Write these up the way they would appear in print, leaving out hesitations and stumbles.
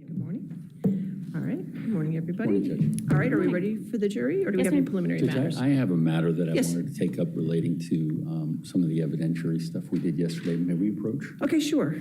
Good morning. All right. Good morning, everybody. Morning, Judge. All right. Are we ready for the jury, or do we have any preliminary Judge, matters? I have a matter that I Yes. wanted to take up relating to some of the evidentiary stuff we did yesterday. May we approach? Okay, sure.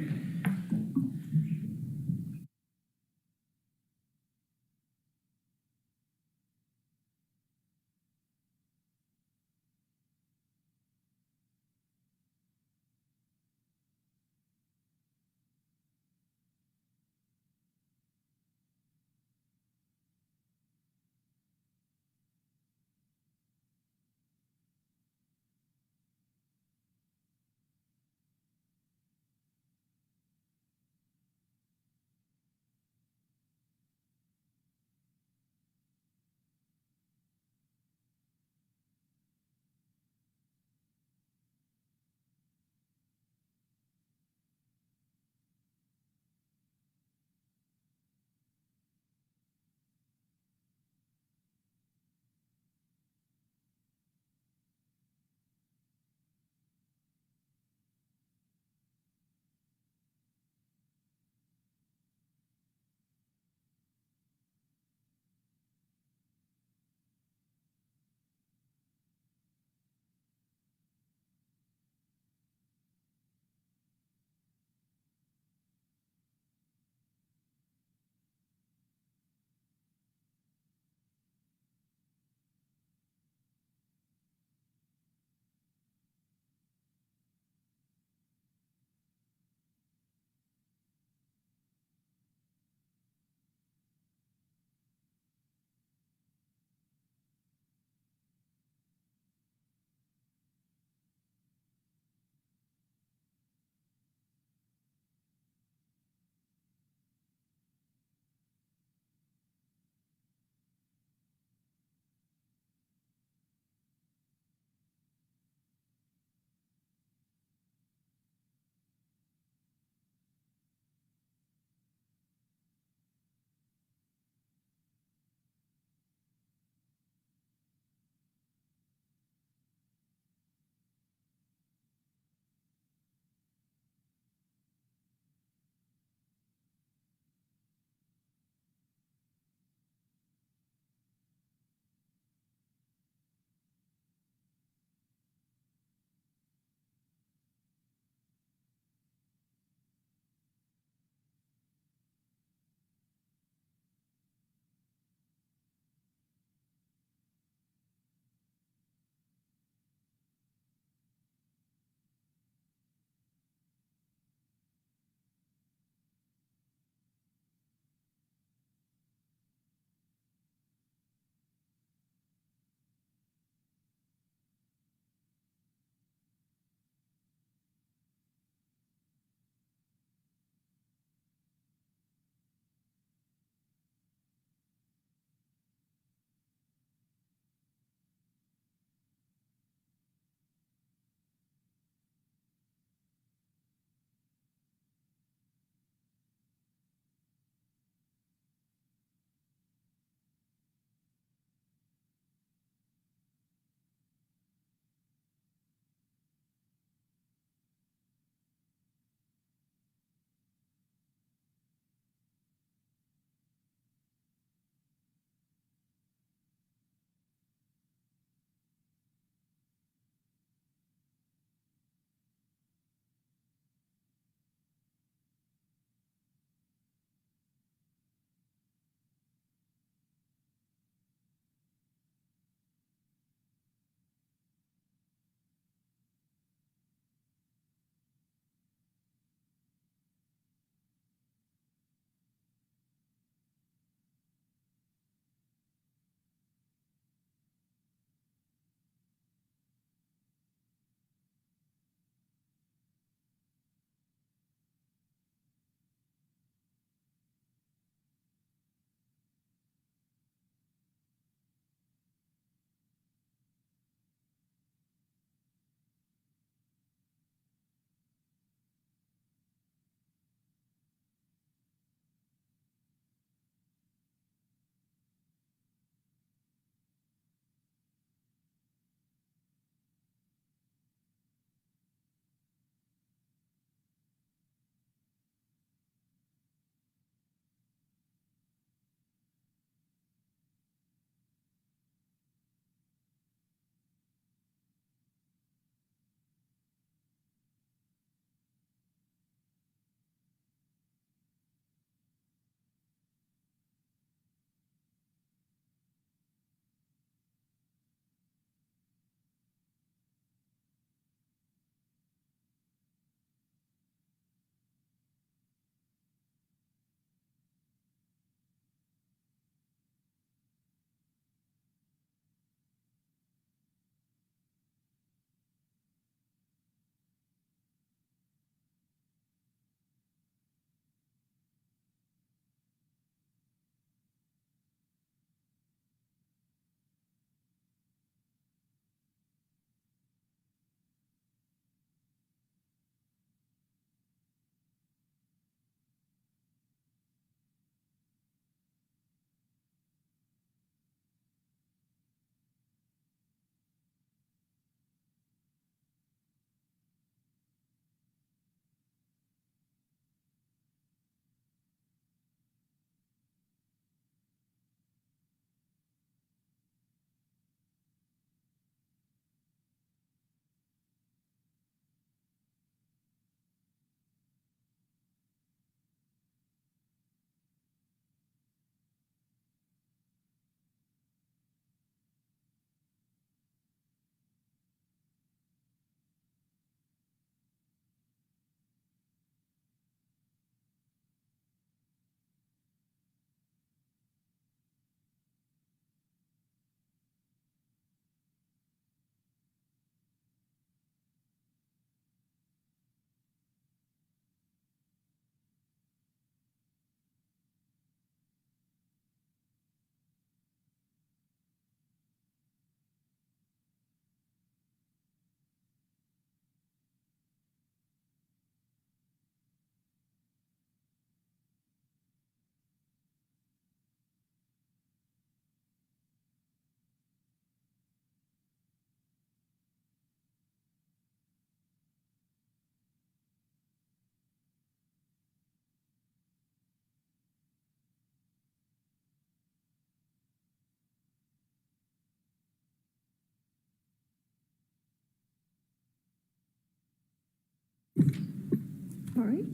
All right.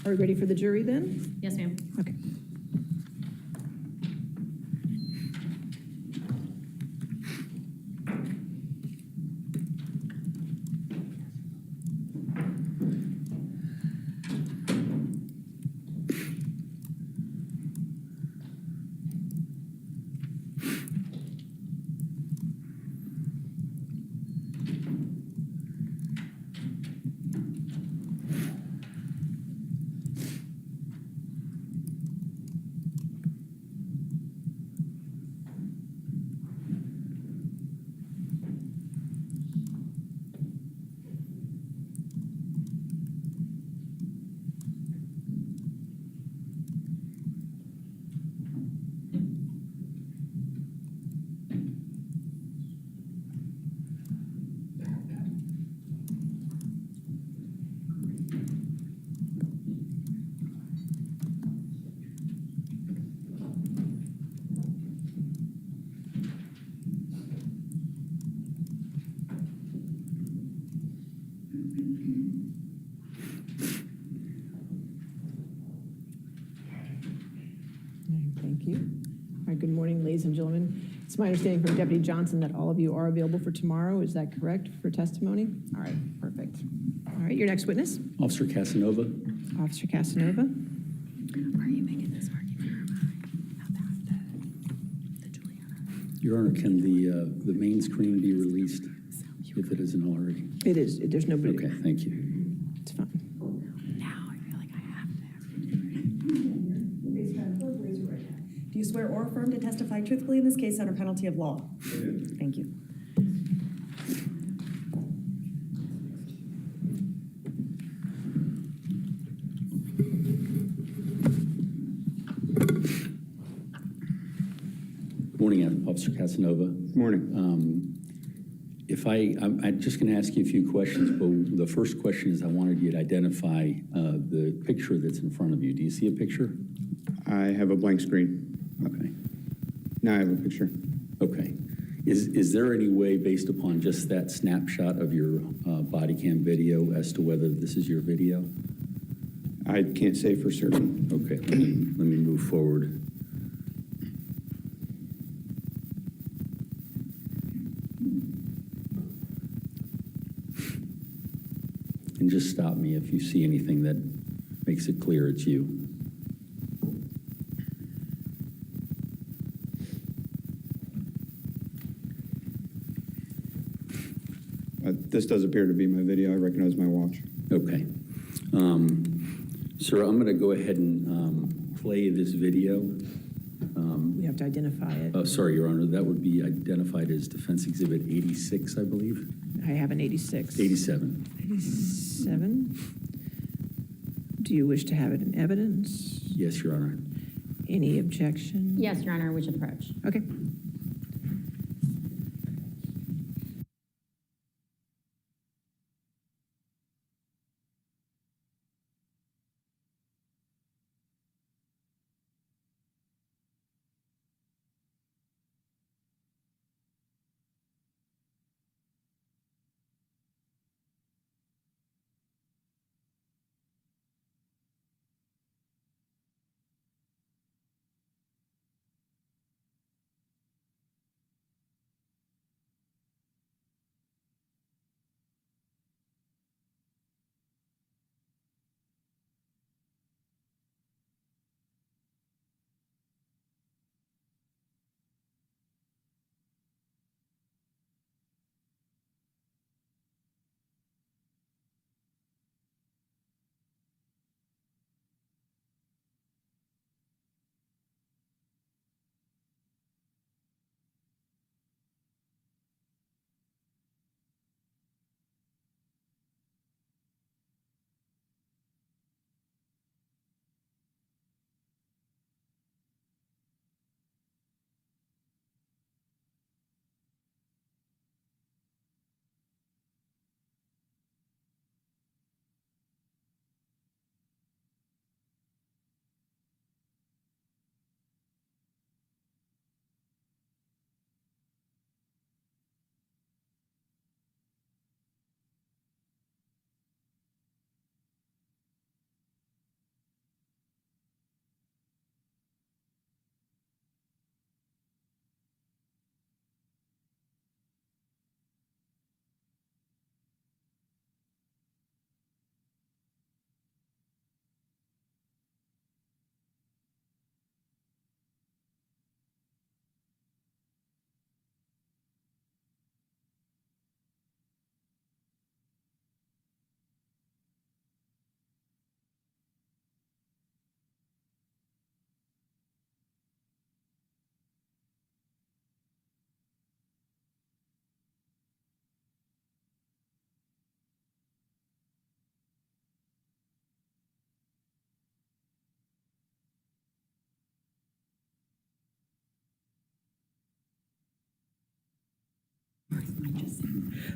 Are we ready for the jury then? Yes, ma'am. Okay. Thank you. All right, good morning, ladies and gentlemen. It's my understanding from Deputy Johnson that all of you are available for tomorrow. Is that correct for testimony? All right, perfect. All right, your next witness, Officer Casanova. Officer Casanova. Are you making this argument about the Juliana? Your Honor, can the main screen be released if it isn't already? It is. There's nobody. Okay, thank you. It's fine. Now I feel like I have to. Do you swear or affirm to testify truthfully in this case under penalty of law? Thank you. Morning, Officer Casanova. Morning. I'm just going to ask you a few questions, but the first question is I wanted you to identify the picture that's in front of you. Do you see a picture? I have a blank screen. Okay. Now I have a picture. Okay. Is there any way, based upon just that snapshot of your body cam video, as to whether this is your video? I can't say for certain. Okay, let me move forward. And just stop me if you see anything that makes it clear it's you. This does appear to be my video. I recognize my watch. Okay. Sir, I'm going to go ahead and play this video. We have to identify it. Sorry, Your Honor, that would be identified as Defense Exhibit 86, I believe. I have an 86. 87. 87. Do you wish to have it in evidence? Yes, Your Honor. Any objection? Yes, Your Honor, we should approach. Okay.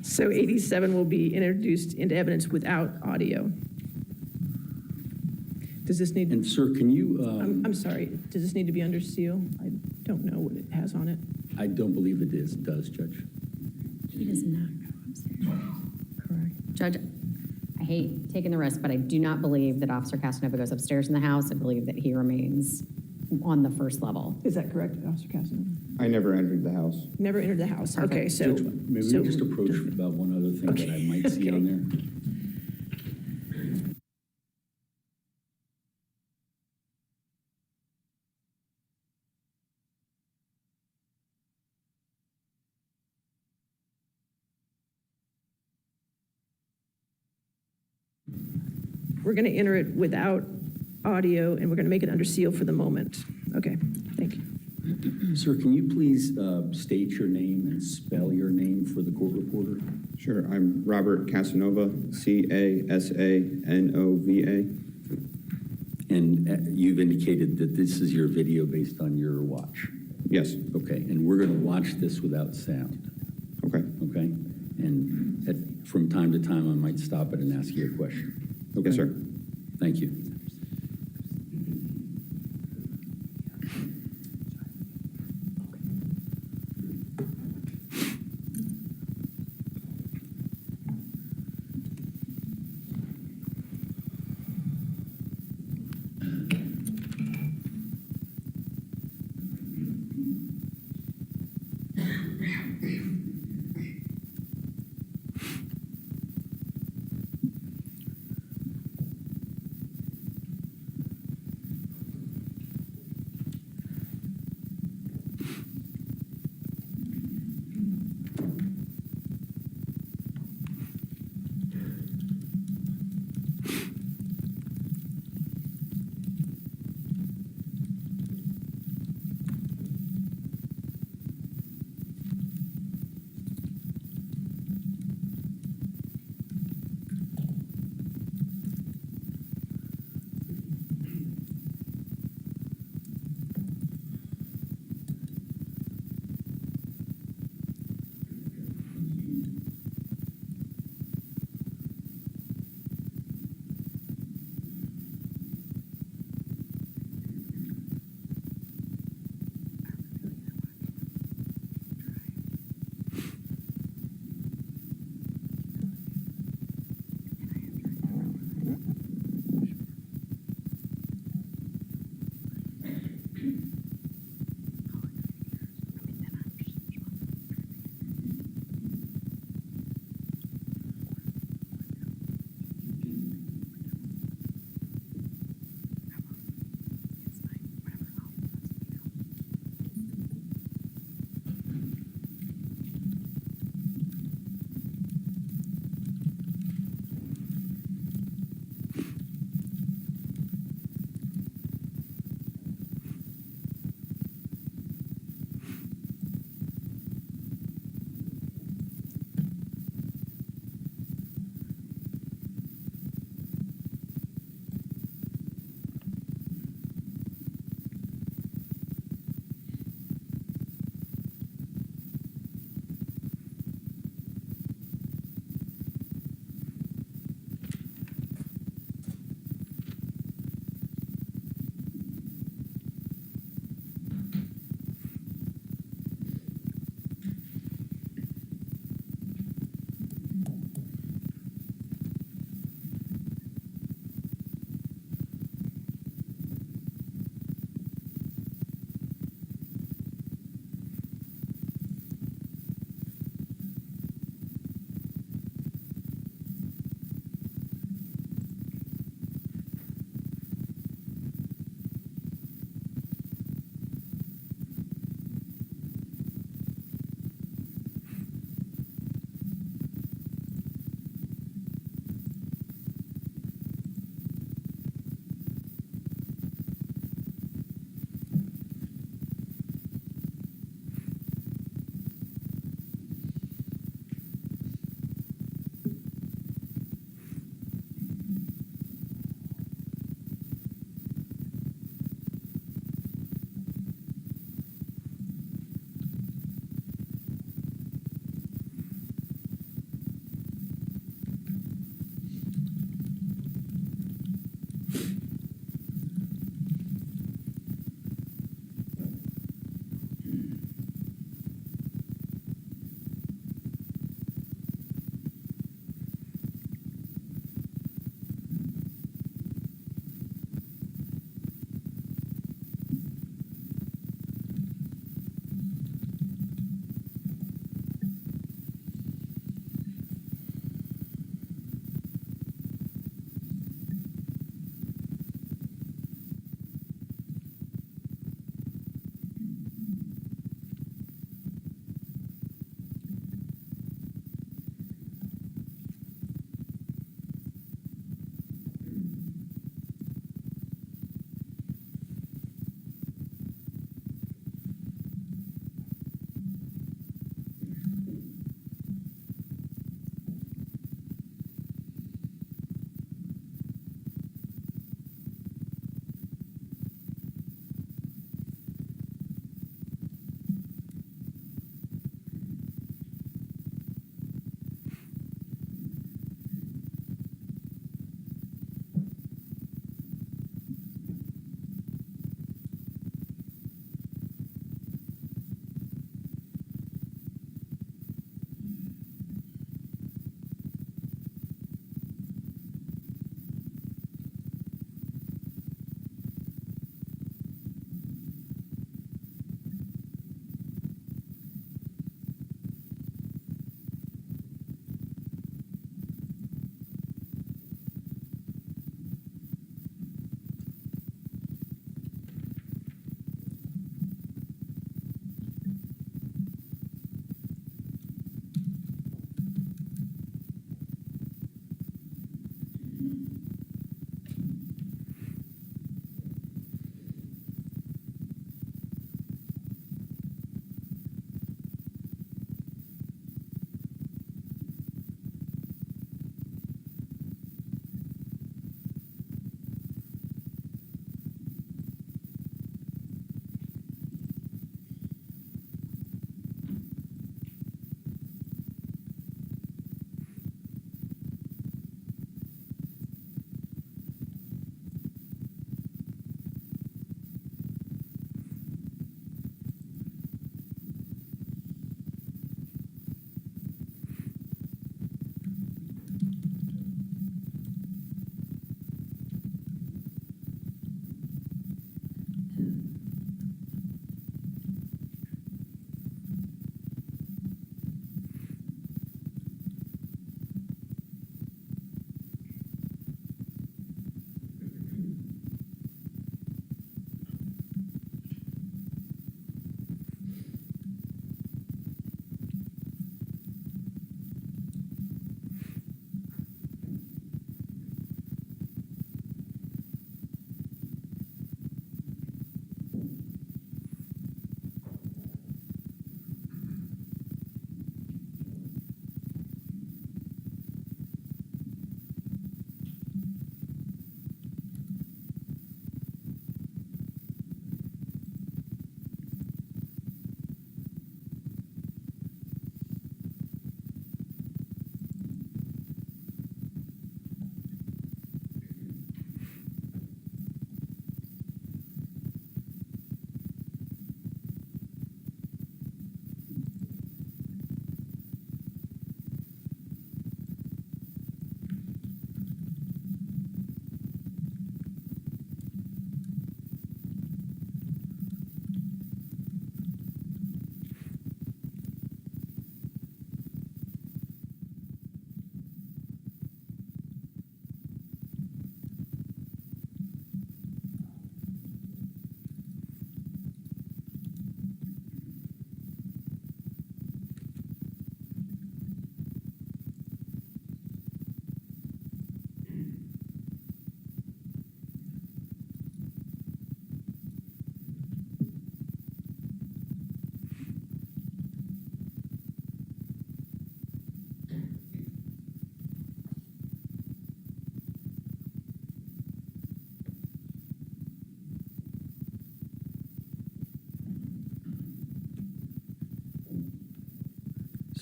So 87 will be introduced into evidence without audio. Does this need, And sir, can you, I'm sorry, does this need to be under seal? I don't know what it has on it. I don't believe it does, Judge. He does not go upstairs. Correct. Judge, I hate taking the risk, but I do not believe that Officer Casanova goes upstairs in the house. I believe that he remains on the first level. Is that correct, Officer Casanova? I never entered the house. Never entered the house. Perfect. Okay, so. Judge, maybe so- we just approach about one other thing that I might see on there. We're going to enter it without audio, and we're going to make it under seal for the moment. Okay, thank you. Sir, can you please state your name and spell your name for the court reporter? Sure, I'm Robert Casanova, Casanova. And you've indicated that this is your video based on your watch. Yes, Okay, and we're going to watch this without sound, okay. okay? And from time to time, I might stop it and ask you a question. Okay? Yes, sir. Thank you.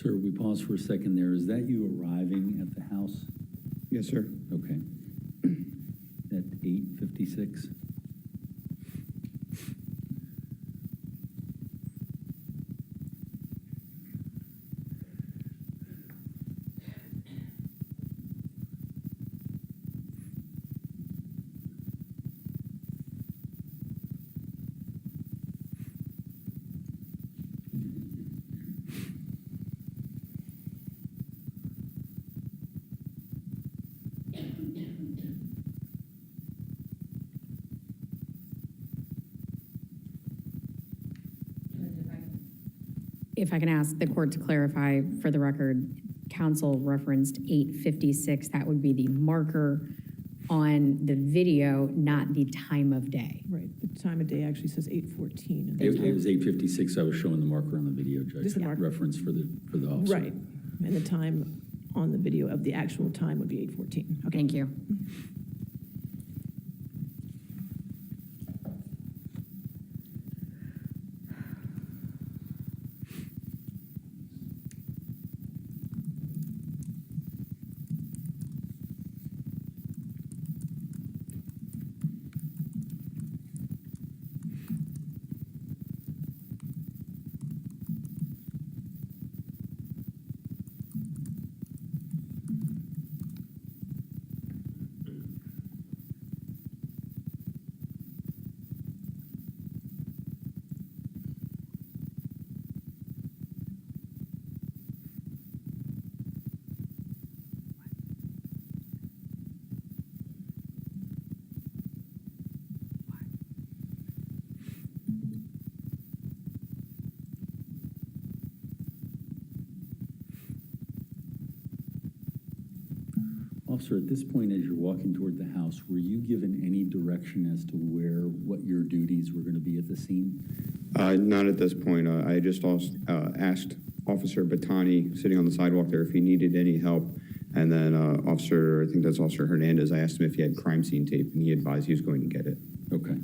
Sir, we pause for a second there. Is that you arriving at the house? Yes, sir. Okay. At 8:56? If I can ask the court to clarify for the record, counsel referenced 8:56. That would be the marker on the video, not the time of day. Right, the time of day actually says 8:14. It was 8:56. I was showing the marker on the video, Judge. Just the marker. Reference for the officer. Right, and the time on the video of the actual time would be 8:14. Okay. Thank you. Officer, at this point, as you're walking toward the house, were you given any direction as to what your duties were going to be at the scene? Not at this point. I just asked Officer Batani, sitting on the sidewalk there, if he needed any help. And then I think that's Officer Hernandez, I asked him if he had crime scene tape, and he advised he was going to get it. Okay.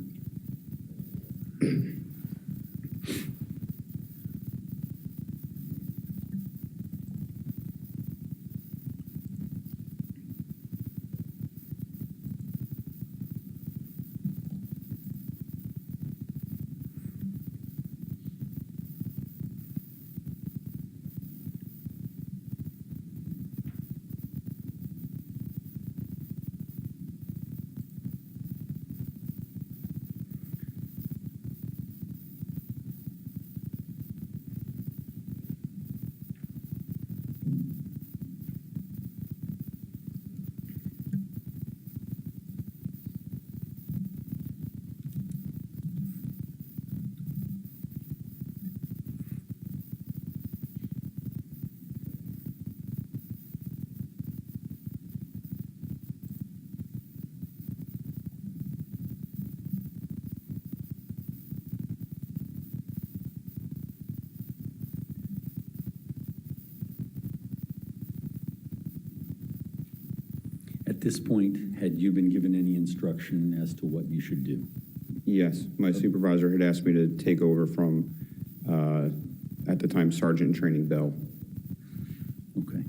At this point, had you been given any instruction as to what you should do? Yes, my supervisor had asked me to take over from, at the time, Sergeant in Training Bell. Okay.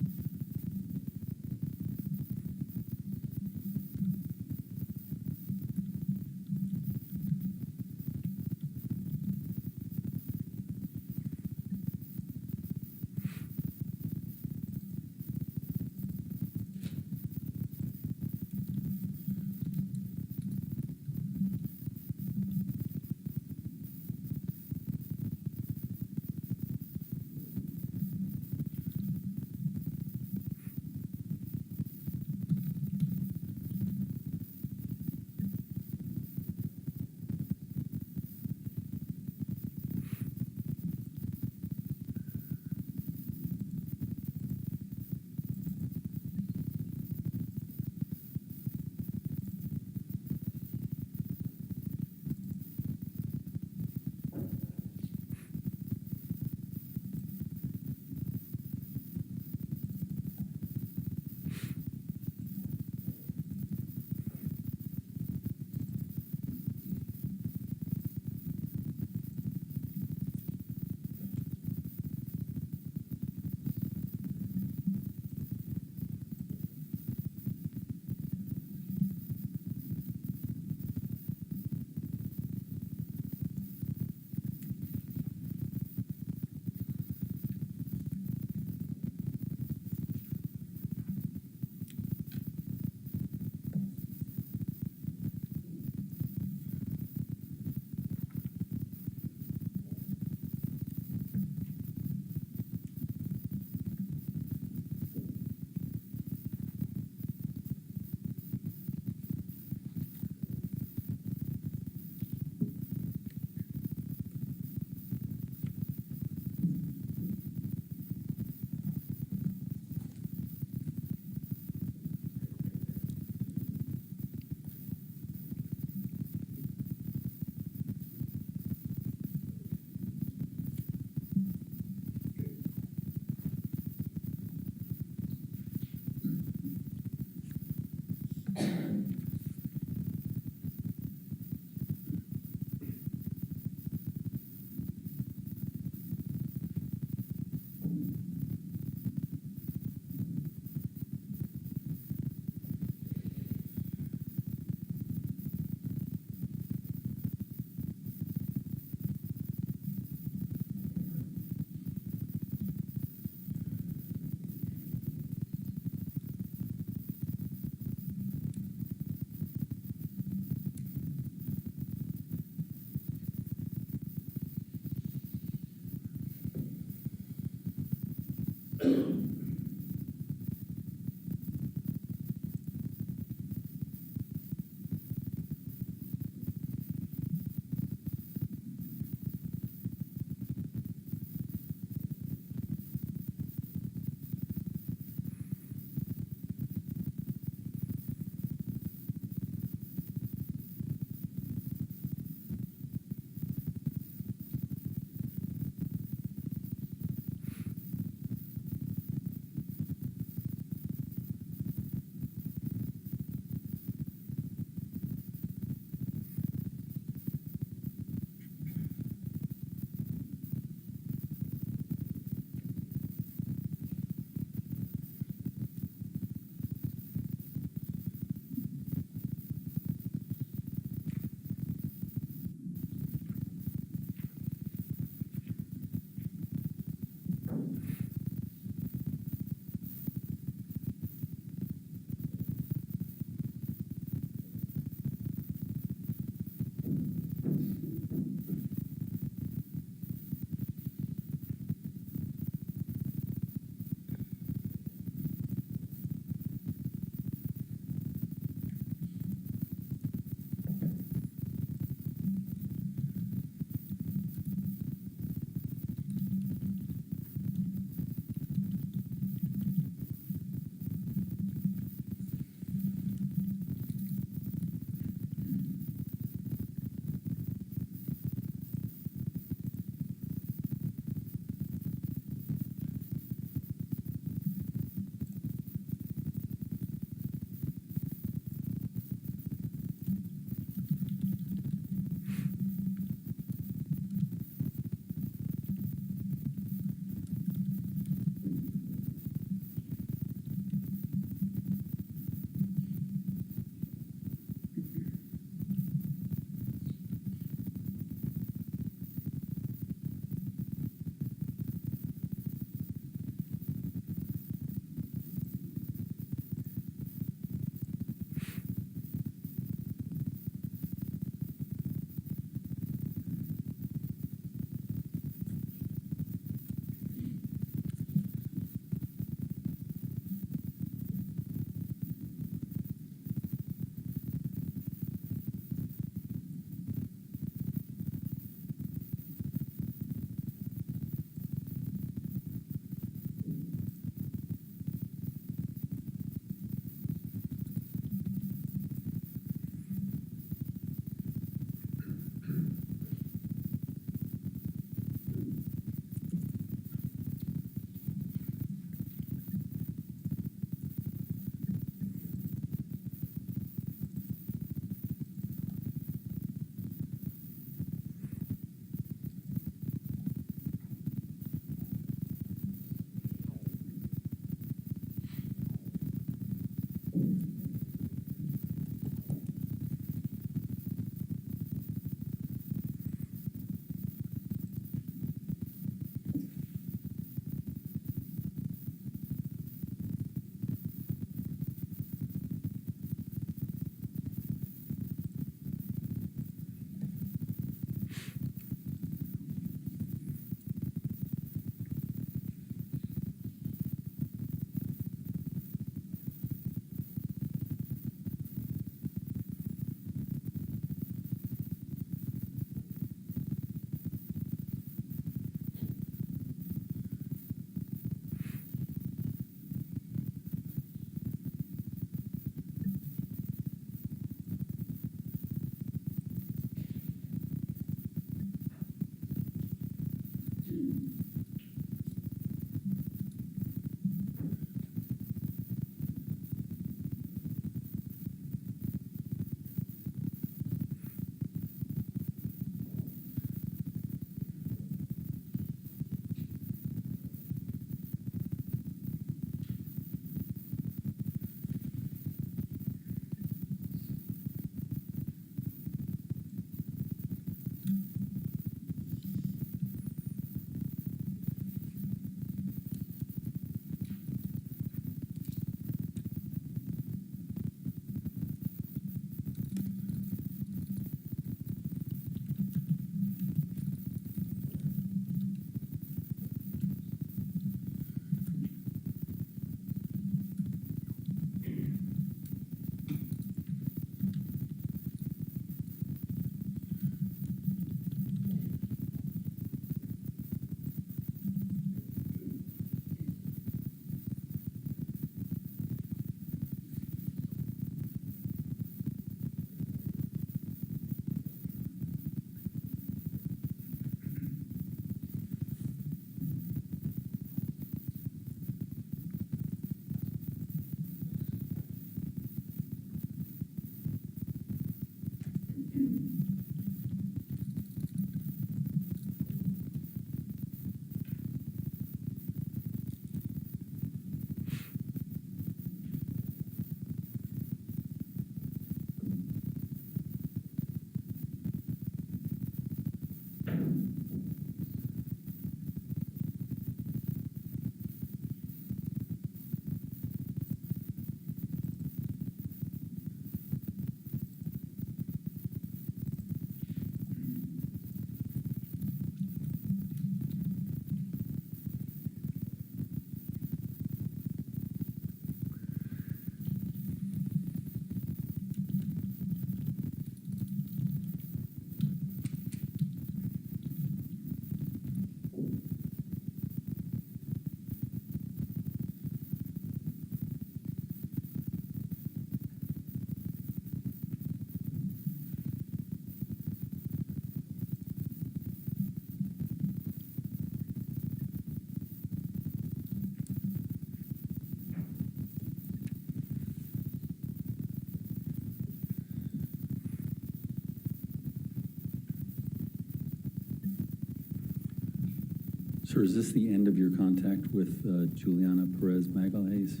Sir, is this the end of your contact with Juliana Peres Magalhaes?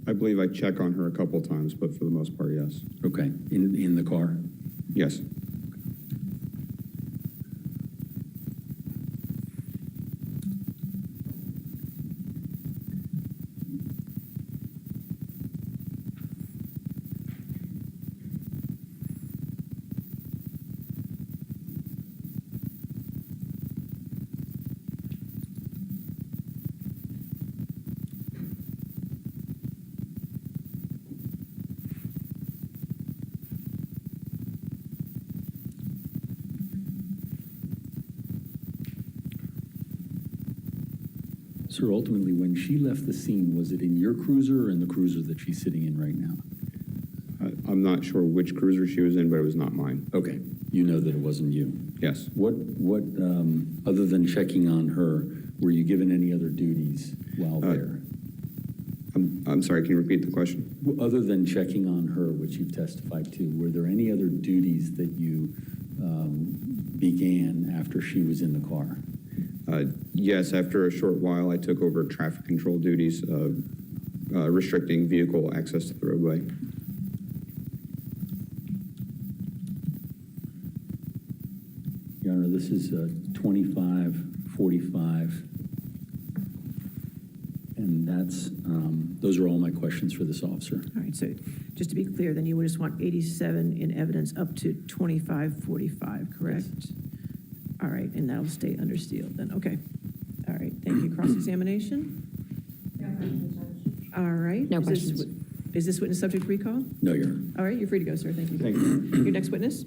I believe I check on her a couple times, but for the most part, yes. Okay, in the car? Yes. Sir, ultimately, when she left the scene, was it in your cruiser or in the cruiser that she's sitting in right now? I'm not sure which cruiser she was in, but it was not mine. Okay, you know that it wasn't you. Yes. What, other than checking on her, were you given any other duties while there? I'm sorry, can you repeat the question? Other than checking on her, which you've testified to, were there any other duties that you began after she was in the car? Yes, after a short while, I took over traffic control duties, restricting vehicle access to the roadway. Your Honor, this is 2545, and that's, those are all my questions for this officer. All right, so just to be clear, then you would just want 87 in evidence up to 2545, correct? Yes. All right, and that'll stay under seal then, okay. All right, thank you. Cross-examination? All right. No Is this questions. Is this witness subject to recall? No, Your Honor. All right, you're free to go, sir, thank you. Thank you. Your next witness?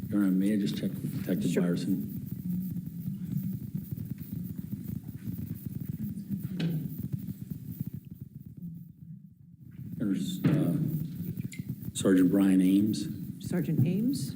Your Honor, may I just check with Detective Sure. Byerson? There's Sergeant Brian Ames. Sergeant Ames?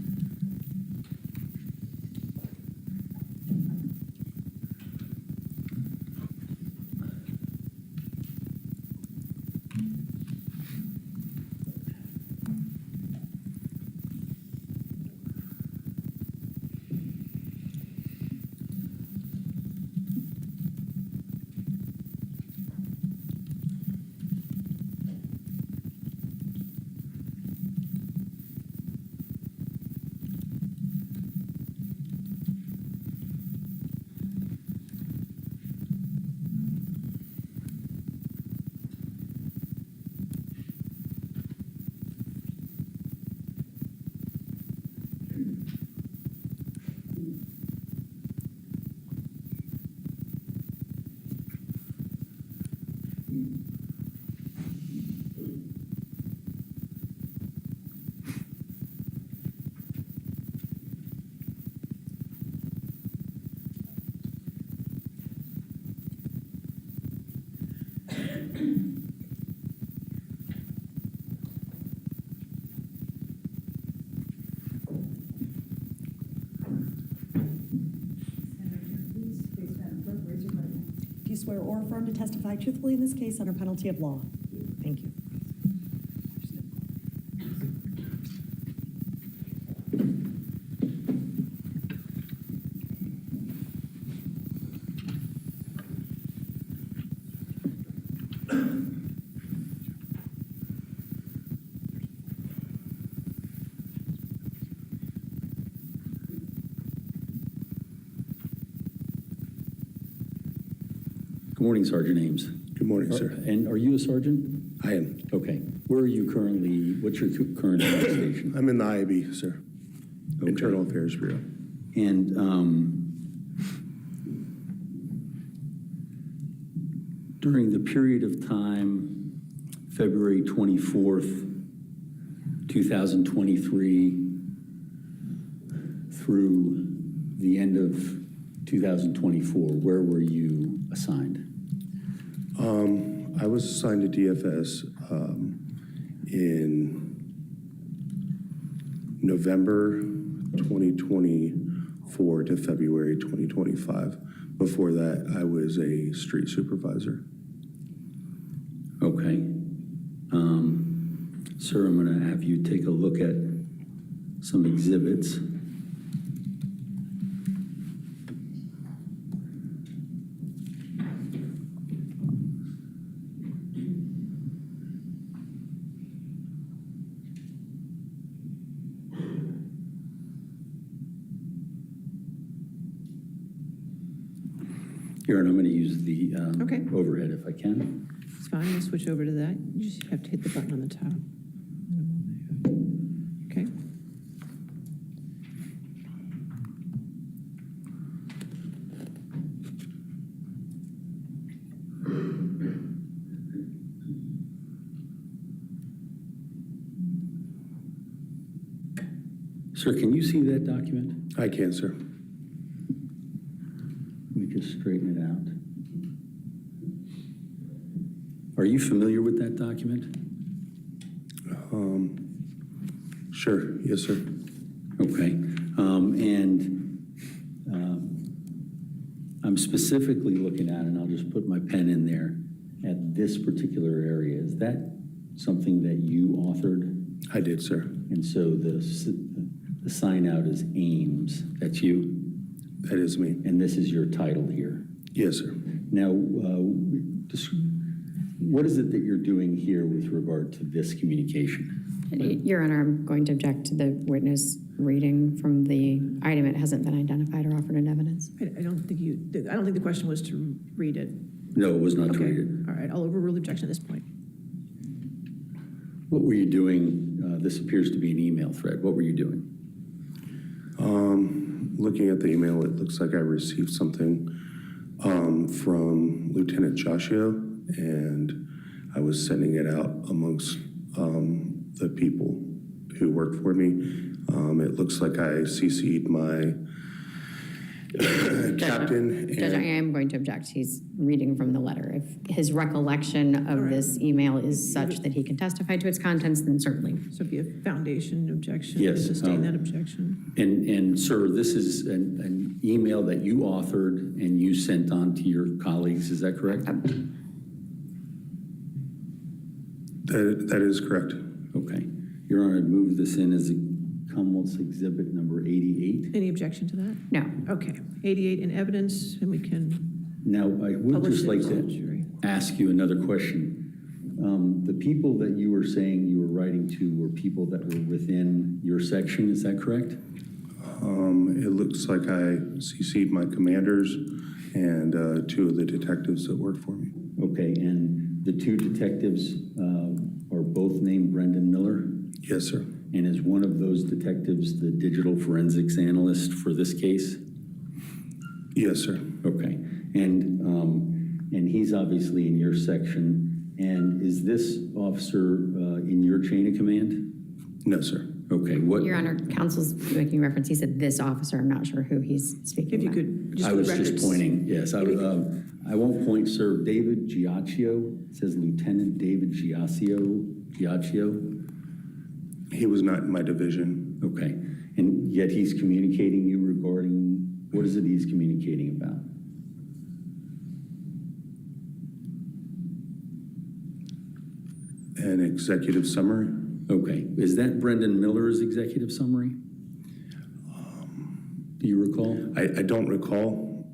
Do you swear or affirm to testify truthfully in this case under penalty of law? Thank you. Good morning, Sergeant Ames. Good morning, sir. And are you a sergeant? I am. Okay. Where are you currently? What's your current station? I'm in the IAB, sir. Okay. Internal Affairs Bureau. And during the period of time, February 24th, 2023, through the end of 2024, where were you assigned? I was assigned to DFS in November 2024 to February 2025. Before that, I was a street supervisor. Okay. Sir, I'm going to have you take a look at some exhibits. Here, and I'm going to use the Okay. overhead if I can. It's fine, we'll switch over to that. You just have to hit the button on the top. Okay. Sir, can you see that document? I can, sir. Let me just straighten it out. Are you familiar with that document? Sure, yes, sir. Okay. I'm specifically looking at, and I'll just put my pen in there, at this particular area. Is that something that you authored? I did, sir. And so the sign out is Ames. That's you? That is me. And this is your title here. Yes, sir. Now, what is it that you're doing here with regard to this communication? Your Honor, I'm going to object to the witness reading from the item. It hasn't been identified or offered in evidence. I don't think the question was to read it. No, it was not to Okay, read it. all right, I'll overrule the objection at this point. What were you doing? This appears to be an email thread. What were you doing? Looking at the email, it looks like I received something from Lieutenant Joshua, and I was sending it out amongst the people who work for me. It looks like I CC'd my captain. Judge, I am going to object. He's reading from the letter. If his recollection of this email is such that he can testify to its contents, then certainly. So it'd be a foundation objection. Yes, Sustain that objection. And sir, this is an email that you authored and you sent on to your colleagues. Is that correct? That is correct. Okay. Your Honor, I'd move this in as a Commonwealth's Exhibit number 88. Any objection to that? No. Okay, 88 in evidence, and we can Now, I would publish just it like to the to jury. ask you another question. The people that you were saying you were writing to were people that were within your section. Is that correct? It looks like I CC'd my commanders and two of the detectives that work for me. Okay, and the two detectives are both named Brendan Miller? Yes, sir. And is one of those detectives the digital forensics analyst for this case? Yes, sir. Okay, and he's obviously in your section. And is this officer in your chain of command? No, sir. Okay, what? Your Honor, counsel's making reference. He said this officer. I'm not sure who he's speaking If you about. could, just I for the was records. just pointing, yes. I won't point, sir. David Giacchio, it says Lieutenant David Giacchio. He was not in my division. Okay, and yet he's communicating you regarding, what is it he's communicating about? An executive summary? Okay, is that Brendan Miller's executive summary? Do you recall? I don't recall,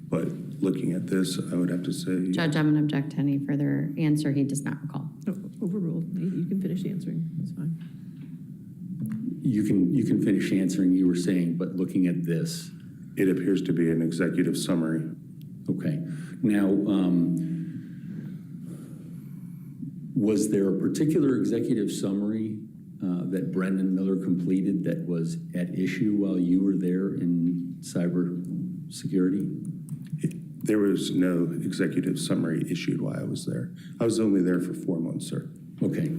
but looking at this, I would have to say. Judge, I'm going to object to any further answer. He does not recall. No, overruled. You can finish answering. That's fine. You can finish answering, you were saying, but looking at this. It appears to be an executive summary. Okay, now, was there a particular executive summary that Brendan Miller completed that was at issue while you were there in cyber security? There was no executive summary issued while I was there. I was only there for 4 months, sir. Okay.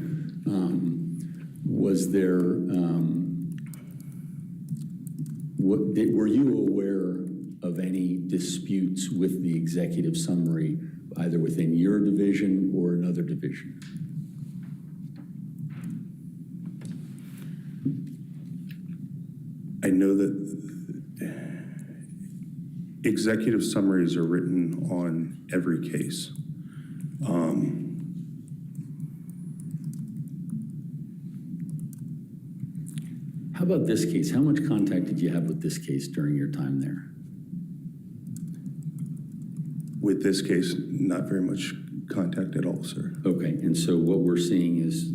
Was there, were you aware of any disputes with the executive summary, either within your division or another division? I know that executive summaries are written on every case. How about this case? How much contact did you have with this case during your time there? With this case, not very much contact at all, sir. Okay, and so what we're seeing is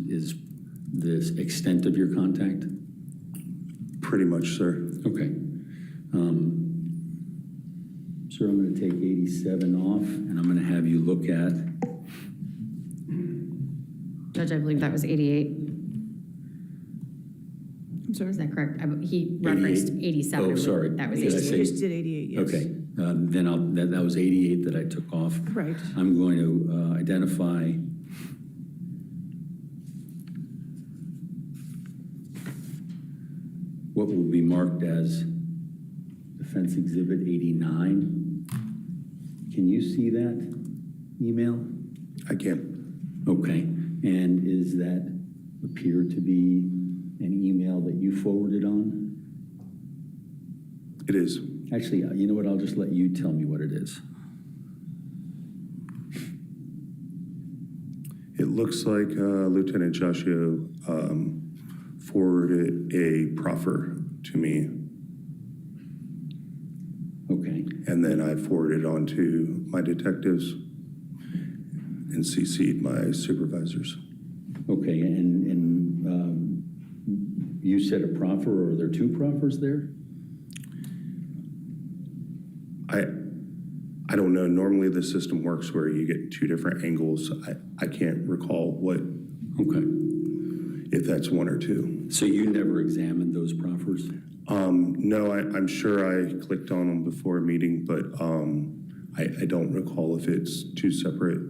this extent of your contact? Pretty much, sir. Okay. Sir, I'm going to take 87 off, and I'm going to have you look at, Judge, I believe that was 88. I'm sorry? Is that correct? He referenced 87. Oh, I believe. sorry. That was Did I 88. say- You just did 88, yes. okay, then that was 88 that I took off. Right. I'm going to identify what will be marked as Defense Exhibit 89. Can you see that email? I can. Okay, and does that appear to be an email that you forwarded on? It is. Actually, you know what, I'll just let you tell me what it is. It looks like Lieutenant Joshua forwarded a proffer to me, Okay, and then I forwarded on to my detectives and CC'd my supervisors. okay, and you said a proffer, or are there two proffers there? I don't know. Normally the system works where you get two different angles. I can't recall what, Okay, if that's one or two. so you never examined those proffers? No, I'm sure I clicked on them before a meeting, but I don't recall if it's two separate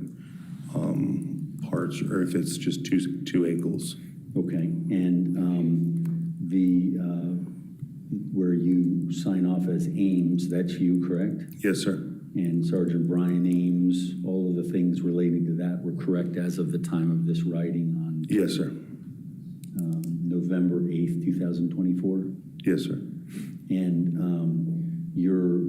parts or if it's just two angles. Okay, and where you sign off as Ames, that's you, correct? Yes, sir. And Sergeant Brian Ames, all of the things relating to that were correct as of the time of this writing on Yes, sir. November 8th, 2024? Yes, sir. And you're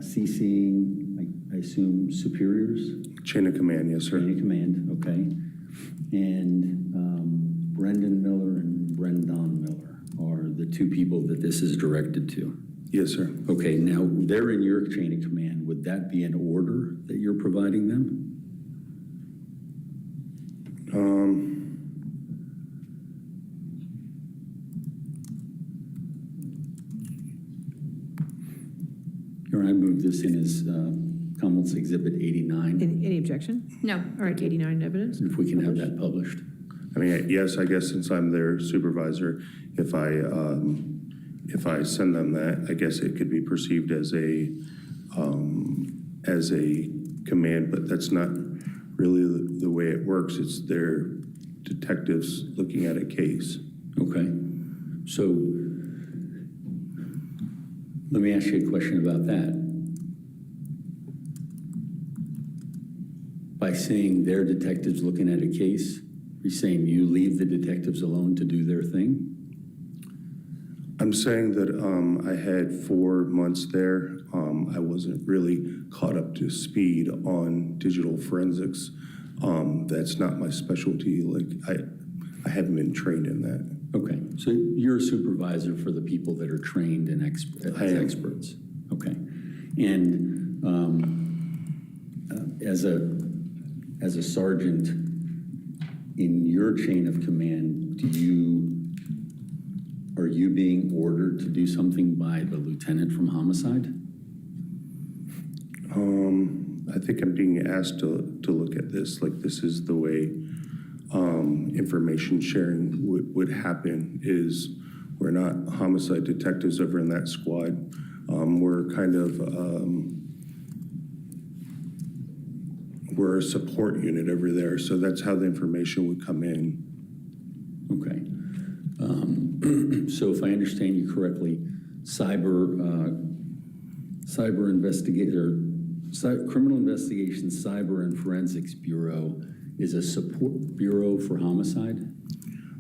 CCing, I assume, superiors? Chain of command, yes, sir. Chain of command, okay. And Brendan Miller and Brendan Miller are the two people that this is directed to. Yes, sir. Okay, now they're in your chain of command. Would that be an order that you're providing them? Or I move this in as Commonwealth's Exhibit 89, Any objection? No. All right, 89 evidence? if we can have that published. I mean, yes, I guess since I'm their supervisor, if I send them that, I guess it could be perceived as a command, but that's not really the way it works. It's their detectives looking at a case. Okay, so let me ask you a question about that. By saying their detectives looking at a case, you're saying you leave the detectives alone to do their thing? I'm saying that I had 4 months there. I wasn't really caught up to speed on digital forensics. That's not my specialty. Like I haven't been trained in that. Okay, so you're a supervisor for the people that are trained and as experts. Okay, and as a sergeant in your chain of command, are you being ordered to do something by the lieutenant from homicide? I think I'm being asked to look at this. Like this is the way information sharing would happen. Is we're not homicide detectives over in that squad. We're kind of we're a support unit over there. So that's how the information would come in. Okay. So if I understand you correctly, Criminal Investigation, Cyber and Forensics Bureau is a support bureau for homicide?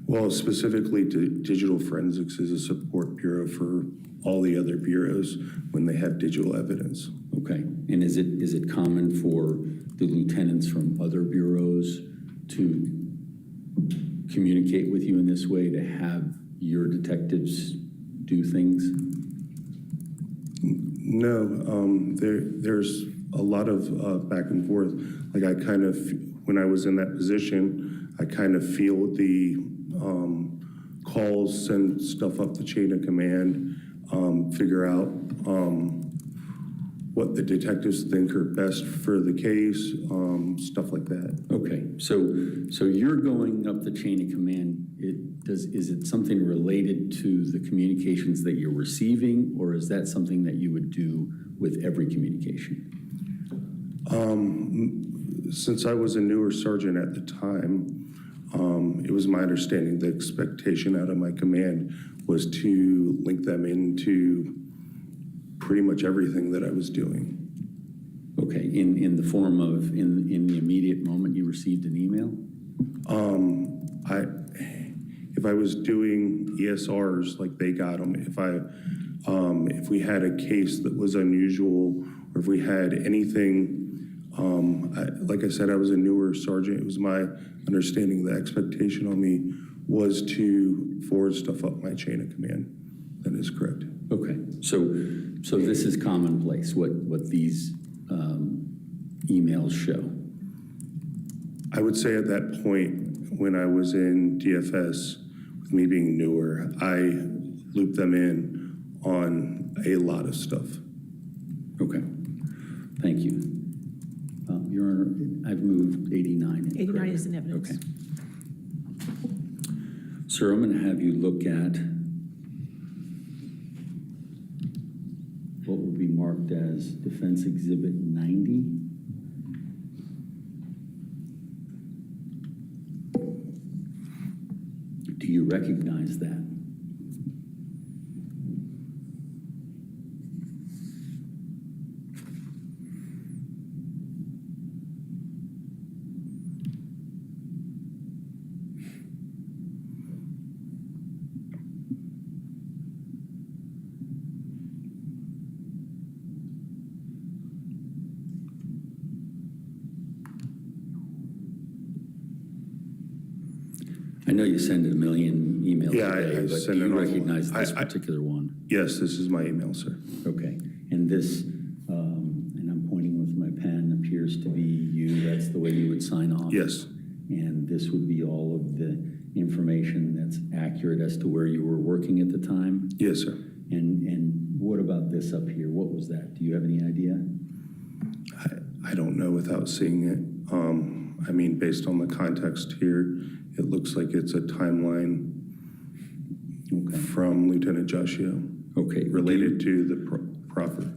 Well, specifically to digital forensics is a support bureau for all the other bureaus when they have digital evidence. Okay, and is it common for the lieutenants from other bureaus to communicate with you in this way, to have your detectives do things? No, there's a lot of back and forth. Like I kind of, when I was in that position, I kind of feel the calls, send stuff up the chain of command, figure out what the detectives think are best for the case, stuff like that. Okay, so you're going up the chain of command. Is it something related to the communications that you're receiving, or is that something that you would do with every communication? Since I was a newer sergeant at the time, it was my understanding the expectation out of my command was to link them into pretty much everything that I was doing. Okay, in the form of, in the immediate moment you received an email? If I was doing ESRs, like they got them, if we had a case that was unusual, or if we had anything, like I said, I was a newer sergeant. It was my understanding, the expectation on me was to forward stuff up my chain of command. That is correct. Okay, so this is commonplace, what these emails show? I would say at that point, when I was in DFS, with me being newer, I looped them in on a lot of stuff. Okay, thank you. Your Honor, I've moved 89. 89 is in evidence. Okay. Sir, I'm going to have you look at what will be marked as Defense Exhibit 90. Do you recognize that? I know you send a million emails Yeah, a day, I but do send an you awful lot. recognize this particular one? Yes, this is my email, sir. Okay, and this, and I'm pointing with my pen, appears to be you, that's the way you would sign off? Yes. And this would be all of the information that's accurate as to where you were working at the time? Yes, sir. And what about this up here? What was that? Do you have any idea? I don't know without seeing it. I mean, based on the context here, it looks like it's a timeline Okay. from Lieutenant Joshua Okay. related to the proffer.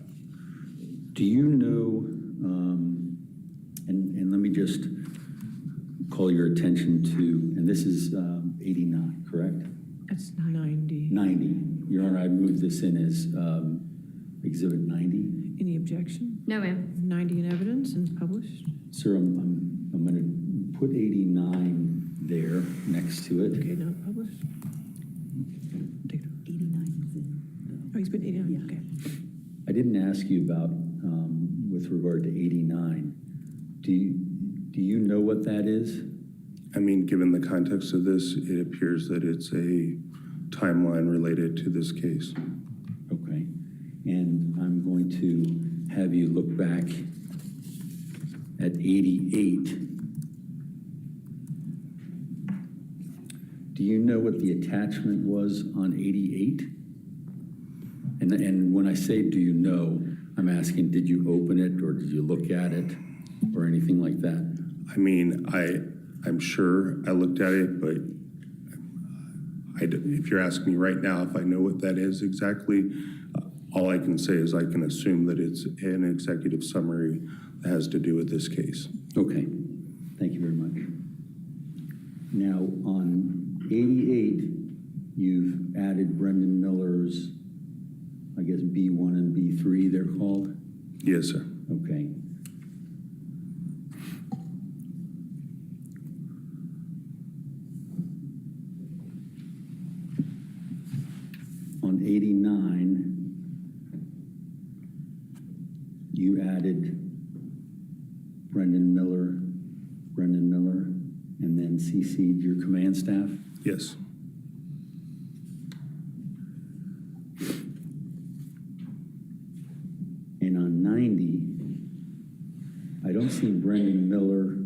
Do you know, and let me just call your attention to, and this is 89, correct? That's 90. 90. Your Honor, I moved this in as Exhibit 90. Any objection? No, ma'am. 90 in evidence and published? Sir, I'm going to put 89 there next to it. Okay, not published. Take it. 89 is in. Oh, he's put 89, okay. I didn't ask you about, with regard to 89. Do you know what that is? I mean, given the context of this, it appears that it's a timeline related to this case. Okay. And I'm going to have you look back at 88. Do you know what the attachment was on 88? And when I say do you know, I'm asking, did you open it or did you look at it or anything like that? I mean, I'm sure I looked at it, but if you're asking me right now if I know what that is exactly, all I can say is I can assume that it's an executive summary that has to do with this case. Okay, thank you very much. Now, on 88, you've added Brendan Miller's, I guess, B1 and B3 they're called? Yes, sir. Okay. On 89, you added Brendan Miller, and then CC'd your command staff? Yes. see Brendan Miller,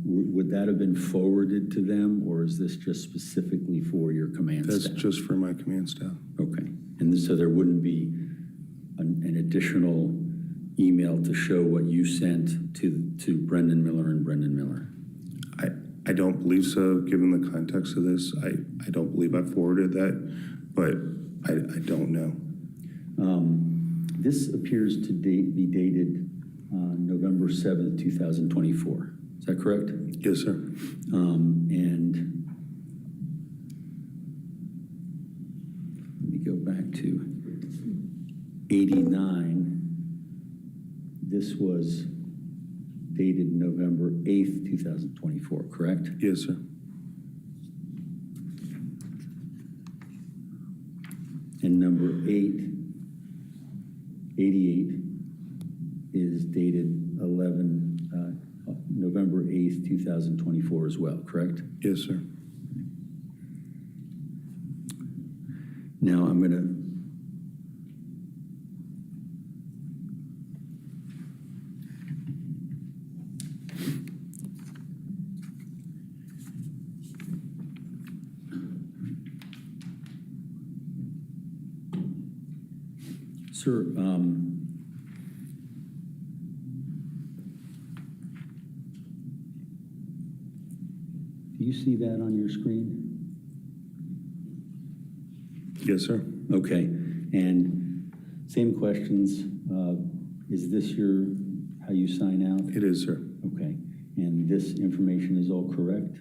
would that have been forwarded to them, or is this just specifically for your command That's staff? just for my command staff. Okay, and so there wouldn't be an additional email to show what you sent to Brendan Miller and Brendan Miller? I don't believe so, given the context of this. I don't believe I forwarded that, but I don't know. This appears to be dated November 7th, 2024. Is that correct? Yes, sir. And let me go back to 89. This was dated November 8th, 2024, correct? Yes, sir. And number 88 is dated November 8th, 2024 as well, correct? Yes, sir. Now I'm going to Sir, do you see that on your screen? Yes, sir. Okay, and same questions. Is this how you sign out? It is, sir. Okay, and this information is all correct?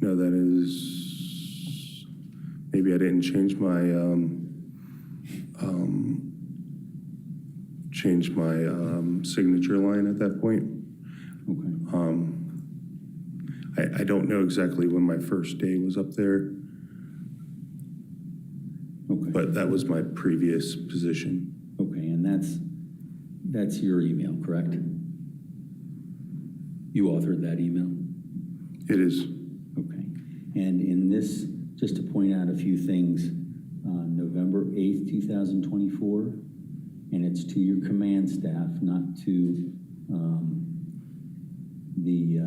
No, that is, maybe I didn't change my, signature line at that point. Okay. I don't know exactly when my first day was up there, Okay. but that was my previous position. Okay, and that's your email, correct? You authored that email? It is. Okay. And in this, just to point out a few things, November 8th, 2024, and it's to your command staff, not to the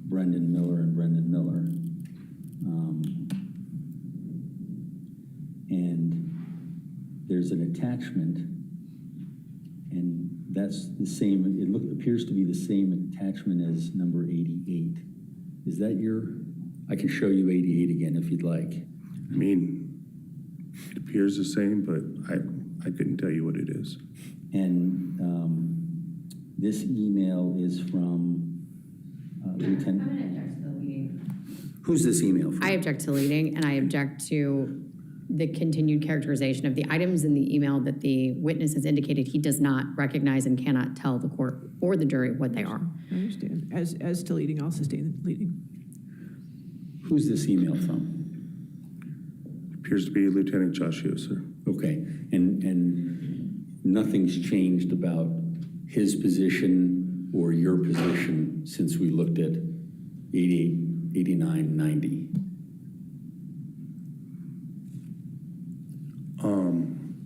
Brendan Miller and Brendan Miller. And there's an attachment, and that's the same, appears to be the same attachment as number 88. Is that I can show you 88 again if you'd like. I mean, it appears the same, but I couldn't tell you what it is. And this email is from Lieutenant. I'm going to object to the leading. Who's this email from? I object to leading, and I object to the continued characterization of the items in the email that the witness has indicated he does not recognize and cannot tell the court or the jury what they are. I understand. As to leading, I'll sustain the leading. Who's this email from? Appears to be Lieutenant Joshua, sir. Okay, and nothing's changed about his position or your position since we looked at 88, 89, 90?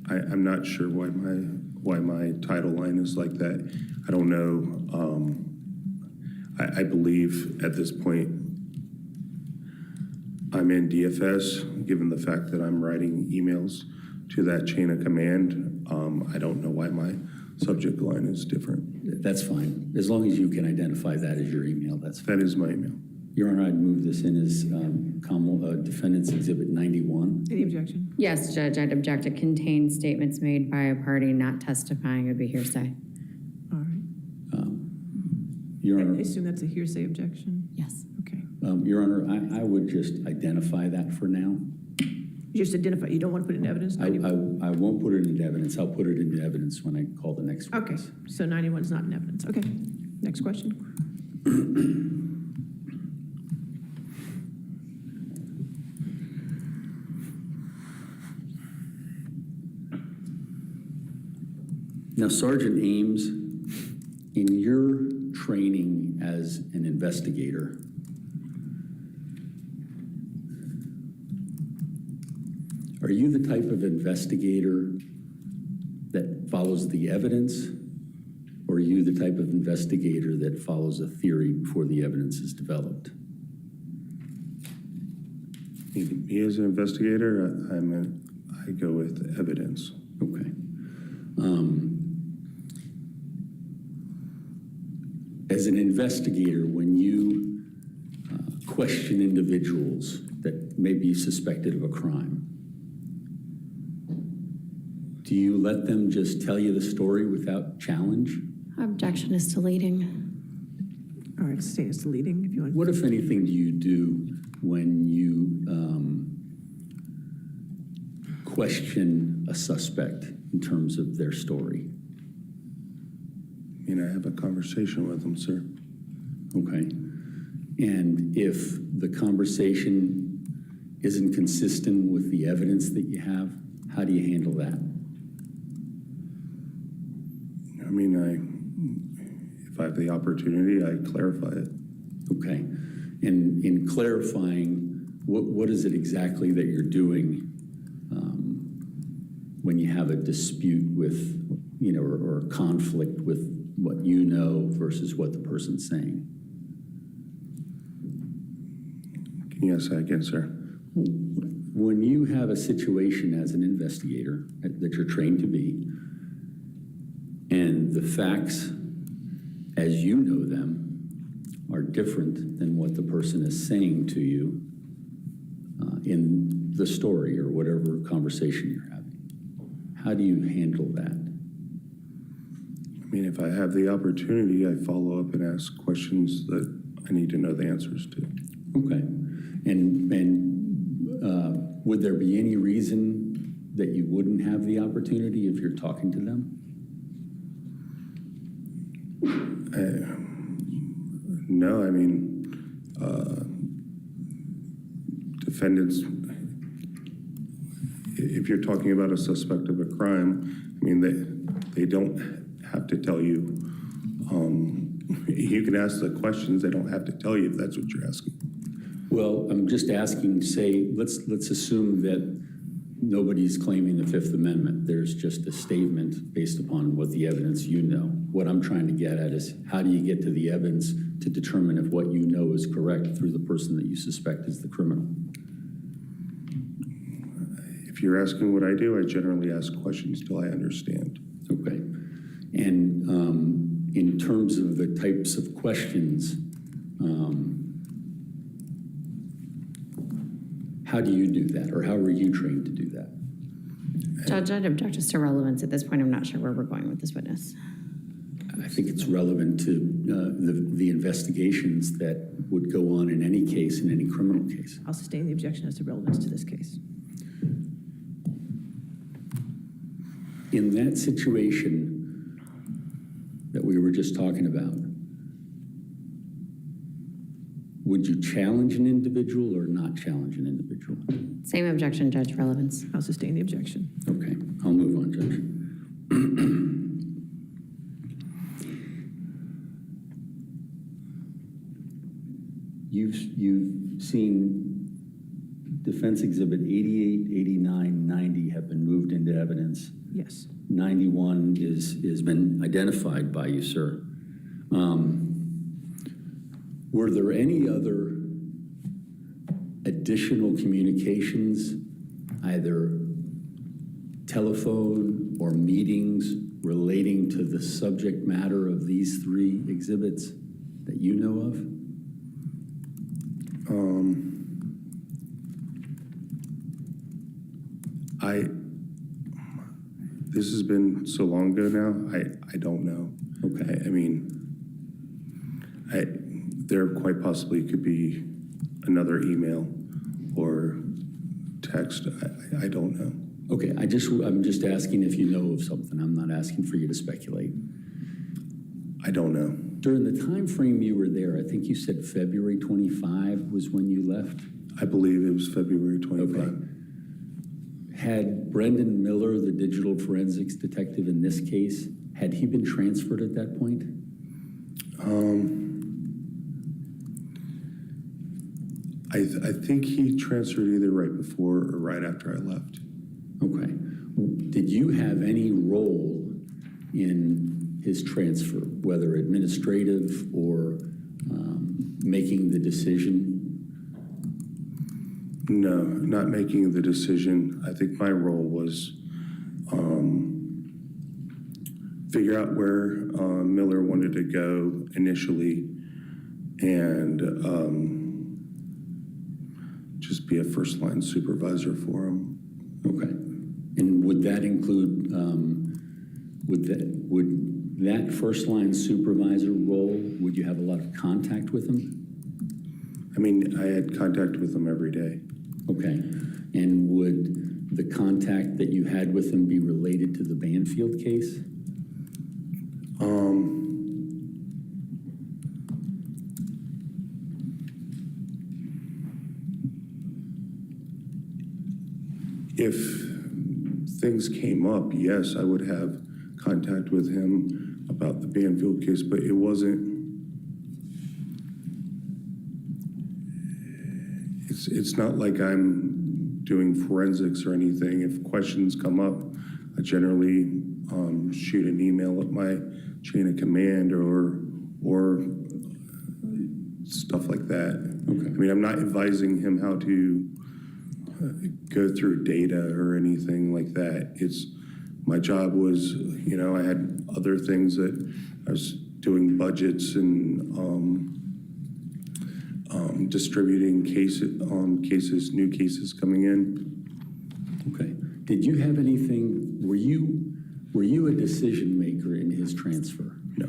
I'm not sure why my title line is like that. I don't know. I believe at this point I'm in DFS, given the fact that I'm writing emails to that chain of command. I don't know why my subject line is different. That's fine. As long as you can identify that as your email, that's fine. That is my email. Your Honor, I'd move this in as Defendant's Exhibit 91. Any objection? Yes, Judge, I'd object. It contains statements made by a party not testifying. It would be hearsay. All right. Your I Honor, assume that's a hearsay objection? Yes. Okay. Your Honor, I would just identify that for now. You just identify, you don't want to put it in evidence? I won't put it into evidence. I'll put it into evidence when I call the next Okay, witness. so 91 is not in evidence. Okay, next question. Now, Sergeant Ames, in your training as an investigator, are you the type of investigator that follows the evidence, you the type of investigator that follows a theory before the evidence is developed? Me as an investigator, I go with evidence. Okay. As an investigator, when you question individuals that may be suspected of a crime, do you let them just tell you the story without challenge? Objection is to leading. All right, stay as the leading if you want. What, if anything, do you do when you question a suspect in terms of their story? I mean, I have a conversation with them, sir. Okay. And if the conversation isn't consistent with the evidence that you have, how do you handle that? I mean, if I have the opportunity, I clarify it. Okay. And in clarifying, what is it exactly that you're doing when you have a dispute with, or a conflict with what you know versus what the person's saying? Can you ask that again, sir? When you have a situation as an investigator that you're trained to be, and the facts as you know them are different than what the person is saying to you in the story or whatever conversation you're having, how do you handle that? I mean, if I have the opportunity, I follow up and ask questions that I need to know the answers to. Okay. And would there be any reason that you wouldn't have the opportunity if you're talking to them? No, I mean, defendants, if you're talking about a suspect of a crime, I mean, they don't have to tell you. You can ask the questions, they don't have to tell you if that's what you're asking. Well, I'm just asking, say, let's assume that nobody's claiming the Fifth Amendment. There's just a statement based upon what the evidence you know. What I'm trying to get at is how do you get to the evidence to determine if what you know is correct through the person that you suspect is the criminal? If you're asking what I do, I generally ask questions till I understand. Okay. And in terms of the types of questions, how do you do that, or how were you trained to do that? Judge, I'd object as to relevance. At this point, I'm not sure where we're going with this witness. I think it's relevant to the investigations that would go on in any case, in any criminal case. I'll sustain the objection as to relevance to this case. In that situation that we were just talking about, would you challenge an individual or not challenge an individual? Same objection, Judge, relevance. I'll sustain the objection. Okay, I'll move on, Judge. You've seen Defense Exhibit 88, 89, 90 have been moved into evidence. Yes. 91 has been identified by you, sir. Were there any other additional communications, either telephone or meetings relating to the subject matter of these three exhibits that you know of? This has been so long ago now, I don't know. Okay. I mean, there quite possibly could be another email or text. I don't know. Okay, I'm just asking if you know of something. I'm not asking for you to speculate. I don't know. During the time frame you were there, I think you said February 25 was when you left? I believe it was February 25. Okay. Had Brendan Miller, the digital forensics detective in this case, had he been transferred at that point? I think he transferred either right before or right after I left. Okay. Did you have any role in his transfer, whether administrative or making the decision? No, not making the decision. I think my role was figure out where Miller wanted to go initially and just be a first-line supervisor for him. Okay. And would that include, would that first-line supervisor role, would you have a lot of contact with him? I mean, I had contact with him every day. Okay. And would the contact that you had with him be related to the Banfield case? If things came up, yes, I would have contact with him about the Banfield case, but it wasn't. It's not like I'm doing forensics or anything. If questions come up, I generally shoot an email at my chain of command or stuff like that. Okay. I mean, I'm not advising him how to go through data or anything like that. My job was, you know, I had other things that I was doing budgets and distributing cases, new cases coming in. Okay. Did you have anything, were you a decision maker in his transfer? No.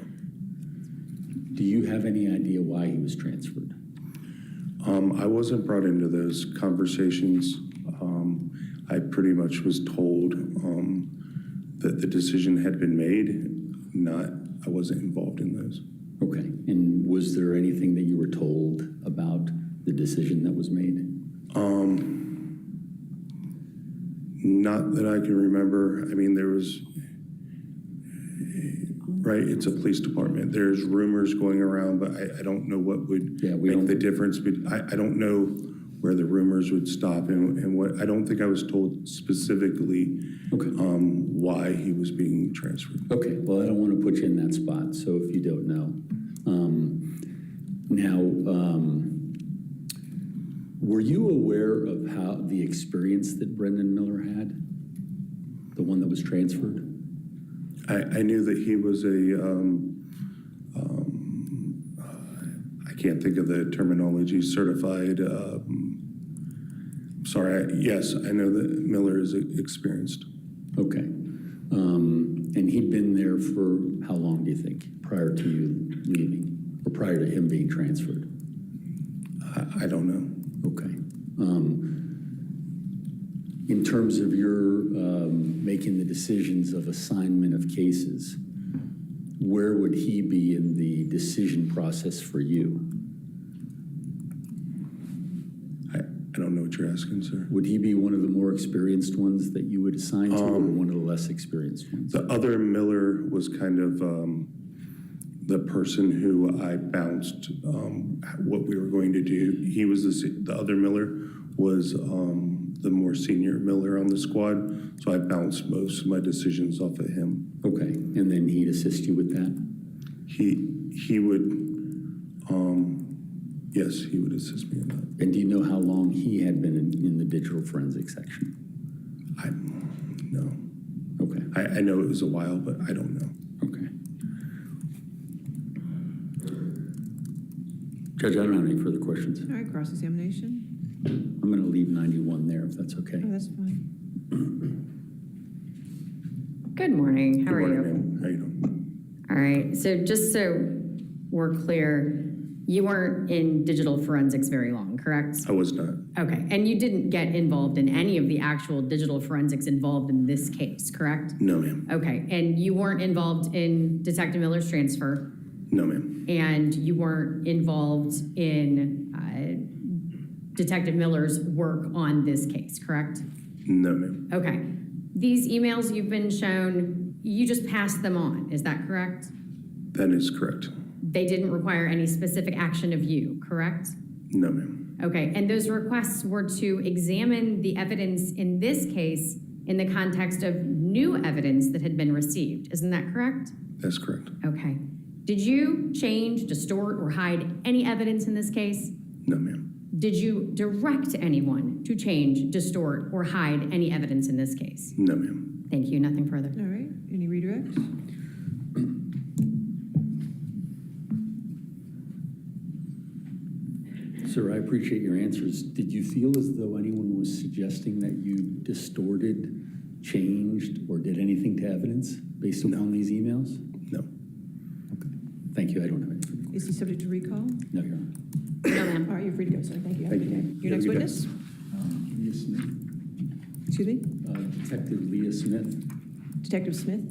Do you have any idea why he was transferred? I wasn't brought into those conversations. I pretty much was told that the decision had been made. I wasn't involved in those. Okay. And was there anything that you were told about the decision that was made? Not that I can remember. I mean, there was, right, it's a police department. There's rumors going around, but I don't know what would make the difference. But I don't know where the rumors would stop and what. I don't think I was told specifically why he was being transferred. Okay, well, I don't want to put you in that spot, so if you don't know. Were you aware of how the experience that Brendan Miller had, the one that was transferred? I knew that he was I can't think of the terminology, certified, yes, I know that Miller is experienced. Okay. And he'd been there for how long, do you think, prior to you leaving, or prior to him being transferred? I don't know. Okay. In terms of your making the decisions of assignment of cases, where would he be in the decision process for you? I don't know what you're asking, sir. Would he be one of the more experienced ones that you would assign to, or one of the less experienced ones? The other Miller was kind of the person who I bounced what we were going to do. He was the other Miller was the more senior Miller on the squad, so I bounced most of my decisions off of him. Okay, and then he'd assist you with that? He would, yes, he would assist me in that. And do you know how long he had been in the digital forensic section? No. Okay. I know it was a while, but I don't know. Okay. Judge, I don't have any further questions. All right, cross-examination. I'm going to leave 91 there if that's okay. Oh, that's fine. Good morning. How are Good you? morning, ma'am. How you doing? All right. So just so we're clear, you weren't in digital forensics very long, correct? I was not. Okay. And you didn't get involved in any of the actual digital forensics involved in this case, correct? No, ma'am. Okay. And you weren't involved in Detective Miller's transfer, No, ma'am. and you weren't involved in Detective Miller's work on this case, correct? No, ma'am. Okay. These emails you've been shown, you just passed them on, is that correct? That is correct. They didn't require any specific action of you, correct? No, ma'am. Okay, and those requests were to examine the evidence in this case in the context of new evidence that had been received, isn't that correct? That's correct. Okay. Did you change, distort, or hide any evidence in this case? No, ma'am. Did you direct anyone to change, distort, or hide any evidence in this case? No, ma'am. Thank you. Nothing further. All right, any redirects? Sir, I appreciate your answers. Did you feel as though anyone was suggesting that you distorted, changed, or did anything to evidence based upon these emails? No. Okay. Thank you. I don't have any further Is he questions. subject to recall? No, Your Honor. No, ma'am. All right, you're free to go, sir. Thank you. Have a Thank good you. day. Your Have next a good day. witness? Leah Smith. Excuse me? Detective Leah Smith. Detective Smith?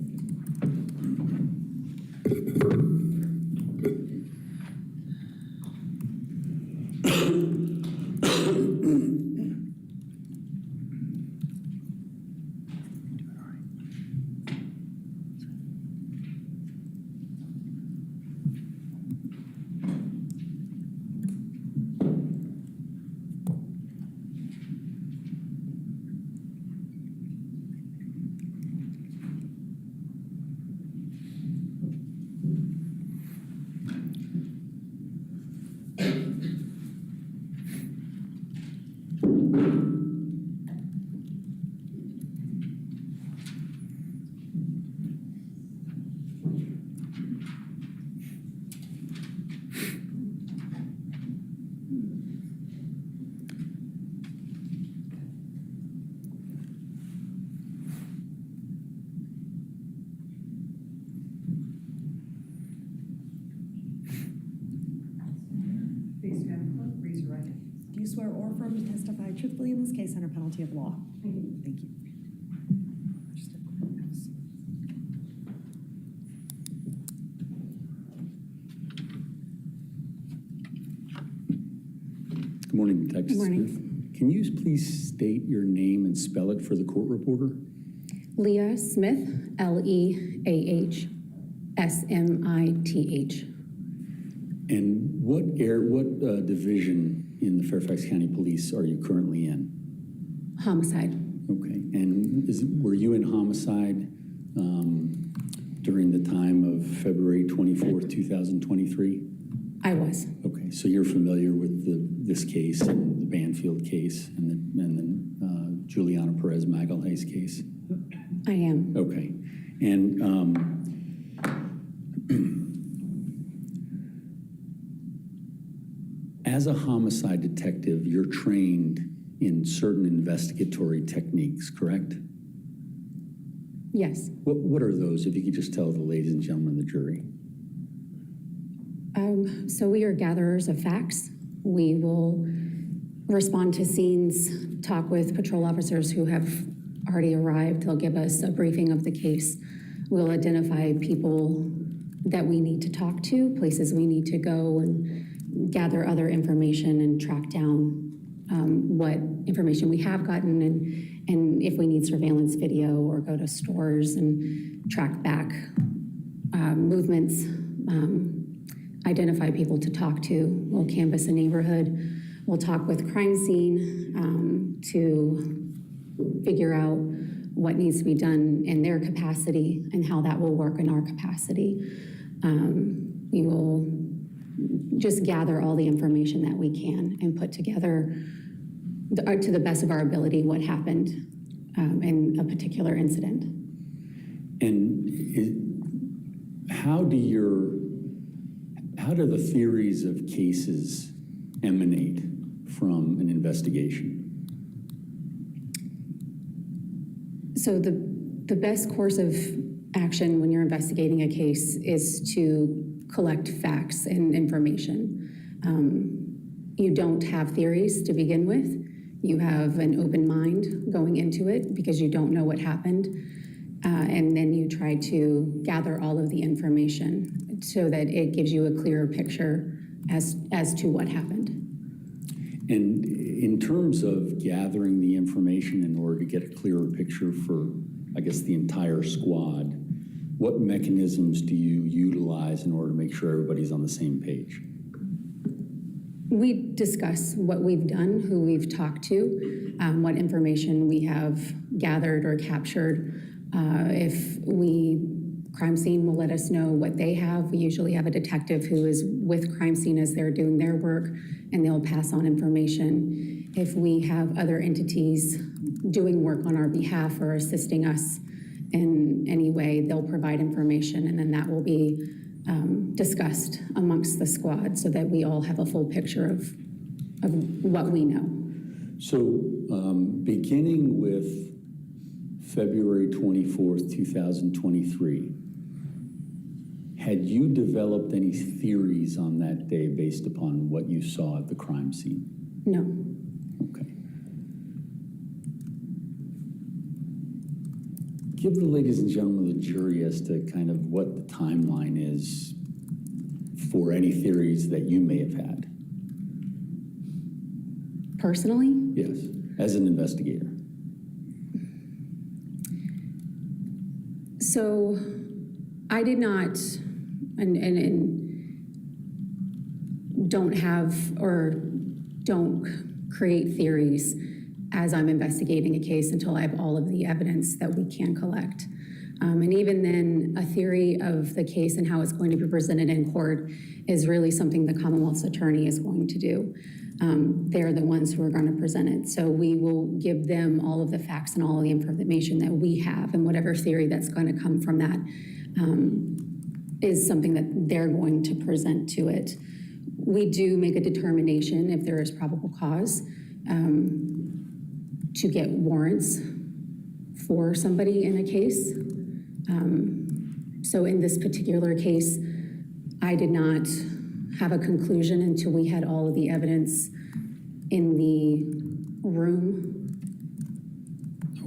Do you swear or affirm to testify truthfully in this case under penalty of law? Thank you. Good morning, Detective Good morning. Smith. Can you please state your name and spell it for the court reporter? Leah Smith, Leah Smith. And what division in the Fairfax County Police are you currently in? Homicide. Okay, and were you in homicide during the time of February 24th, 2023? I was. Okay, so you're familiar with this case, and the Banfield case, and the Juliana Peres Magalhaes case? I am. Okay, and as a homicide detective, you're trained in certain investigatory techniques, correct? Yes. What are those, if you could just tell the ladies and gentlemen of the jury? So we are gatherers of facts. We will respond to scenes, talk with patrol officers who have already arrived. They'll give us a briefing of the case. We'll identify people that we need to talk to, places we need to go, and gather other information and track down what information we have gotten, and if we need surveillance video or go to stores and track back movements, identify people to talk to. We'll canvass a neighborhood. We'll talk with crime scene to figure out what needs to be done in their capacity and how that will work in our capacity. We will just gather all the information that we can and put together to the best of our ability what happened in a particular incident. And how do the theories of cases emanate from an investigation? So the best course of action when you're investigating a case is to collect facts and information. You don't have theories to begin with. You have an open mind going into it because you don't know what happened. And then you try to gather all of the information so that it gives you a clearer picture as to what happened. And in terms of gathering the information in order to get a clearer picture for, I guess, the entire squad, what mechanisms do you utilize in order to make sure everybody's on the same page? We discuss what we've done, who we've talked to, what information we have gathered or captured. If we crime scene will let us know what they have. We usually have a detective who is with crime scene as they're doing their work, and they'll pass on information. If we have other entities doing work on our behalf or assisting us in any way, they'll provide information, and then that will be discussed amongst the squad so that we all have a full picture of what we know. So beginning with February 24th, 2023, had you developed any theories on that day based upon what you saw at the crime scene? No. Okay. Give the ladies and gentlemen of the jury as to kind of what the timeline is for any theories that you may have had. Personally? Yes, as an investigator. So I did not, and don't have or don't create theories as I'm investigating a case until I have all of the evidence that we can collect. And even then, a theory of the case and how it's going to be presented in court is really something the Commonwealth's attorney is going to do. They're the ones who are going to present it. So we will give them all of the facts and all of the information that we have, and whatever theory that's going to come from that is something that they're going to present to it. We do make a determination if there is probable cause to get warrants for somebody in a case. So in this particular case, I did not have a conclusion until we had all of the evidence in the room,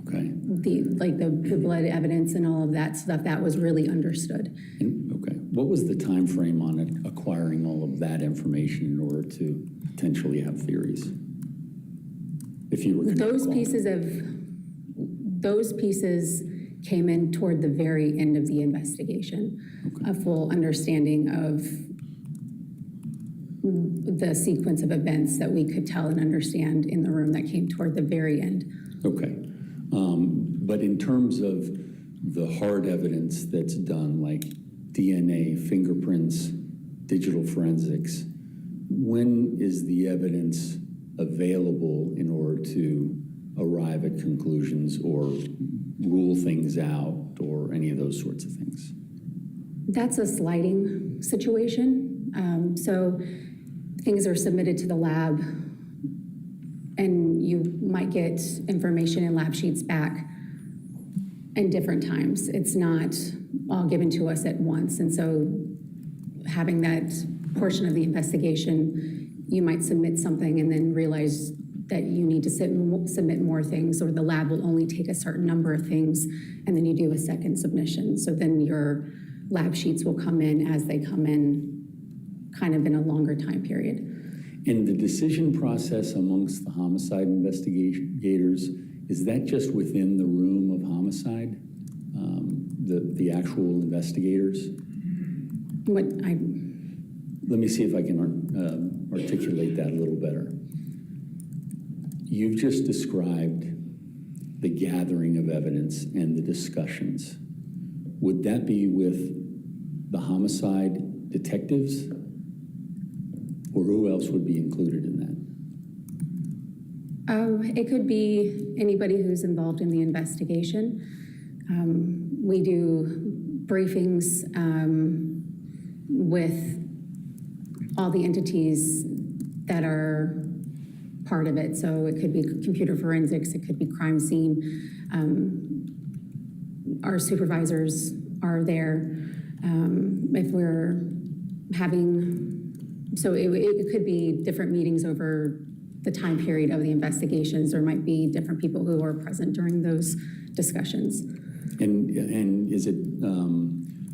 Okay. the blood evidence and all of that stuff, that was really understood. Okay. What was the time frame on it, acquiring all of that information in order to potentially have theories? If you were gonna Those recall. pieces came in toward the very end of the investigation. Okay. A full understanding of the sequence of events that we could tell and understand in the room that came toward the very end. Okay. But in terms of the hard evidence that's done, like DNA, fingerprints, digital forensics, when is the evidence available in order to arrive at conclusions or rule things out or any of those sorts of things? That's a sliding situation. So things are submitted to the lab, and you might get information in lab sheets back in different times. It's not all given to us at once. And so having that portion of the investigation, you might submit something and then realize that you need to submit more things, or the lab will only take a certain number of things, and then you do a second submission. So then your lab sheets will come in as they come in, kind of in a longer time period. And the decision process amongst the homicide investigators, is that just within the room of homicide? The actual investigators? Let Let me see if I can articulate that a little better. You've just described the gathering of evidence and the discussions. Would that be with the homicide detectives? Or who else would be included in that? It could be anybody who's involved in the investigation. We do briefings with all the entities that are part of it. So it could be computer forensics, it could be crime scene. Our supervisors are there. If we're having, so it could be different meetings over the time period of the investigations. There might be different people who are present during those discussions. And is it,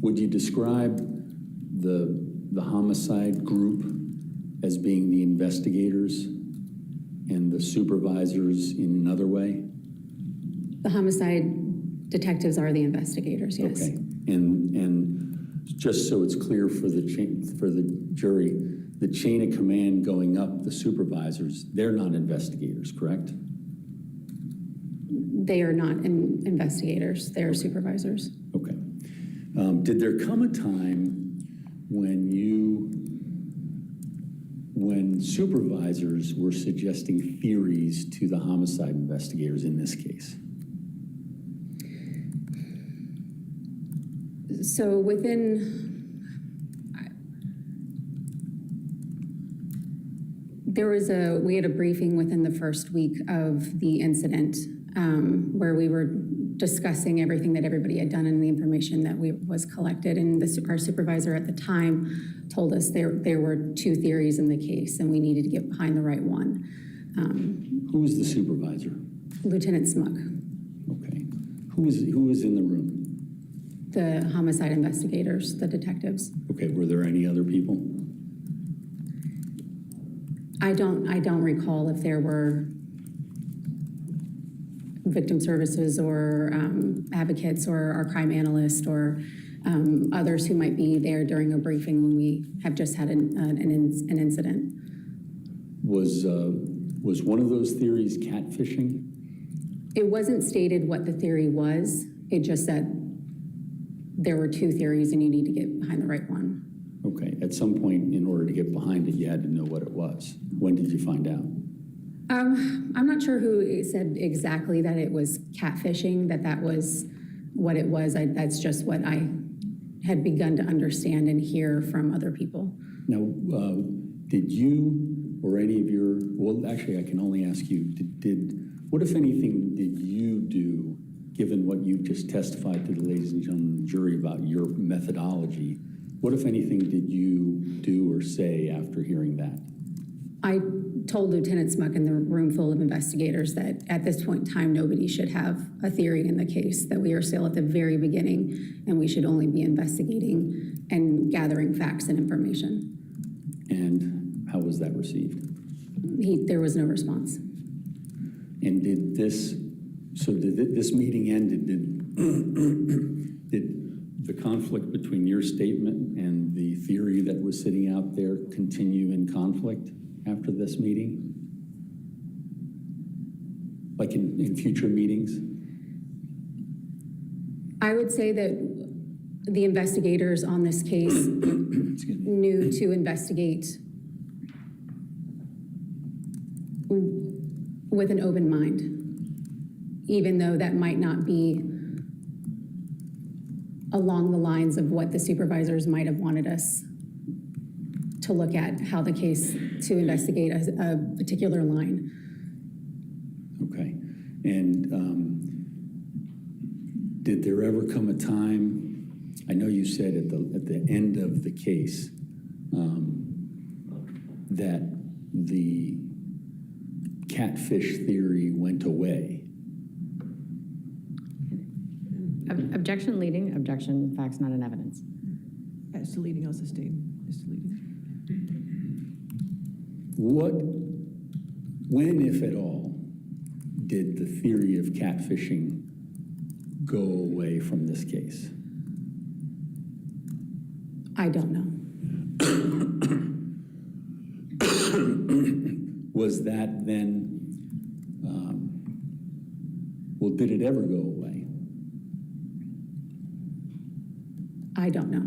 would you describe the homicide group as being the investigators and the supervisors in another way? The homicide detectives are the investigators, yes. Okay. And just so it's clear for the jury, the chain of command going up, the supervisors, they're not investigators, correct? They are not investigators, they are supervisors. Okay. Did there come a time when supervisors were suggesting theories to the homicide investigators in this case? So we had a briefing within the first week of the incident where we were discussing everything that everybody had done and the information that was collected. And our supervisor at the time told us there were two theories in the case and we needed to get behind the right one. Who was the supervisor? Lieutenant Smuck, Okay. Who was in the room? the homicide investigators, the detectives. Okay, were there any other people? I don't recall if there were victim services or advocates or our crime analyst or others who might be there during a briefing when we have just had an incident. Was one of those theories catfishing? It wasn't stated what the theory was. It just said there were two theories and you need to get behind the right one. Okay, at some point, in order to get behind it, you had to know what it was. When did you find out? I'm not sure who said exactly that it was catfishing, that was what it was. That's just what I had begun to understand and hear from other people. Now, did you or any of your, well, actually, I can only ask you, what, if anything, did you do, given what you just testified to the ladies and gentlemen of the jury about your methodology, what, if anything, did you do or say after hearing that? I told Lieutenant Smuck in the room full of investigators that at this point in time, nobody should have a theory in the case, that we are still at the very beginning and we should only be investigating and gathering facts and information. And how was that received? There was no response. And did this meeting end? Did the conflict between your statement and the theory that was sitting out there continue in conflict after this meeting? Like in future meetings? I would say that the investigators on this case knew to investigate with an open mind, even though that might not be along the lines of what the supervisors might have wanted us to look at, how the case to investigate a particular line. Okay. And did there ever come a time, I know you said at the end of the case that the catfish theory went away. Objection leading, objection, facts not in evidence. As to leading, I'll sustain. As to leading. When, if at all, did the theory of catfishing go away from this case? I don't know. Was that then, well, did it ever go away? I don't know.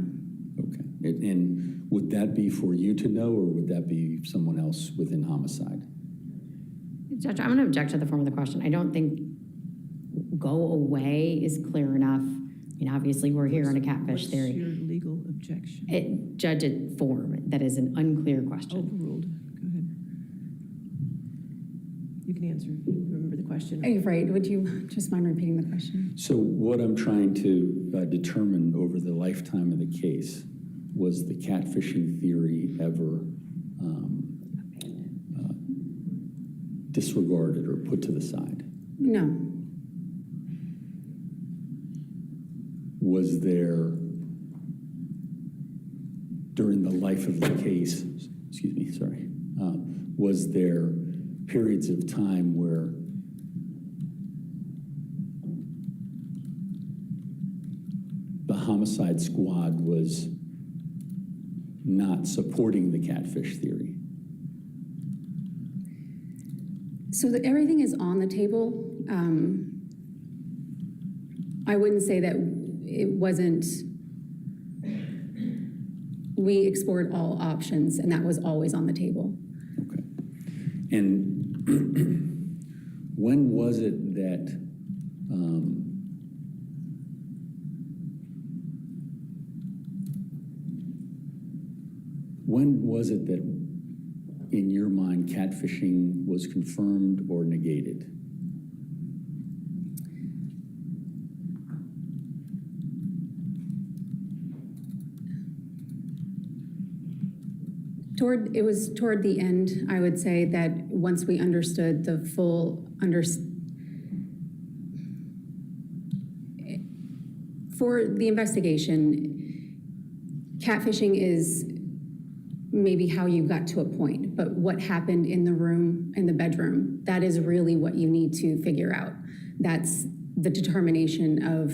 Okay. And would that be for you to know, or would that be someone else within homicide? Judge, I'm going to object to the form of the question. I don't think go away is clear enough. I mean, obviously, we're here on a catfish What's theory. your legal objection? Judge, a form that is an unclear question. Overruled. Go ahead. You can answer. Remember the question. Are you right? Would you just mind repeating the question? So what I'm trying to determine over the lifetime of the case, was the catfishing theory ever disregarded or put to the side? No. Was there, during the life of the case, was there periods of time where the homicide squad was not supporting the catfish theory? So everything is on the table. I wouldn't say that it wasn't We explored all options, and that was always on the table. Okay. And when was it that in your mind, catfishing was confirmed or negated? It was toward the end, I would say, that once we understood the full for the investigation, catfishing is maybe how you got to a point, but what happened in the room, in the bedroom, that is really what you need to figure out. That's the determination of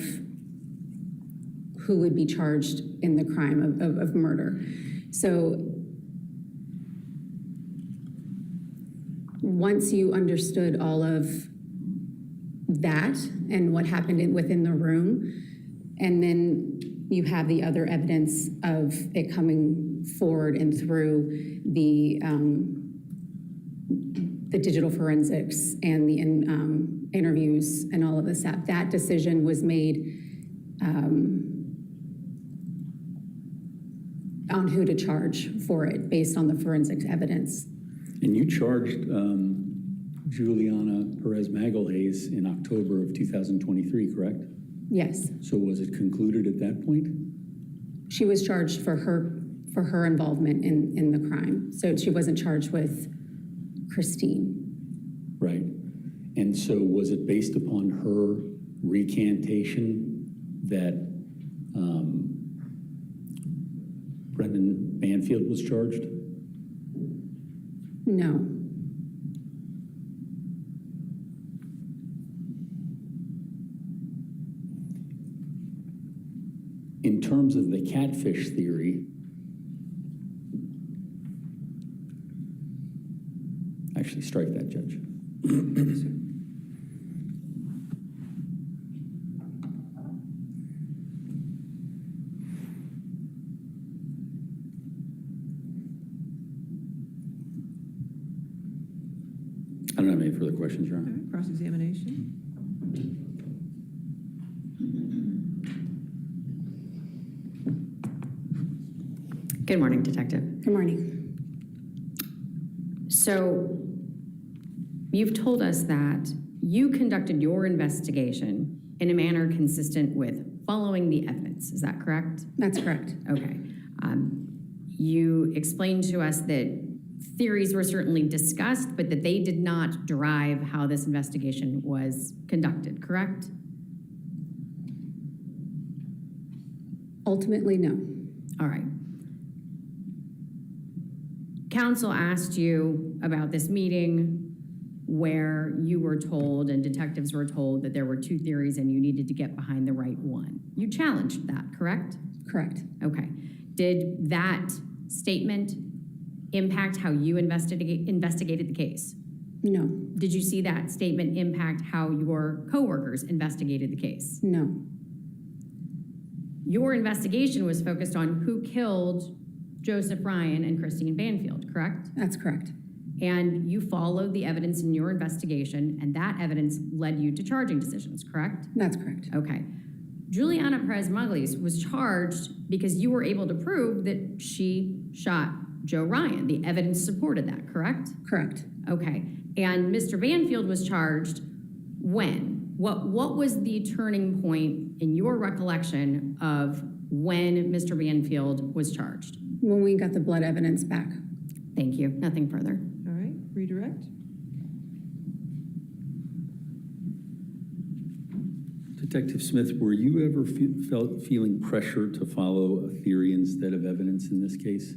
who would be charged in the crime of murder. So once you understood all of that and what happened within the room, and then you have the other evidence of it coming forward and through the digital forensics and the interviews and all of this, that decision was made on who to charge for it based on the forensics evidence. And you charged Juliana Peres Magalhaes in October of 2023, correct? Yes, So was it concluded at that point? she was charged for her involvement in the crime. So she wasn't charged with Christine. Right. And so was it based upon her recantation that Brendan Banfield was charged? No. In terms of the catfish theory, actually strike that, Judge. I don't have any further questions, Your All Honor. right, cross-examination. Good morning, Detective. Good morning. So you've told us that you conducted your investigation in a manner consistent with following the evidence. Is that correct? That's correct. Okay. You explained to us that theories were certainly discussed, but that they did not drive how this investigation was conducted, correct? Ultimately, no. All right. Counsel asked you about this meeting where you were told and detectives were told that there were two theories and you needed to get behind the right one. You challenged that, correct? Correct. Okay. Did that statement impact how you investigated the case? No. Did you see that statement impact how your coworkers investigated the case? No. Your investigation was focused on who killed Joseph Ryan and Christine Banfield, correct? That's correct. And you followed the evidence in your investigation, and that evidence led you to charging decisions, correct? That's correct. Okay. Juliana Peres Magalhaes was charged because you were able to prove that she shot Joe Ryan. The evidence supported that, correct? Correct. Okay. And Mr. Banfield was charged when? What was the turning point in your recollection of when Mr. Banfield was charged? When we got the blood evidence back. Thank you. Nothing further. All right, redirect. Detective Smith, were you ever feeling pressure to follow a theory instead of evidence in this case?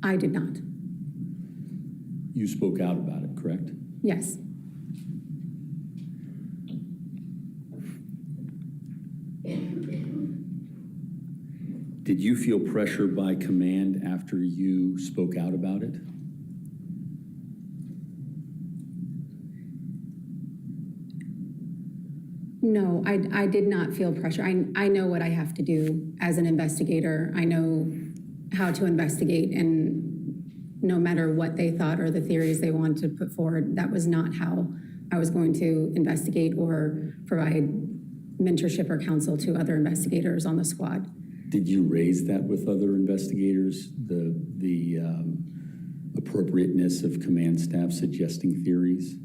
I did not. You spoke out about it, correct? Yes. Did you feel pressure by command after you spoke out about it? No, I did not feel pressure. I know what I have to do as an investigator. I know how to investigate, and no matter what they thought or the theories they wanted to put forward, that was not how I was going to investigate or provide mentorship or counsel to other investigators on the squad. Did you raise that with other investigators, the appropriateness of command staff suggesting theories?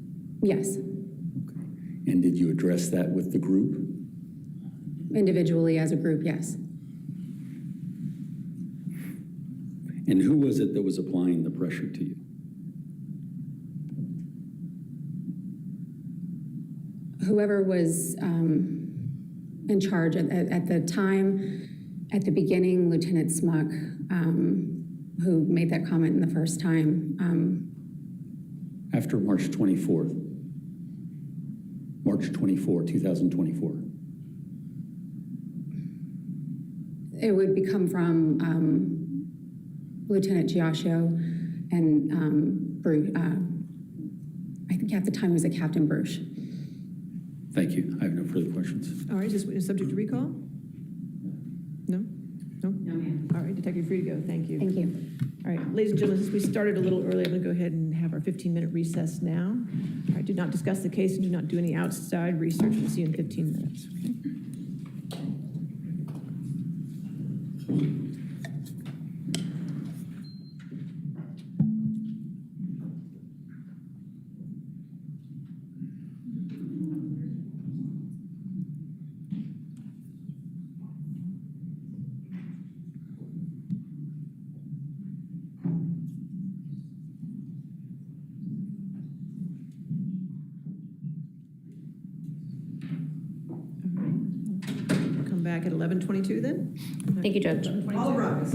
Yes, And did you address that with the group? individually as a group, yes. And who was it that was applying the pressure to you? Whoever was in charge at the time, at the beginning, Lieutenant Smuck, who made that comment in the first time. After March 24th, March 24, 2024. It would become from Lieutenant Giascio and Bruce. I think at the time it was a Captain Bruce. Thank you. I have no further questions. All right, is this witness subject to recall? No? No? No, ma'am. All right, Detective, free to go. Thank you. Thank you. All right, ladies and gentlemen, since we started a little early, I'm going to go ahead and have our 15-minute recess now. All right, do not discuss the case and do not do any outside research. We'll see you in 15 minutes. Okay? Come back at 11:22 then? Thank you, Judge. All rise.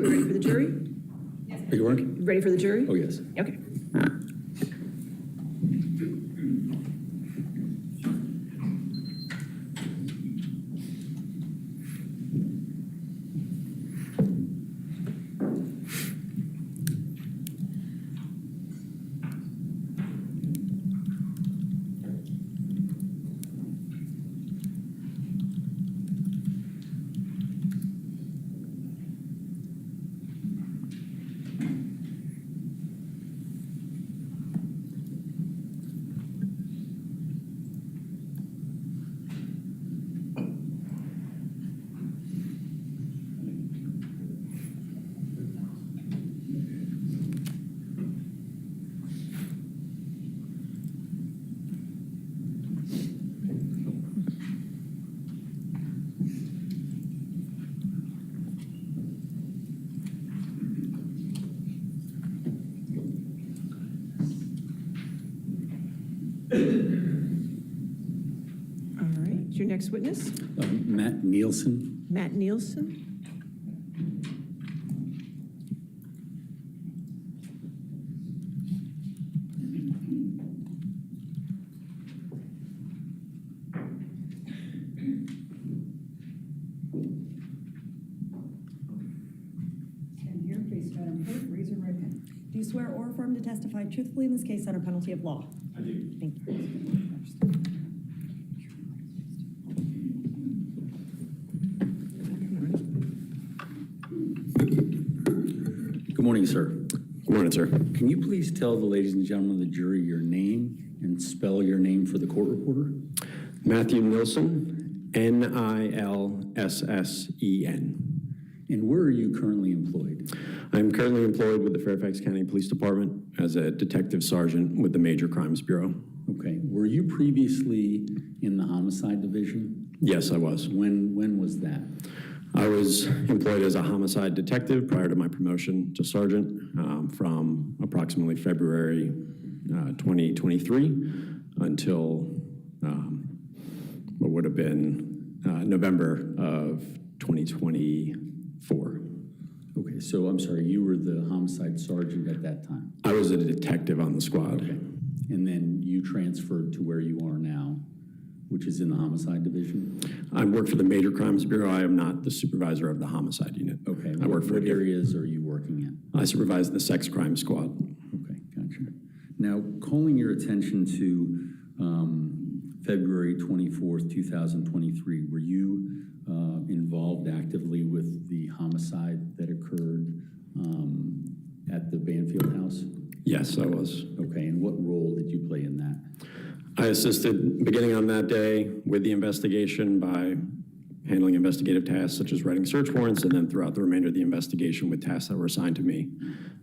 ready for the jury? Are you working? Ready for the jury? Oh, yes. Okay. All right, your next witness, Matt Nielsen. Matt Nielsen. Stand here, please, Madam Clerk, raise your right hand. Do you swear or affirm to testify truthfully in this case under penalty of law? I do. Thank you. Good morning, sir. Good morning, sir. Can you please tell the ladies and gentlemen of the jury your name and spell your name for the court reporter? Matthew Nilsson, Nilssen. And where are you currently employed? I'm currently employed with the Fairfax County Police Department as a detective sergeant with the Major Crimes Bureau. Okay. Were you previously in the homicide division? Yes, I was. When was that? I was employed as a homicide detective prior to my promotion to sergeant from approximately February 2023 until what would have been November of 2024. Okay, so I'm sorry, you were the homicide sergeant at that time? I was a detective on the squad. Okay. And then you transferred to where you are now, which is in the homicide division? I work for the Major Crimes Bureau. I am not the supervisor of the homicide unit. Okay. I work for what areas are you working in? I supervise the sex crime squad. Okay, gotcha. Now, calling your attention to February 24th, 2023, were you involved actively with the homicide that occurred at the Banfield house? Yes, I was. Okay, and what role did you play in that? I assisted beginning on that day with the investigation by handling investigative tasks such as writing search warrants, and then throughout the remainder of the investigation with tasks that were assigned to me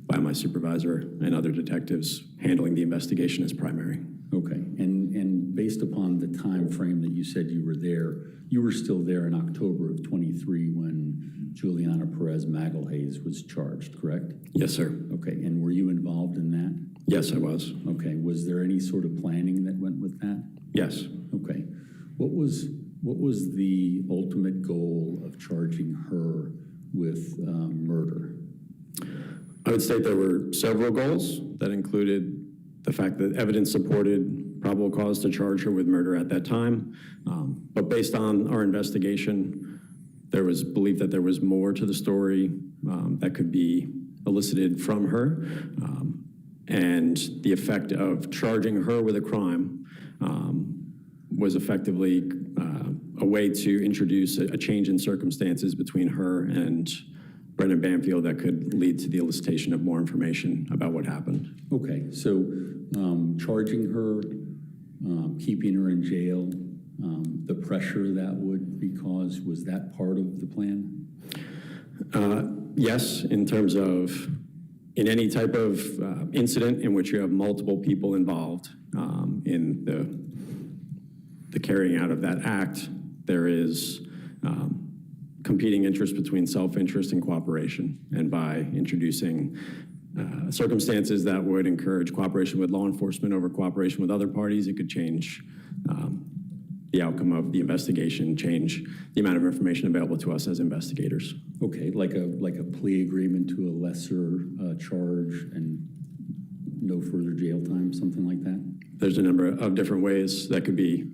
by my supervisor and other detectives handling the investigation as primary. Okay, and based upon the time frame that you said you were there, you were still there in October of 23 when Juliana Peres Magalhaes was charged, correct? Yes, sir. Okay, and were you involved in that? Yes, I was. Okay, was there any sort of planning that went with that? Yes. Okay, what was the ultimate goal of charging her with murder? I would state there were several goals that included the fact that evidence supported probable cause to charge her with murder at that time. But based on our investigation, there was belief that there was more to the story that could be elicited from her. And the effect of charging her with a crime was effectively a way to introduce a change in circumstances between her and Brendan Banfield that could lead to the elicitation of more information about what happened. Okay, so charging her, keeping her in jail, the pressure that would be caused, was that part of the plan? Yes, in terms of in any type of incident in which you have multiple people involved in the carrying out of that act, there is competing interest between self-interest and cooperation. And by introducing circumstances that would encourage cooperation with law enforcement over cooperation with other parties, it could change the outcome of the investigation change the amount of information available to us as investigators. Okay, like a plea agreement to a lesser charge and no further jail time, something like that? There's a number of different ways that could be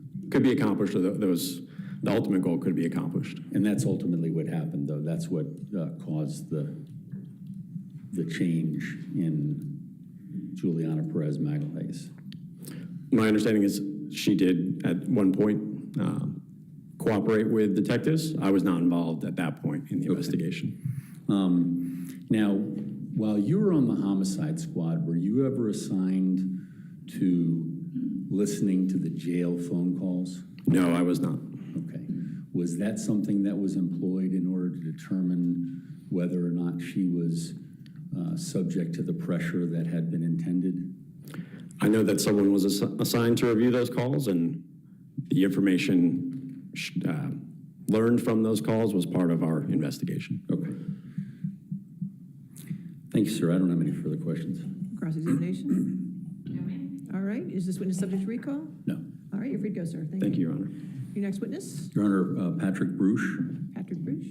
accomplished, or the ultimate goal could be accomplished. And that's ultimately what happened, though. That's what caused the change in Juliana Peres Magalhaes. My understanding is she did at one point cooperate with detectives. I was not involved at that point in the investigation. Now, while you were on the homicide squad, were you ever assigned to listening to the jail phone calls? No, I was not. Okay. Was that something that was employed in order to determine whether or not she was subject to the pressure that had been intended? I know that someone was assigned to review those calls, and the information learned from those calls was part of our investigation. Okay. Thank you, sir. I don't have any further questions. Cross-examination? No. All right, is this witness subject to recall? No. All right, you're free to go, sir. Thank you, Your Honor. Your next witness, Your Honor, Patrick Bruce. Patrick Bruce.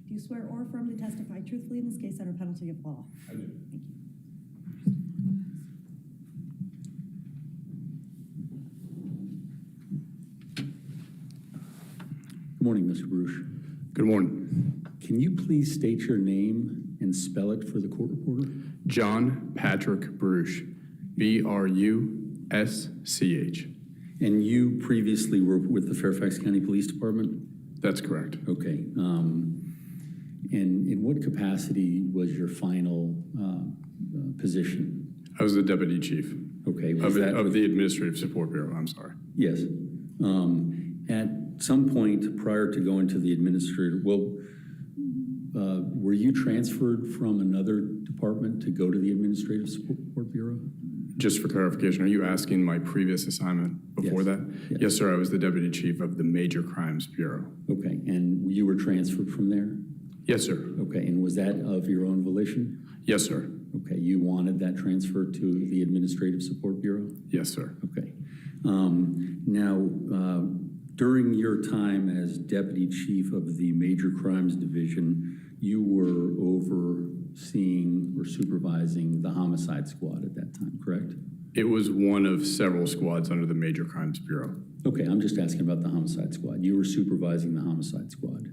Do you swear or affirm to testify truthfully in this case under penalty of law? I do. Thank you. Good morning, Mr. Bruce. Good morning. Can you please state your name and spell it for the court reporter? John Patrick Bruce, Brusch. And you previously were with the Fairfax County Police Department? That's correct. Okay. And in what capacity was your final position? I was the deputy chief Okay. of the Administrative Support Bureau. I'm sorry. Yes. At some point prior to going to the administrator, were you transferred from another department to go to the Administrative Support Bureau? Just for clarification, are you asking my previous assignment before Yes. that? Yes. Yes, sir. I was the deputy chief of the Major Crimes Bureau. Okay. And you were transferred from there? Yes, sir. Okay. And was that of your own volition? Yes, sir. Okay. You wanted that transfer to the Administrative Support Bureau? Yes, sir. Okay. Now, during your time as deputy chief of the Major Crimes Division, you were overseeing or supervising the homicide squad at that time, correct? It was one of several squads under the Major Crimes Bureau. Okay, I'm just asking about the homicide squad. You were supervising the homicide squad.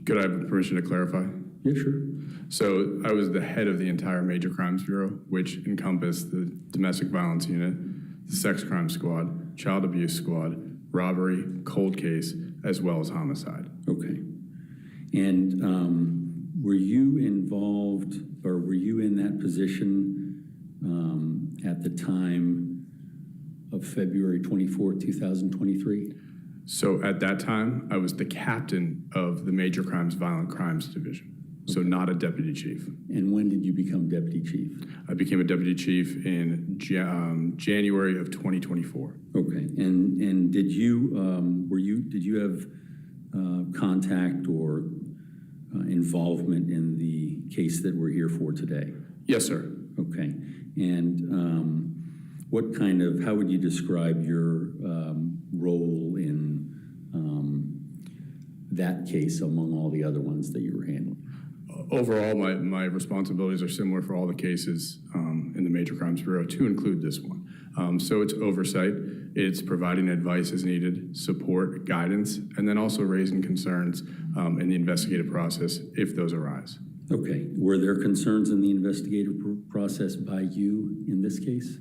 Could I have permission to clarify? Yeah, sure. So I was the head of the entire Major Crimes Bureau, which encompassed the Domestic Violence Unit, the Sex Crime Squad, Child Abuse Squad, Robbery, Cold Case, as well as Homicide. Okay. And were you involved, or were you in that position at the time of February 24, 2023? So at that time, I was the captain of the Major Crimes Violent Crimes Division, so not a deputy chief. And when did you become deputy chief? I became a deputy chief in January of 2024. Okay. And did you have contact or involvement in the case that we're here for today? Yes, sir. Okay. And how would you describe your role in that case among all the other ones that you were handling? Overall, my responsibilities are similar for all the cases in the Major Crimes Bureau, to include this one. So it's oversight, it's providing advice as needed, support, guidance, and then also raising concerns in the investigative process if those arise. Okay. Were there concerns in the investigative process by you in this case?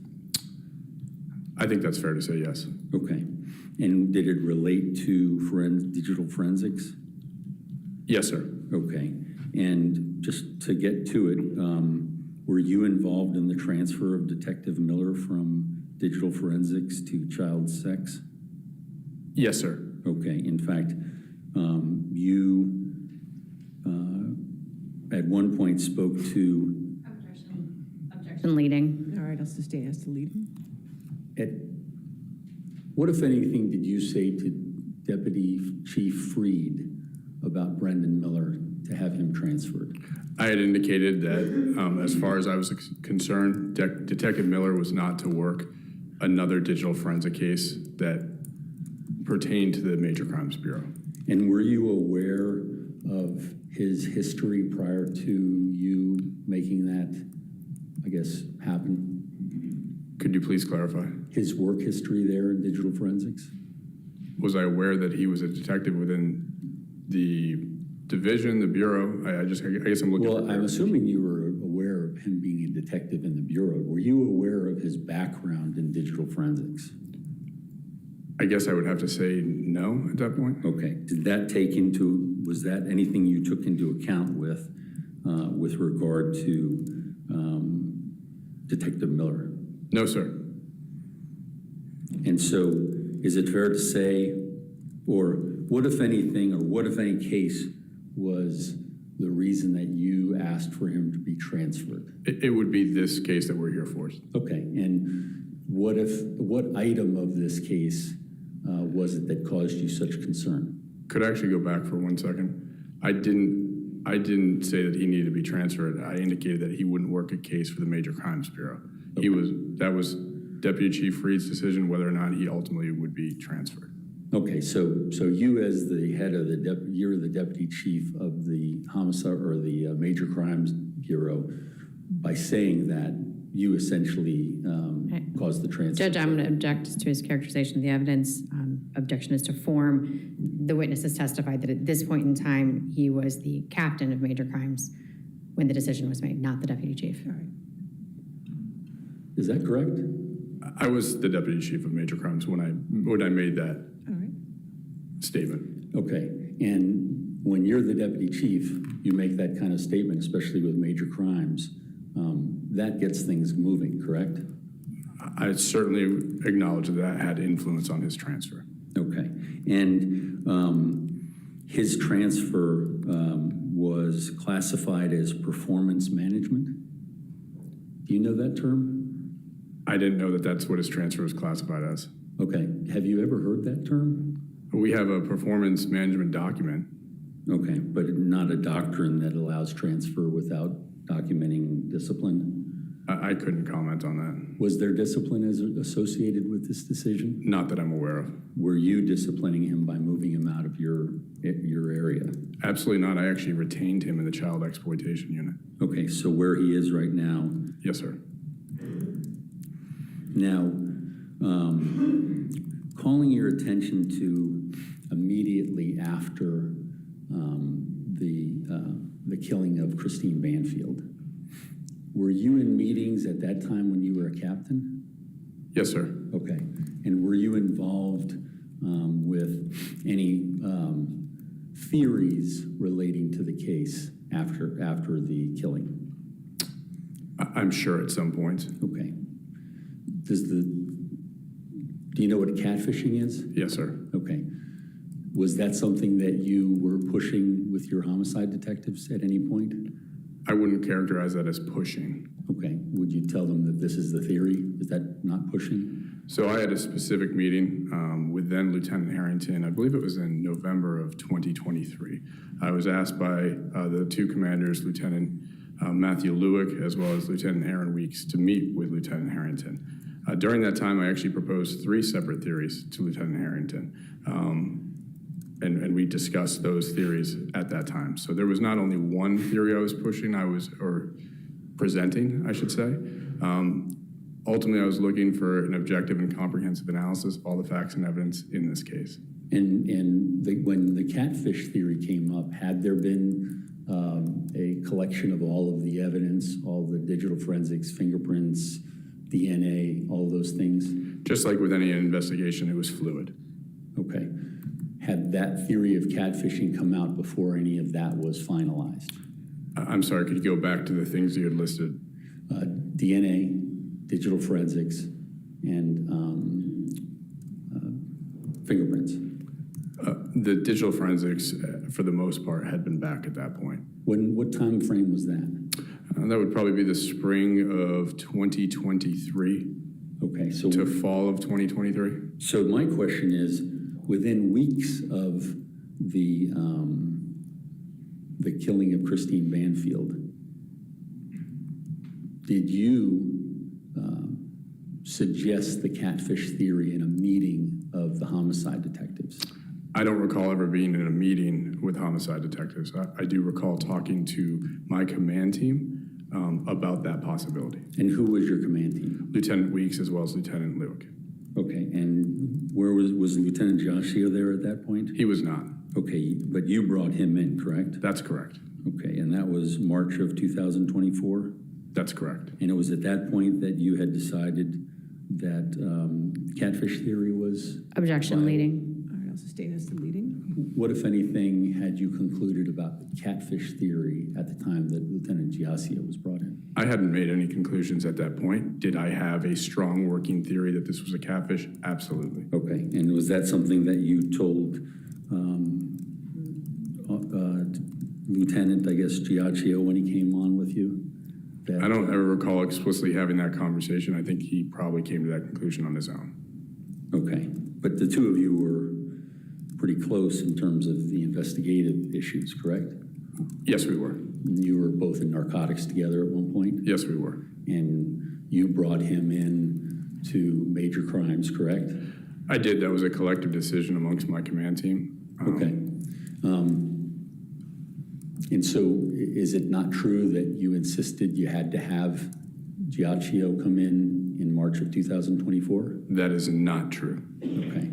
I think that's fair to say, yes. Okay. And did it relate to digital forensics? Yes, sir. Okay. And just to get to it, were you involved in the transfer of Detective Miller from digital forensics to child sex? Yes, sir. Okay. In fact, you at one point spoke to... Objection leading. All right, I'll sustain as to lead. What, if anything, did you say to Deputy Chief Freed about Brendan Miller to have him transferred? I had indicated that as far as I was concerned, Detective Miller was not to work another digital forensic case that pertained to the Major Crimes Bureau. And were you aware of his history prior to you making that, I guess, happen? Could you please clarify? His work history there in digital forensics? Was I aware that he was a detective within the division, the bureau? I guess I'm looking for... Well, I'm assuming you were aware of him being a detective in the bureau. Were you aware of his background in digital forensics? I guess I would have to say no at that point. Okay. Was that anything you took into account with regard to Detective Miller? No, sir. And so is it fair to say, or what if anything, or what if any case was the reason that you asked for him to be transferred? It would be this case that we're here for. Okay. And what item of this case was it that caused you such concern? Could I actually go back for 1 second? I didn't say that he needed to be transferred. I indicated that he wouldn't work a case for the Major Crimes Bureau. Okay. That was Deputy Chief Freed's decision whether or not he ultimately would be transferred. Okay, so you as the head of you're the deputy chief of the homicide or the Major Crimes Bureau. By saying that, you essentially caused the transfer. Judge, I'm going to object to his characterization of the evidence. Objection is to form. The witness has testified that at this point in time, he was the captain of Major Crimes when the decision was made, not the deputy chief. All right. Is that correct? I was the Deputy Chief of Major Crimes when I made that All right. statement. Okay, and when you're the deputy chief, you make that kind of statement, especially with major crimes, that gets things moving, correct? I certainly acknowledge that had influence on his transfer. Okay, and his transfer was classified as performance management. Do you know that term? I didn't know that that's what his transfer was classified as. Okay, have you ever heard that term? We have a performance management document. Okay, but not a doctrine that allows transfer without documenting discipline? I couldn't comment on that. Was there discipline associated with this decision? Not that I'm aware of. Were you disciplining him by moving him out of your area? Absolutely not. I actually retained him in the child exploitation unit. Okay, so where he is right now. Yes, sir. Now, calling your attention to immediately after the killing of Christine Banfield, were you in meetings at that time when you were a captain? Yes, sir. Okay, and were you involved with any theories relating to the case after the killing? I'm sure at some point. Okay. Do you know what catfishing is? Yes, sir. Okay. Was that something that you were pushing with your homicide detectives at any point? I wouldn't characterize that as pushing. Okay. Would you tell them that this is the theory? Is that not pushing? So I had a specific meeting with then Lieutenant Harrington. I believe it was in November of 2023. I was asked by the two commanders, Lieutenant Matthew Lewick, as well as Lieutenant Aaron Weeks, to meet with Lieutenant Harrington. During that time, I actually proposed 3 separate theories to Lieutenant Harrington, and we discussed those theories at that time. So there was not only one theory I was pushing, or presenting, I should say. Ultimately, I was looking for an objective and comprehensive analysis of all the facts and evidence in this case. When the catfish theory came up, had there been a collection of all of the evidence, all the digital forensics, fingerprints, DNA, all those things? Just like with any investigation, it was fluid. Okay. Had that theory of catfishing come out before any of that was finalized? I'm sorry, could you go back to the things you had listed? DNA, digital forensics, and fingerprints. The digital forensics, for the most part, had been back at that point. What time frame was that? That would probably be the spring of 2023 Okay, so to fall of 2023. So my question is, within weeks of the killing of Christine Banfield, did you suggest the catfish theory in a meeting of the homicide detectives? I don't recall ever being in a meeting with homicide detectives. I do recall talking to my command team about that possibility. And who was your command team? Lieutenant Weeks as well as Lieutenant Lewick. Okay, and where was Lieutenant Joshua there at that point? He was not. Okay, but you brought him in, correct? That's correct. Okay, and that was March of 2024? That's correct. And it was at that point that you had decided that catfish theory was? Objection, leading. All right, I'll sustain as the leading. What, if anything, had you concluded about the catfish theory at the time that Lieutenant Giacia was brought in? I hadn't made any conclusions at that point. Did I have a strong working theory that this was a catfish? Absolutely. Okay, and was that something that you told Lieutenant, I guess, Giacia when he came on with you? That, I don't ever recall explicitly having that conversation. I think he probably came to that conclusion on his own. Okay, but the two of you were pretty close in terms of the investigative issues, correct? Yes, we were. You were both in narcotics together at one point? Yes, we were. And you brought him in to major crimes, correct? I did. That was a collective decision amongst my command team. Okay. And so is it not true that you insisted you had to have Giaccio come in March of 2024? That is not true. Okay.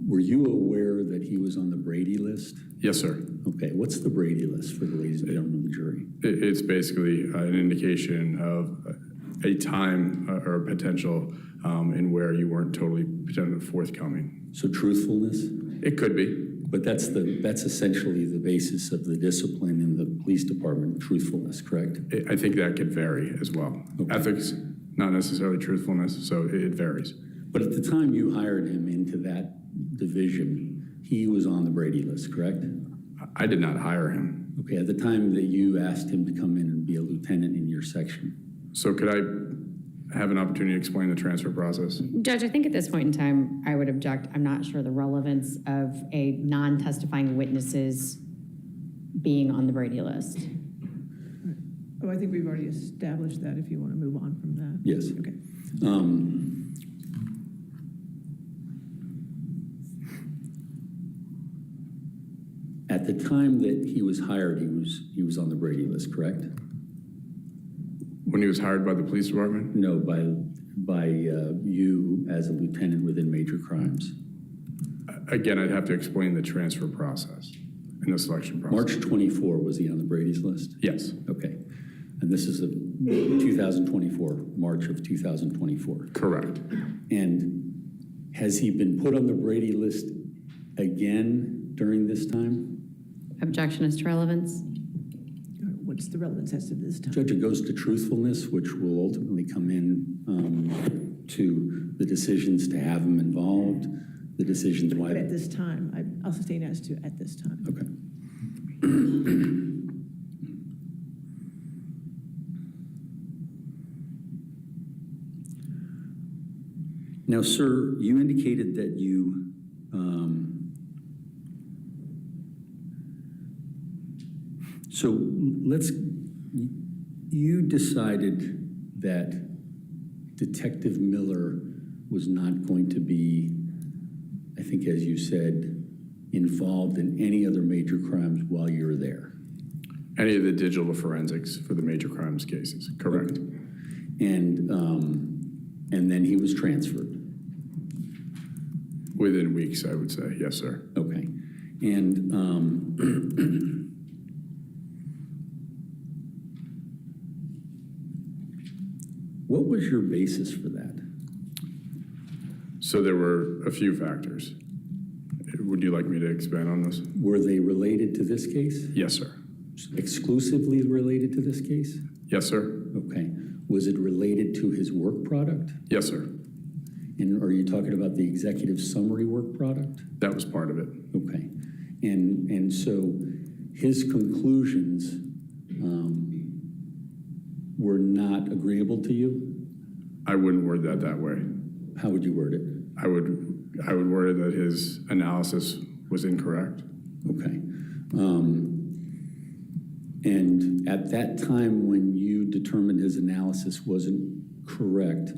Were you aware that he was on the Brady list? Yes, sir. Okay. What's the Brady list for the ladies and gentlemen of the jury? It's basically an indication of a time or a potential in where you weren't totally forthcoming. So truthfulness? It could be. But that's essentially the basis of the discipline in the police department, truthfulness, correct? I think that could vary as well. Okay. Ethics, not necessarily truthfulness, so it varies. But at the time you hired him into that division, he was on the Brady list, correct? I did not hire him. Okay, at the time that you asked him to come in and be a lieutenant in your section. So could I have an opportunity to explain the transfer process? Judge, I think at this point in time, I would object. I'm not sure the relevance of a non-testifying witnesses being on the Brady list. Oh, I think we've already established that if you want to move on from that. Yes. Okay. At the time that he was hired, he was on the Brady list, correct? When he was hired by the police department? No, by you as a lieutenant within major crimes. Again, I'd have to explain the transfer process and the selection process. March 24, was he on the Brady's list? Yes. Okay. And this is 2024, March of 2024. Correct. And has he been put on the Brady list again during this time? Objection as to relevance. What's the relevance as to this time? Judge, it goes to truthfulness, which will ultimately come in to the decisions to have him involved, the decisions why. But at this time, I'll sustain as to at this time. Okay. Now, sir, you indicated that you so you decided that Detective Miller was not going to be, I think as you said, involved in any other major crimes while you were there. Any of the digital forensics for the major crimes cases, correct. And then he was transferred. Within weeks, I would say, yes, sir. Okay. And what was your basis for that? So there were a few factors. Would you like me to expand on this? Were they related to this case? Yes, sir. Exclusively related to this case? Yes, sir. Okay. Was it related to his work product? Yes, sir. And are you talking about the executive summary work product? That was part of it. Okay. And so his conclusions were not agreeable to you? I wouldn't word that way. How would you word it? I would word it that his analysis was incorrect. Okay. And at that time when you determined his analysis wasn't correct,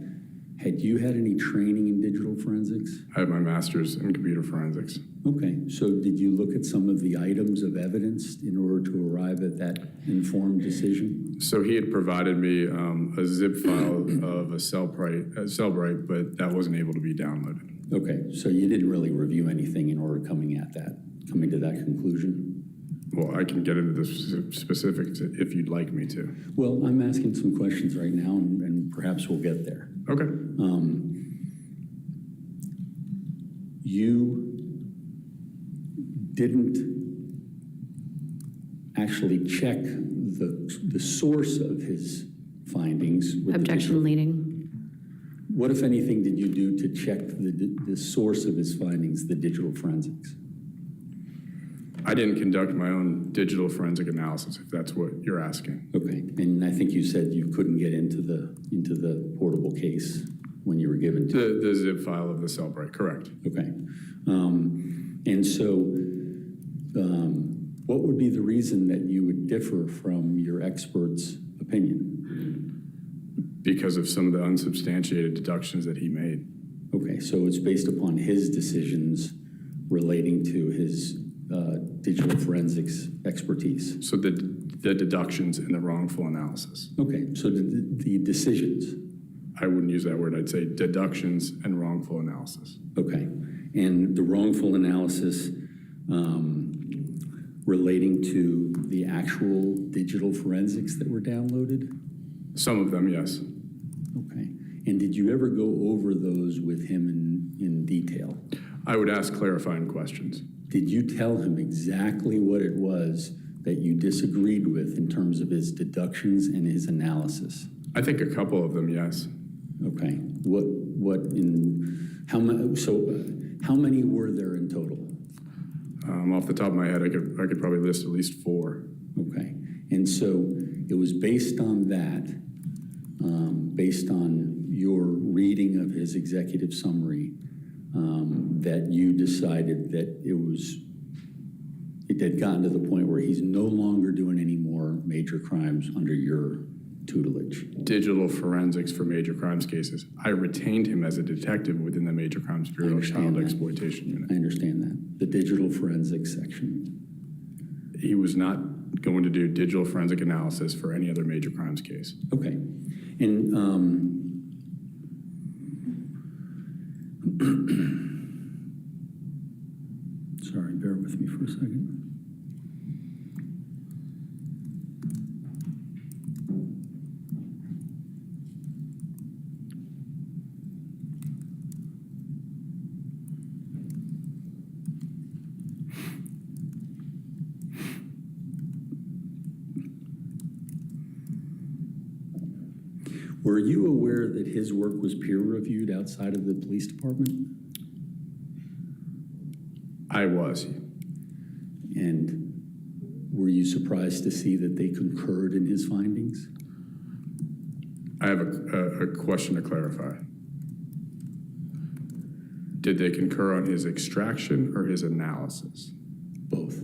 had you had any training in digital forensics? I have my master's in computer forensics. Okay, so did you look at some of the items of evidence in order to arrive at that informed decision? So he had provided me a zip file of a Cellbrite, but that wasn't able to be downloaded. Okay, so you didn't really review anything in order coming to that conclusion? Well, I can get into the specifics if you'd like me to. Well, I'm asking some questions right now, and perhaps we'll get there. Okay. You didn't actually check the source of his findings. With Objection leading. What, if anything, did you do to check the source of his findings, the digital forensics? I didn't conduct my own digital forensic analysis, if that's what you're asking. Okay, and I think you said you couldn't get into the portable case when you were given to The zip file of the Cellbrite, correct. Okay. And so what would be the reason that you would differ from your expert's opinion? Because of some of the unsubstantiated deductions that he made. Okay, so it's based upon his decisions relating to his digital forensics expertise. So the deductions in the wrongful analysis. Okay, so the decisions. I wouldn't use that word. I'd say deductions and wrongful analysis. Okay, and the wrongful analysis relating to the actual digital forensics that were downloaded? Some of them, yes. Okay, and did you ever go over those with him in detail? I would ask clarifying questions. Did you tell him exactly what it was that you disagreed with in terms of his deductions and his analysis? I think a couple of them, yes. Okay, how many were there in total? Off the top of my head, I could probably list at least 4. Okay, and so it was based on that, based on your reading of his executive summary, that you decided that it had gotten to the point where he's no longer doing any more major crimes under your tutelage. Digital forensics for major crimes cases. I retained him as a detective within the Major Crimes Bureau Child Exploitation Unit. I understand that. The digital forensics section. He was not going to do digital forensic analysis for any other major crimes case. Okay. And sorry, bear with me for a second. Were you aware that his work was peer-reviewed outside of the police department? I was. And were you surprised to see that they concurred in his findings? I have a question to clarify. Did they concur on his extraction or his analysis? Both.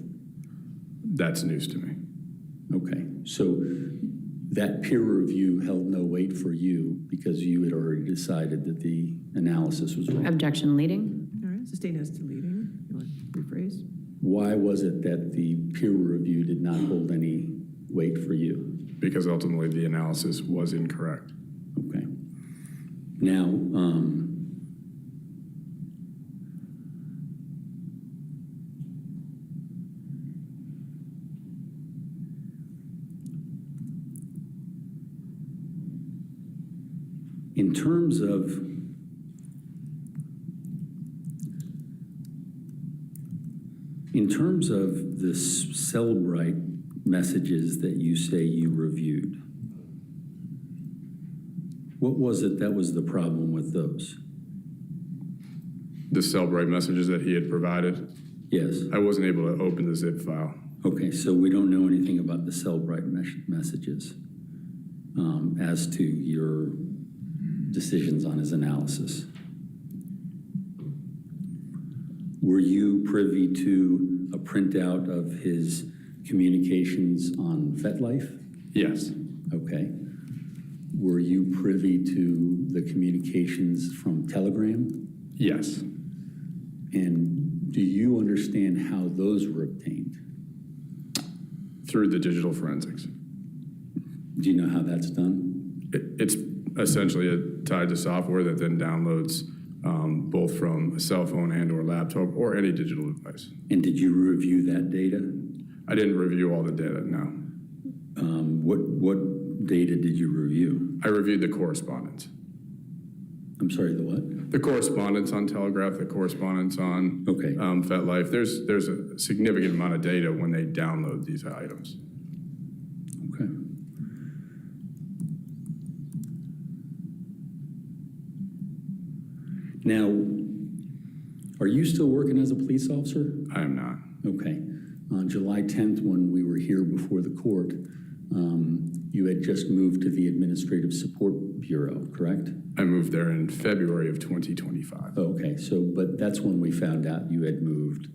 That's news to me. Okay, so that peer review held no weight for you because you had already decided that the analysis was wrong. Objection leading. All right, sustain as to leading. You want to rephrase? Why was it that the peer review did not hold any weight for you? Because ultimately the analysis was incorrect. Okay. Now, in terms of the Cellbrite messages that you say you reviewed, what was it that was the problem with those? The Cellbrite messages that he had provided, Yes. I wasn't able to open the zip file. Okay, so we don't know anything about the Cellbrite messages as to your decisions on his analysis. Were you privy to a printout of his communications on FetLife? Yes. Okay. Were you privy to the communications from Telegram? Yes. And do you understand how those were obtained? Through the digital forensics. Do you know how that's done? It's essentially tied to software that then downloads both from a cell phone and or laptop or any digital device. And did you review that data? I didn't review all the data, no. What data did you review? I reviewed the correspondence. I'm sorry, the what? The correspondence on Telegraph, the correspondence on Okay. FetLife. There's a significant amount of data when they download these items. Okay. Now, are you still working as a police officer? I am not. Okay. On July 10th, when we were here before the court, you had just moved to the Administrative Support Bureau, correct? I moved there in February of 2025. Okay, so, but that's when we found out you had moved,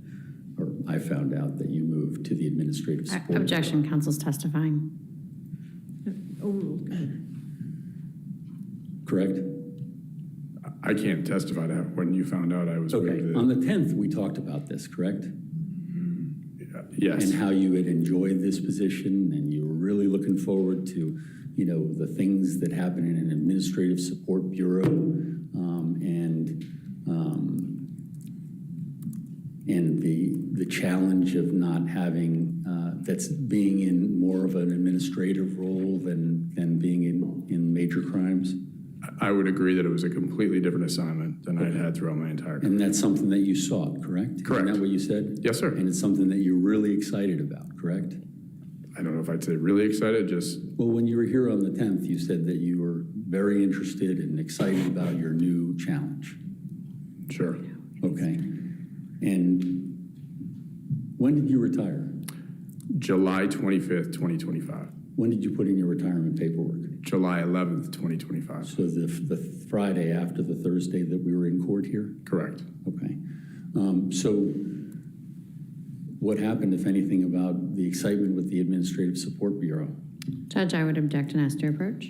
or I found out that you moved to the Administrative Support. Objection, counsel's testifying. Overruled. Go ahead. Correct? I can't testify to when you found out I was Okay, moved. on the 10th, we talked about this, correct? Yes. And how you had enjoyed this position and you were really looking forward to, you know, the things that happen in an administrative support bureau and the challenge of not having, that's being in more of an administrative role than being in major crimes. I would agree that it was a completely different assignment than I'd had throughout my entire career. And that's something that you sought, correct? Correct. Isn't that what you said? Yes, sir. And it's something that you're really excited about, correct? I don't know if I'd say really excited, just Well, when you were here on the 10th, you said that you were very interested and excited about your new challenge. sure. Okay. And when did you retire? July 25th, 2025. When did you put in your retirement paperwork? July 11th, 2025. So the Friday after the Thursday that we were in court here? Correct. Okay. So what happened, if anything, about the excitement with the Administrative Support Bureau? Judge, I would object and ask to approach.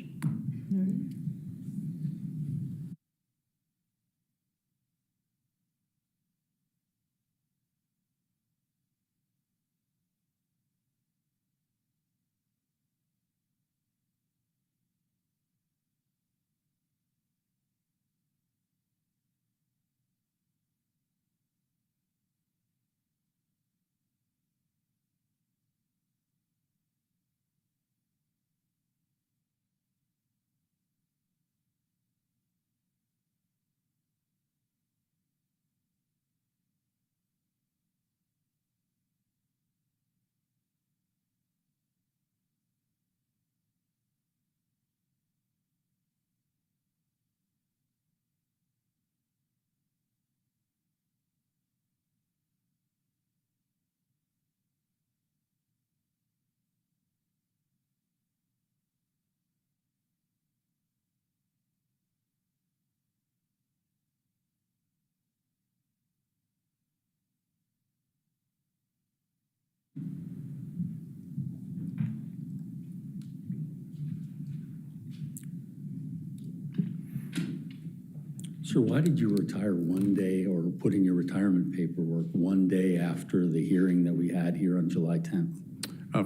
Officer, why did you retire one day or put in your retirement paperwork one day after the hearing that we had here on July 10th?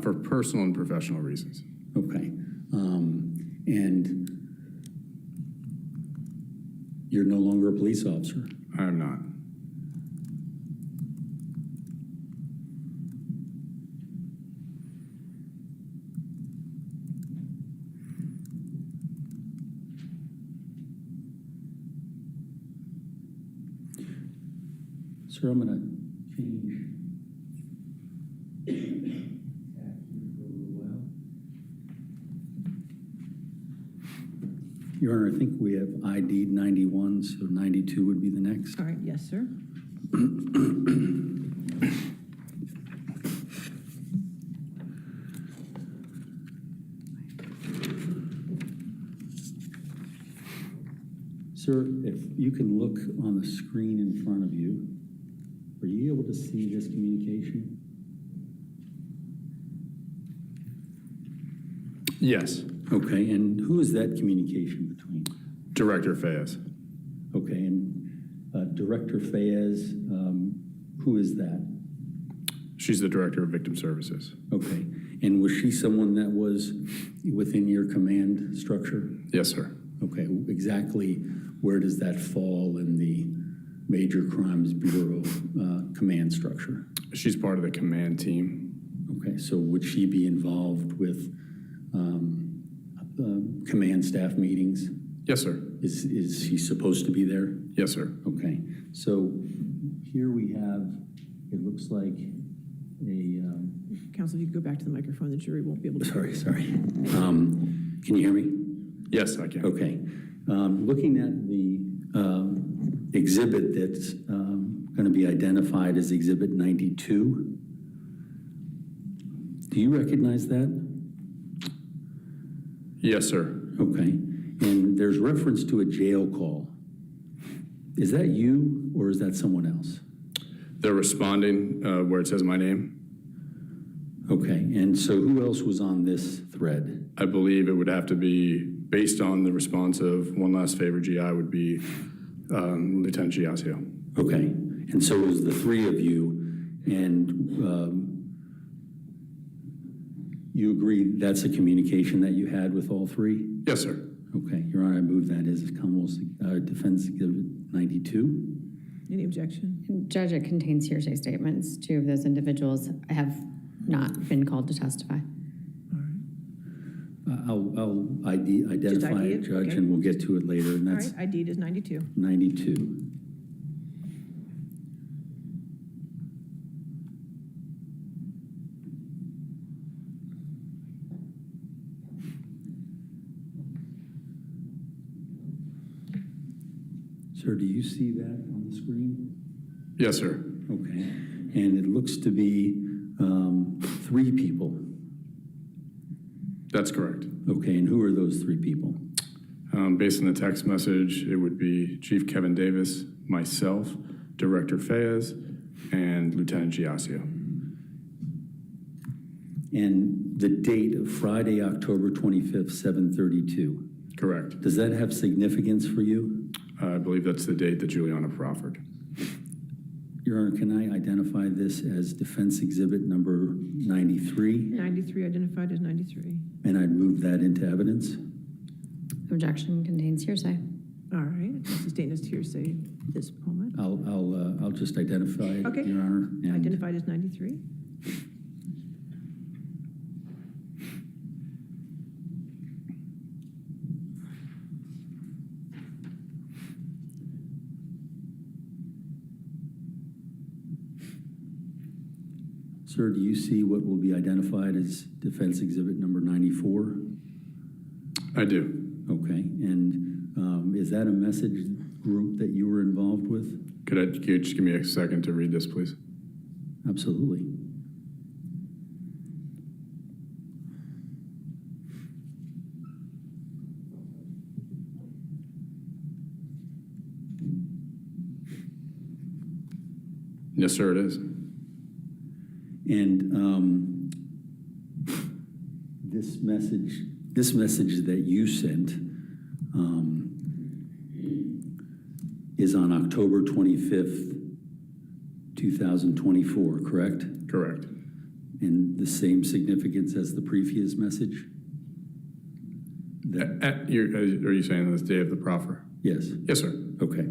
For personal and professional reasons. Okay. And you're no longer a police officer? I am not. Sir, I'm going to change tack here for a little while. Your Honor, I think we have ID'd 91, so 92 would be the next. All right, yes, sir. Sir, if you can look on the screen in front of you, are you able to see this communication? Yes. Okay, and who is that communication between? Director Fayez. Okay, and Director Fayez, who is that? She's the Director of Victim Services. Okay, and was she someone that was within your command structure? Yes, sir. Okay, exactly where does that fall in the Major Crimes Bureau command structure? She's part of the command team. Okay, so would she be involved with command staff meetings? Yes, sir. Is she supposed to be there? Yes, sir. Okay, so here we have, it looks like a, Counsel, if you could go back to the microphone, the jury won't be able to. sorry. Can you hear me? Yes, I can. Okay. Looking at the exhibit that's going to be identified as Exhibit 92, do you recognize that? Yes, sir. Okay. And there's reference to a jail call. Is that you or is that someone else? They're responding where it says my name. Okay. And so who else was on this thread? I believe it would have to be, based on the response of One Last Favor GI, would be Lieutenant Giasio. Okay. And so it was the three of you, and you agree that's a communication that you had with all three? Yes, sir. Okay, Your Honor, I move that as Commonwealth's Defense Exhibit 92. Any objection? Judge, it contains hearsay statements. 2 of those individuals have not been called to testify. I'll identify ID it, it? Judge, Okay. and we'll get to it later, and All that's right, ID is 92. 92. Sir, do you see that on the screen? Yes, sir. Okay, and it looks to be 3 people. That's correct. Okay, and who are those 3 people? Based on the text message, it would be Chief Kevin Davis, myself, Director Fayez, and Lieutenant Giasio. And the date of Friday, October 25th, 7:32. Correct. Does that have significance for you? I believe that's the date that Juliana proffered. Your Honor, can I identify this as Defense Exhibit number 93? 93 identified as 93. And I'd move that into evidence? Objection contains hearsay. All right, it's sustained as hearsay at this moment. I'll just identify it, Okay. Your Honor. and- Identified as 93. Sir, do you see what will be identified as Defense Exhibit number 94? I do. Okay, and is that a message group that you were involved with? Could you just give me a second to read this, please? Absolutely. Yes, sir, it is. And this message that you sent, is on October 25th, 2024, correct? Correct. And the same significance as the previous message? Are you saying this day of the proffer? Yes. Yes, sir. Okay.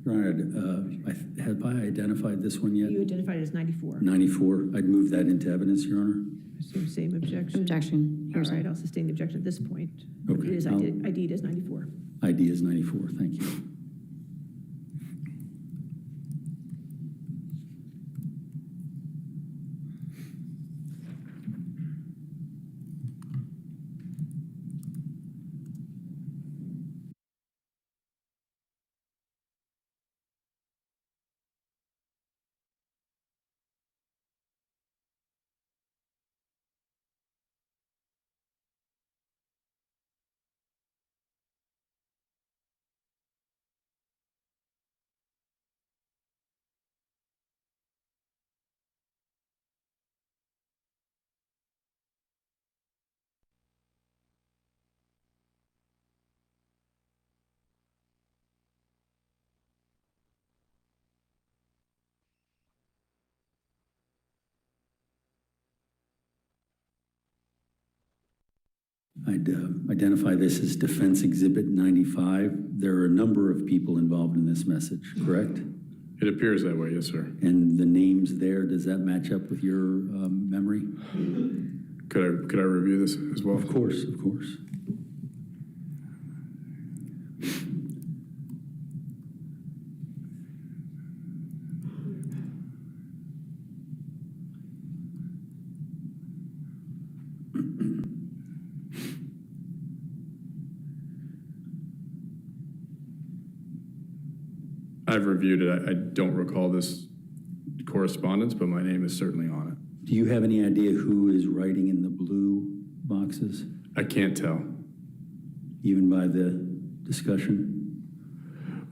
Your Honor, have I identified this one yet? You identified it as 94. 94. I'd move that into evidence, Your Honor. Same objection. Objection. All Here's right, I'll sustain the objection at this point. But Okay, it is I'll- ID'd as 94. ID is 94. Thank you. I'd identify this as Defense Exhibit 95. There are a number of people involved in this message, correct? It appears that way, yes, sir. And the names there, does that match up with your memory? Could I review this as well? Of course, of course. I've reviewed it. I don't recall this correspondence, but my name is certainly on it. Do you have any idea who is writing in the blue boxes, I can't tell. even by the discussion?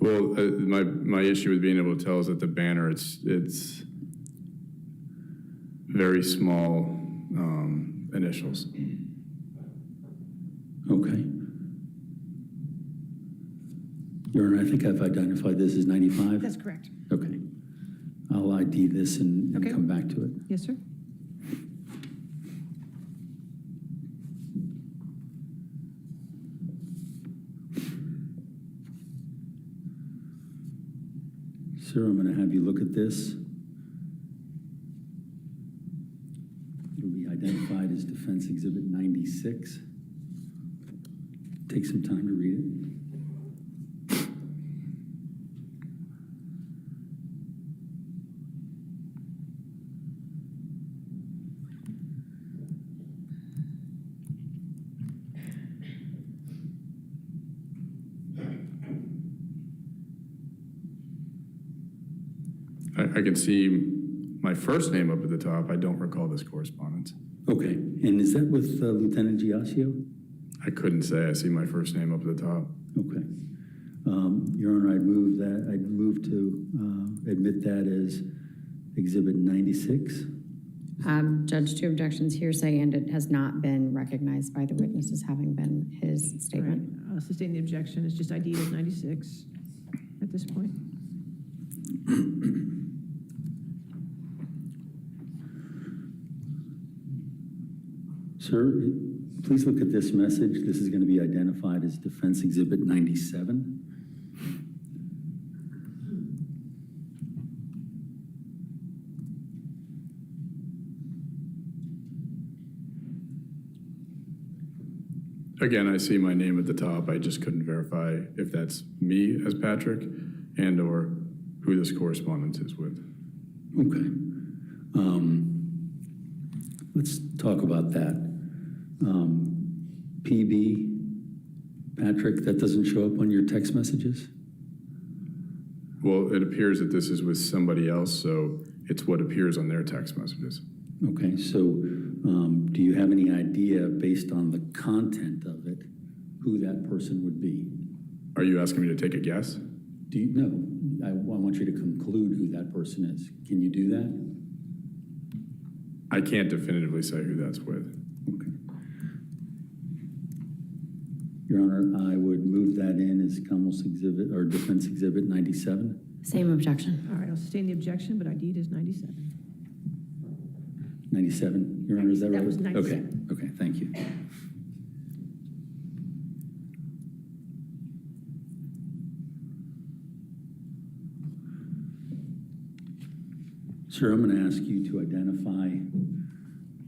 Well, my issue with being able to tell is that the banner, it's very small initials. Okay. Your Honor, I think I've identified this as 95. That's correct. Okay. I'll ID this and Okay. come back to it. Yes, sir. Sir, I'm going to have you look at this. It'll be identified as Defense Exhibit 96. Take some time to read it. I can see my first name up at the top. I don't recall this correspondence. Okay, and is that with Lieutenant Giasio? I couldn't say. I see my first name up at the top. Okay. Your Honor, I'd move to admit that as Exhibit 96. Judge, two objections, hearsay, and it has not been recognized by the witness as having been his All right, statement. I'll sustain the objection. It's just ID'd as 96 at this point. Sir, please look at this message. This is going to be identified as Defense Exhibit 97. Again, I see my name at the top. I just couldn't verify if that's me as Patrick and or who this correspondence is with. Okay. Let's talk about that. PB, Patrick, that doesn't show up on your text messages? Well, it appears that this is with somebody else, so it's what appears on their text messages. Okay, so do you have any idea, based on the content of it, who that person would be? Are you asking me to take a guess? Do you know? I want you to conclude who that person is. Can you do that? I can't definitively say who that's with. Okay. Your Honor, I would move that in as Counsel's Exhibit or Defense Exhibit 97. Same objection. All right, I'll sustain the objection, but ID is 97. 97, Your Honor, is that right? That was 97. Okay, thank you. Sir, I'm going to ask you to identify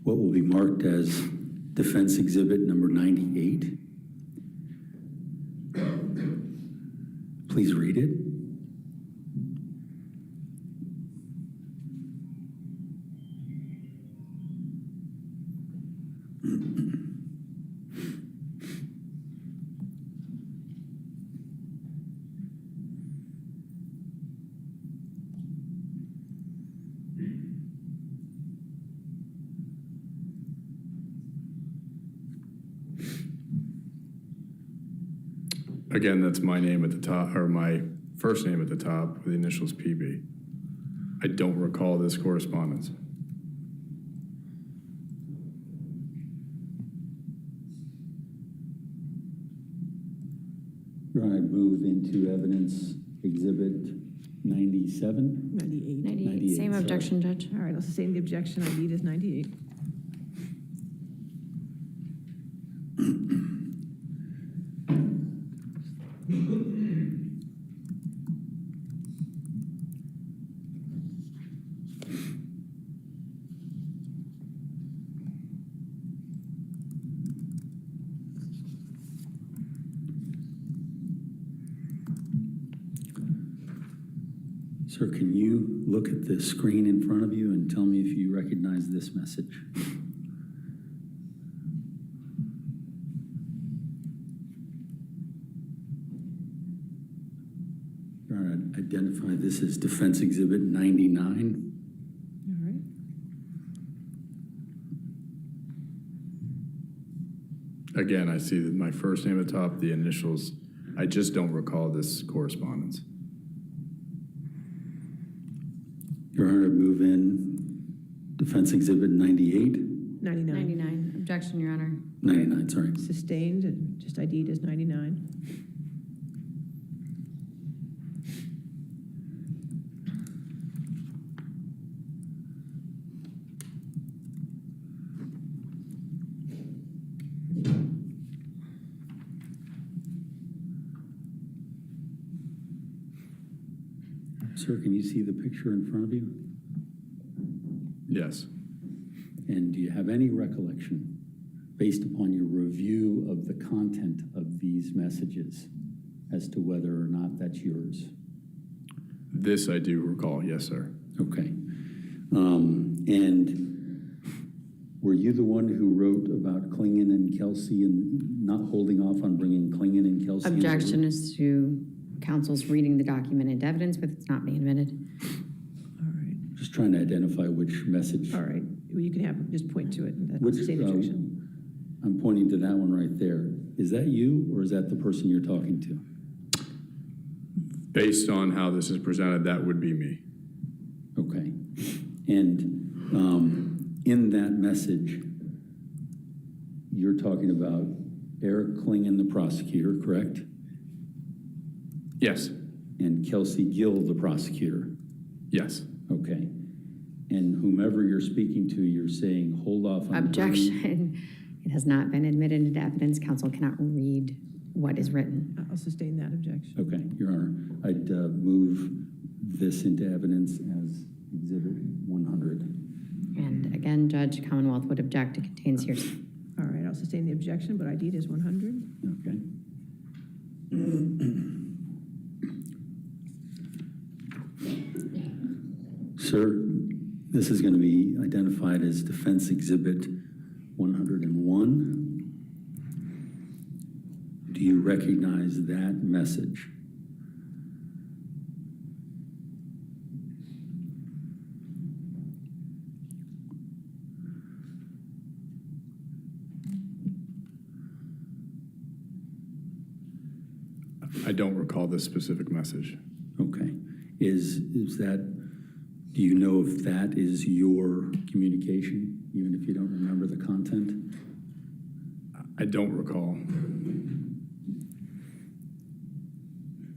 what will be marked as Defense Exhibit number 98. Please read it. Again, that's my name at the top, or my first name at the top with the initials PB. I don't recall this correspondence. Your Honor, I move into evidence Exhibit 97. 98. 98, same sorry. objection, Judge. All right, I'll sustain the objection. ID is 98. Sir, can you look at the screen in front of you and tell me if you recognize this message? Your Honor, I'd identify this as Defense Exhibit 99. All right. Again, I see that my first name at the top, the initials. I just don't recall this correspondence. Your Honor, I'd move in Defense Exhibit 98. 99. 99, objection, Your Honor. 99, sorry. Sustained, and just ID'd as 99. Sir, can you see the picture in front of you? Yes. And do you have any recollection, based upon your review of the content of these messages, as to whether or not that's yours? This I do recall, yes, sir. Okay. And were you the one who wrote about Klingon and Kelsey and not holding off on bringing Klingon and Kelsey? into the Objection room? is to counsel's reading the documented evidence, but it's not being admitted. All right. Just trying to identify which message. All right. Well, you can have, just point to it and Which, sustain the objection. I'm pointing to that one right there. Is that you, or is that the person you're talking to? Based on how this is presented, that would be me. Okay. And in that message, you're talking about Eric Klingon, the prosecutor, correct? Yes. And Kelsey Gill, the prosecutor. Yes. Okay. And whomever you're speaking to, you're saying, hold off on. Objection. It has not been admitted into evidence. Counsel cannot read what is written. I'll sustain that objection. Okay, Your Honor. I'd move this into evidence as Exhibit 100. And again, Judge, Commonwealth would object. It contains hearsay. All right, I'll sustain the objection, but ID'd is 100. Okay. Sir, this is going to be identified as Defense Exhibit 101. Do you recognize that message? I don't recall this specific message. Okay. Is that, do you know if that is your communication, even if you don't remember the content? I don't recall.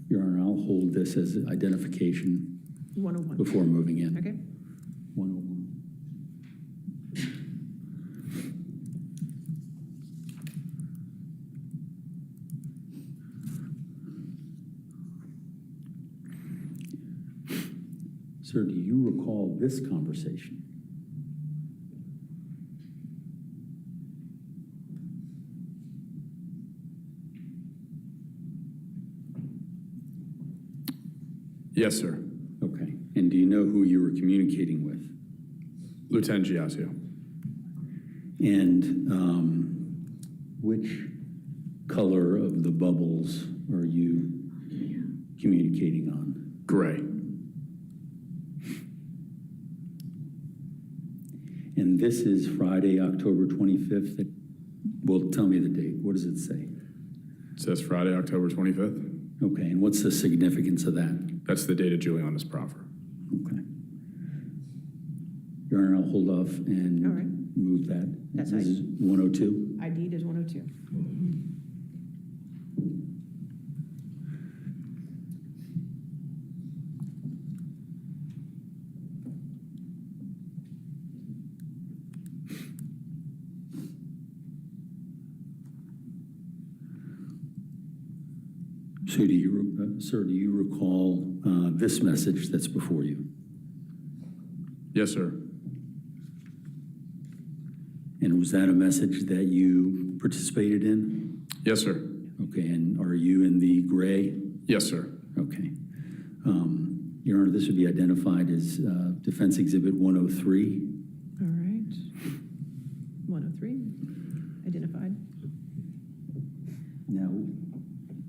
Your Honor, I'll hold this as identification 101. before moving in. Okay. 101. Sir, do you recall this conversation? Yes, sir. Okay. And do you know who you were communicating with? Lieutenant Giasio. And which color of the bubbles are you communicating on? Gray. And this is Friday, October 25th. Well, tell me the date. What does it say? It says Friday, October 25th. Okay, and what's the significance of that? That's the date of Juliana's proffer. Okay. Your Honor, I'll hold off and All right. move that. That's This is 102. ID is 102. So do you, sir, do you recall this message that's before you? Yes, sir. And was that a message that you participated in? Yes, sir. Okay, and are you in the gray? Yes, sir. Okay. Your Honor, this would be identified as Defense Exhibit 103. All right. 103, identified. Now,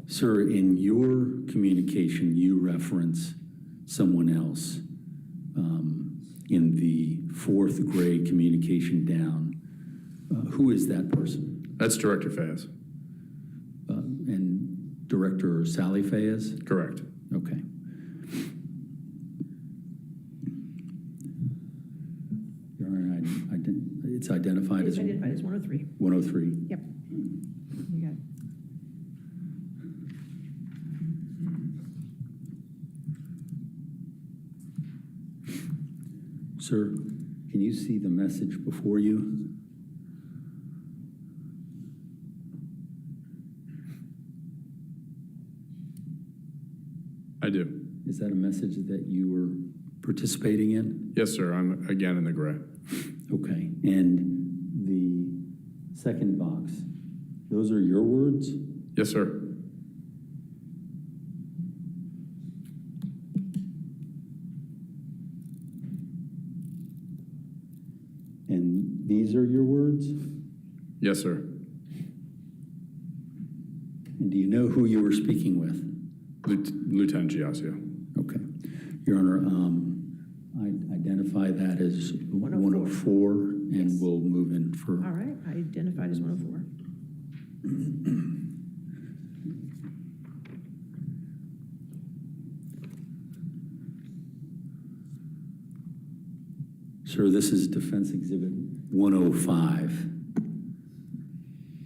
sir, in your communication, you reference someone else in the fourth gray communication down. Who is that person? That's Director Fayez. And Director Sally Fayez? Correct. Okay. Your Honor, it's identified It's as identified as 103. 103. Yep. You got it. Sir, can you see the message before you? I do. Is that a message that you were participating in? Yes, sir. I'm again in the gray. Okay. And the second box, those are your words? Yes, sir. And these are your words? Yes, sir. And do you know who you were speaking with? Lieutenant Giasio. Okay. Your Honor, I identify that as 104, and Yes. we'll move in for. All right, identified as 104. Sir, this is Defense Exhibit 105.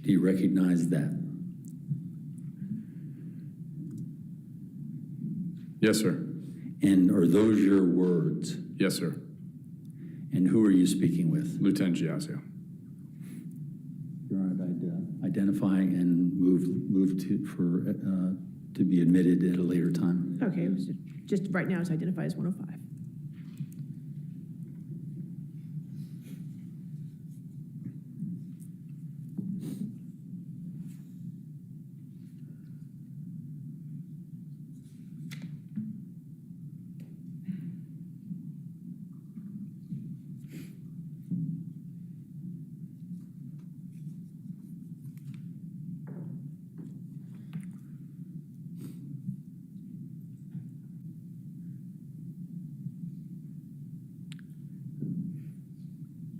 Do you recognize that? Yes, sir. And are those your words? Yes, sir. And who are you speaking with? Lieutenant Giasio. Your Honor, I'd identify and move to be admitted at a later time. Okay, it was just right now it's identified as 105.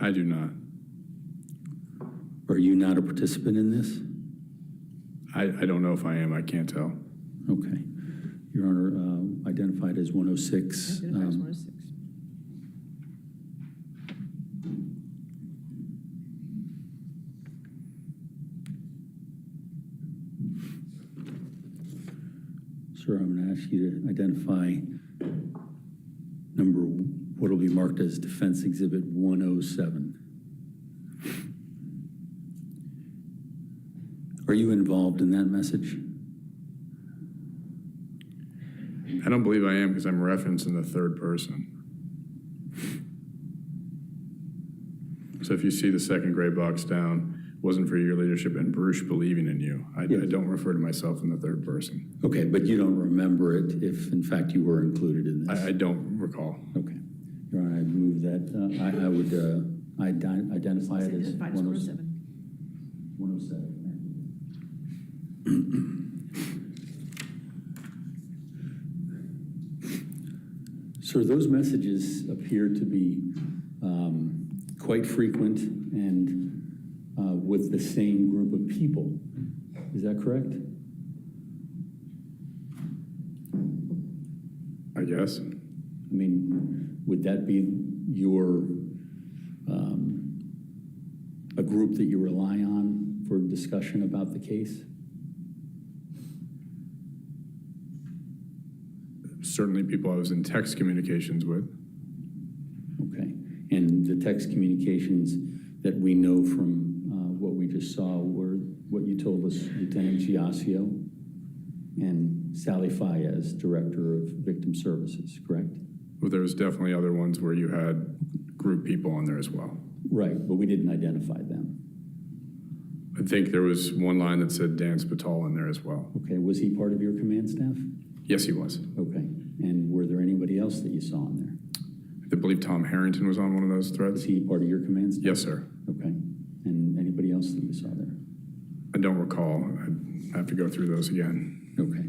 I do not. Are you not a participant in this? I don't know if I am. I can't tell. Okay. Your Honor, identified as 106. Identified as 106. Sir, I'm going to ask you to identify what will be marked as Defense Exhibit 107. Are you involved in that message? I don't believe I am because I'm referenced in the third person. So if you see the second gray box down, wasn't for your leadership and Bruce believing in you. I don't refer to myself in the third person. Okay, but you don't remember it if, in fact, you were included in this? I don't recall. Okay. Your Honor, I move that, I would identify it as Identified as 107. 107. Sir, those messages appear to be quite frequent and with the same group of people. Is that correct? I guess. I mean, would that be your, a group that you rely on for discussion about the case? Certainly people I was in text communications with. Okay. And the text communications that we know from what we just saw were what you told us, Lieutenant Giasio and Sally Fayez, Director of Victim Services, correct? Well, there was definitely other ones where you had group people on there as well. Right, but we didn't identify them. I think there was one line that said Dan Spital in there as well. Okay, was he part of your command staff? Yes, he was. Okay, and were there anybody else that you saw on there? I believe Tom Harrington was on one of those threads. Was he part of your command staff? Yes, sir. Okay, and anybody else that you saw there? I don't recall. I have to go through those again. Okay.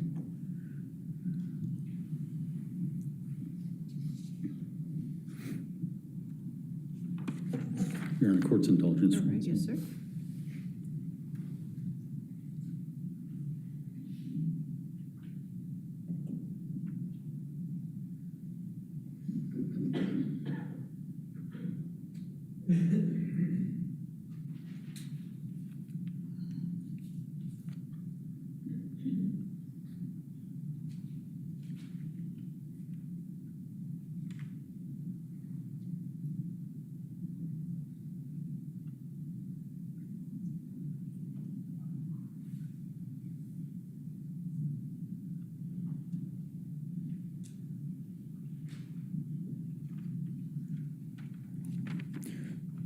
You're on court's indulgence. All right, yes, sir.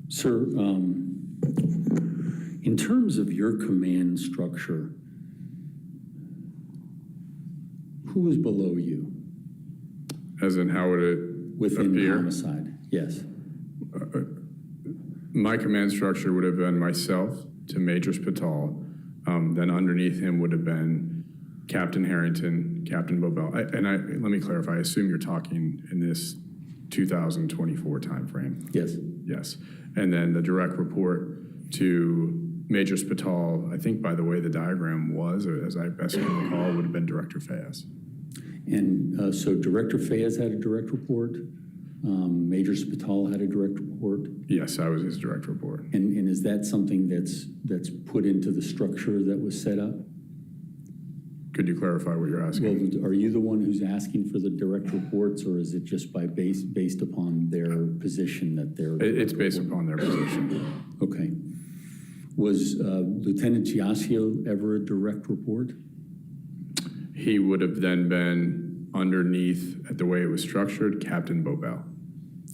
Sir, in terms of your command structure, who was below you As in, how would it within appear? homicide? Yes. My command structure would have been myself to Major Spital. Then underneath him would have been Captain Harrington, Captain Bobel. Let me clarify. I assume you're talking in this 2024 timeframe. Yes. Yes. And then the direct report to Major Spital, I think by the way the diagram was, or as I best can recall, would have been Director Fayez. And so Director Fayez had a direct report. Major Spital had a direct report. Yes, I was his direct report. And is that something that's put into the structure that was set up? Could you clarify what you're asking? Well, are you the one who's asking for the direct reports, or is it just based upon their position that they're? It's based upon their position. Okay. Was Lieutenant Giasio ever a direct report? He would have then been underneath, at the way it was structured, Captain Bobel.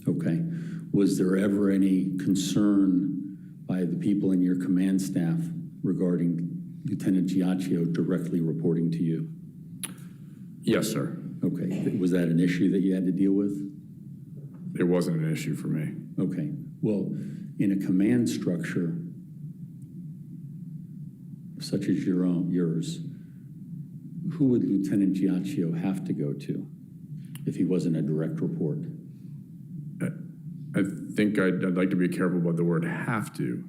Okay. Was there ever any concern by the people in your command staff regarding Lieutenant Giasio directly reporting to you? Yes, sir. Okay. Was that an issue that you had to deal with? It wasn't an issue for me. Okay. Well, in a command structure such as yours, who would Lieutenant Giasio have to go to if he wasn't a direct report? I think I'd like to be careful about the word have to.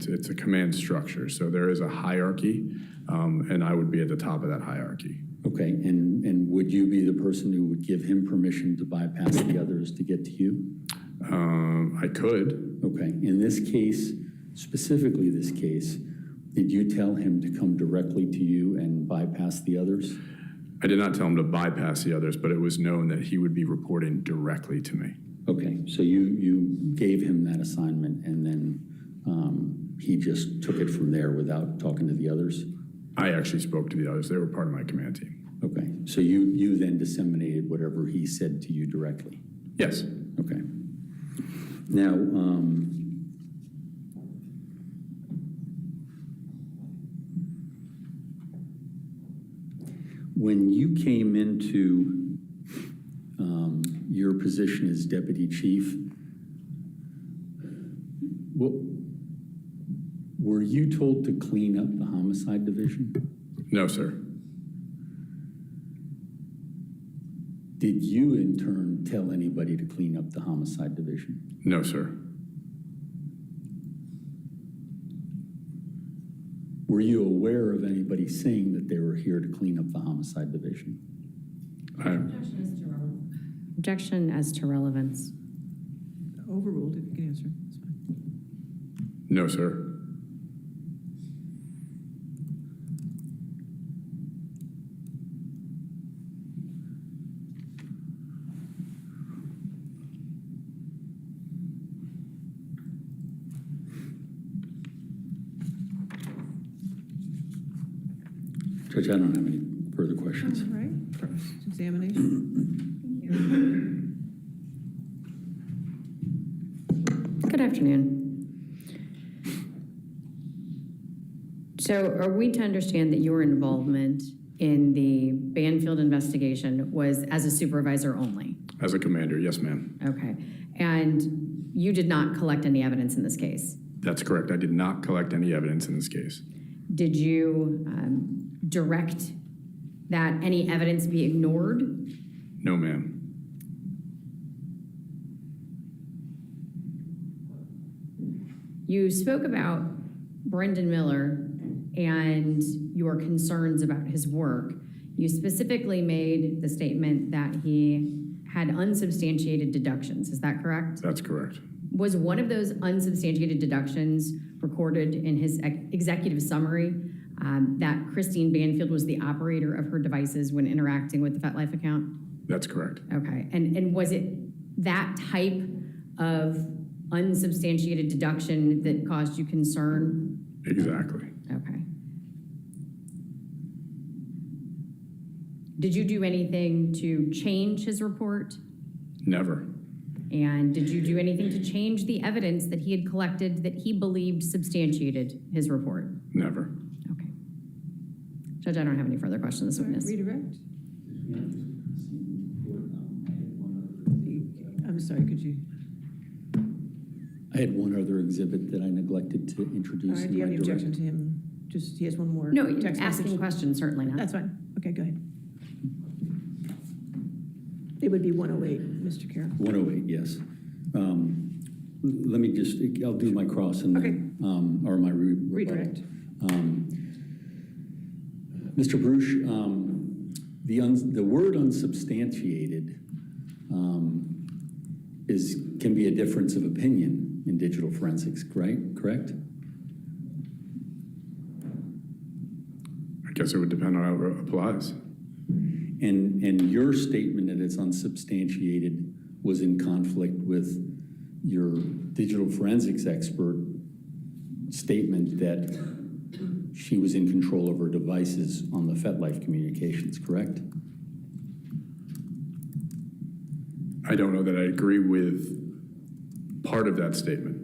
It's a command structure, so there is a hierarchy, and I would be at the top of that hierarchy. Okay, and would you be the person who would give him permission to bypass the others to get to you? I could. Okay, in this case, specifically this case, did you tell him to come directly to you and bypass the others? I did not tell him to bypass the others, but it was known that he would be reporting directly to me. Okay, so you gave him that assignment and then he just took it from there without talking to the others? I actually spoke to the others. They were part of my command team. Okay, so you then disseminated whatever he said to you directly? Yes. Okay. Now, when you came into your position as deputy chief, were you told to clean up the homicide division? No, sir. Did you in turn tell anybody to clean up the homicide division? No, sir. Were you aware of anybody saying that they were here to clean up the homicide division? Objection as to relevance. Overruled, if you can answer. That's fine. No, sir. Judge, I don't have any further questions. All right, cross-examination. Good afternoon. So are we to understand that your involvement in the Banfield investigation was as a supervisor only? As a commander, yes, ma'am. Okay. And you did not collect any evidence in this case? That's correct. I did not collect any evidence in this case. Did you direct that any evidence be ignored? No, ma'am. You spoke about Brendan Miller and your concerns about his work. You specifically made the statement that he had unsubstantiated deductions. Is that correct? That's correct. Was one of those unsubstantiated deductions recorded in his executive summary that Christine Banfield was the operator of her devices when interacting with the FetLife account? That's correct. Okay. And was it that type of unsubstantiated deduction that caused you concern? Exactly. Okay. Did you do anything to change his report? Never. And did you do anything to change the evidence that he had collected that he believed substantiated his report? Never. Okay. Judge, I don't have any further questions of this witness. Redirect. I'm sorry, could you? I had one other exhibit that I neglected to All introduce. right, do you have in any my objection direct- to him? Just, he has one more No, text asking message. questions, certainly not. That's fine. Okay, go ahead. It would be 108, Mr. Carroll. 108, yes. Let me just, I'll do my cross and then, or my rebuttal. Redirect. Mr. Bruce, the word unsubstantiated can be a difference of opinion in digital forensics, right? Correct? I guess it would depend on how it applies. And your statement that it's unsubstantiated was in conflict with your digital forensics expert statement that she was in control of her devices on the FetLife communications, correct? I don't know that I agree with part of that statement.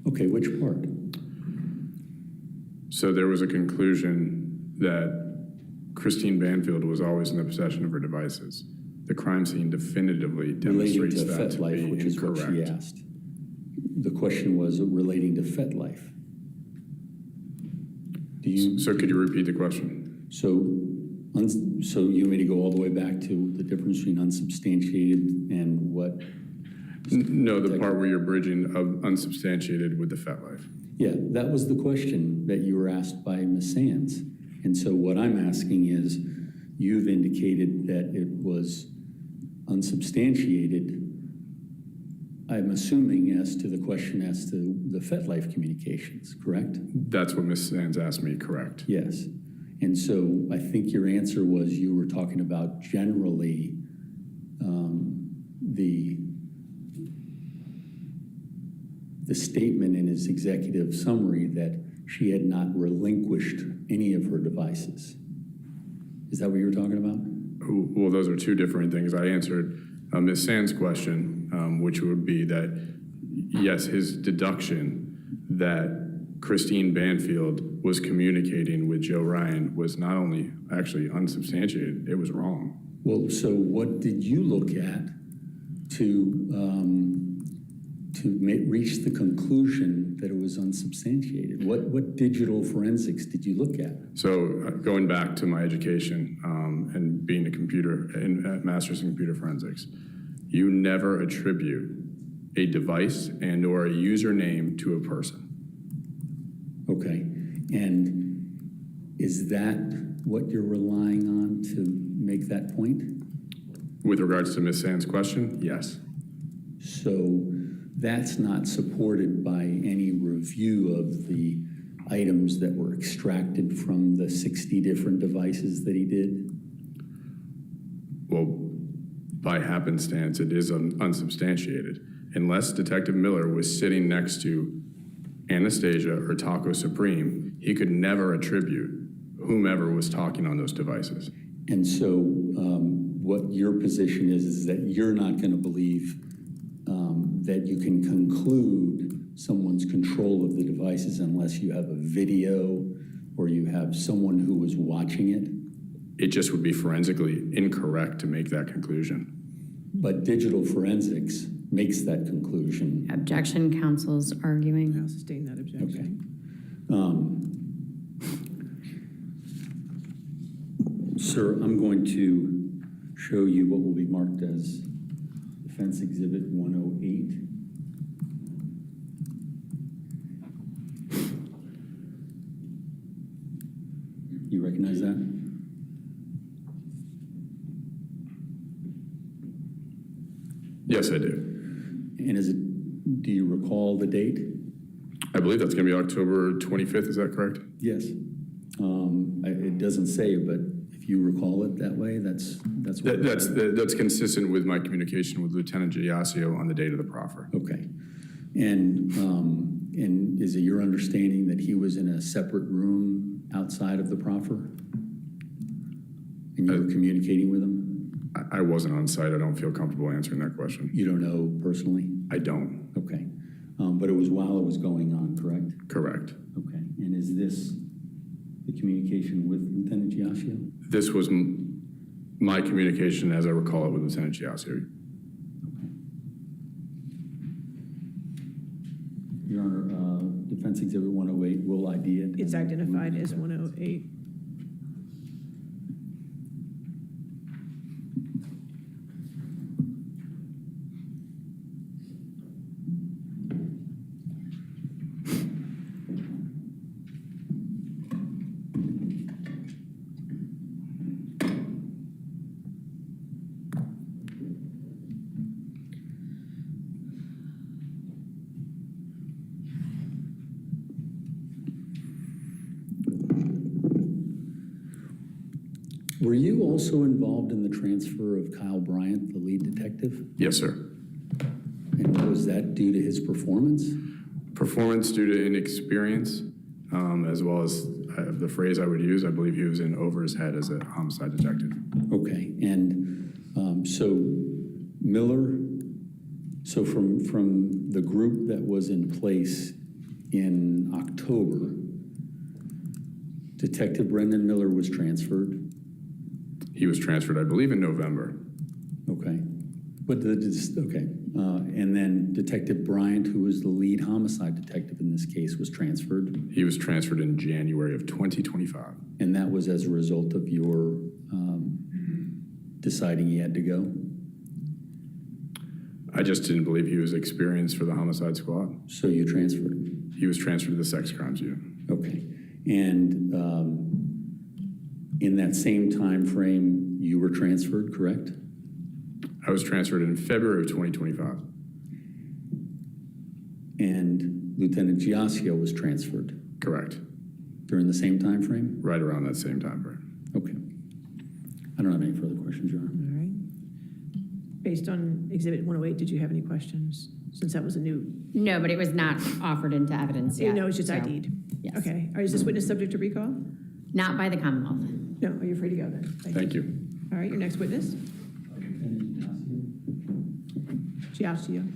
Okay, which part? So there was a conclusion that Christine Banfield was always in the possession of her devices. The crime scene definitively Relating demonstrates to that to FetLife, be which is what she incorrect. asked. The question was relating to FetLife. Do you? So could you repeat the question? So you want me to go all the way back to the difference between unsubstantiated and what? No, the part where you're bridging of unsubstantiated with the FetLife. Yeah, that was the question that you were asked by Ms. Sands. And so what I'm asking is, you've indicated that it was unsubstantiated. I'm assuming as to the question as to the FetLife communications, correct? That's what Ms. Sands asked me, correct? Yes. And so I think your answer was you were talking about generally the statement in his executive summary that she had not relinquished any of her devices. Is that what you were talking about? Well, those are two different things. I answered Ms. Sands' question, which would be that, yes, his deduction that Christine Banfield was communicating with Joe Ryan was not only actually unsubstantiated, it was wrong. Well, so what did you look at to reach the conclusion that it was unsubstantiated? What digital forensics did you look at? So going back to my education and being a master's in computer forensics, you never attribute a device and or a username to a person. Okay, and is that what you're relying on to make that point? With regards to Ms. Sands' question, yes. So that's not supported by any review of the items that were extracted from the 60 different devices that he did? Well, by happenstance, it is unsubstantiated. Unless Detective Miller was sitting next to Anastasia or Taco Supreme, he could never attribute whomever was talking on those devices. And so what your position is that you're not going to believe that you can conclude someone's control of the devices unless you have a video or you have someone who was watching it? It just would be forensically incorrect to make that conclusion. But digital forensics makes that conclusion. Objection, counsel's arguing. I'll sustain that objection. Sir, I'm going to show you what will be marked as Defense Exhibit 108. You recognize that? Yes, I do. And do you recall the date? I believe that's going to be October 25th. Is that correct? Yes. It doesn't say, but if you recall it that way, that's what. That's consistent with my communication with Lieutenant Giasio on the date of the proffer. Okay. And is it your understanding that he was in a separate room outside of the proffer? And you were communicating with him? I wasn't on site. I don't feel comfortable answering that question. You don't know personally? I don't. Okay. But it was while it was going on, correct? Correct. Okay. And is this the communication with Lieutenant Giasio? This was my communication as I recall it with Lieutenant Giasio. Okay. Your Honor, Defense Exhibit 108, we'll ID it. It's identified as 108. Were you also involved in the transfer of Kyle Bryant, the lead detective? Yes, sir. And was that due to his performance? Performance due to inexperience, as well as the phrase I would use, I believe he was in over his head as a homicide detective. Okay, and so Miller, so from the group that was in place in October, Detective Brendan Miller was transferred. He was transferred, I believe, in November. Okay, but and then Detective Bryant, who was the lead homicide detective in this case, was transferred. He was transferred in January of 2025. And that was as a result of your deciding he had to go? I just didn't believe he was experienced for the homicide squad. So you transferred him? He was transferred to the sex crimes unit. Okay. And In that same time frame, you were transferred, correct? I was transferred in February of 2025. And Lieutenant Giasio was transferred Correct. during the same time frame? Right around that same time frame. Okay. I don't have any further questions, Your Honor. All right. Based on Exhibit 108, did you have any questions? Since that was a new, No, but it was not offered into evidence yet. no, it's just so, ID'd. Yes. Okay. Is this witness subject to recall? Not by the Commonwealth. No, are you free to go then? Thank you. All right, your next witness? Giasio.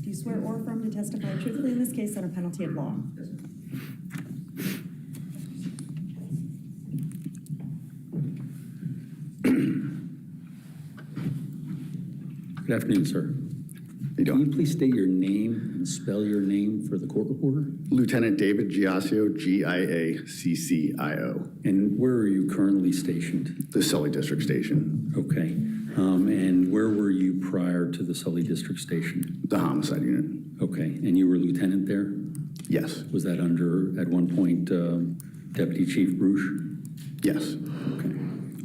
Do you swear or affirm to testify truthfully in this case under penalty of law? Good afternoon, sir. Can you please state your name and spell your name for the court reporter? Lieutenant David Giasio, Giaccio, And where are you currently stationed? the Sully District Station, Okay. And where were you prior to the Sully District Station? the homicide unit. Okay. And you were lieutenant there? Yes, Was that under, at one point, Deputy Chief Bruce? yes. Okay.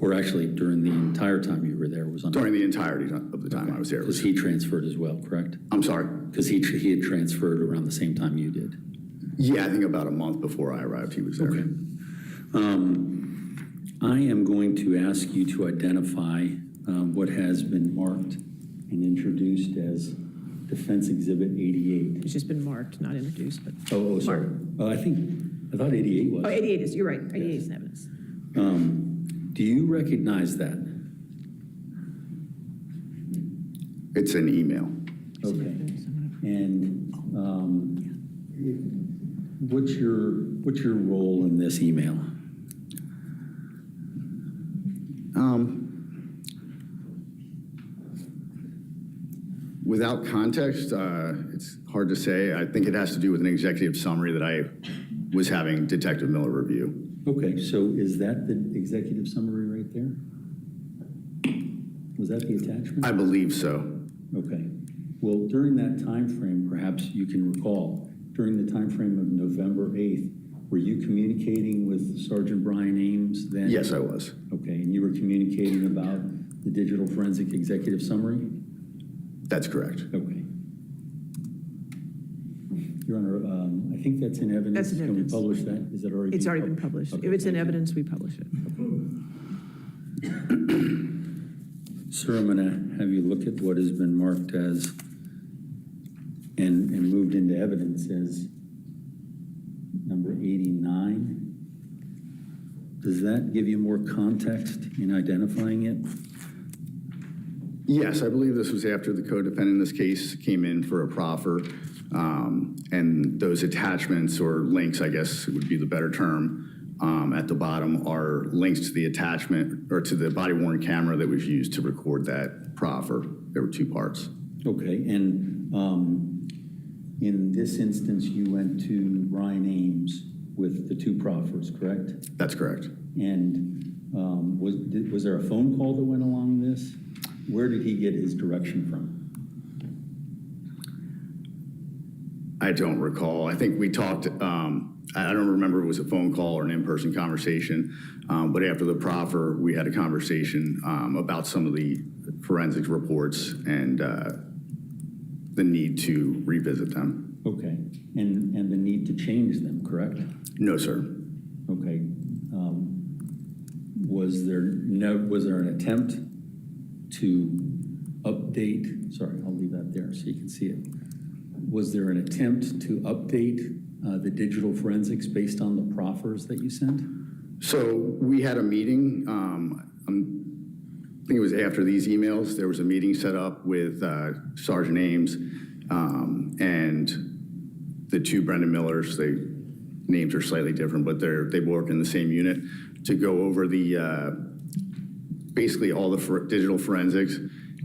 Or actually, during the entire time you were there, was under? During the entirety of the time I was there. Because he transferred as well, correct? I'm sorry. Because he had transferred around the same time you did. Yeah, I think about a month before I arrived, he was there. Okay. I am going to ask you to identify what has been marked and introduced as Defense Exhibit 88. It's just been marked, not introduced, but. Oh, sorry. I thought 88 was. Oh, 88 is, you're right, 88 is in evidence. Do you recognize that? It's an email. Okay. And what's your role in this email? Without context, it's hard to say. I think it has to do with an executive summary that I was having Detective Miller review. Okay, so is that the executive summary right there? Was that the attachment? I believe so. Okay. Well, during that time frame, perhaps you can recall, during the time frame of November 8th, were you communicating with Sergeant Brian Ames then? Yes, I was. Okay, and you were communicating about the digital forensic executive summary? That's correct. Okay. Your Honor, I think that's in evidence. That's in evidence. Can we publish that? Is it already? It's already been published. Okay, If it's in thank you. evidence, we publish it. Sir, I'm going to have you look at what has been marked as and moved into evidence as number 89. Does that give you more context in identifying it? Yes, I believe this was after the co-defendant in this case came in for a proffer. And those attachments or links, I guess would be the better term, at the bottom are links to the attachment or to the body-worn camera that was used to record that proffer. There were two parts. Okay, and in this instance, you went to Brian Ames with the two proffers, correct? That's correct. And was there a phone call that went along this? Where did he get his direction from? I don't recall. I think we talked, I don't remember if it was a phone call or an in-person conversation, but after the proffer, we had a conversation about some of the forensics reports, and the need to revisit them. Okay, and the need to change them, correct? No, sir. Okay. Was there an attempt to update, sorry, I'll leave that there so you can see it. Was there an attempt to update the digital forensics based on the proffers that you sent? So we had a meeting, I think it was after these emails, there was a meeting set up with Sergeant Ames and the two Brendan Millers. Names are slightly different, but they work in the same unit to go over the basically all the digital forensics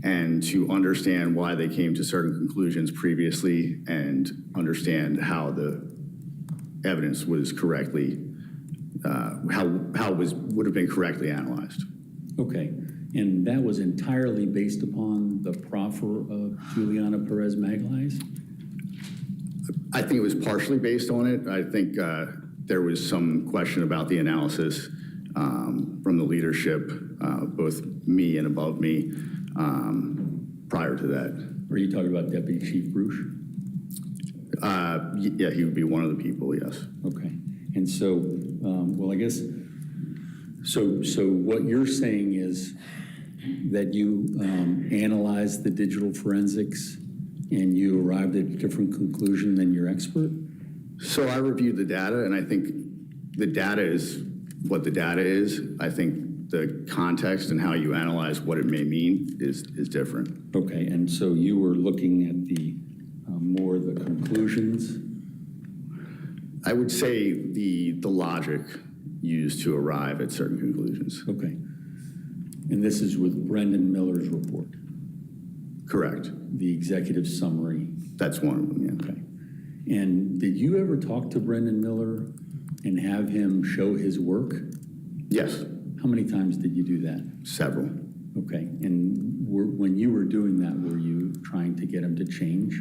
and to understand why they came to certain conclusions previously and understand how the evidence was correctly, how it would have been correctly analyzed. Okay, and that was entirely based upon the proffer of Juliana Peres Magalhaes? I think it was partially based on it. I think there was some question about the analysis from the leadership, both me and above me, prior to that. Are you talking about Deputy Chief Bruce? Yeah, he would be one of the people, yes. Okay, and so, well, I guess, so what you're saying is that you analyzed the digital forensics and you arrived at a different conclusion than your expert? So I reviewed the data, and I think the data is what the data is. I think the context and how you analyze what it may mean is different. Okay, and so you were looking at the more the conclusions? I would say the logic used to arrive at certain conclusions. Okay. And this is with Brendan Miller's report? Correct. The executive summary? That's one of them, yeah. Okay. And did you ever talk to Brendan Miller and have him show his work? Yes. How many times did you do that? Several. Okay. And when you were doing that, were you trying to get him to change?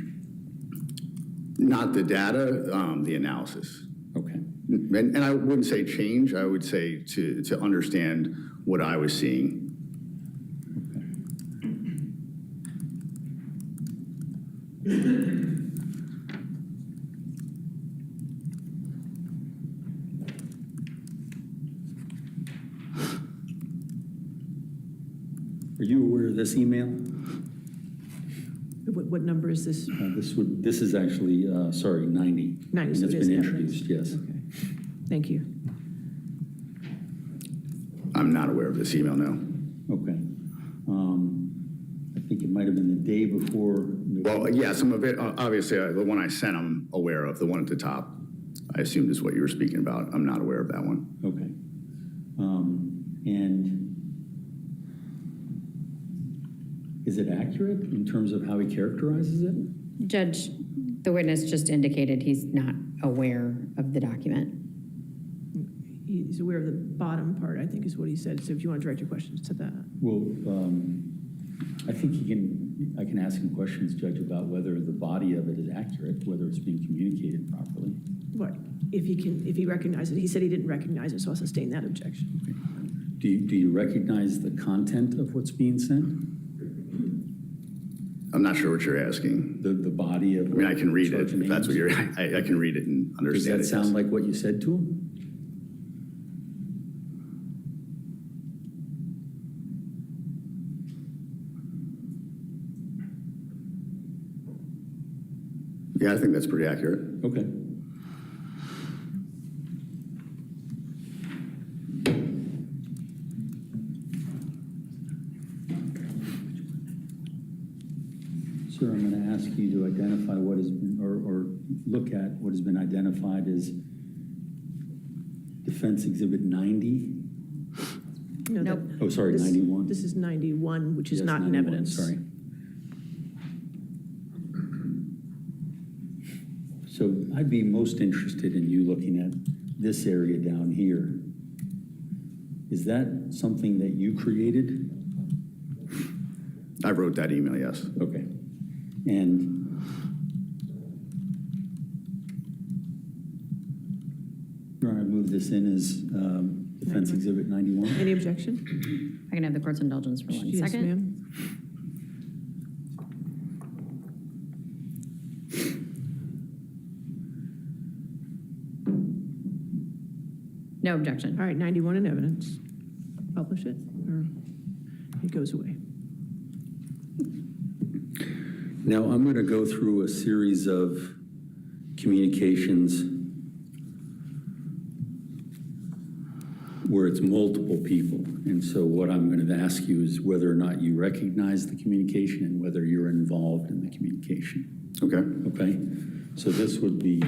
Not the data, the analysis. Okay. And I wouldn't say change, I would say to understand what I was seeing. Are you aware of this email? What number is this? This is actually, sorry, 90. 90, And so it's it is been evidence. introduced, yes. Okay. Thank you. I'm not aware of this email, no. Okay. I think it might have been the day before. Well, yeah, some of it, obviously, the one I sent, I'm aware of. The one at the top, I assumed is what you were speaking about. I'm not aware of that one. Okay. And is it accurate in terms of how he characterizes it? Judge, the witness just indicated he's not aware of the document. He's aware of the bottom part, I think is what he said. So if you want to direct your questions to that. Well, I think I can ask him questions, Judge, about whether the body of it is accurate, whether it's being communicated properly. What, if he recognizes it. He said he didn't recognize it, so I'll sustain that objection. Okay. Do you recognize the content of what's being sent? I'm not sure what you're asking. The body of. I mean, I can read it. Sergeant If that's what Ames? you're, I can read it and Does understand that it. sound yes. like what you said to him? Yeah, I think that's pretty accurate. Okay. Sir, I'm going to ask you to identify what has been, or look at what has been identified as Defense Exhibit 90. No, Nope. Oh, sorry, 91. This is 91, which is Yes, not in 91, evidence. Sorry. So I'd be most interested in you looking at this area down here. Is that something that you created? I wrote that email, yes. Okay. And you want to move this in as Defense 91. Exhibit 91? Any objection? I can have the court's indulgence for one Yes, second. ma'am. No objection. All right, 91 in evidence. Publish it, or it goes away. Now, I'm going to go through a series of communications where it's multiple people. And so what I'm going to ask you is whether or not you recognize the communication and whether you're involved in the communication. Okay. Okay? So this would be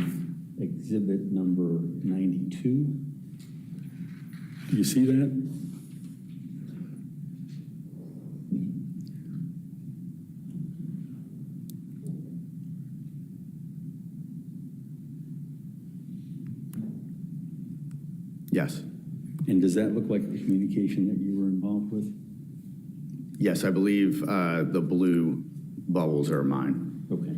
exhibit number 92. Do you see that? Yes. And does that look like the communication that you were involved with? Yes, I believe the blue bubbles are mine. Okay.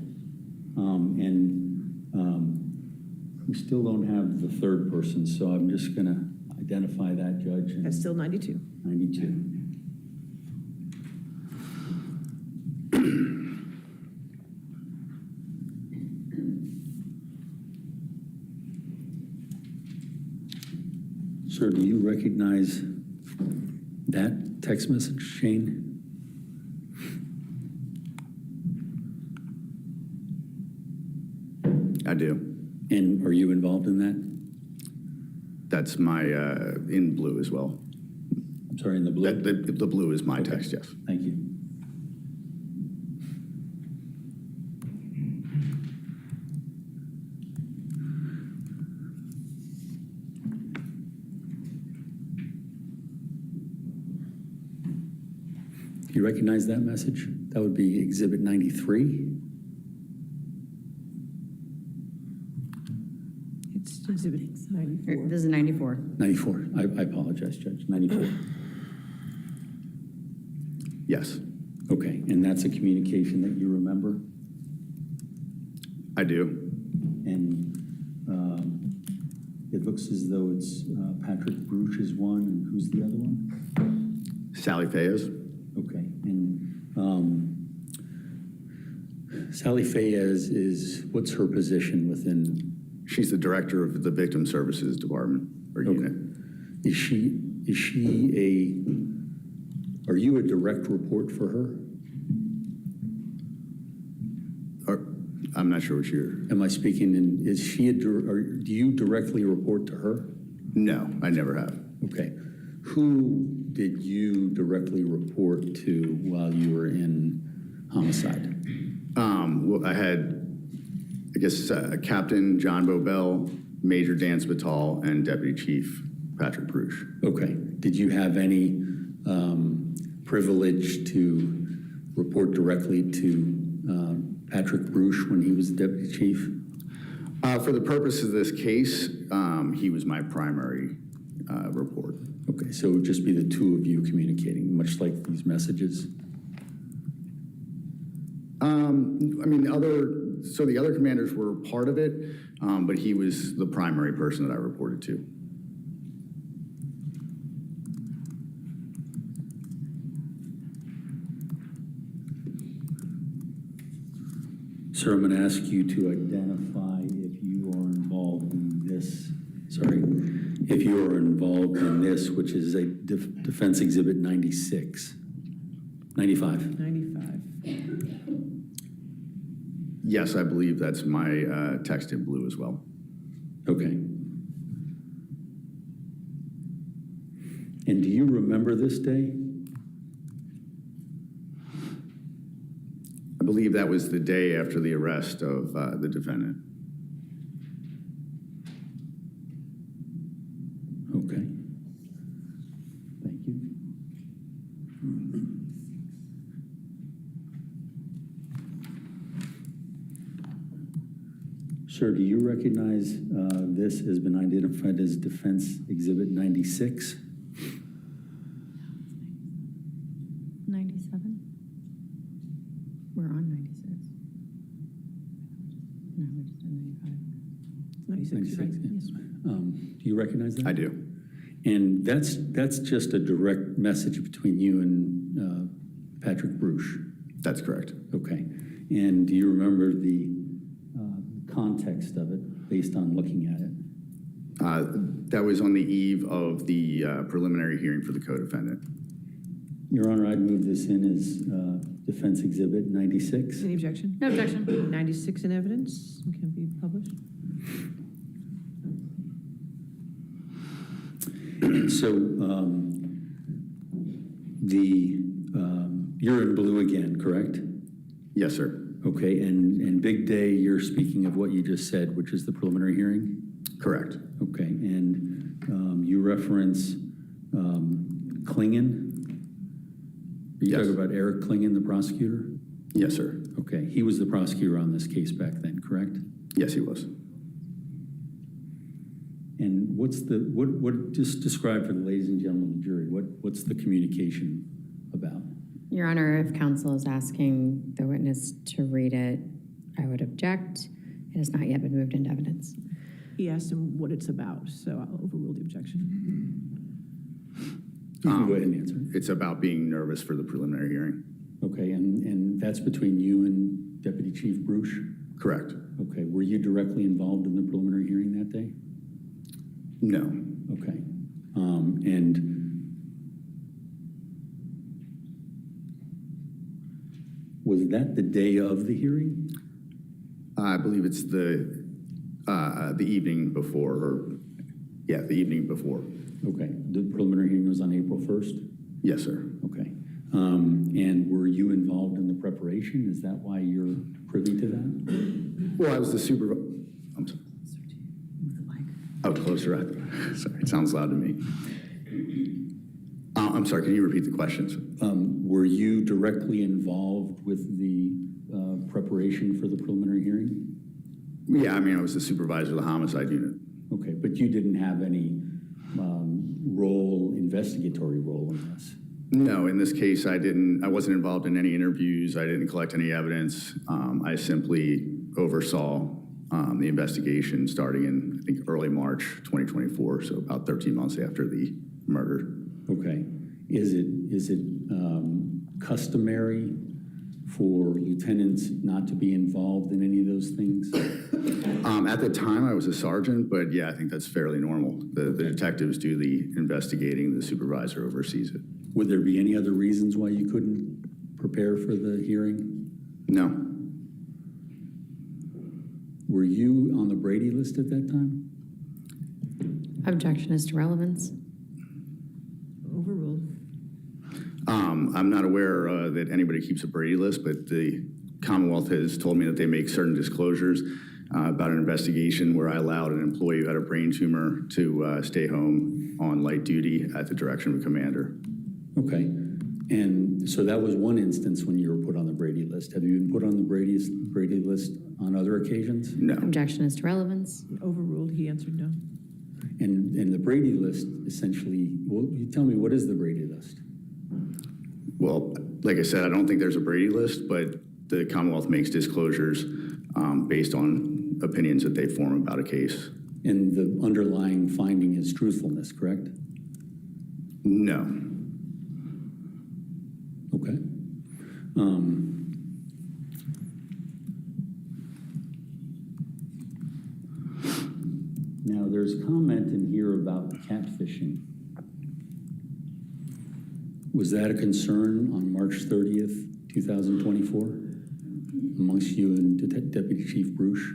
We still don't have the third person, so I'm just going to identify that, Judge. That's still 92. 92. Sir, do you recognize that text message chain? I do. And are you involved in that? That's my, in blue as well. I'm sorry, in the blue? The blue is my Okay. text, yes. Thank you. Do you recognize that message? That would be Exhibit 93. It's exhibit 94. This is 94. 94. I apologize, Judge. 94. Yes, Okay, and that's a communication that you remember? I do. And it looks as though it's Patrick Bruch is one, and who's the other one? Sally Fayez? Okay, and Sally Fayez is, what's her position within? She's the director of the Victim Services Department or Okay. unit. Is she are you a direct report for her? Or, I'm not sure what you're, Am I speaking in, is she or do you directly report to her? no, I never have. Okay. Who did you directly report to while you were in homicide? Well, I had, I guess, Captain John Bobel, Major Dan Spital, and Deputy Chief Patrick Bruch. Okay. Did you have any privilege to report directly to Patrick Bruch when he was deputy chief? For the purpose of this case, he was my primary report. Okay, so it would just be the two of you communicating, much like these messages? I mean, the other commanders were part of it, but he was the primary person that I reported to. Sir, I'm going to ask you to identify if you are involved in this, if you are involved in this, which is a Defense Exhibit 96, 95. 95. Yes, I believe that's my text in blue as well. Okay. And do you remember this day? I believe that was the day after the arrest of the defendant. Okay. Thank you. Sir, do you recognize this has been identified as Defense Exhibit 96? 97? We're on 96. No, we're just on 95. 96, right? 96, Yes. Do you recognize that? I do. And that's just a direct message between you and Patrick Bruch? That's correct. Okay. And do you remember the context of it based on looking at it? That was on the eve of the preliminary hearing for the co-defendant. Your Honor, I'd move this in as Defense Exhibit 96. Any objection? No objection. 96 in evidence, can be published. So you're in blue again, correct? Yes, sir. Okay, and Big Day, you're speaking of what you just said, which is the preliminary hearing? Correct. Okay, and you reference Klingon? Are you Yes. talking about Eric Klingon, the prosecutor? Yes, sir. Okay, he was the prosecutor on this case back then, correct? Yes, he was. And what just describe for the ladies and gentlemen of the jury, what's the communication about? Your Honor, if counsel is asking the witness to read it, I would object. It has not yet been moved into evidence. He asked him what it's about, so I'll overrule the objection. You can go ahead and answer. It's about being nervous for the preliminary hearing. Okay, and that's between you and Deputy Chief Bruce? Correct. Okay, were you directly involved in the preliminary hearing that day? No. Okay. And was that the day of the hearing? I believe it's the evening before, the evening before. Okay, the preliminary hearing was on April 1st? Yes, sir. Okay. And were you involved in the preparation? Is that why you're privy to that? Well, I was the supervisor. I'm sorry. Oh, closer. Sorry, it sounds loud to me. I'm sorry, can you repeat the questions? Were you directly involved with the preparation for the preliminary hearing? Yeah, I mean, I was the supervisor of the homicide unit. Okay, but you didn't have any investigatory role in this? No, in this case, I wasn't involved in any interviews. I didn't collect any evidence. I simply oversaw the investigation starting in, I think, early March 2024, so about 13 months after the murder. Okay. Is it customary for lieutenants not to be involved in any of those things? At the time, I was a sergeant, but yeah, I think that's fairly normal. The detectives do the investigating, the supervisor oversees it. Would there be any other reasons why you couldn't prepare for the hearing? No. Were you on the Brady list at that time? Objection is to relevance. Overruled. I'm not aware that anybody keeps a Brady list, but the Commonwealth has told me that they make certain disclosures about an investigation where I allowed an employee who had a brain tumor to stay home on light duty at the direction of a commander. Okay. And so that was one instance when you were put on the Brady list. Have you been put on the Brady list on other occasions? No. Objection is to relevance. Overruled, he answered no. And the Brady list essentially, well, you tell me, what is the Brady list? Well, like I said, I don't think there's a Brady list, but the Commonwealth makes disclosures based on opinions that they form about a case. And the underlying finding is truthfulness, correct? No. Okay. Now, there's comment in here about catfishing. Was that a concern on March 30th, 2024, amongst you and Deputy Chief Bruce?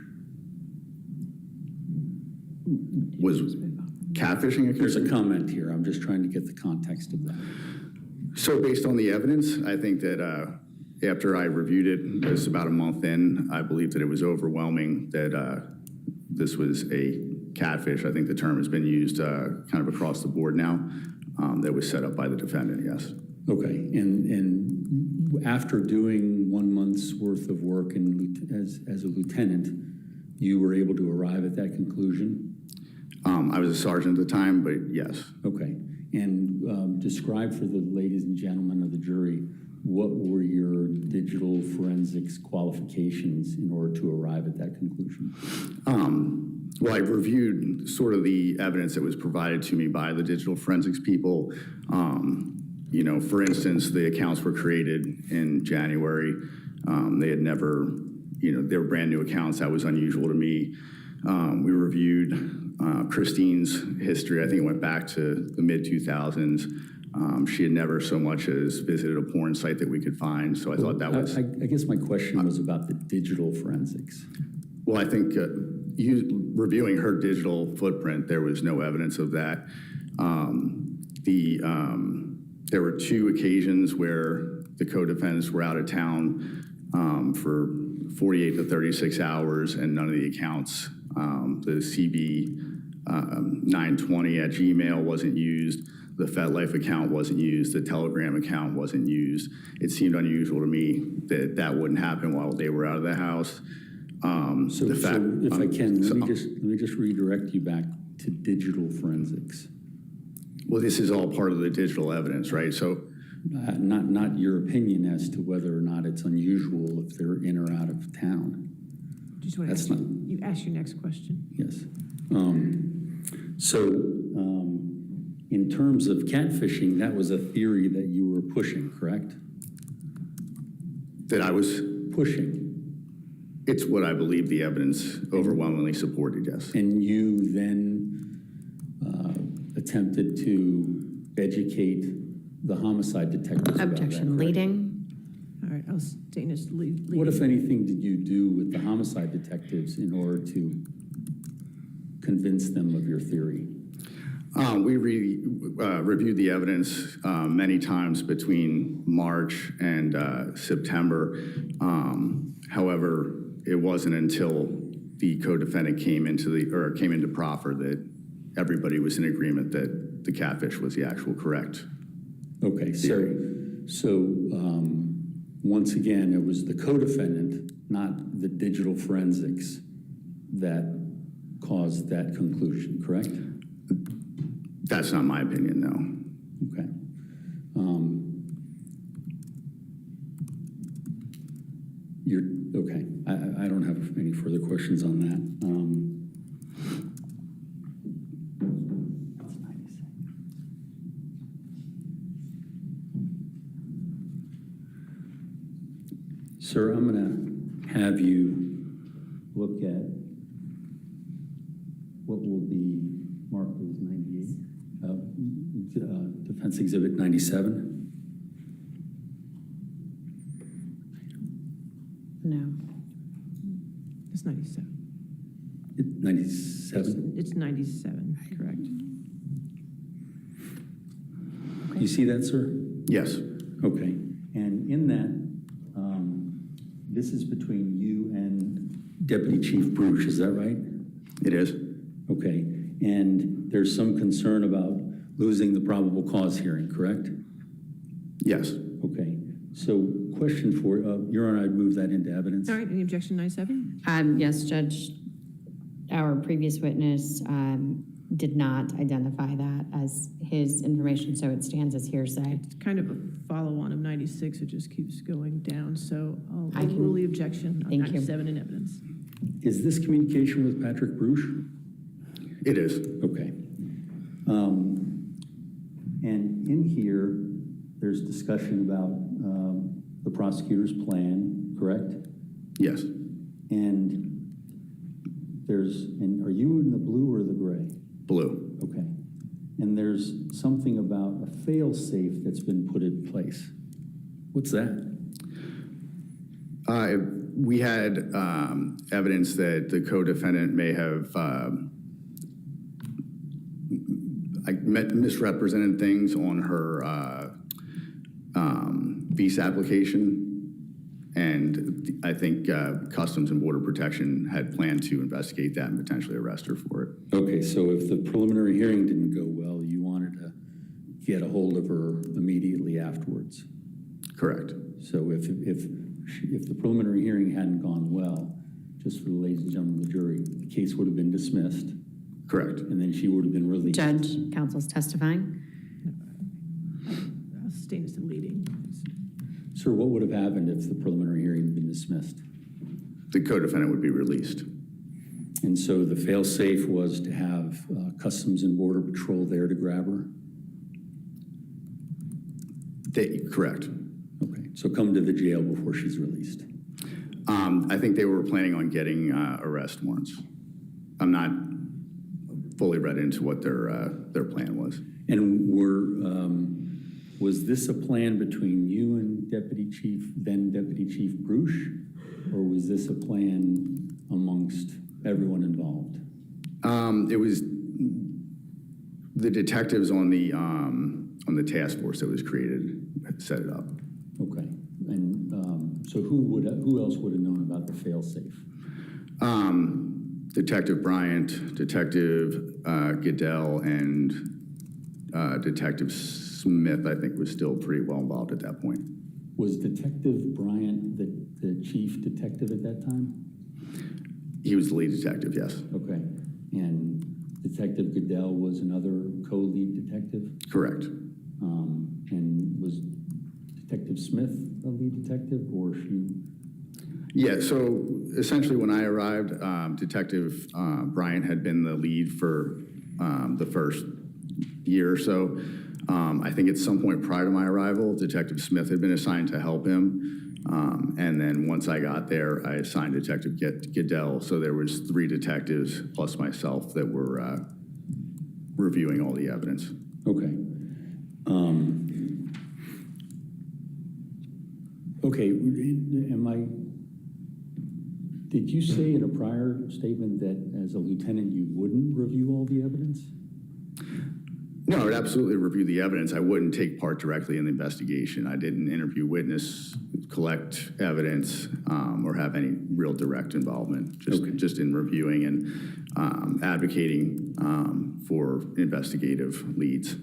Was catfishing a concern? There's a comment here. I'm just trying to get the context of that. So based on the evidence, I think that after I reviewed it, it was about a month in, I believe that it was overwhelming that this was a catfish. I think the term has been used kind of across the board now. That was set up by the defendant, yes. Okay, and after doing 1 month's worth of work as a lieutenant, you were able to arrive at that conclusion? I was a sergeant at the time, but yes. Okay, and describe for the ladies and gentlemen of the jury, what were your digital forensics qualifications in order to arrive at that conclusion? Well, I reviewed sort of the evidence that was provided to me by the digital forensics people. You know, for instance, the accounts were created in January. They had never, you know, they were brand new accounts. That was unusual to me. We reviewed Christine's history, I think it went back to the mid-2000s. She had never so much as visited a porn site that we could find, so I thought that was... I guess my question was about the digital forensics. Well, I think reviewing her digital footprint, there was no evidence of that. There were 2 occasions where the co-defendants were out of town for 48 to 36 hours, and none of the accounts, the CB 920 at Gmail wasn't used, the FetLife account wasn't used, the Telegram account wasn't used. It seemed unusual to me that that wouldn't happen while they were out of the house. So if I can, let me just redirect you back to digital forensics. Well, this is all part of the digital evidence, right? So, Not your opinion as to whether or not it's unusual if they're in or out of town. Just want to ask you ask your next question. Yes. In terms of catfishing, that was a theory that you were pushing, correct? that I was, Pushing. it's what I believe the evidence overwhelmingly supported, yes. And you then attempted to educate the homicide detectives about that, Objection, correct? leading. All right, I'll stay in this lead. What, if anything, did you do with the homicide detectives in order to convince them of your theory? We reviewed the evidence many times between March and September. However, it wasn't until the co-defendant came into proffer that everybody was in agreement that the catfish was the actual correct. Okay, so once again, it was the co-defendant, not the digital forensics, that caused that conclusion, correct? That's not my opinion, no. Okay. Okay. I don't have any further questions on that. Sir, I'm going to have you look at what will be marked as 98, Defense Exhibit 97. No. It's 97. 97? It's 97, correct. You see that, sir? Yes, Okay. And in that, this is between you and Deputy Chief Bruce, is that right? it is. Okay. And there's some concern about losing the probable cause hearing, correct? Yes. Okay. So question for, Your Honor, I'd move that into evidence. All right, any objection, 97? Yes, Judge, our previous witness did not identify that as his information, so it stands as hearsay. It's kind of a follow-on of 96, it just keeps going down, so I I'll can- rule the objection on Thank you. 97 in evidence. Is this communication with Patrick Bruce? It is. Okay. And in here, there's discussion about the prosecutor's plan, correct? Yes. And are you in the blue or the gray? Blue. Okay. And there's something about a fail-safe that's been put in place. What's that? We had evidence that the co-defendant may have misrepresented things on her visa application, and I think Customs and Border Protection had planned to investigate that and potentially arrest her for it. Okay, so if the preliminary hearing didn't go well, you wanted to get a hold of her immediately afterwards. Correct. So if the preliminary hearing hadn't gone well, just for the ladies and gentlemen of the jury, the case would have been dismissed, Correct. and then she would have been released. Judge, counsel's testifying. I'll stay as the leading. Sir, what would have happened if the preliminary hearing had been dismissed? The co-defendant would be released. And so the fail-safe was to have Customs and Border Patrol there to grab her? Correct. Okay, so come to the jail before she's released. I think they were planning on getting arrest warrants. I'm not fully read into what their plan was. And was this a plan between you and then Deputy Chief Bruce, or was this a plan amongst everyone involved? It was the detectives on the task force that was created set it up. Okay. And so who else would have known about the fail-safe? Detective Bryant, Detective Goodell, and Detective Smith, I think, was still pretty well involved at that point. Was Detective Bryant the chief detective at that time? He was the lead detective, yes. Okay. And Detective Goodell was another co-lead detective? Correct. And was Detective Smith a lead detective, or she? Yeah, so essentially when I arrived, Detective Bryant had been the lead for the first year or so. I think at some point prior to my arrival, Detective Smith had been assigned to help him. And then once I got there, I assigned Detective Goodell. So there was 3 detectives plus myself that were reviewing all the evidence. Okay. Okay, did you say in a prior statement that as a lieutenant you wouldn't review all the evidence? No, I would absolutely review the evidence. I wouldn't take part directly in the investigation. I didn't interview witness, collect evidence, or have any real direct involvement, just in reviewing and advocating for investigative leads.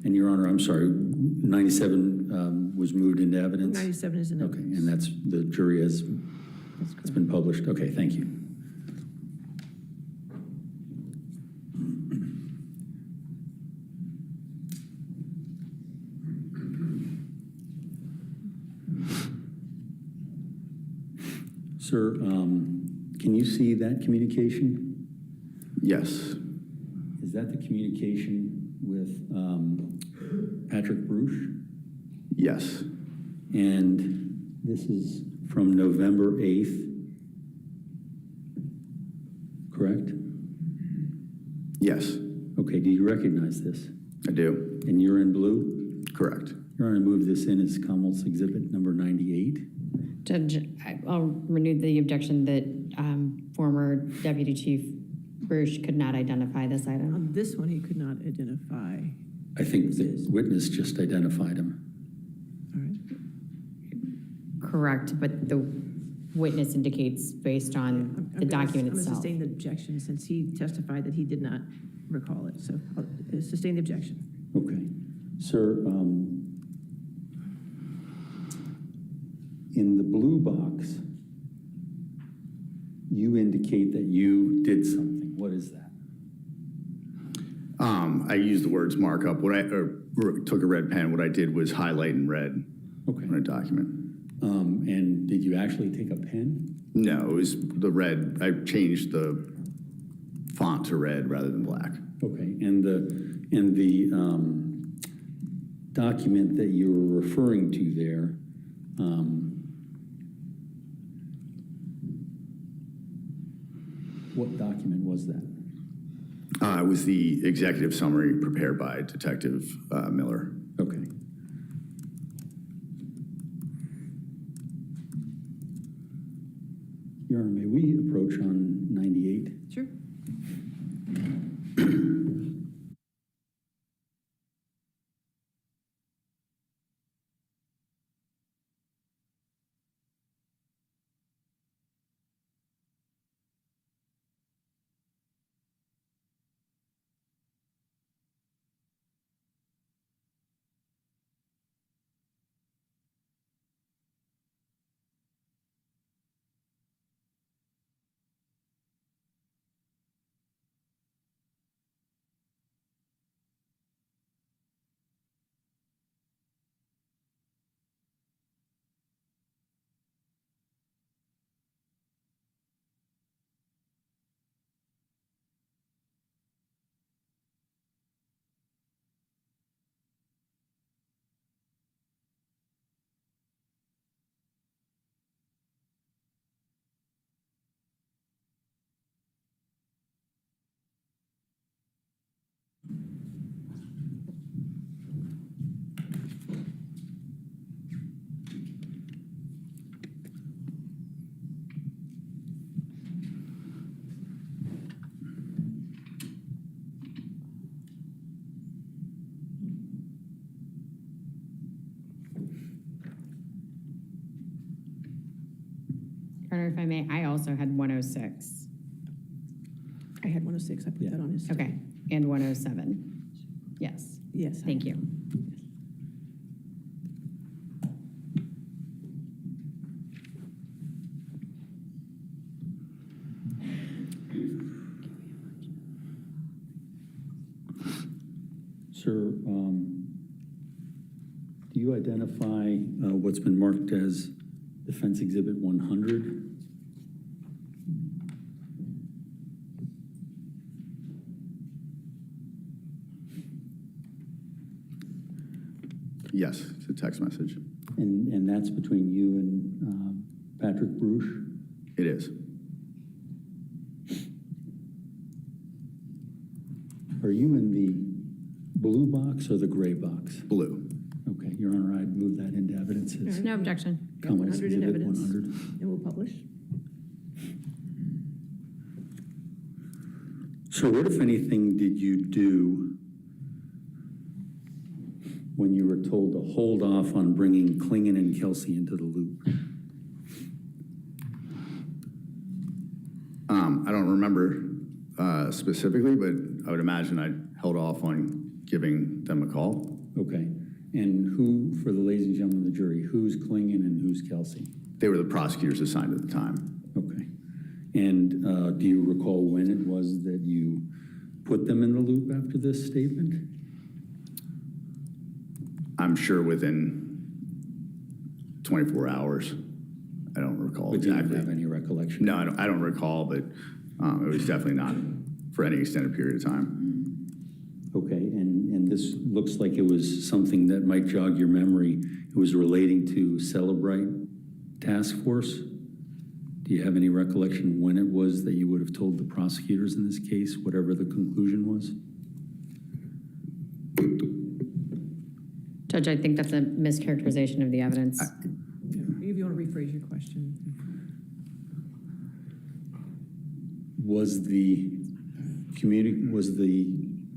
And Your Honor, I'm sorry, 97 was moved into evidence? 97 is in Okay, evidence. and that's, the jury has, it's been published. Okay, thank you. Sir, can you see that communication? Yes. Is that the communication with Patrick Bruce? Yes. And this is from November 8th, correct? Yes, Okay, do you recognize this? I do. And you're in blue? Correct. You're going to move this in as Commonwealth's Exhibit number 98? Judge, I'll renew the objection that former Deputy Chief Bruce could not identify this item. On this one, he could not identify. I think the witness just identified him. All right. Correct, but the witness indicates based on the document I'm going to itself. sustain the objection since he testified that he did not recall it. So I'll sustain the objection. Okay. Sir, in the blue box, you indicate that you did something. What is that? I used the words markup. Took a red pen. What I did was highlight in red on a document. And did you actually take a pen? No, it was the red. I changed the font to red rather than black. Okay. And the document that you were referring to there, what document was that? It was the executive summary prepared by Detective Miller. Okay. Your Honor, may we approach on 98? Sure. Honor, if I may, I also had 106. I had 106, I put that on his. Okay, and 107. Yes, Yes. thank you. Sir, do you identify what's been marked as Defense Exhibit 100? Yes, it's a text message. And that's between you and Patrick Bruce? It is. Are you in the blue box or the gray box? Blue. Okay, Your Honor, I'd move that into evidence as No objection. Got Comments 100 in Exhibit evidence. 100. And we'll publish. So what, if anything, did you do when you were told to hold off on bringing Klingon and Kelsey into the loop? I don't remember specifically, but I would imagine I held off on giving them a call. Okay. And who, for the ladies and gentlemen of the jury, who's Klingon and who's Kelsey? They were the prosecutors assigned at the time. Okay. And do you recall when it was that you put them in the loop after this statement? I'm sure within 24 hours. I don't recall But you exactly. don't have any recollection? No, I don't recall, but it was definitely not for any extended period of time. Okay, and this looks like it was something that might jog your memory. It was relating to Celebrite Task Force. Do you have any recollection when it was that you would have told the prosecutors in this case, whatever the conclusion was? Judge, I think that's a mischaracterization of the evidence. If you want to rephrase your question. Was the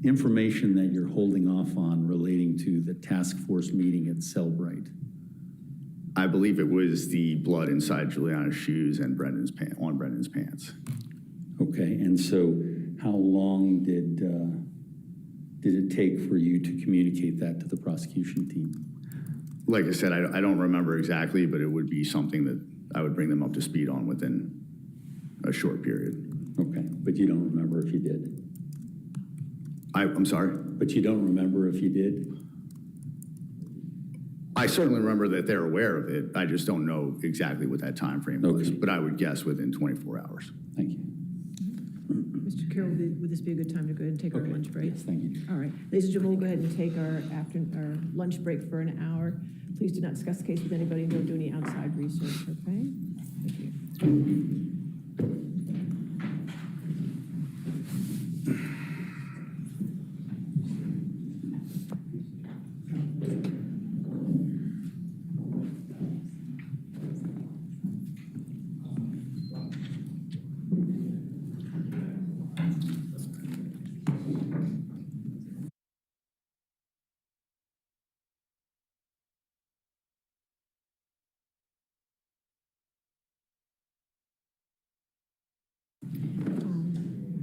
information that you're holding off on relating to the task force meeting at Celebrite? I believe it was the blood inside Juliana's shoes and on Brendan's pants. Okay, and so how long did it take for you to communicate that to the prosecution team? Like I said, I don't remember exactly, but it would be something that I would bring them up to speed on within a short period. Okay, but you don't remember if you did? I'm sorry? But you don't remember if you did? I certainly remember that they're aware of it. I just don't know exactly what that time frame was, Okay. but I would guess within 24 hours. Thank you. Mr. Carroll, would this be a good time to go ahead and take our Okay. lunch break? Yes, thank you. All right. Ladies and gentlemen, we'll go ahead and take our lunch break for an hour. Please do not discuss the case with anybody and don't do any outside research, okay? Thank you.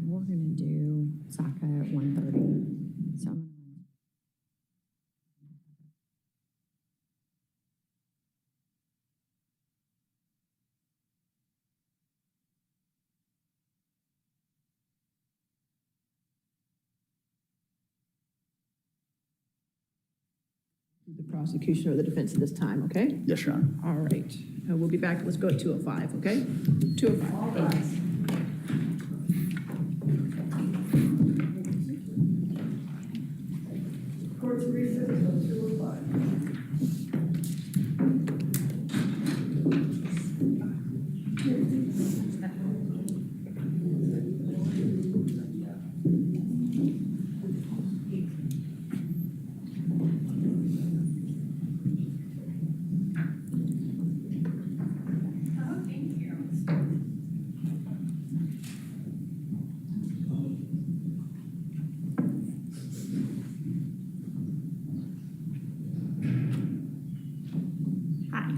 We're gonna do Saka at 1:30. So I'm gonna. The prosecution or the defense at this time, okay? Yes, Your Honor. All right. We'll be back. Let's go at 2:05, okay? 2:05. Court's recess until 2:05. Hi.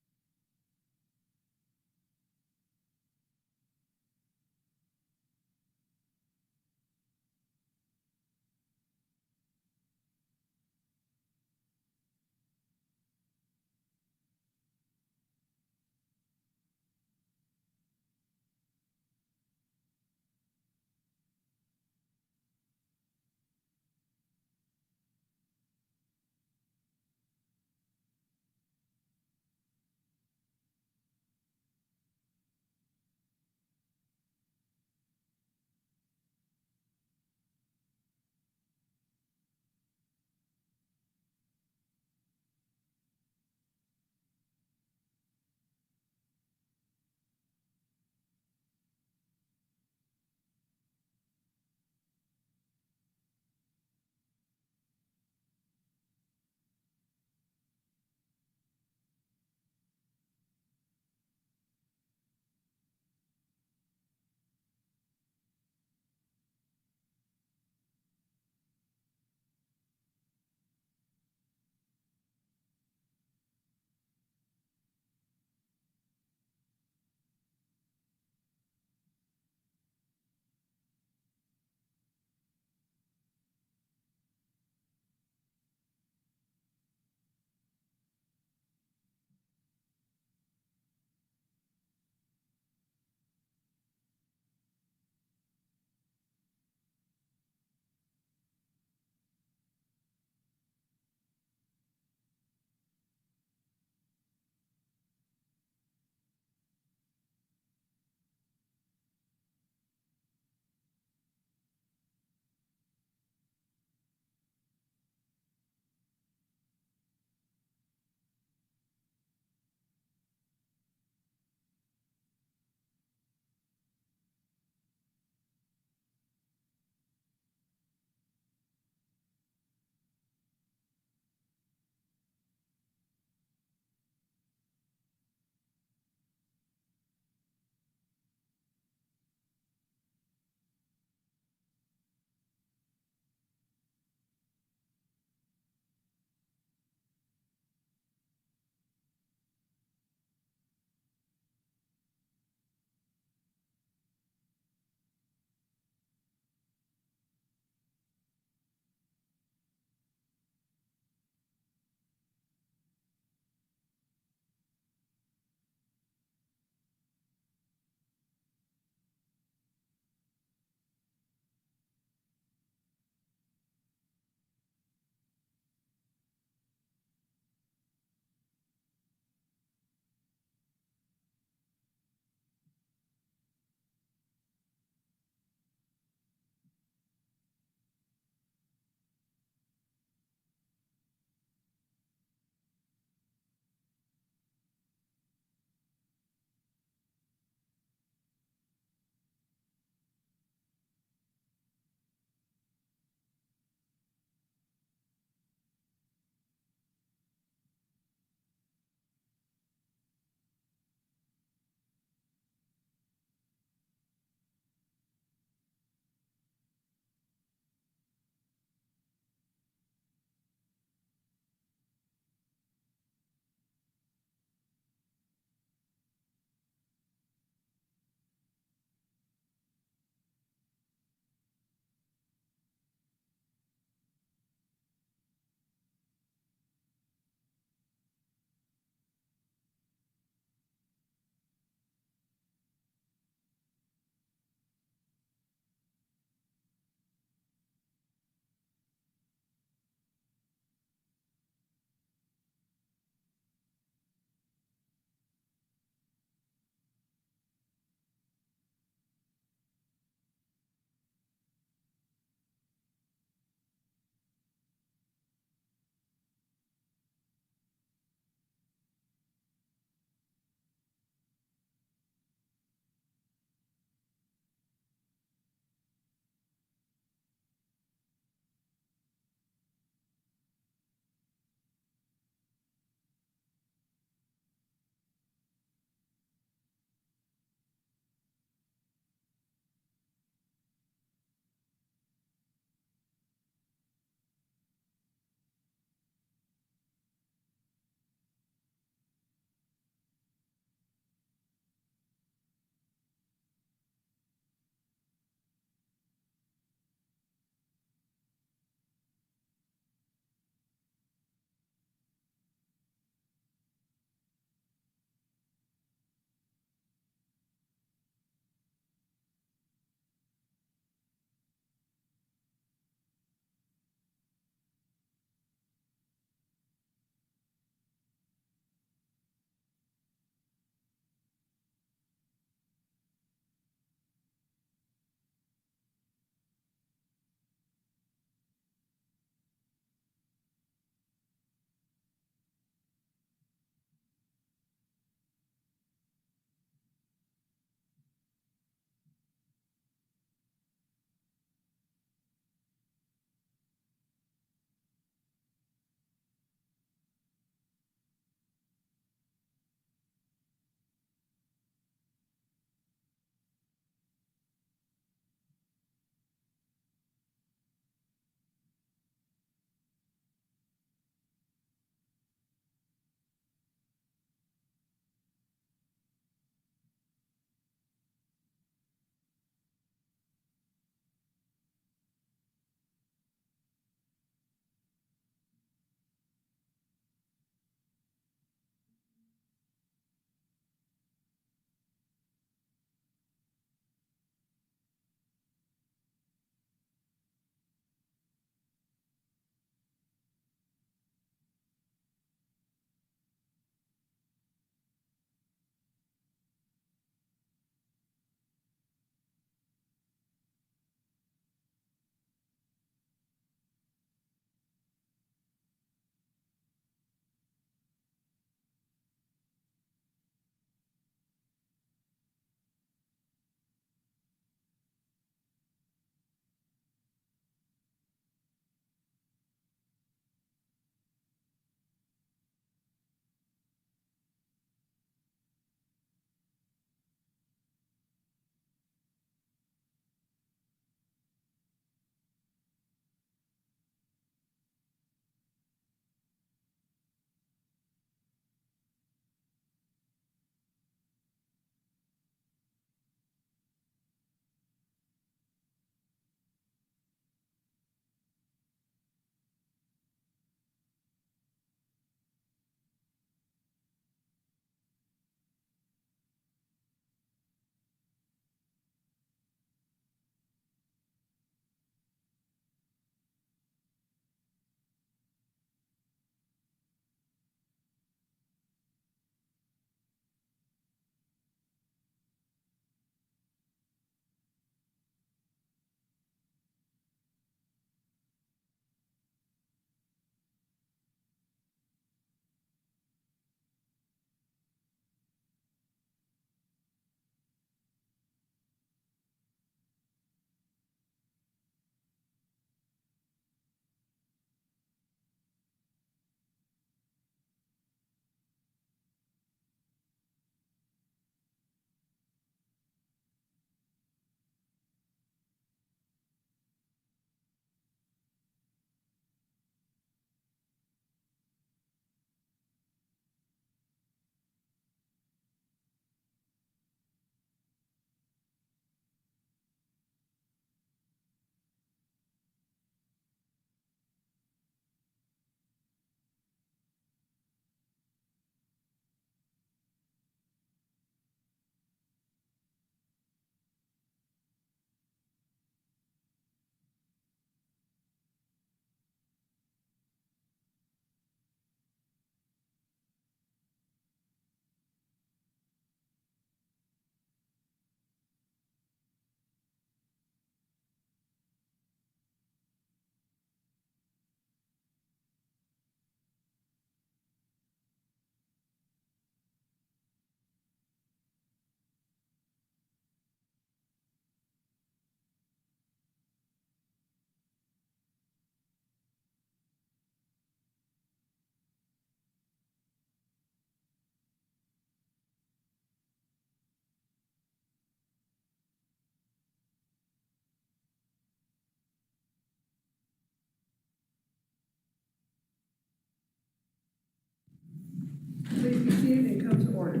and come to order.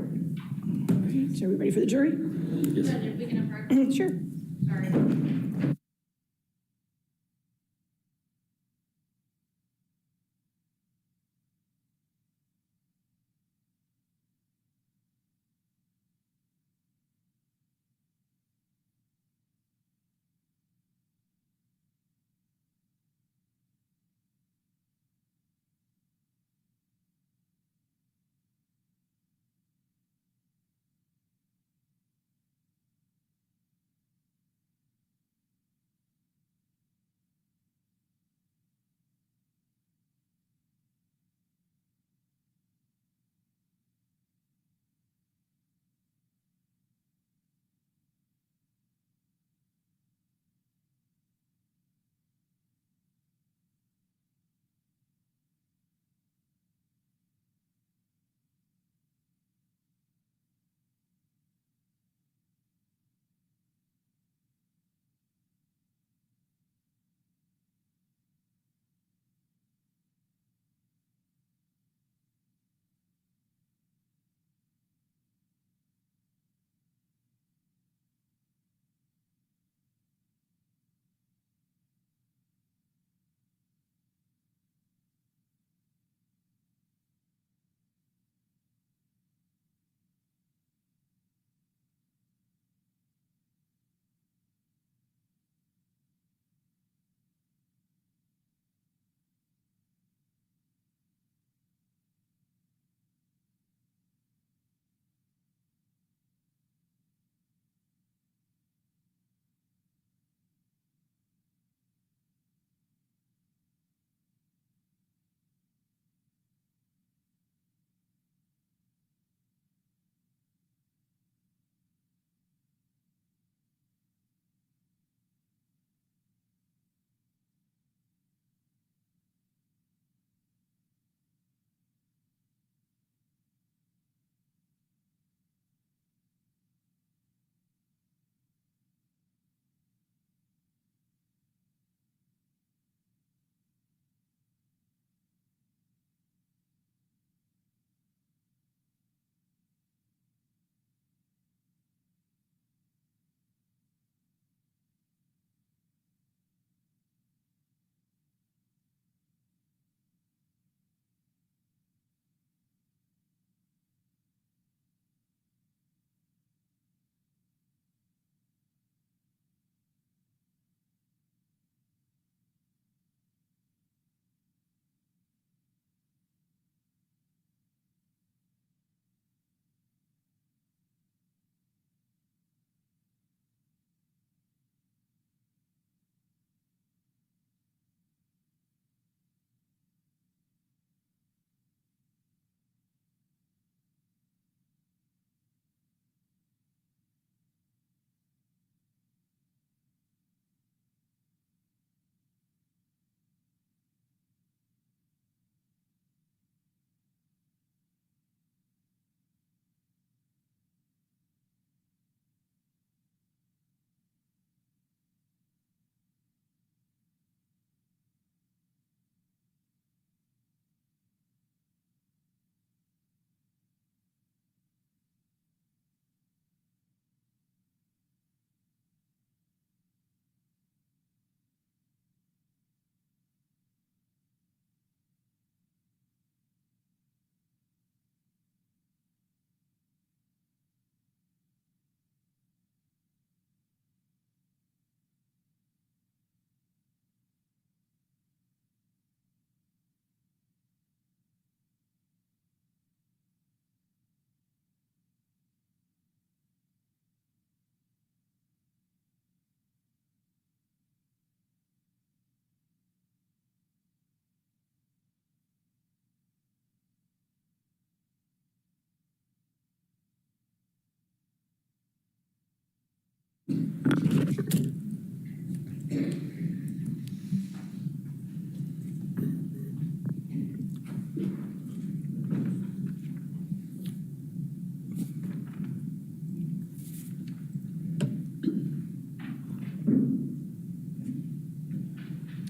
So are we ready for the jury? President, we can approach. Sure. Sorry.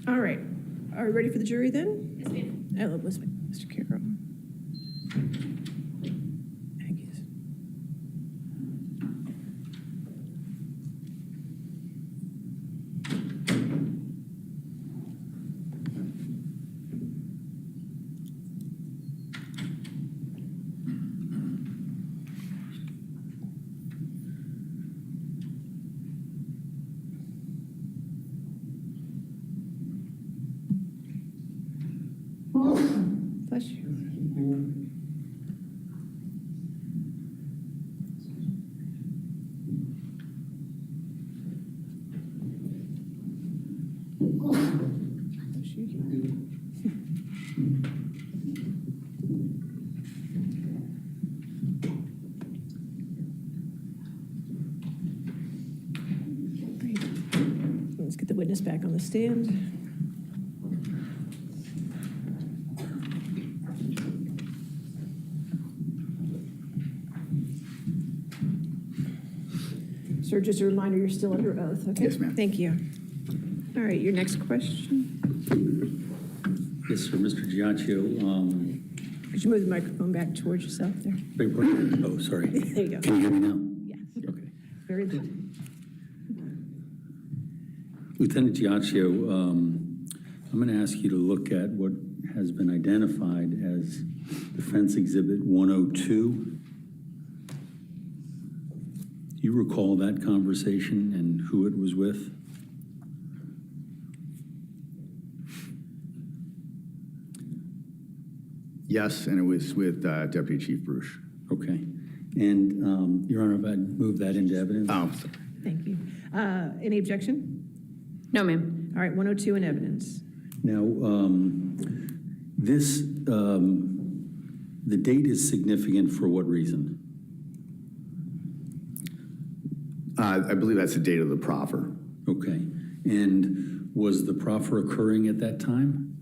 All right. Are we ready for the jury then? Yes, ma'am. I love listening, Mr. Carroll. Bless you. Great. Let's get the witness back on the stand. Sir, just a reminder, you're still under oath, okay? Yes, ma'am. Thank you. All right, your next question. Yes, sir, Mr. Giacchio. Could you move the microphone back towards yourself there? Oh, sorry. There you go. Can you hear me now? Yes, Okay. very good. Lieutenant Giacchio, I'm going to ask you to look at what has been identified as Defense Exhibit 102. Do you recall that conversation and who it was with? Yes, and it was with Deputy Chief Bruce. Okay. And, Your Honor, if I'd move that into evidence? Oh, Thank you. Any objection? No, ma'am. All right, 102 in evidence. Now, the date is significant for what reason? I believe that's the date of the proffer. Okay. And was the proffer occurring at that time?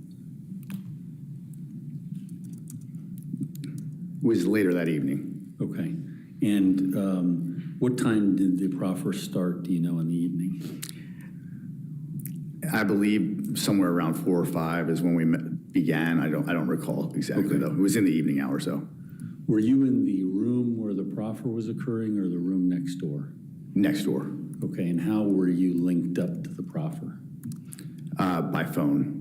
It was later that evening. Okay. And what time did the proffer start, do you know, in the evening? I believe somewhere around 4 or 5 is when we began. I don't recall exactly, Okay. though. It was in the evening hours, though. Were you in the room where the proffer was occurring or the room next door? Next door. Okay. And how were you linked up to the proffer? By phone.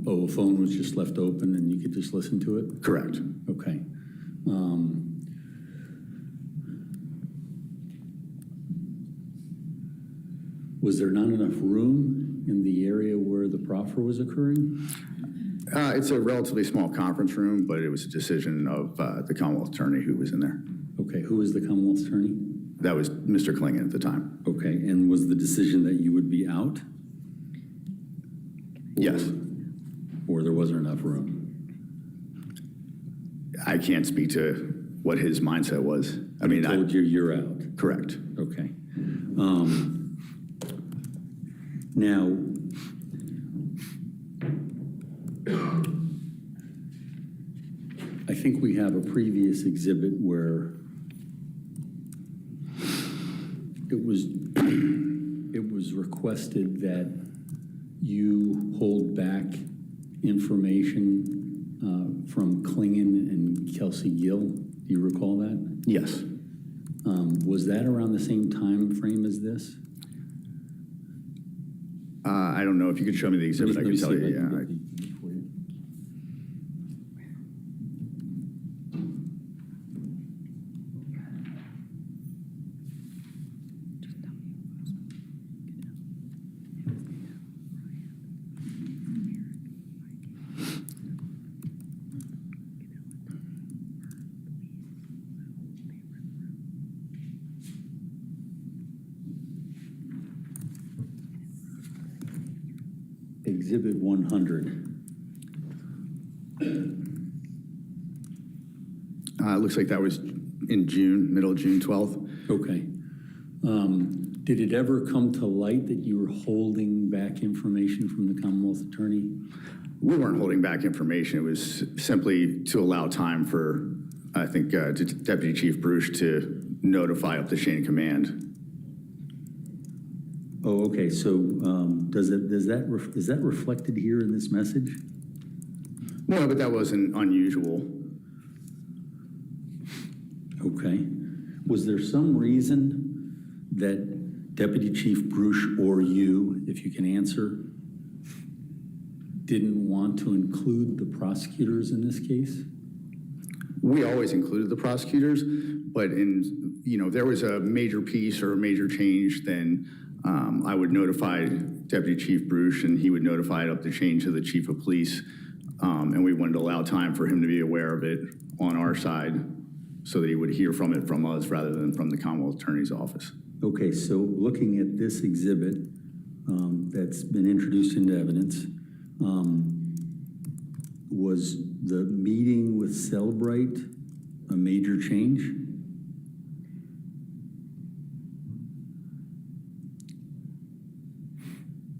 A phone was just left open and you could just listen to it? Correct. Okay. Was there not enough room in the area where the proffer was occurring? It's a relatively small conference room, but it was a decision of the Commonwealth Attorney who was in there. Okay, who was the Commonwealth Attorney? That was Mr. Klingon at the time. Okay, and was the decision that you would be out? Yes. Or there wasn't enough room? I can't speak to what his mindset was. I mean, He told you you're out? correct. Okay. Now, I think we have a previous exhibit where it was requested that you hold back information from Klingon and Kelsey Gill. Do you recall that? Yes. Was that around the same time frame as this? I don't know if you could show me the exhibit. I Let me can tell see you. if I can Yeah. get the exhibit for you. Exhibit 100. It looks like that was in June, middle of June 12th. Okay. Did it ever come to light that you were holding back information from the Commonwealth Attorney? We weren't holding back information. It was simply to allow time for, I think, Deputy Chief Bruce to notify up the chain of command. Oh, okay. So is that reflected here in this message? No, but that wasn't unusual. Okay. Was there some reason that Deputy Chief Bruce or you, if you can answer, didn't want to include the prosecutors in this case? We always included the prosecutors, but there was a major piece or a major change, then I would notify Deputy Chief Bruce and he would notify it up the chain to the Chief of Police. And we wanted to allow time for him to be aware of it on our side so that he would hear from it from us rather than from the Commonwealth Attorney's Office. Okay, so looking at this exhibit that's been introduced into evidence, was the meeting with Cellbrite a major change?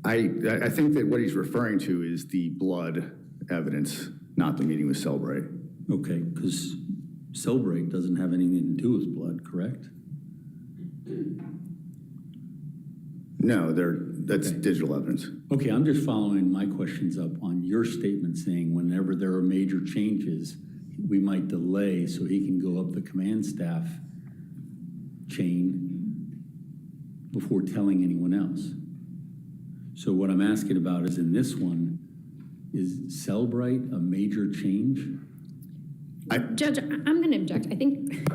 I think that what he's referring to is the blood evidence, not the meeting with Cellbrite. Okay, because Cellbrite doesn't have anything to do with blood, correct? No, that's digital evidence. Okay, I'm just following my questions up on your statement saying whenever there are major changes, we might delay so he can go up the command staff chain before telling anyone else. So what I'm asking about is in this one, is Cellbrite a major change? Judge, I'm going to object. I think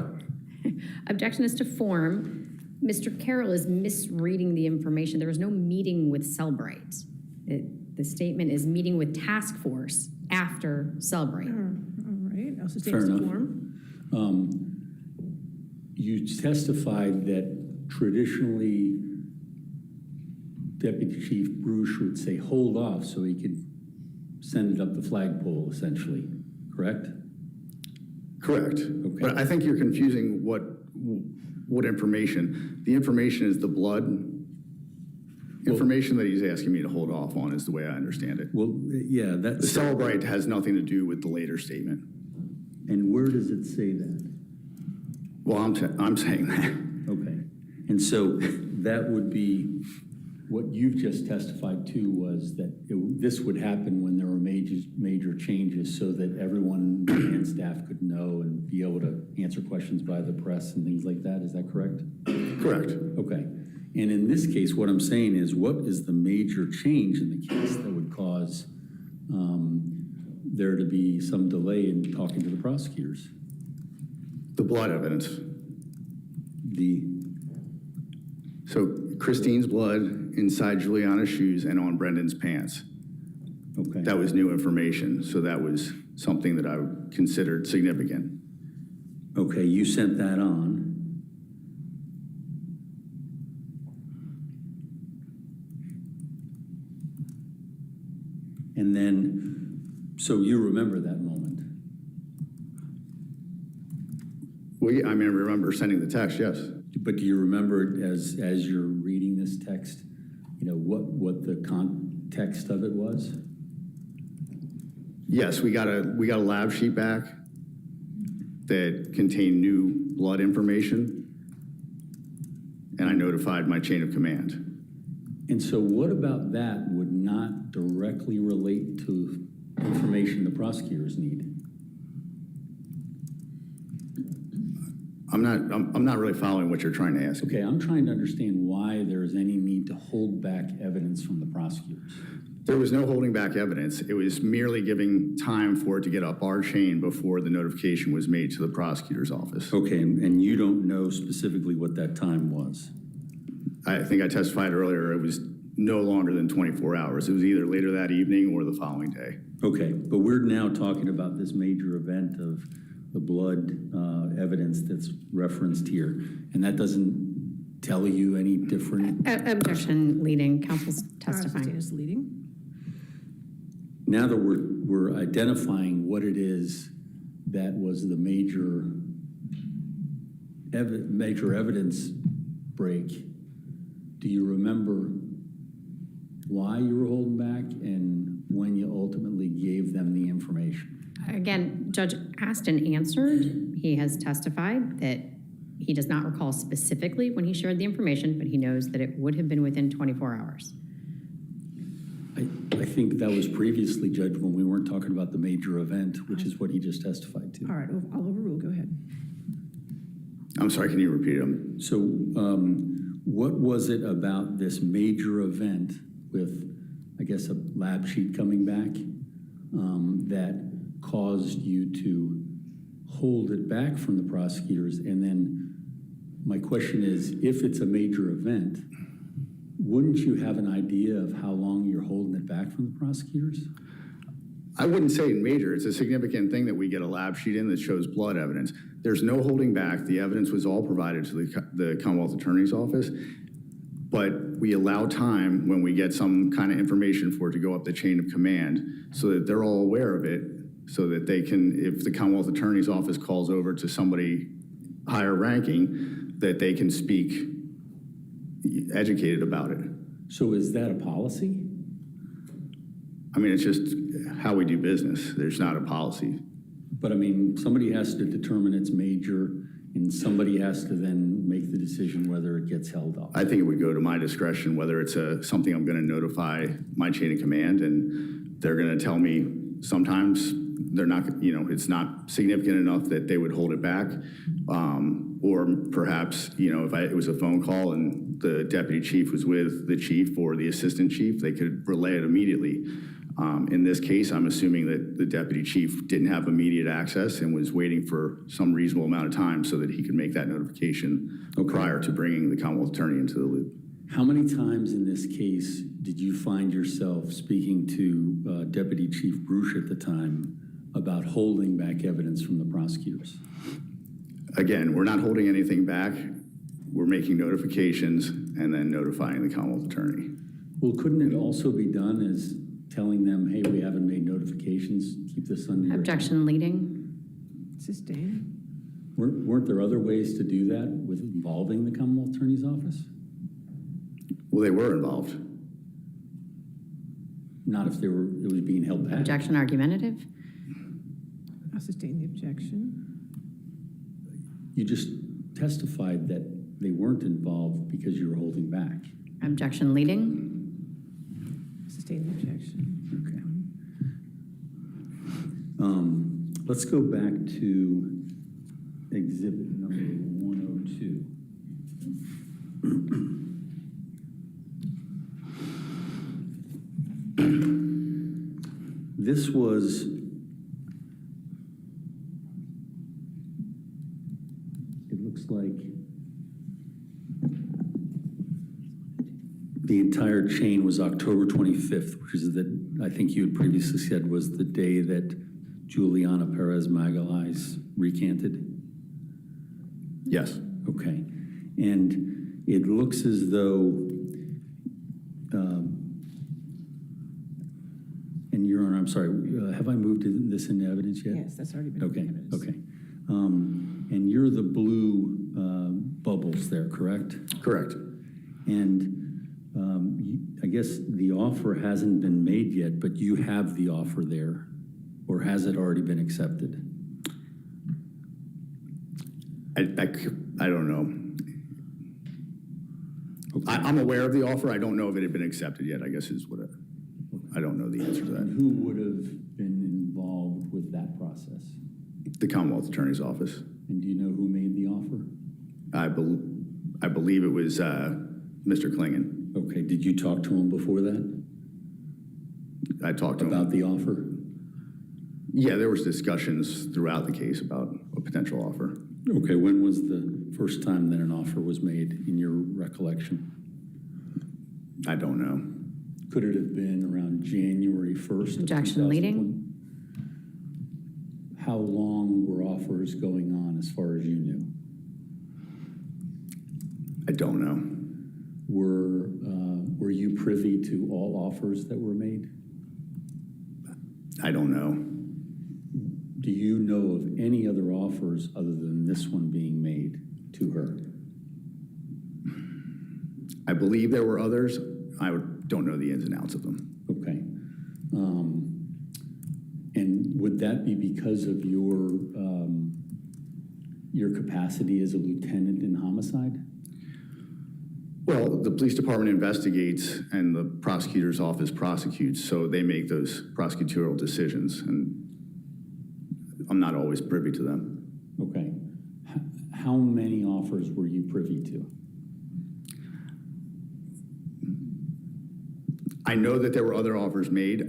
objection is to form. Mr. Carroll is misreading the information. There was no meeting with Cellbrite. The statement is meeting with task force after Cellbrite. All right, also Fair states to enough. form. You testified that traditionally Deputy Chief Bruce would say, hold off so he could send it up the flagpole, essentially, correct? Correct. Okay. But I think you're confusing what information. The information is the blood information that he's asking me to hold off on is the way I understand it. Well, yeah, The that's. Cellbrite has nothing to do with the later statement. And where does it say that? Well, I'm saying that. Okay. And so that would be, what you've just testified to was that this would happen when there were major changes so that everyone and staff could know and be able to answer questions by the press and things like that. Is that correct? Correct. Okay. And in this case, what I'm saying is, what is the major change in the case that would cause there to be some delay in talking to the prosecutors? The blood evidence. So Christine's blood inside Juliana's shoes and on Brendan's pants. Okay. That was new information, so that was something that I considered significant. Okay, you sent that on. And then, so you remember that moment? Well, yeah, I mean, I remember sending the text, yes. But do you remember it as you're reading this text, you know, what the context of it was? Yes, we got a lab sheet back that contained new blood information, and I notified my chain of command. And so what about that would not directly relate to information the prosecutors need? I'm not really following what you're trying to ask. Okay, I'm trying to understand why there's any need to hold back evidence from the prosecutors. There was no holding back evidence. It was merely giving time for it to get up our chain before the notification was made to the prosecutor's office. Okay, and you don't know specifically what that time was? I think I testified earlier, it was no longer than 24 hours. It was either later that evening or the following day. Okay, but we're now talking about this major event of the blood evidence that's referenced here, and that doesn't tell you any different? Objection leading, counsel's testifying. Is leading. Now that we're identifying what it is that was the major evidence break, do you remember why you were holding back and when you ultimately gave them the information? Again, Judge Aston answered. He has testified that he does not recall specifically when he shared the information, but he knows that it would have been within 24 hours. I think that was previously, Judge, when we weren't talking about the major event, which is what he just testified to. All right, I'll overrule. Go ahead. I'm sorry, can you repeat them? So what was it about this major event with, I guess, a lab sheet coming back that caused you to hold it back from the prosecutors? And then my question is, if it's a major event, wouldn't you have an idea of how long you're holding it back from the prosecutors? I wouldn't say major. It's a significant thing that we get a lab sheet in that shows blood evidence. There's no holding back. The evidence was all provided to the Commonwealth Attorney's Office, but we allow time when we get some kind of information for it to go up the chain of command so that they're all aware of it, so that they can, if the Commonwealth Attorney's Office calls over to somebody higher ranking, that they can speak educated about it. So is that a policy? I mean, it's just how we do business. There's not a policy. But I mean, somebody has to determine it's major, and somebody has to then make the decision whether it gets held up. I think it would go to my discretion whether it's something I'm going to notify my chain of command, and they're going to tell me sometimes they're not, it's not significant enough that they would hold it back. Or perhaps, if it was a phone call and the deputy chief was with the chief or the assistant chief, they could relay it immediately. In this case, I'm assuming that the deputy chief didn't have immediate access and was waiting for some reasonable amount of time so that he could make that notification prior to bringing the Commonwealth Attorney into the loop. How many times in this case did you find yourself speaking to Deputy Chief Bruce at the time about holding back evidence from the prosecutors? Again, we're not holding anything back. We're making notifications and then notifying the Commonwealth Attorney. Well, couldn't it also be done as telling them, hey, we haven't made notifications, keep this under your... Objection leading. Sustain. Weren't there other ways to do that with involving the Commonwealth Attorney's Office? Well, they were involved. Not if it was being held back. Objection argumentative. I'll sustain the objection. You just testified that they weren't involved because you were holding back. Objection leading. Sustain the objection. Okay. Let's go back to exhibit number 102. This was like the entire chain was October 25th, which is I think you had previously said was the day that Juliana Peres Magalhaes recanted? Yes. Okay. And it looks as though, and Your Honor, I'm sorry, have I moved this into evidence yet? Yes, that's already been Okay, evidence. okay. And you're the blue bubbles there, correct? Correct. And I guess the offer hasn't been made yet, but you have the offer there, or has it already been accepted? I don't know. Okay. I'm aware of the offer. I don't know if it had been accepted yet, I guess is what I don't know the answer to And that. who would have been involved with that process? The Commonwealth Attorney's Office. And do you know who made the offer? I believe it was Mr. Klingon. Okay, did you talk to him before that I talked to about him. the offer? Yeah, there was discussions throughout the case about a potential offer. Okay, when was the first time that an offer was made in your recollection? I don't know. Could it have been around January 1st? Objection leading. How long were offers going on as far as you knew? I don't know. Were you privy to all offers that were made? I don't know. Do you know of any other offers other than this one being made to her? I believe there were others. I don't know the ins and outs of them. Okay. And would that be because of your capacity as a lieutenant in homicide? Well, the police department investigates and the prosecutor's office prosecutes, so they make those prosecutorial decisions, and I'm not always privy to them. Okay. How many offers were you privy to? I know that there were other offers made.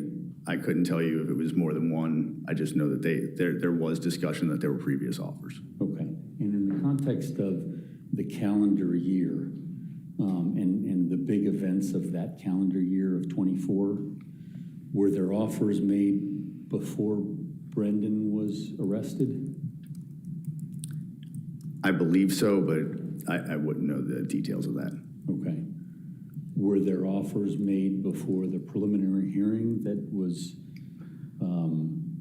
I couldn't tell you if it was more than one. I just know that there was discussion that there were previous offers. Okay. And in the context of the calendar year and the big events of that calendar year of 24, were there offers made before Brendan was arrested? I believe so, but I wouldn't know the details of that. Okay. Were there offers made before the preliminary hearing that was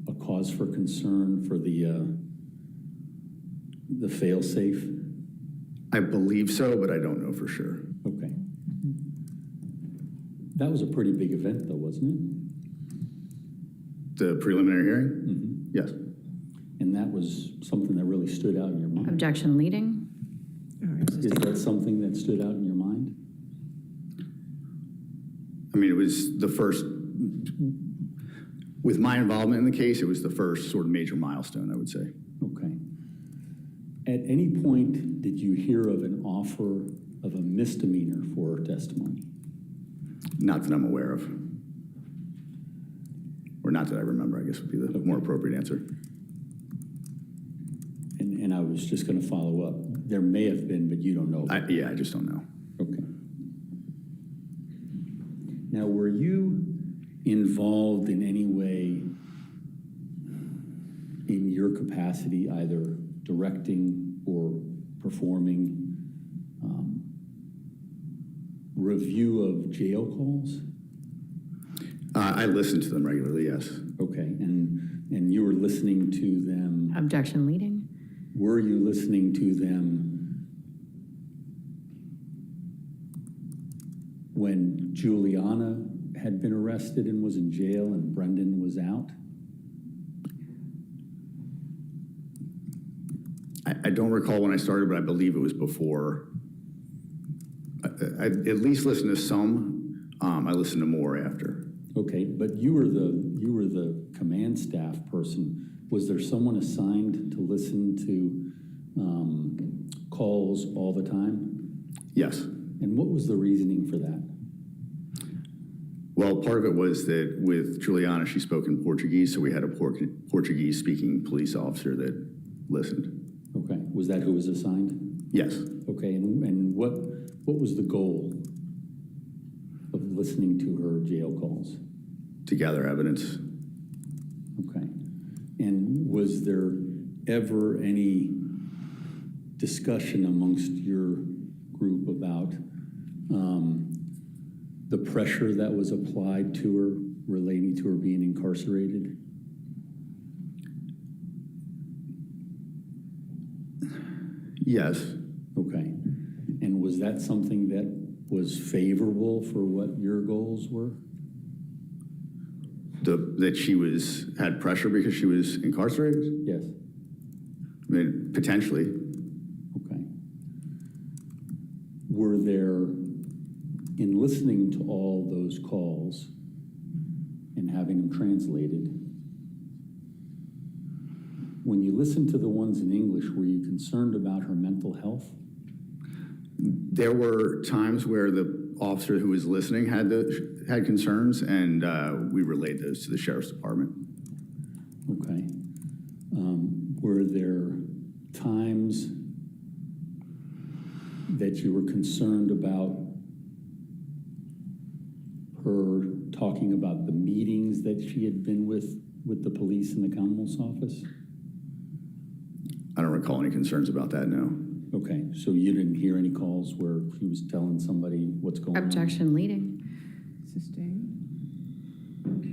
a cause for concern for the fail-safe? I believe so, but I don't know for sure. Okay. That was a pretty big event, though, wasn't The preliminary hearing? it? Mm-hmm. Yes. And that was something that really stood out in your mind? Objection leading? All right, Is that something that stood out in your mind? I mean, it was the first, with my involvement in the case, it was the first sort of major milestone, I would say. Okay. At any point, did you hear of an offer of a misdemeanor for her testimony? Not that I'm aware of. Or not that I remember, I guess would be the more appropriate answer. And I was just going to follow up. There may have been, but you don't know. Yeah, I just don't know. Okay. Now, were you involved in any way in your capacity, either directing or performing review of jail calls? I listen to them regularly, yes. Okay, and you were listening to them. Objection leading? Were you listening to them when Juliana had been arrested and was in jail and Brendan was out? I don't recall when I started, but I believe it was before. I at least listened to some. I listened to more after. Okay, but you were the command staff person. Was there someone assigned to listen to calls all the time? Yes. And what was the reasoning for that? Well, part of it was that with Juliana, she spoke in Portuguese, so we had a Portuguese-speaking police officer that listened. Okay, was that who was assigned? Yes. Okay, and what was the goal of listening to her jail calls? To gather evidence. Okay. And was there ever any discussion amongst your group about the pressure that was applied to her relating to her being incarcerated? Yes. Okay. And was that something that was favorable for what your goals were? That she had pressure because she was incarcerated? Yes. I mean, potentially. Okay. Were there, in listening to all those calls and having them translated, when you listened to the ones in English, were you concerned about her mental health? There were times where the officer who was listening had concerns, and we relayed those to the sheriff's department. Okay. Were there times that you were concerned about her talking about the meetings that she had been with the police and the Commonwealth's office? I don't recall any concerns about that, no. Okay, so you didn't hear any calls where she was telling somebody what's going on? Objection leading? Sustained.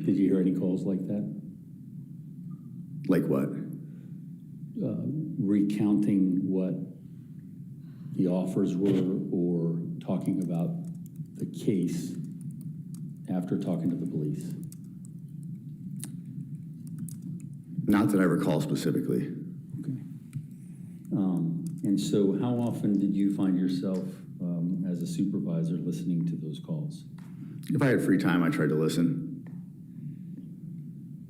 Did you hear any calls like that? Like what? Recounting what the offers were or talking about the case after talking to the police? Not that I recall specifically. Okay. And so how often did you find yourself as a supervisor listening to those calls? If I had free time, I tried to listen.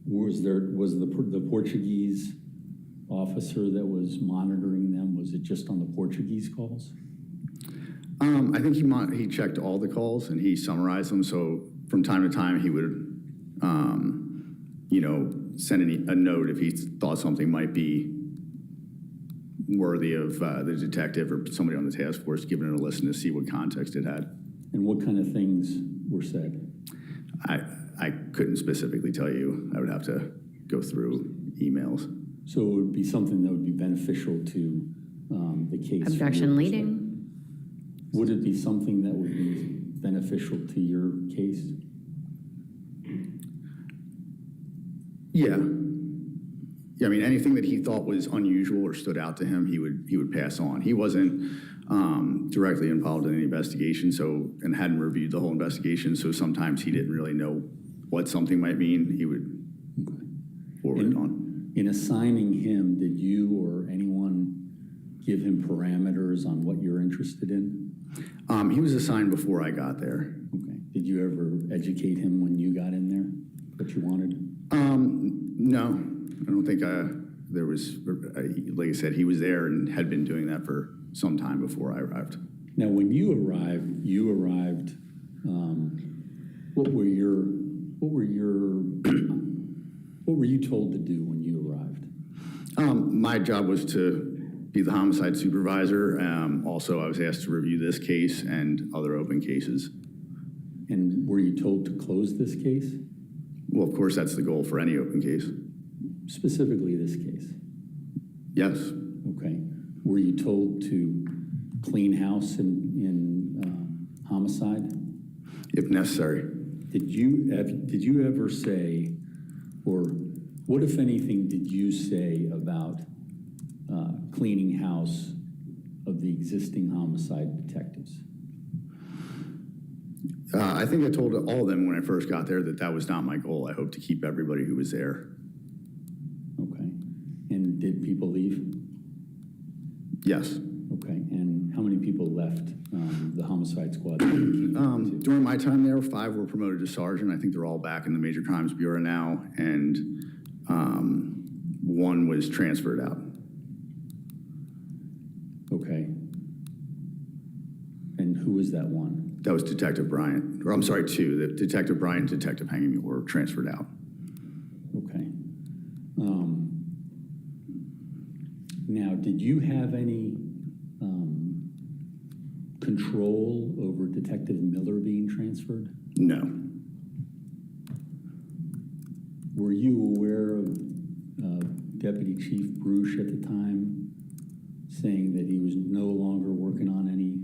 Was the Portuguese officer that was monitoring them, was it just on the Portuguese calls? I think he checked all the calls and he summarized them. So from time to time, he would, send a note if he thought something might be worthy of the detective or somebody on the task force giving it a listen to see what context it had. And what kind of things were said? I couldn't specifically tell you. I would have to go through emails. So it would be something that would be beneficial to the case? from your Objection perspective? leading. Would it be something that would be beneficial to your case? Yeah. Yeah, I mean, anything that he thought was unusual or stood out to him, he would pass on. He wasn't directly involved in any investigation, and hadn't reviewed the whole investigation, so sometimes he didn't really know what something might mean. He would forward it on. In assigning him, did you or anyone give him parameters on what you're interested in? He was assigned before I got there. Okay. Did you ever educate him when you got in there, what you wanted? No, I don't think there was, like I said, he was there and had been doing that for some time before I arrived. Now, when you arrived, what were you told to do when you arrived? My job was to be the homicide supervisor. Also, I was asked to review this case and other open cases. And were you told to close this case? Well, of course, that's the goal for any open case. Specifically this case? Yes. Okay. Were you told to clean house in homicide? If necessary. Did you ever say, or what, if anything, did you say about cleaning house of the existing homicide detectives? I think I told all of them when I first got there that was not my goal. I hope to keep everybody who was there. Okay. And did people leave? Yes. Okay. And how many people left the homicide squad? During my time there, 5 were promoted to sergeant. I think they're all back in the Major Crimes Bureau now, and 1 was transferred out. Okay. And who was that one? That was Detective Bryant, or I'm sorry, 2. Detective Bryant and Detective Hanging were transferred out. Okay. Now, did you have any control over Detective Miller being transferred? No. Were you aware of Deputy Chief Bruce at the time saying that he was no longer working on any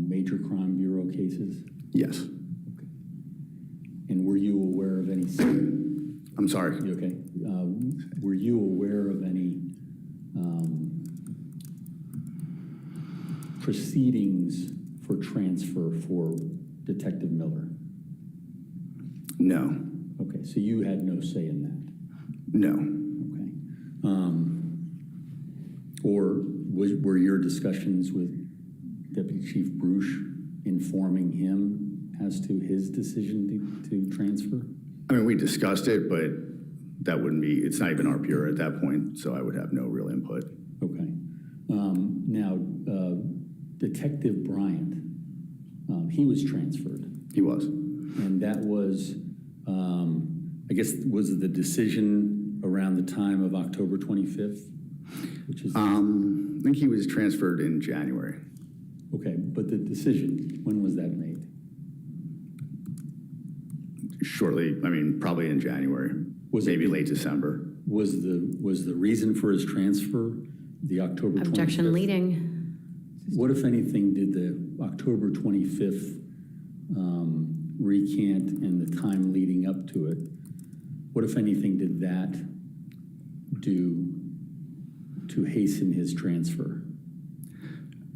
Major Crime Bureau cases? Yes. Okay. And were you aware of any... I'm sorry. You okay? Were you aware of any proceedings for transfer for Detective Miller? No. Okay, so you had no say in that? No. Okay. Or were your discussions with Deputy Chief Bruce informing him as to his decision to transfer? I mean, we discussed it, but that wouldn't be, it's not even our bureau at that point, so I would have no real input. Okay. Now, Detective Bryant, he was transferred. He was. And that was, I guess, was the decision around the time of October 25th? Which is I think he was transferred in January. okay, but the decision, when was that made? Shortly, I mean, probably in January, maybe late December. Was the reason for his transfer the October 25th? Objection leading. What, if anything, did the October 25th recant and the time leading up to it, what, if anything, did that do to hasten his transfer?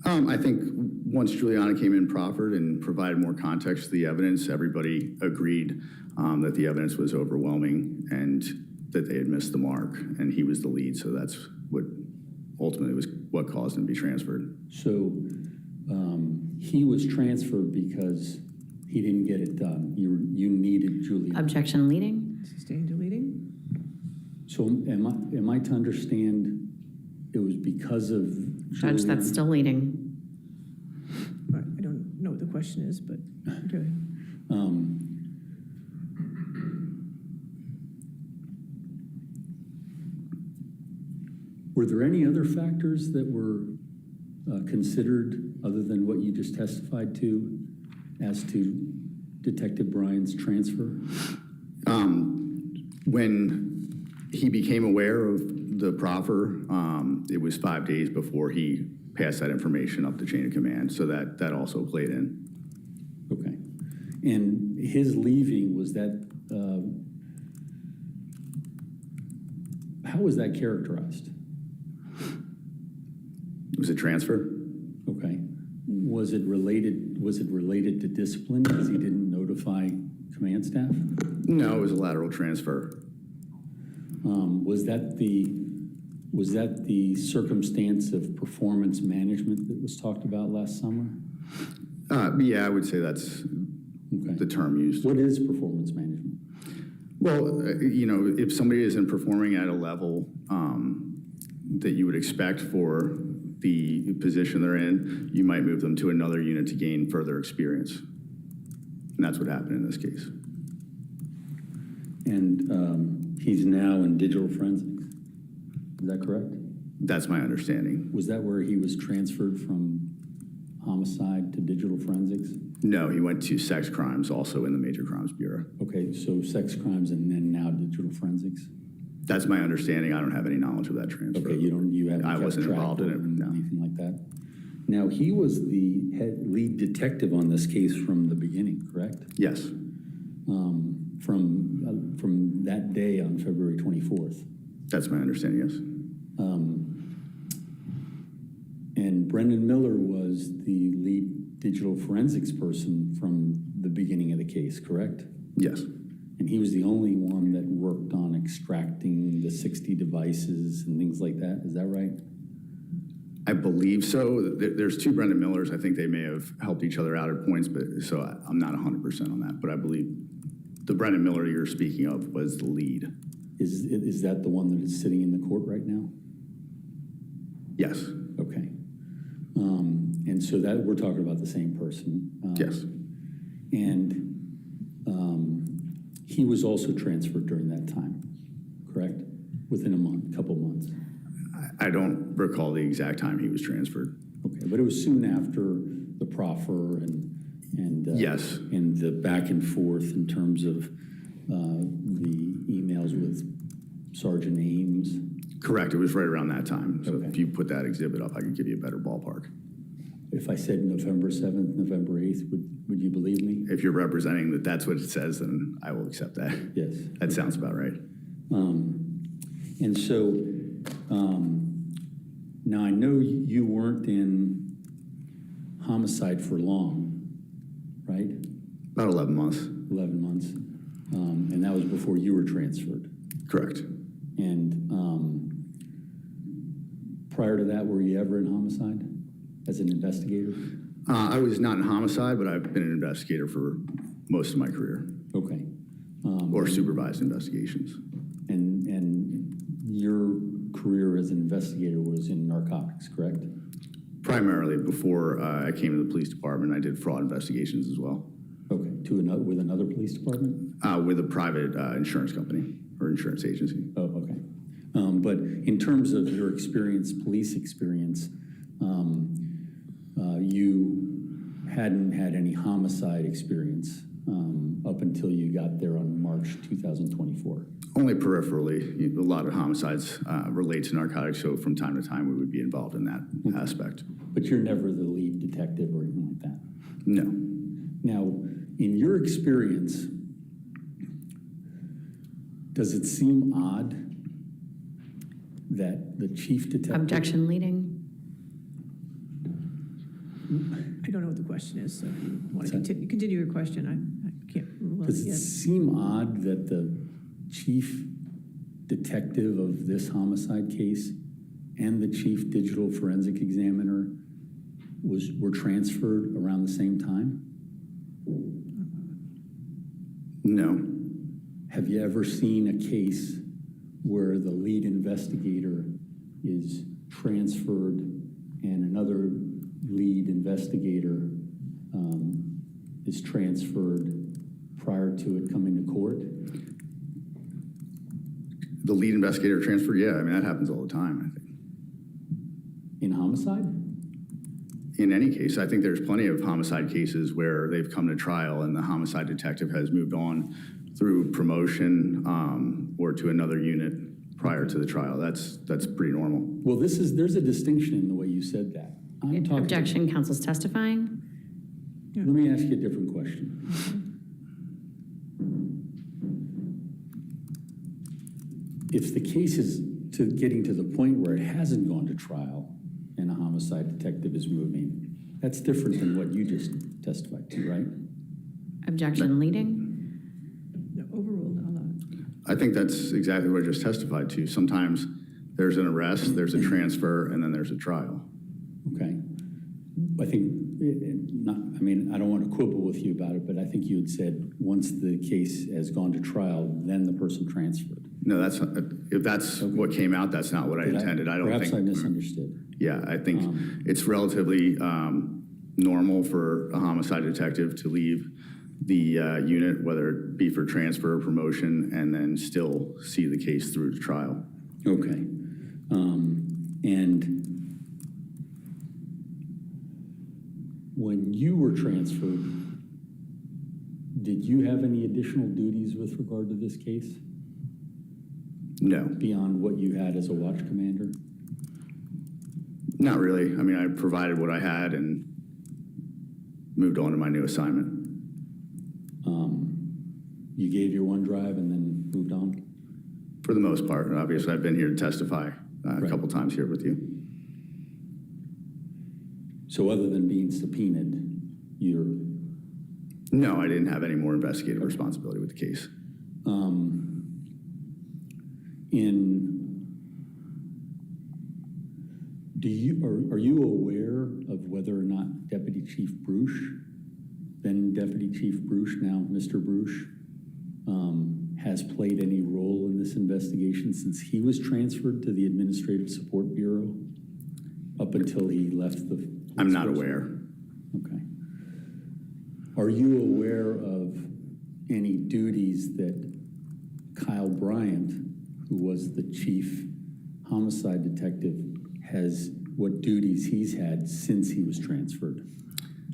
I think once Juliana came in proffered and provided more context to the evidence, everybody agreed that the evidence was overwhelming and that they had missed the mark, and he was the lead, so that's what ultimately was what caused him to be transferred. So he was transferred because he didn't get it done. You needed Juliana. Objection leading. Sustained deleting? So am I to understand it was because of Judge, Juliana? that's still leading. I don't know what the question is, but go ahead. Were there any other factors that were considered other than what you just testified to as to Detective Bryant's transfer? When He became aware of the proffer. It was 5 days before he passed that information up the chain of command, so that also played in. Okay. And his leaving, was that, how was that characterized? It was a transfer. Okay. Was it related to discipline because he didn't notify command staff? No, it was a lateral transfer. Was that the circumstance of performance management that was talked about last summer? Yeah, I would say that's the term used. What is performance management? Well, if somebody isn't performing at a level that you would expect for the position they're in, you might move them to another unit to gain further experience. And that's what happened in this case. And he's now in digital forensics. Is that correct? That's my understanding. Was that where he was transferred from homicide to digital forensics? No, he went to sex crimes, also in the Major Crimes Bureau. Okay, so sex crimes and then now digital forensics? That's my understanding. I don't have any knowledge of that transfer. Okay, you haven't I kept wasn't track involved in of it, no. anything like that? Now, he was the lead detective on this case from the beginning, correct? Yes, From that day on February 24th. that's my understanding, yes. And Brendan Miller was the lead digital forensics person from the beginning of the case, correct? Yes. And he was the only one that worked on extracting the 60 devices and things like that. Is that right? I believe so. There's two Brendan Millers. I think they may have helped each other out at points, but so I'm not 100% on that. But I believe the Brendan Miller you're speaking of was the lead. Is that the one that is sitting in the court right now? Yes. Okay. And so that we're talking about the same person. Yes. And he was also transferred during that time, correct? Within a month, couple months. I don't recall the exact time he was transferred. Okay, but it was soon after the proffer and Yes. and the back and forth in terms of the emails with Sergeant Ames. Correct. It was right around that time. So Okay. if you put that exhibit up, I could give you a better ballpark. If I said November 7th, November 8th, would you believe me? If you're representing that that's what it says, then I will accept that. Yes. That sounds about right. And so now I know you weren't in homicide for long, right? About 11 months. 11 months. And that was before you were transferred. Correct. And prior to that, were you ever in homicide as an investigator? I was not in homicide, but I've been an investigator for most of my career, Okay. or supervised investigations. And your career as an investigator was in narcotics, correct? Primarily, before I came to the police department, I did fraud investigations as well, Okay. With another police department? with a private insurance company or insurance agency. Oh, okay. But in terms of your experience, police experience, you hadn't had any homicide experience up until you got there on March 2024. Only peripherally. A lot of homicides relate to narcotics, so from time to time we would be involved in that aspect. But you're never the lead detective or anything like that. No. Now, in your experience, does it seem odd that the chief detective... Objection leading? I don't know what the question is, so if you want to continue your question. I can't rule it Does it yet. seem odd that the chief detective of this homicide case and the chief digital forensic examiner were transferred around the same time? No. Have you ever seen a case where the lead investigator is transferred and another lead investigator is transferred prior to it coming to court? The lead investigator transfer, yeah, I mean, that happens all the time, I think. In homicide? In any case, I think there's plenty of homicide cases where they've come to trial and the homicide detective has moved on through promotion or to another unit prior to the trial. That's pretty normal. Well, there's a distinction in the way you said that. I'm talking. Objection, counsel's testifying. Let me ask you a different question. If the case is getting to the point where it hasn't gone to trial and a homicide detective is moving, that's different than what you just testified to, right? Objection leading. No, overruled, I'll allow it. I think that's exactly what I just testified to. Sometimes there's an arrest, there's a transfer, and then there's a trial. Okay. I think, I don't want to quibble with you about it, but I think you had said once the case has gone to trial, then the person transferred. No, that's not, if that's what came out, that's not what I intended. I don't think. Perhaps I misunderstood. Yeah, I think it's relatively normal for a homicide detective to leave the unit, whether it be for transfer or promotion, and then still see the case through to trial. Okay. And when you were transferred, did you have any additional duties with regard to this case No, beyond what you had as a watch commander? not really. I mean, I provided what I had and moved on to my new assignment. You gave your one drive and then moved on? For the most part, obviously, I've been here to testify a couple times here with you. So other than being subpoenaed, you're... No, I didn't have any more investigative responsibility with the case. Are you aware of whether or not Deputy Chief Bruce, then Deputy Chief Bruce, now Mr. Bruce, has played any role in this investigation since he was transferred to the Administrative Support Bureau up until he left the... I'm not aware. Okay. Are you aware of any duties that Kyle Bryant, who was the chief homicide detective, what duties he's had since he was transferred?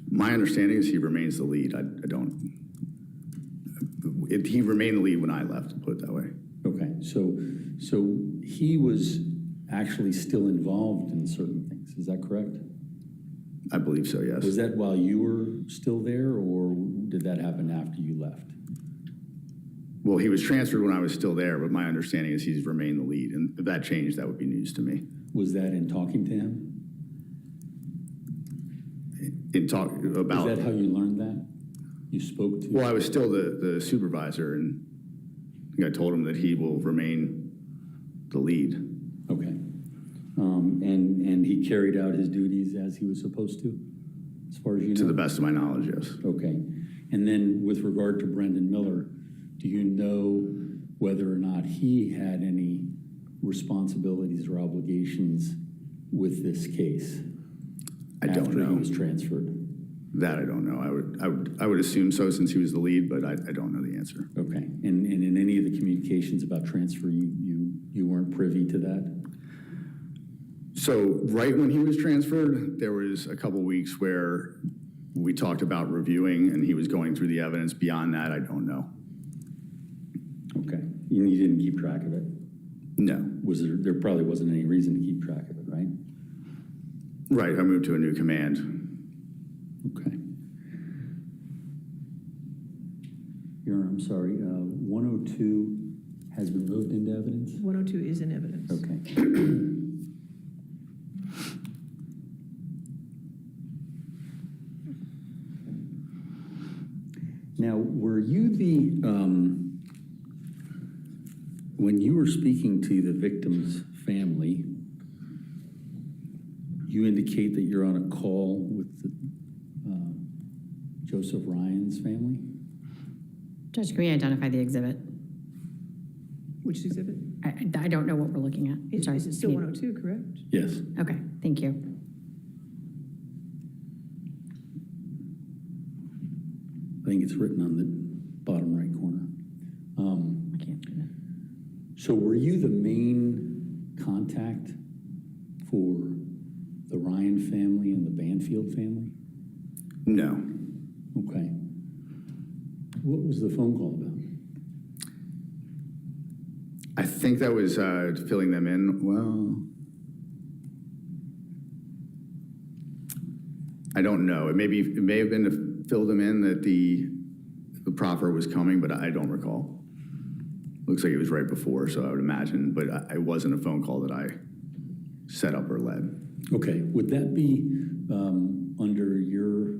My understanding is he remains the lead. He remained the lead when I left, to put it that way. Okay, so he was actually still involved in certain things, is that correct? I believe so, yes. Was that while you were still there, or did that happen after you left? Well, he was transferred when I was still there, but my understanding is he's remained the lead, and if that changed, that would be news to me. Was that in talking to him? In talk about... Is that how you learned that? You spoke to... Well, I was still the supervisor, and I think I told him that he will remain the lead. Okay. And he carried out his duties as he was supposed to, as far as you know? To the best of my knowledge, yes. Okay. And then with regard to Brendan Miller, do you know whether or not he had any responsibilities or obligations with this case? I don't know. After he was transferred? That I don't know. I would assume so since he was the lead, but I don't know the answer. Okay. And in any of the communications about transfer, you weren't privy to that? So right when he was transferred, there was a couple weeks where we talked about reviewing and he was going through the evidence. Beyond that, I don't know. Okay. You didn't keep track of it? No. There probably wasn't any reason to keep track of it, right? Right. I moved to a new command. Okay. I'm sorry, 102 has been moved into evidence? 102 is in evidence. Okay. Now, were you when you were speaking to the victim's family, you indicate that you're on a call with Joseph Ryan's family? Judge, can we identify the exhibit? Which exhibit? I don't know what we're looking at. I'm sorry. Is it still 102, correct? Yes. Okay, thank you. I think it's written on the bottom right corner. I can't do that. So were you the main contact for the Ryan family and the Banfield family? No. Okay. What was the phone call about? I think that was filling them in. Well, I don't know. It may have been to fill them in that the proffer was coming, but I don't recall. Looks like it was right before, so I would imagine, but it wasn't a phone call that I set up or led. Okay, would that be under your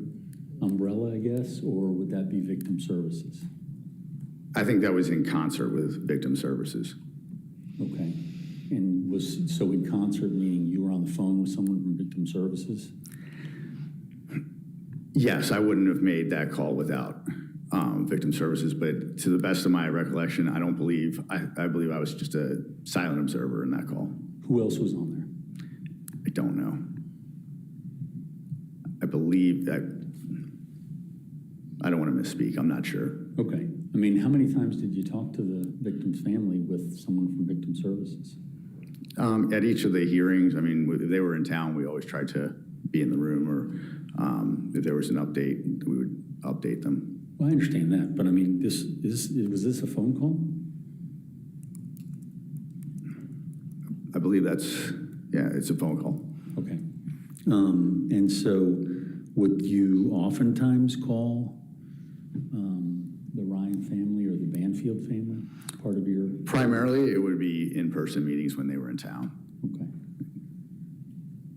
umbrella, I guess, or would that be victim services? I think that was in concert with victim services. Okay, and so in concert, meaning you were on the phone with someone from victim services? Yes, I wouldn't have made that call without victim services, but to the best of my recollection, I believe I was just a silent observer in that call. Who else was on there? I don't know. I believe that, I don't want to misspeak, I'm not sure. Okay, I mean, how many times did you talk to the victim's family with someone from victim services? At each of the hearings, I mean, if they were in town, we always tried to be in the room, or if there was an update, we would update them. Well, I understand that, but I mean, was this a phone call? I believe it's a phone call. Okay. And so would you oftentimes call the Ryan family or the Banfield family part of your? Primarily, it would be in-person meetings when they were in town. Okay.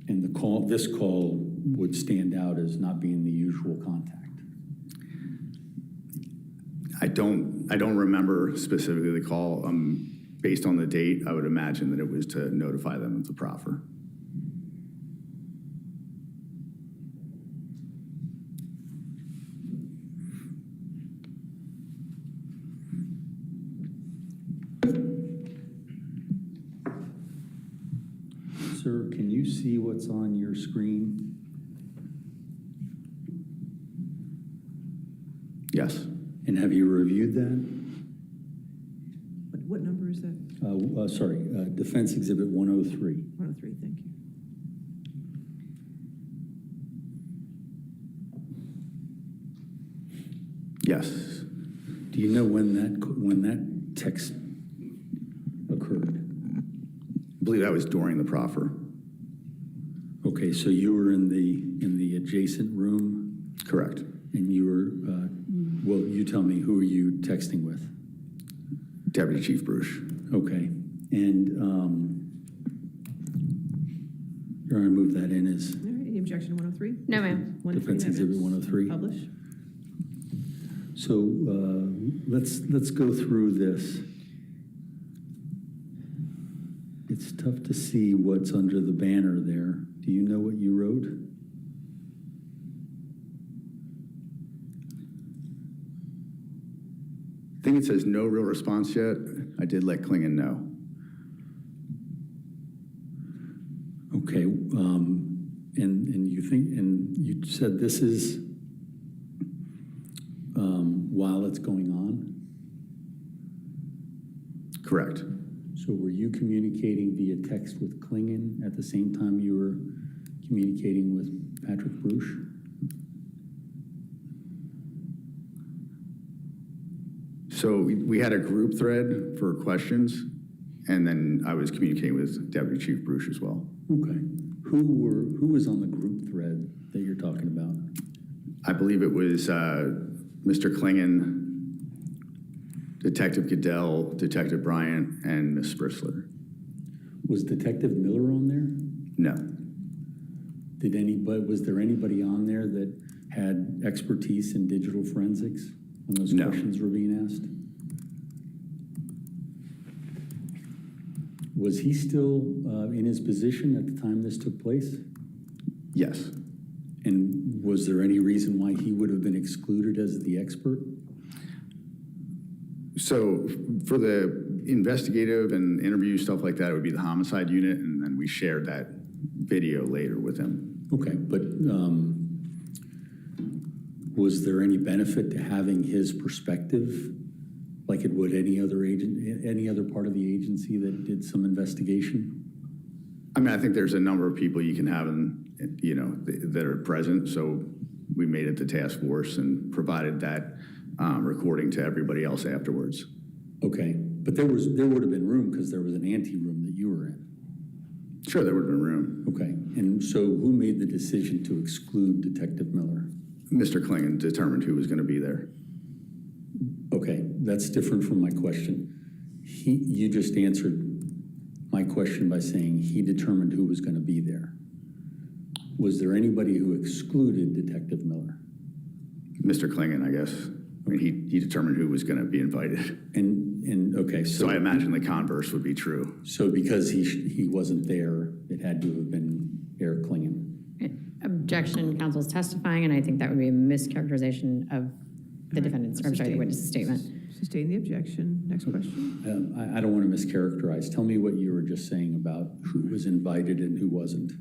And this call would stand out as not being the usual contact? I don't remember specifically the call. Based on the date, I would imagine that it was to notify them of the proffer. Sir, can you see what's on your screen? Yes. And have you reviewed that? What number is that? Defense Exhibit 103. 103, thank you. Yes. Do you know when that text occurred? I believe that was during the proffer. Okay, so you were in the adjacent room, Correct. and you were, well, you tell me, who are you texting with? Deputy Chief Bruce. Okay, and you're going to move that in as All right, any objection to 103? No, ma'am. Defense Exhibit 103? Publish. So let's go through this. It's tough to see what's under the banner there. Do you know what you wrote? I think it says no real response yet. I did let Klingon know. Okay, and you said this is while it's going on? Correct. So were you communicating via text with Klingon at the same time you were communicating with Patrick Bruce? So we had a group thread for questions, and then I was communicating with Deputy Chief Bruce as well. Okay. Who was on the group thread that you're talking about? I believe it was Mr. Klingon, Detective Goodell, Detective Bryant, and Miss Brisler. Was Detective Miller on there? No. Was there anybody on there that had expertise in digital forensics when those No. questions were being asked? Was he still in his position at the time this took place? Yes. And was there any reason why he would have been excluded as the expert? So for the investigative and interview stuff like that, it would be the homicide unit, and then we shared that video later with him. Okay, but was there any benefit to having his perspective, like it would any other part of the agency that did some investigation? I mean, I think there's a number of people you can have, that are present. So we made it to task force and provided that recording to everybody else afterwards. Okay, But there would have been room because there was an ante-room that you were in. Sure, there would have been room. Okay, and so who made the decision to exclude Detective Miller? Mr. Klingon determined who was going to be there. Okay, that's different from my question. You just answered my question by saying he determined who was going to be there. Was there anybody who excluded Detective Miller? Mr. Klingon, I guess. I mean, he determined who was going to be invited. And okay, So I imagine the converse would be true. So because he wasn't there, it had to have been Eric Klingon. Objection, counsel's testifying, and I think that would be a mischaracterization of the defendant's, or I'm sorry, the witness's statement. Sustain the objection. Next question. I don't want to mischaracterize. Tell me what you were just saying about who was invited and who wasn't.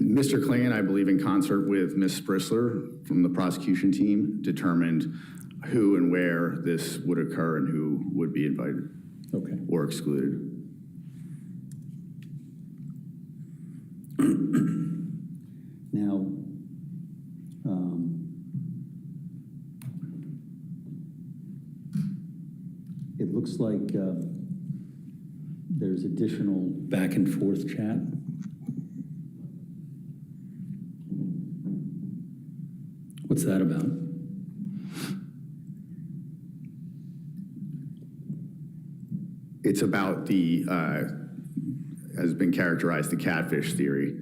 Mr. Klingon, I believe in concert with Ms. Sprisler from the prosecution team, determined who and where this would occur and who would be invited or excluded. Now, it looks like there's additional back and forth chat. What's that about? It's about the, has been characterized, the catfish theory.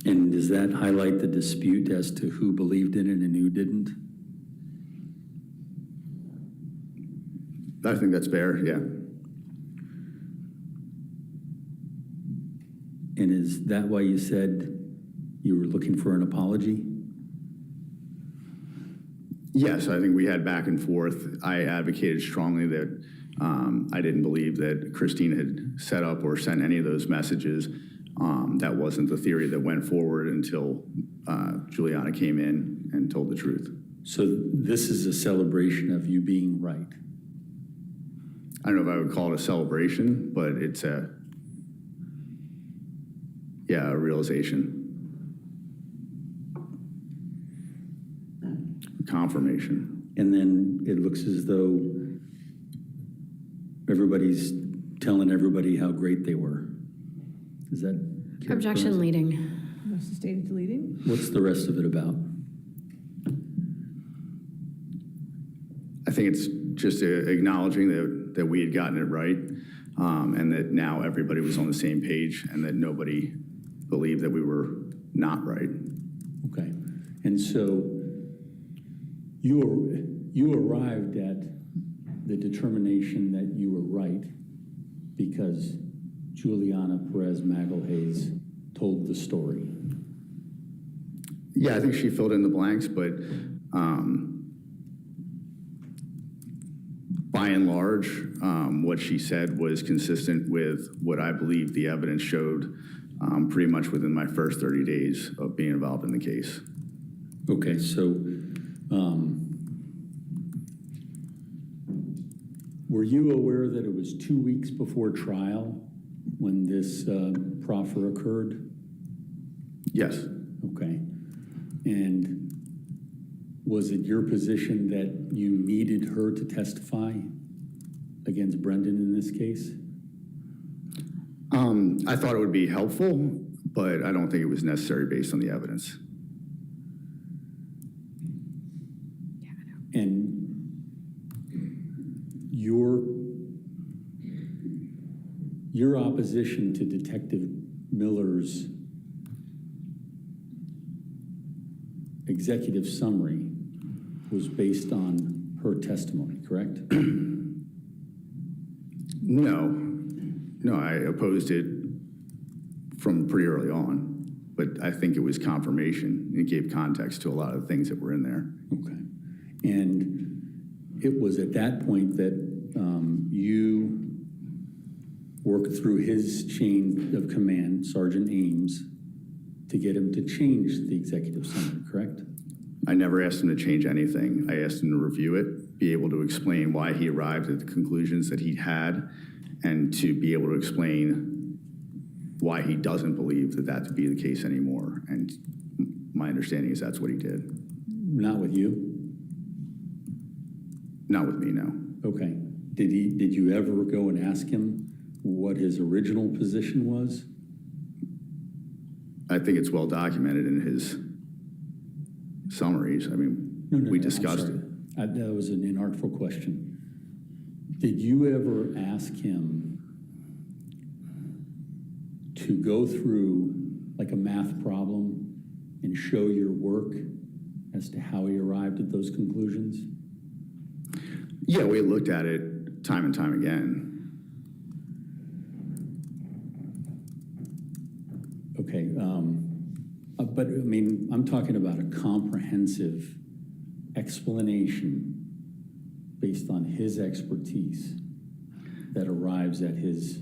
And does that highlight the dispute as to who believed in it and who didn't? I think that's fair, yeah. And is that why you said you were looking for an apology? Yes, I think we had back and forth. I advocated strongly that I didn't believe that Christine had set up or sent any of those messages. That wasn't the theory that went forward until Juliana came in and told the truth. So this is a celebration of you being right. I don't know if I would call it a celebration, but it's a realization. Confirmation. And then it looks as though everybody's telling everybody how great they were. Is that Objection leading. Sustained deleting. What's the rest of it about? I think it's just acknowledging that we had gotten it right, and that now everybody was on the same page, and that nobody believed that we were not right. Okay. And so you arrived at the determination that you were right because Juliana Peres Magalhaes told the story. Yeah, I think she filled in the blanks, but by and large, what she said was consistent with what I believe the evidence showed pretty much within my first 30 days of being involved in the case. Okay, so were you aware that it was 2 weeks before trial when this proffer occurred? Yes. Okay. And was it your position that you needed her to testify against Brendan in this case? I thought it would be helpful, but I don't think it was necessary based on the evidence. And your opposition to Detective Miller's executive summary was based on her testimony, correct? No, I opposed it from pretty early on, but I think it was confirmation. It gave context to a lot of the things that were in there. Okay. And it was at that point that you worked through his chain of command, Sergeant Ames, to get him to change the executive summary, correct? I never asked him to change anything. I asked him to review it, be able to explain why he arrived at the conclusions that he had, and to be able to explain why he doesn't believe that to be the case anymore. And my understanding is that's what he did. Not with you? Not with me, no. Okay. Did you ever go and ask him what his original position was? I think it's well documented in his summaries. I mean, No, we I'm discussed sorry. it. That was an inartful question. Did you ever ask him to go through like a math problem and show your work as to how he arrived at those conclusions? Yeah, we looked at it time and time again. Okay, but I mean, I'm talking about a comprehensive explanation based on his expertise that arrives at his,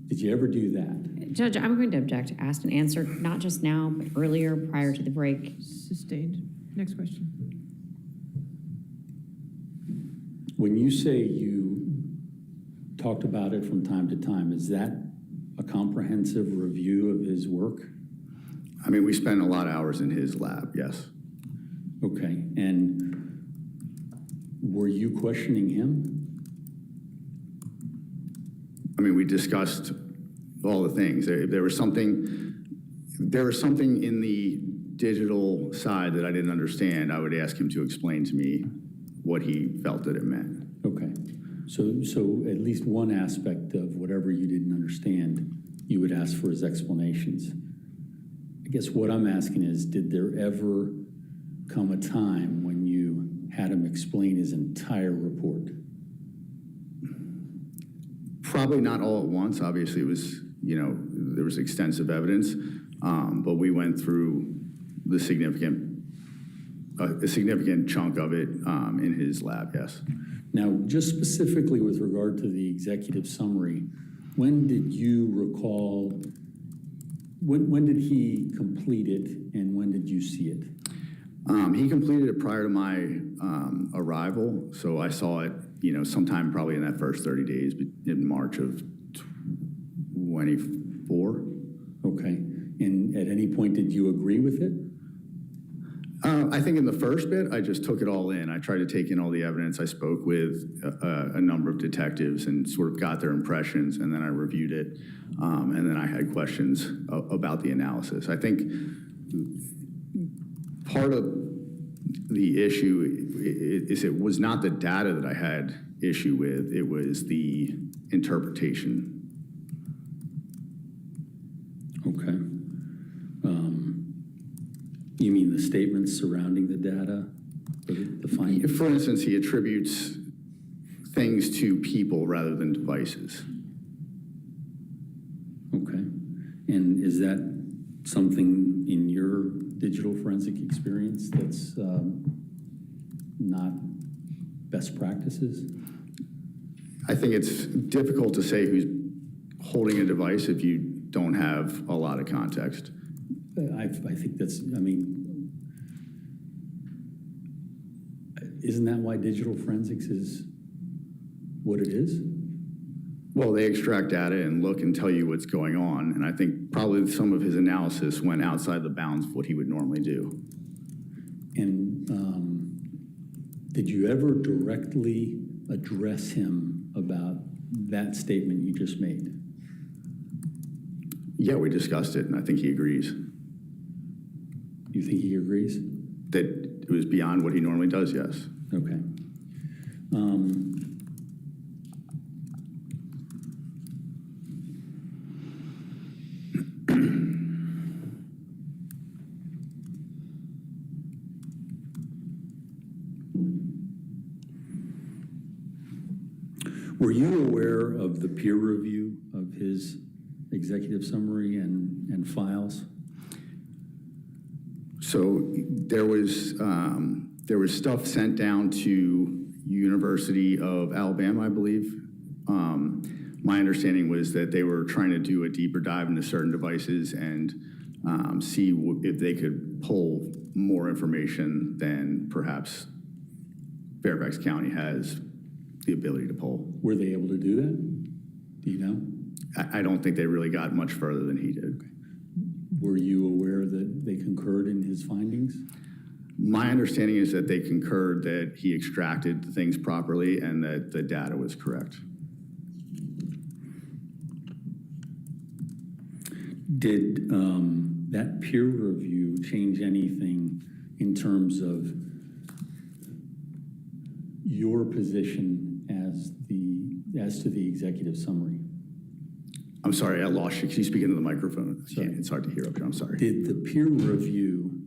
did you ever do that? Judge, I'm going to object, asked and answered, not just now, but earlier, prior to the break. Sustained. Next question. When you say you talked about it from time to time, is that a comprehensive review of his work? I mean, we spent a lot of hours in his lab, yes. Okay, and were you questioning him? I mean, we discussed all the things. There was something in the digital side that I didn't understand. I would ask him to explain to me what he felt that it meant. Okay, so at least one aspect of whatever you didn't understand, you would ask for his explanations. I guess what I'm asking is, did there ever come a time when you had him explain his entire report? Probably not all at once. Obviously, it was, there was extensive evidence, but we went through a significant chunk of it in his lab, yes. Now, just specifically with regard to the executive summary, when did you recall, when did he complete it and when did you see it? He completed it prior to my arrival, so I saw it, sometime probably in that first 30 days in March of 24. Okay, and at any point did you agree with it? I think in the first bit, I just took it all in. I tried to take in all the evidence. I spoke with a number of detectives and sort of got their impressions, and then I reviewed it, and then I had questions about the analysis. I think part of the issue is it was not the data that I had issue with, it was the interpretation. Okay. You mean the statements surrounding the data, the findings? For instance, he attributes things to people rather than devices. Okay. And is that something in your digital forensic experience that's not best practices? I think it's difficult to say who's holding a device if you don't have a lot of context. I think that's, I mean, isn't that why digital forensics is what it is? Well, they extract data and look and tell you what's going on, and I think probably some of his analysis went outside the bounds of what he would normally do. And did you ever directly address him about that statement you just made? Yeah, we discussed it, and I think he agrees You think he agrees? that it was beyond what he normally does, yes. Okay. Were you aware of the peer review of his executive summary and files? So there was stuff sent down to University of Alabama, I believe. My understanding was that they were trying to do a deeper dive into certain devices and see if they could pull more information than perhaps Fairfax County has the ability to pull. Were they able to do that? Do you know? I don't think they really got much further than he did. Were you aware that they concurred in his findings? My understanding is that they concurred that he extracted the things properly and that the data was correct. Did that peer review change anything in terms of your position as to the executive summary? I'm sorry, I lost you. Can you speak into the microphone? Sorry. It's hard to hear up here. I'm sorry. Did the peer review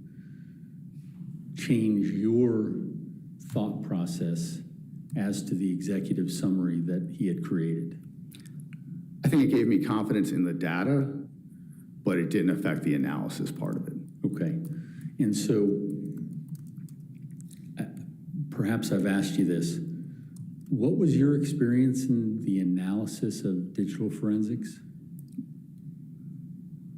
change your thought process as to the executive summary that he had created? I think it gave me confidence in the data, but it didn't affect the analysis part of it. Okay. And so perhaps I've asked you this. What was your experience in the analysis of digital forensics?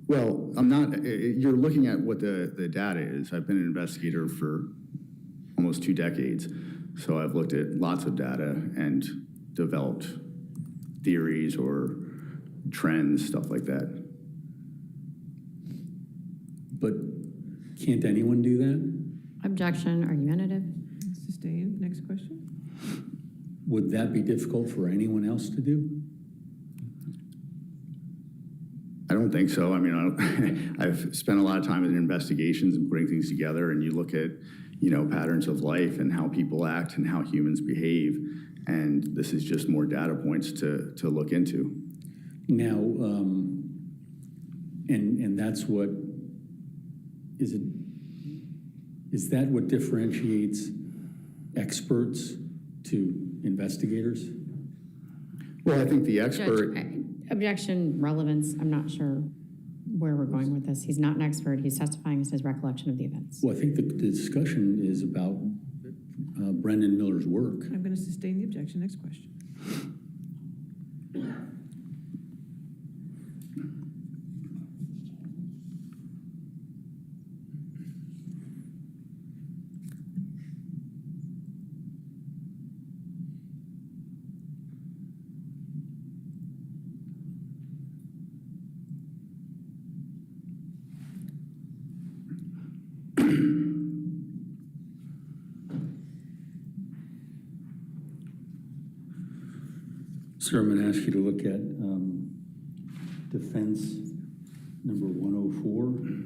Well, I'm not, you're looking at what the data is. I've been an investigator for almost 2 decades. So I've looked at lots of data and developed theories or trends, stuff like that. But can't anyone do that? Objection, argumentative. Sustained. Next question. Would that be difficult for anyone else to do? I don't think so. I mean, I've spent a lot of time in investigations and putting things together, and you look at, patterns of life and how people act and how humans behave, and this is just more data points to look into. Now, and that's what, is that what differentiates experts to investigators? Well, I think the expert... Objection, relevance, I'm not sure where we're going with this. He's not an expert. He's testifying as his recollection of the events. Well, I think the discussion is about Brendan Miller's work. I'm going to sustain the objection. Next question. Sir, I'm going to ask you to look at defense number 104.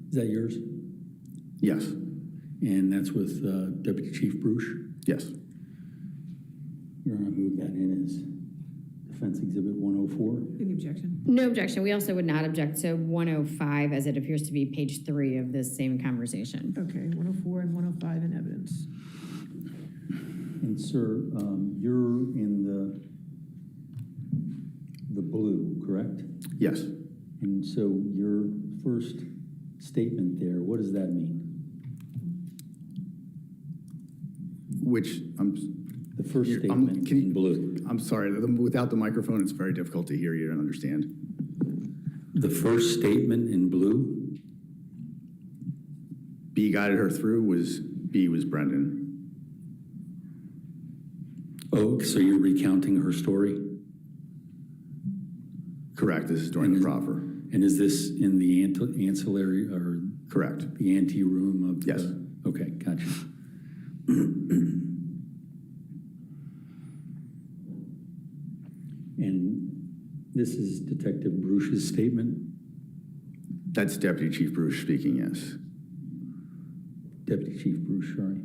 Is that yours? Yes. And that's with Deputy Chief Bruce? Yes. You're going to move that in as Defense Exhibit 104? Any objection? No objection. We also would not object to 105 as it appears to be page 3 of this same conversation. Okay, 104 and 105 in evidence. And sir, you're in the blue, correct? Yes. And so your first statement there, what does that mean? Which, The first You're- statement can you- in blue. I'm sorry, without the microphone, it's very difficult to hear you and understand. The first statement in blue? B guided her through B was Brendan. Oh, so you're recounting her story? Correct, this is during the proffer. And is this in the ancillary or Correct. the ante room of the? Yes. Okay, gotcha. And this is Detective Bruce's statement? That's Deputy Chief Bruce speaking, yes. Deputy Chief Bruce, sorry.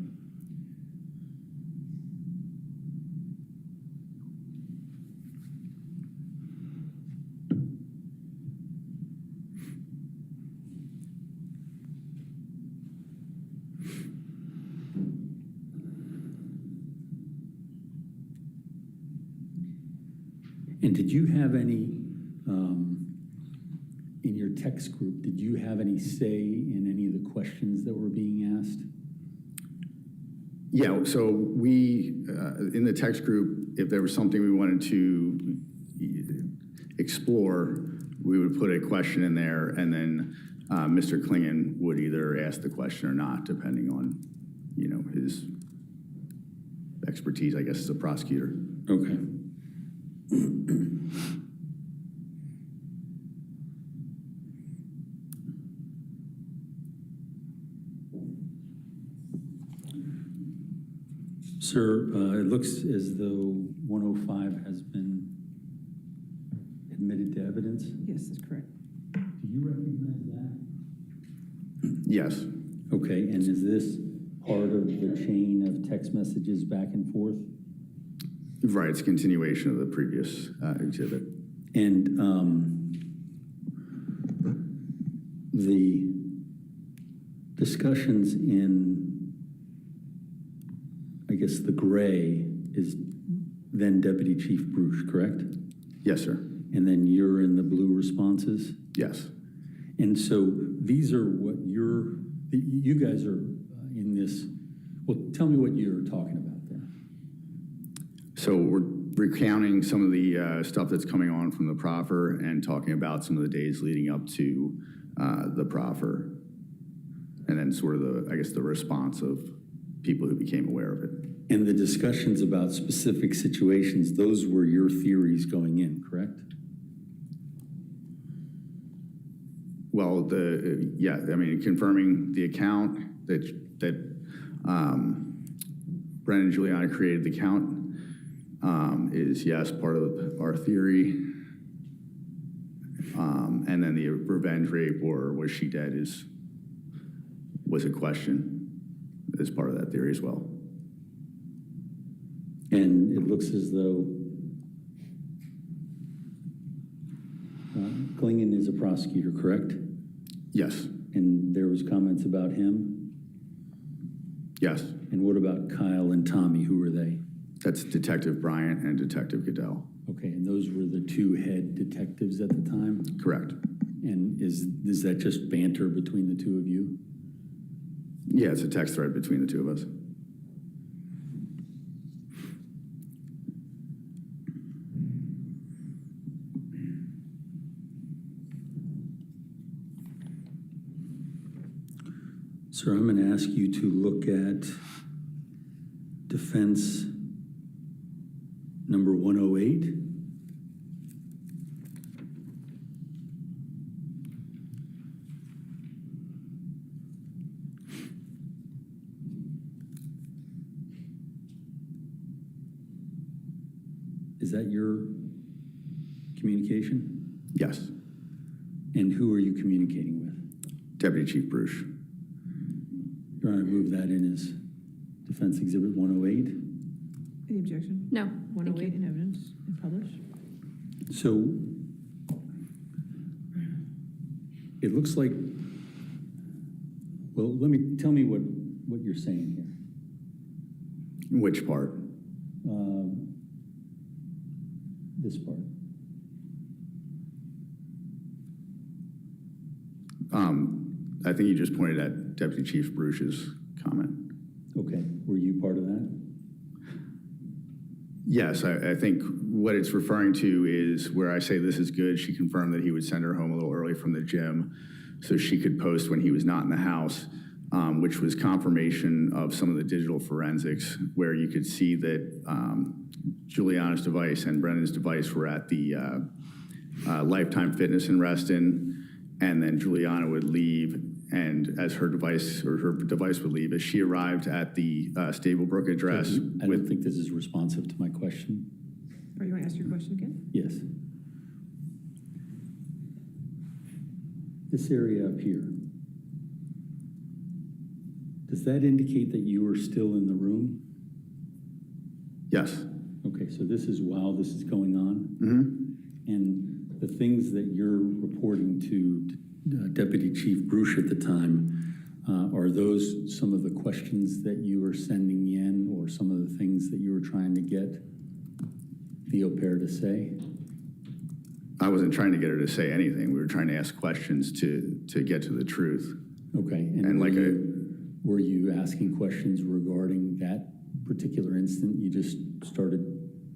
And did you have any, in your text group, did you have any say in any of the questions that were being asked? Yeah, so we, in the text group, if there was something we wanted to, explore, we would put a question in there, and then Mr. Klingon would either ask the question or not, depending on, his expertise, I guess, as a prosecutor. Okay. Sir, it looks as though 105 has been admitted to evidence. Yes, that's correct. Do you recognize that? Yes. Okay, and is this part of the chain of text messages back and forth? Right, it's a continuation of the previous exhibit. And the discussions in, I guess, the gray is then Deputy Chief Bruce, correct? Yes, sir. And then you're in the blue responses? Yes. And so these are what you guys are in this, well, tell me what you're talking about there. So we're recounting some of the stuff that's coming on from the proffer and talking about some of the days leading up to the proffer, and then sort of the response of people who became aware of it. And the discussions about specific situations, those were your theories going in, correct? Well, confirming the account that Brennan and Juliana created the account is, yes, part of our theory. And then the revenge rape or was she dead was a question as part of that theory as well. And it looks as though Klingon is a prosecutor, correct? Yes. And there was comments about him? Yes. And what about Kyle and Tommy? Who were they? That's Detective Bryant and Detective Goodell. Okay, and those were the two head detectives at the time? Correct. And is that just banter between the two of you? Yeah, it's a text thread between the two of us. Sir, I'm going to ask you to look at defense number 108. Is that your communication? Yes. And who are you communicating with? Deputy Chief Bruce. Your Honor, move that in as Defense Exhibit 108. Any objection? No, thank 108 you. in evidence and published. So it looks like, well, tell me what you're saying here. Which part? This part. I think you just pointed at Deputy Chief Bruce's comment. Okay, were you part of that? Yes, I think what it's referring to is where I say this is good. She confirmed that he would send her home a little early from the gym so she could post when he was not in the house, which was confirmation of some of the digital forensics where you could see that Juliana's device and Brennan's device were at the Lifetime Fitness in Reston, and then Juliana would leave, and as her device would leave, as she arrived at the Stablebrook address. I don't think this is responsive to my question. Or you want to ask your question again? Yes. This area up here, does that indicate that you are still in the room? Yes. Okay, so this is while this is going on? Mm-hmm. And the things that you're reporting to Deputy Chief Bruce at the time, are those some of the questions that you were sending in or some of the things that you were trying to get the au pair to say? I wasn't trying to get her to say anything. We were trying to ask questions to get to the truth. Okay, And like were you asking questions regarding that particular incident you just started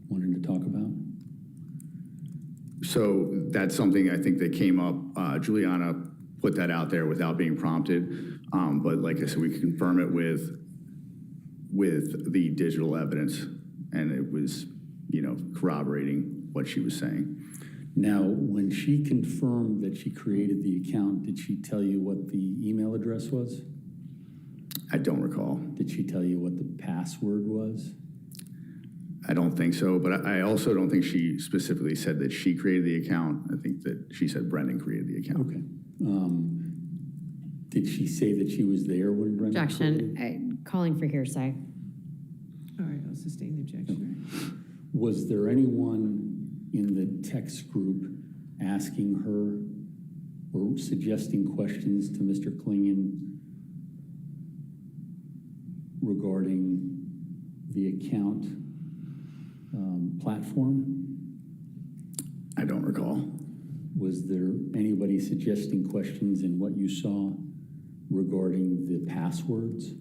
wanting to talk about? So that's something I think that came up. Juliana put that out there without being prompted. But like I said, we could confirm it with the digital evidence, and it was, corroborating what she was saying. Now, when she confirmed that she created the account, did she tell you what the email address was? I don't recall. Did she tell you what the password was? I don't think so, but I also don't think she specifically said that she created the account. I think that she said Brendan created the account. Okay. Did she say that she was there when Brendan created? Objection, calling for hearsay. All right, I'll sustain the objection. Was there anyone in the text group asking her or suggesting questions to Mr. Klingon regarding the account platform? I don't recall. Was there anybody suggesting questions in what you saw regarding the passwords?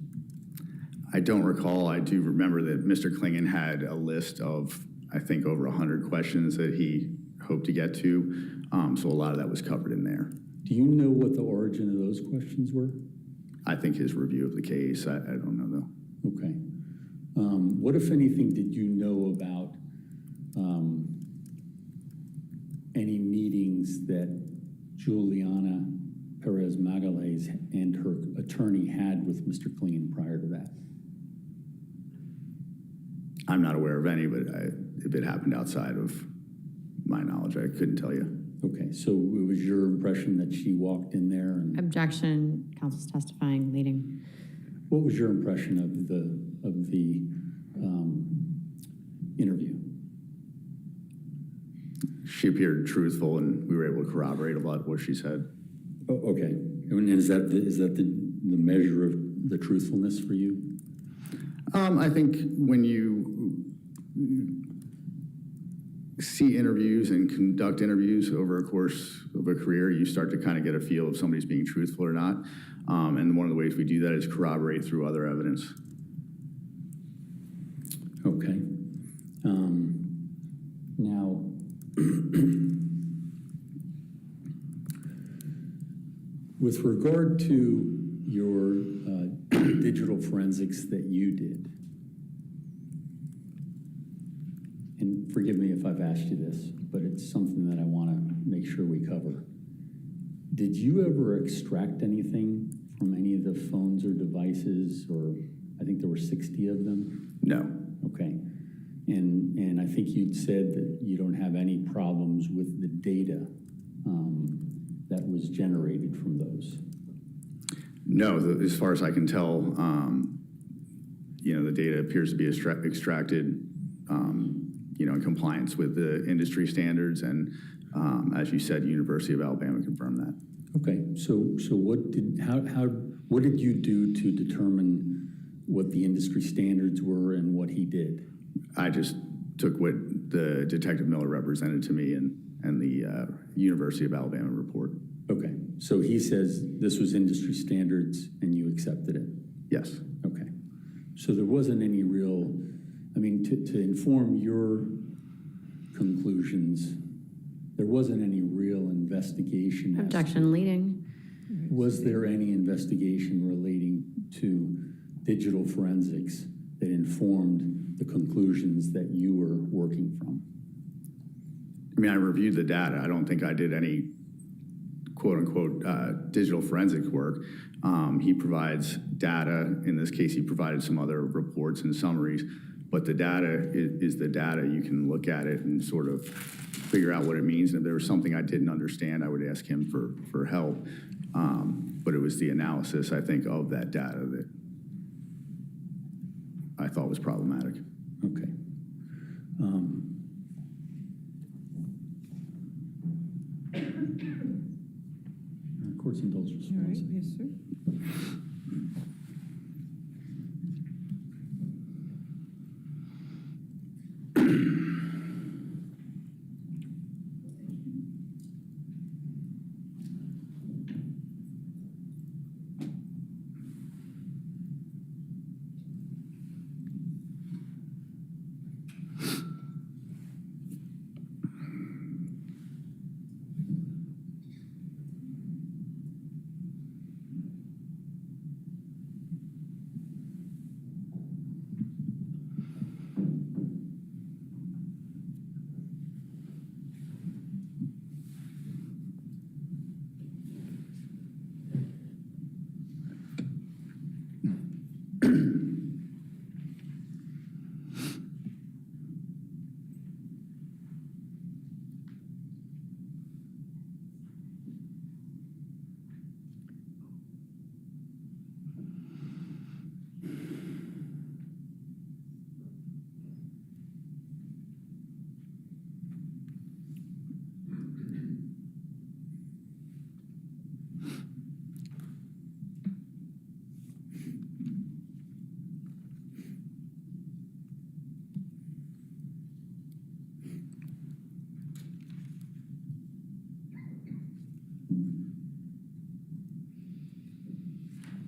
I don't recall. I do remember that Mr. Klingon had a list of, I think, over 100 questions that he hoped to get to. So a lot of that was covered in there. Do you know what the origin of those questions were? I think his review of the case, I don't know though. Okay. What, if anything, did you know about any meetings that Juliana Peres Magalhaes and her attorney had with Mr. Klingon prior to that? I'm not aware of any, but if it happened outside of my knowledge, I couldn't tell you. Okay, so it was your impression that she walked in there and Objection, counsel's testifying, leading. what was your impression of the interview? She appeared truthful, and we were able to corroborate a lot of what she said. Oh, okay, and is that the measure of the truthfulness for you? I think when you see interviews and conduct interviews over a course of a career, you start to kind of get a feel if somebody's being truthful or not. And one of the ways we do that is corroborate through other evidence. Okay. Now, with regard to your digital forensics that you did, and forgive me if I've asked you this, but it's something that I want to make sure we cover. Did you ever extract anything from any of the phones or devices, or I think there were 60 of them? No. Okay. And I think you'd said that you don't have any problems with the data that was generated from those. No, as far as I can tell, the data appears to be extracted, in compliance with the industry standards, and as you said, University of Alabama confirmed that. Okay, so what did you do to determine what the industry standards were and what he did? I just took what the Detective Miller represented to me and the University of Alabama report. Okay, so he says this was industry standards and you accepted it? Yes. Okay, so there wasn't any real, to inform your conclusions, there wasn't any real investigation. as to- Objection, leading. Was there any investigation relating to digital forensics that informed the conclusions that you were working from? I reviewed the data. I don't think I did any quote unquote digital forensics work. He provides data. In this case, he provided some other reports and summaries, but the data is the data. You can look at it and sort of figure out what it means. And if there was something I didn't understand, I would ask him for help. But it was the analysis, I think, of that data that I thought was problematic. Okay. Court's indulgence. All right, yes, sir.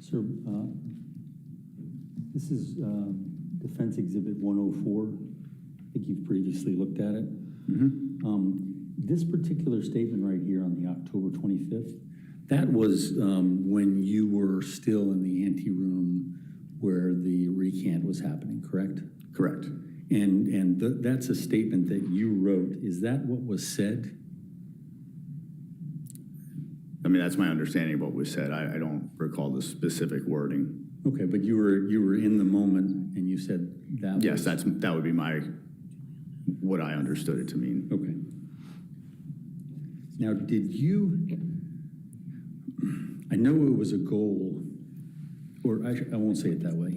Sir, this is Defense Exhibit 104. I think you've previously looked at it. This particular statement right here on the October 25th, that was when you were still in the anteroom where the recant was happening, correct? Correct. And that's a statement that you wrote. Is that what was said? I mean, that's my understanding of what was said. I don't recall the specific wording. Okay, but you were in the moment and you said that Yes, was... that would be what I understood it to mean. Okay. Now, did you, I know it was a goal, or I won't say it that way.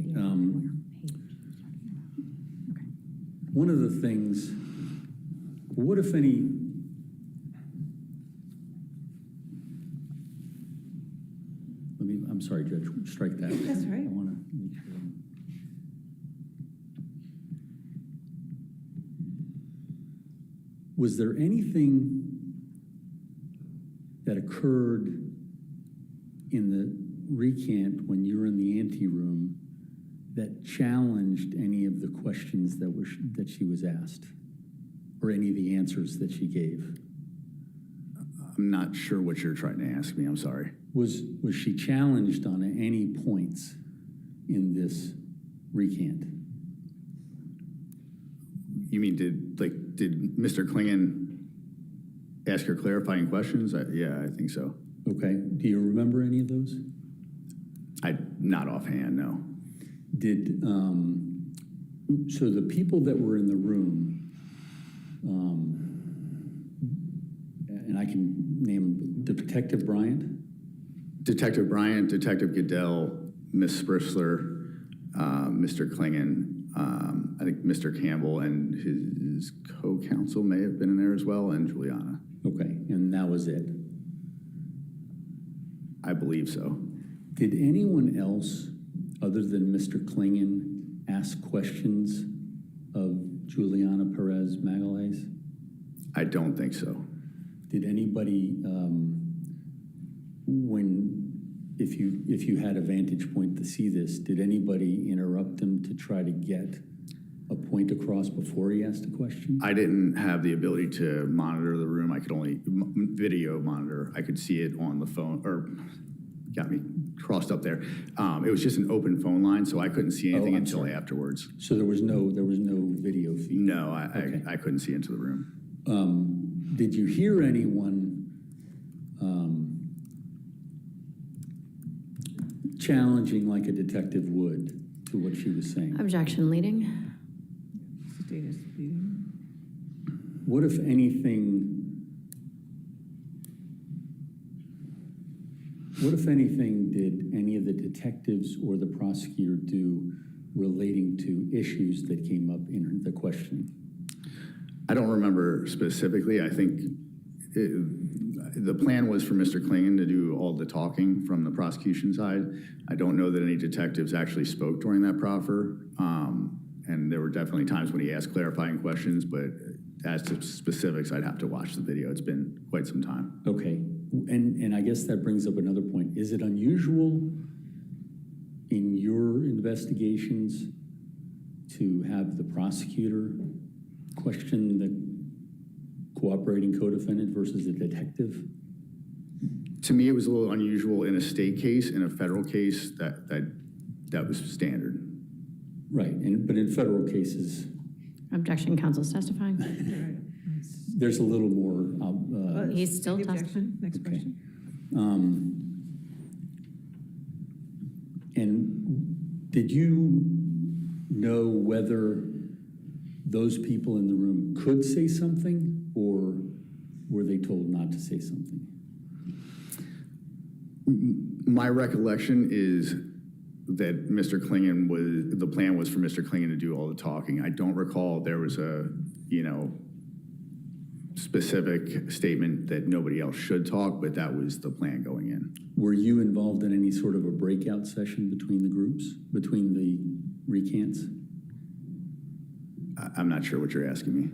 One of the things, what if any, I'm sorry, Judge, strike that. That's right. I want to make sure. Was there anything that occurred in the recant when you were in the anteroom that challenged any of the questions that she was asked, or any of the answers that she gave? I'm not sure what you're trying to ask me. I'm sorry. Was she challenged on any points in this recant? You mean did Mr. Klingon ask her clarifying questions? Yeah, I think so. Okay. Do you remember any of those? Not offhand, no. Did so the people that were in the room, and I can name Detective Bryant? Detective Bryant, Detective Goodell, Miss Sprisler, Mr. Klingon, I think Mr. Campbell and his co-counsel may have been in there as well, and Juliana. Okay, and that was it? I believe so. Did anyone else, other than Mr. Klingon, ask questions of Juliana Peres Magalhaes? I don't think so. Did anybody, if you had a vantage point to see this, did anybody interrupt him to try to get a point across before he asked a question? I didn't have the ability to monitor the room. I could only video monitor. I could see it on the phone, or got me crossed up there. It was just an open phone line, so I couldn't see anything until afterwards. So there was no video feed? No, I couldn't see into the room. Did you hear anyone challenging like a detective would to what she was saying? Objection leading. What, if anything, did any of the detectives or the prosecutor do relating to issues that came up in the questioning? I don't remember specifically. I think the plan was for Mr. Klingon to do all the talking from the prosecution side. I don't know that any detectives actually spoke during that proffer. And there were definitely times when he asked clarifying questions, but as to specifics, I'd have to watch the video. It's been quite some time. Okay, and I guess that brings up another point. Is it unusual in your investigations to have the prosecutor question the cooperating co-defendant versus a detective? To me, it was a little unusual in a state case. In a federal case, that was standard. Right, but in federal cases, Objection, counsel's testifying. there's a little more. He's still The objection. testifying. Next question. And did you know whether those people in the room could say something, or were they told not to say something? My recollection is that the plan was for Mr. Klingon to do all the talking. I don't recall there was a, specific statement that nobody else should talk, but that was the plan going in. Were you involved in any sort of a breakout session between the groups, between the recants? I'm not sure what you're asking me.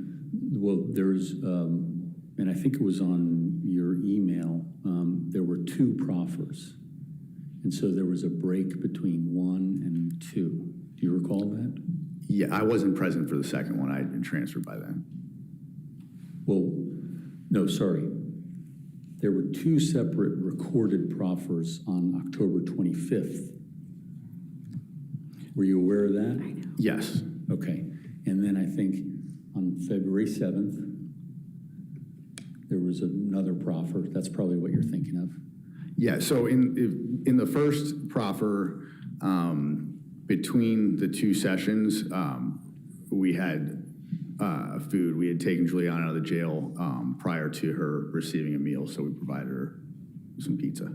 Well, there's, and I think it was on your email, there were two proffers. And so there was a break between 1 and 2. Do you recall that? Yeah, I wasn't present for the second one. I had been transferred by then. Well, no, sorry. There were 2 separate recorded proffers on October 25th. Were you aware of that? Yes. Okay. And then I think on February 7th, there was another proffer. That's probably what you're thinking of. Yeah, so in the first proffer, between the 2 sessions, we had food. We had taken Juliana out of the jail prior to her receiving a meal, so we provided her some pizza.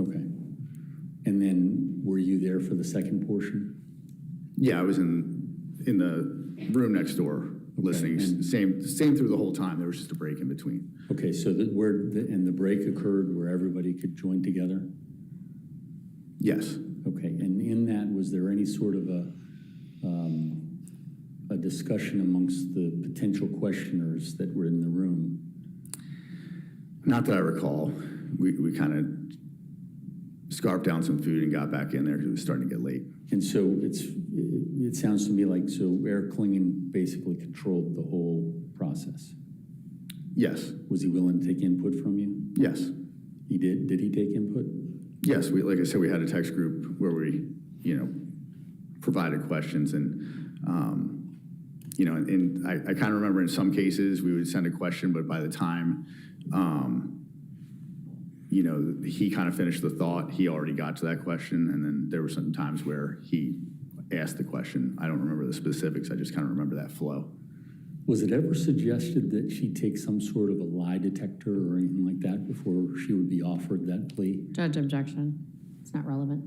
Okay. And then were you there for the second portion? Yeah, I was in the room next door listening. and- Same through the whole time. There was just a break in between. Okay, so and the break occurred where everybody could join together? Yes. Okay, and in that, was there any sort of a discussion amongst the potential questioners that were in the room? Not that I recall. We kind of scarfed down some food and got back in there because it was starting to get late. And so it sounds to me like, so Eric Klingen basically controlled the whole process. Yes. Was he willing to take input from you? Yes. He did? Did he take input? Yes. Like I said, we had a text group where we, provided questions and, and I kind of remember in some cases we would send a question, but by the time, he kind of finished the thought, he already got to that question. And then there were some times where he asked the question. I don't remember the specifics. I just kind of remember that flow. Was it ever suggested that she take some sort of a lie detector or anything like that before she would be offered that plea? Judge, objection. It's not relevant.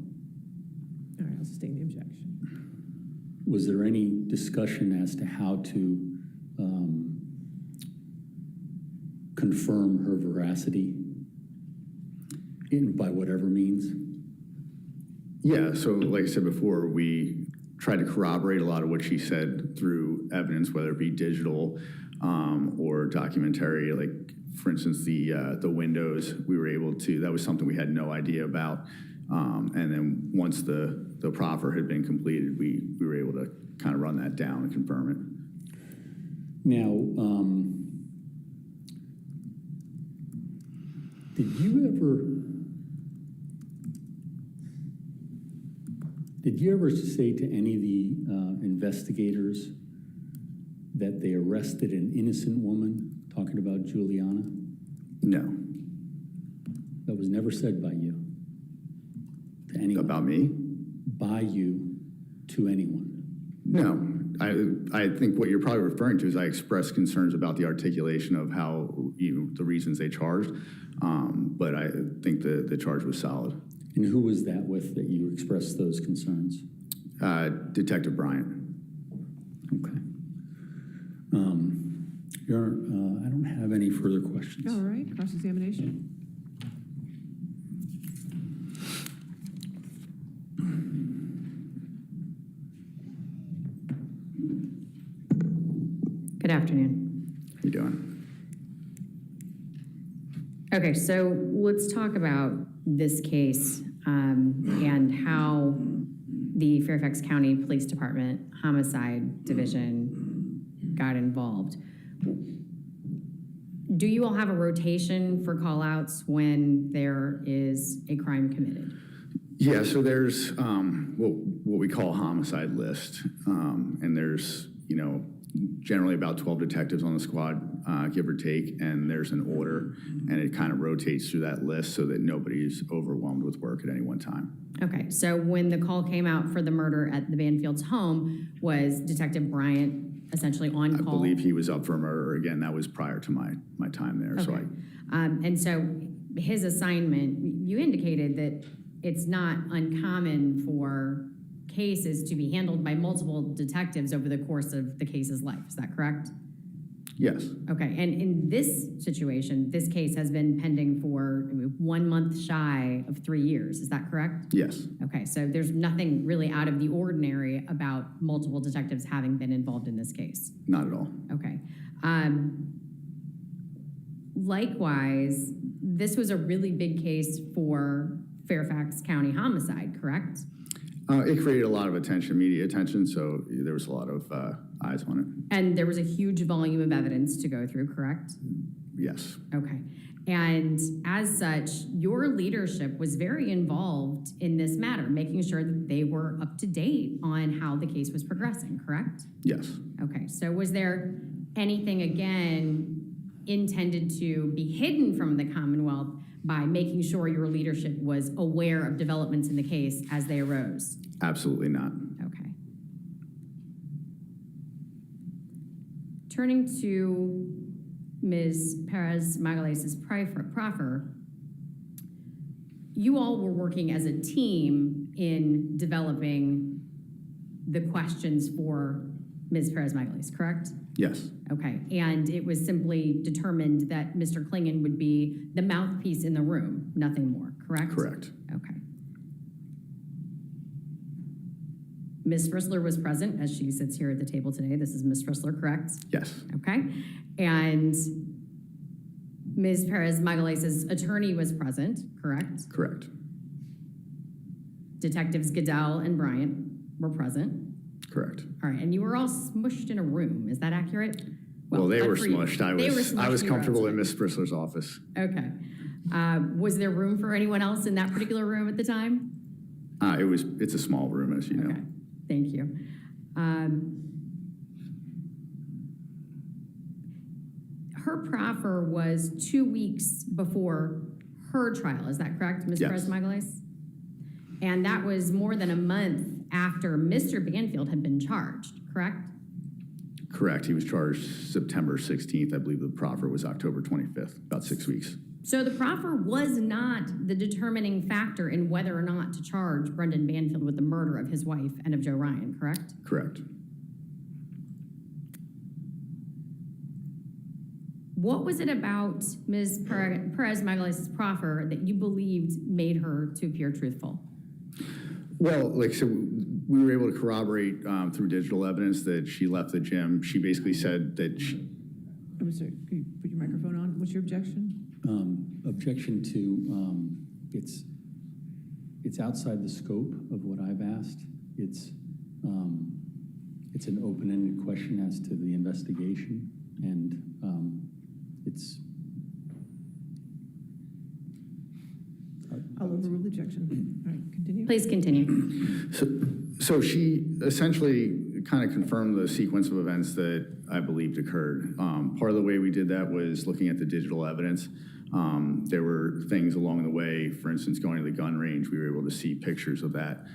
All right, I'll sustain the objection. Was there any discussion as to how to confirm her veracity by whatever means? Yeah, so like I said before, we tried to corroborate a lot of what she said through evidence, whether it be digital or documentary. Like, for instance, the windows, we were able to, that was something we had no idea about. And then once the proffer had been completed, we were able to kind of run that down and confirm it. Now, did you ever say to any of the investigators that they arrested an innocent woman, talking about Juliana? No. That was never said by you to anyone? About me? By you to anyone? No. I think what you're probably referring to is I expressed concerns about the articulation of how, the reasons they charged. But I think the charge was solid. And who was that with that you expressed those concerns? Detective Bryant. Okay. I don't have any further questions. All right, cross-examination. Good afternoon. How you doing? Okay, so let's talk about this case and how the Fairfax County Police Department Homicide Division got involved. Do you all have a rotation for call-outs when there is a crime committed? Yeah, so there's what we call a homicide list. And there's, generally about 12 detectives on the squad, give or take, and there's an order, and it kind of rotates through that list so that nobody's overwhelmed with work at any one time. Okay, so when the call came out for the murder at the Banfield's home, was Detective Bryant essentially on call? I believe he was up for murder. Again, that was prior to my time there. Okay. And so his assignment, you indicated that it's not uncommon for cases to be handled by multiple detectives over the course of the case's life. Is that correct? Yes. Okay, and in this situation, this case has been pending for 1 month shy of 3 years. Is that correct? Yes. Okay, so there's nothing really out of the ordinary about multiple detectives having been involved in this case? Not at all. Okay. Likewise, this was a really big case for Fairfax County homicide, correct? It created a lot of attention, media attention, so there was a lot of eyes on it. And there was a huge volume of evidence to go through, correct? Yes, Okay. And as such, your leadership was very involved in this matter, making sure that they were up to date on how the case was progressing, correct? yes. Okay, so was there anything, again, intended to be hidden from the Commonwealth by making sure your leadership was aware of developments in the case as they arose? Absolutely not. Okay. Turning to Ms. Peres Magalhaes' proffer, you all were working as a team in developing the questions for Ms. Peres Magalhaes, correct? Yes, Okay, and it was simply determined that Mr. Klingon would be the mouthpiece in the room, nothing more, correct? correct. Okay. Ms. Frissler was present as she sits here at the table today. This is Ms. Frissler, correct? Yes, Okay. And Ms. Peres Magalhaes' attorney was present, correct? correct. Detectives Goodell and Bryant were present. Correct. All right, and you were all smushed in a room, is that accurate? Well, they good were for you. smushed. They were I smushed, was you were comfortable in outside. Miss Bristler's office. Okay. Was there room for anyone else in that particular room at the time? It's a small room, as you know. Okay, thank you. Her proffer was 2 weeks before her trial, is that correct, Ms. Yes. Peres Magalhaes? And that was more than a month after Mr. Banfield had been charged, correct? Correct. He was charged September 16th. I believe the proffer was October 25th, about 6 weeks. So the proffer was not the determining factor in whether or not to charge Brendan Banfield with the murder of his wife and of Joe Ryan, correct? Correct. What was it about Ms. Peres Magalhaes' proffer that you believed made her to appear truthful? Well, so we were able to corroborate through digital evidence that she left the gym. She basically said that I'm sorry, could you put your microphone on? What's your objection? Objection to, it's outside the scope of what I've asked. It's an open-ended question as to the investigation, and it's. I'll overrule the objection. All right, continue. Please continue. So she essentially kind of confirmed the sequence of events that I believed occurred. Part of the way we did that was looking at the digital evidence. There were things along the way, for instance, going to the gun range, we were able to see pictures of that.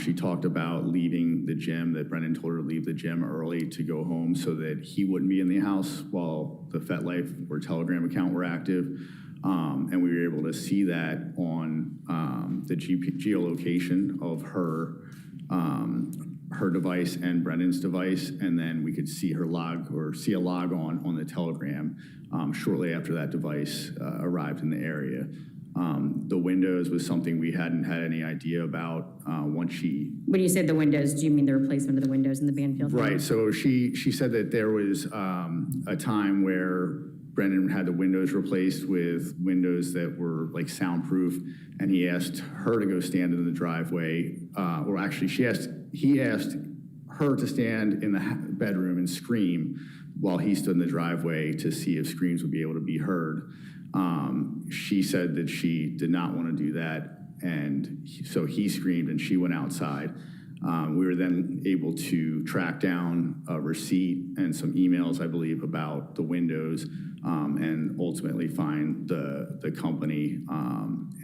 She talked about leaving the gym, that Brendan told her to leave the gym early to go home so that he wouldn't be in the house while the FetLife or Telegram account were active. And we were able to see that on the geolocation of her device and Brendan's device, and then we could see her log or see a log on the Telegram shortly after that device arrived in the area. The windows was something we hadn't had any idea about once she. When you said the windows, do you mean the replacement of the windows in the Banfield home? Right, so she said that there was a time where Brendan had the windows replaced with windows that were like soundproof, and he asked her to go stand in the driveway, or actually he asked her to stand in the bedroom and scream while he stood in the driveway to see if screams would be able to be heard. She said that she did not want to do that, and so he screamed and she went outside. We were then able to track down a receipt and some emails, I believe, about the windows, and ultimately find the company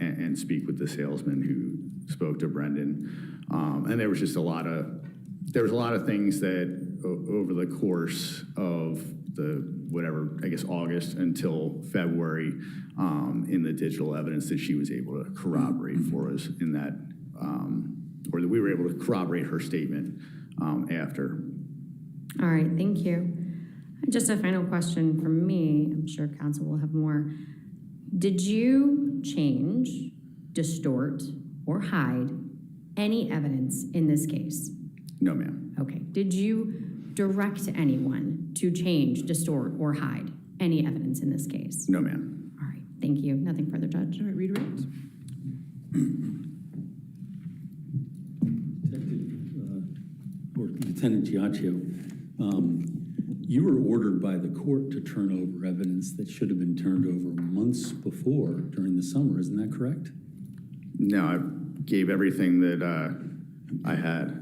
and speak with the salesman who spoke to Brendan. And there was just a lot of things that over the course of August until February, in the digital evidence that she was able to corroborate for us in that, or that we were able to corroborate her statement after. All right, thank you. Just a final question from me. I'm sure council will have more. Did you change, distort, or hide any evidence in this case? No, ma'am. Okay. Did you direct anyone to change, distort, or hide any evidence in this case? No, ma'am. All right, thank you. Nothing further, Judge. All right, redirect. Lieutenant Giacchio, you were ordered by the court to turn over evidence that should have been turned over months before during the summer, isn't that correct? No, I gave everything that I had.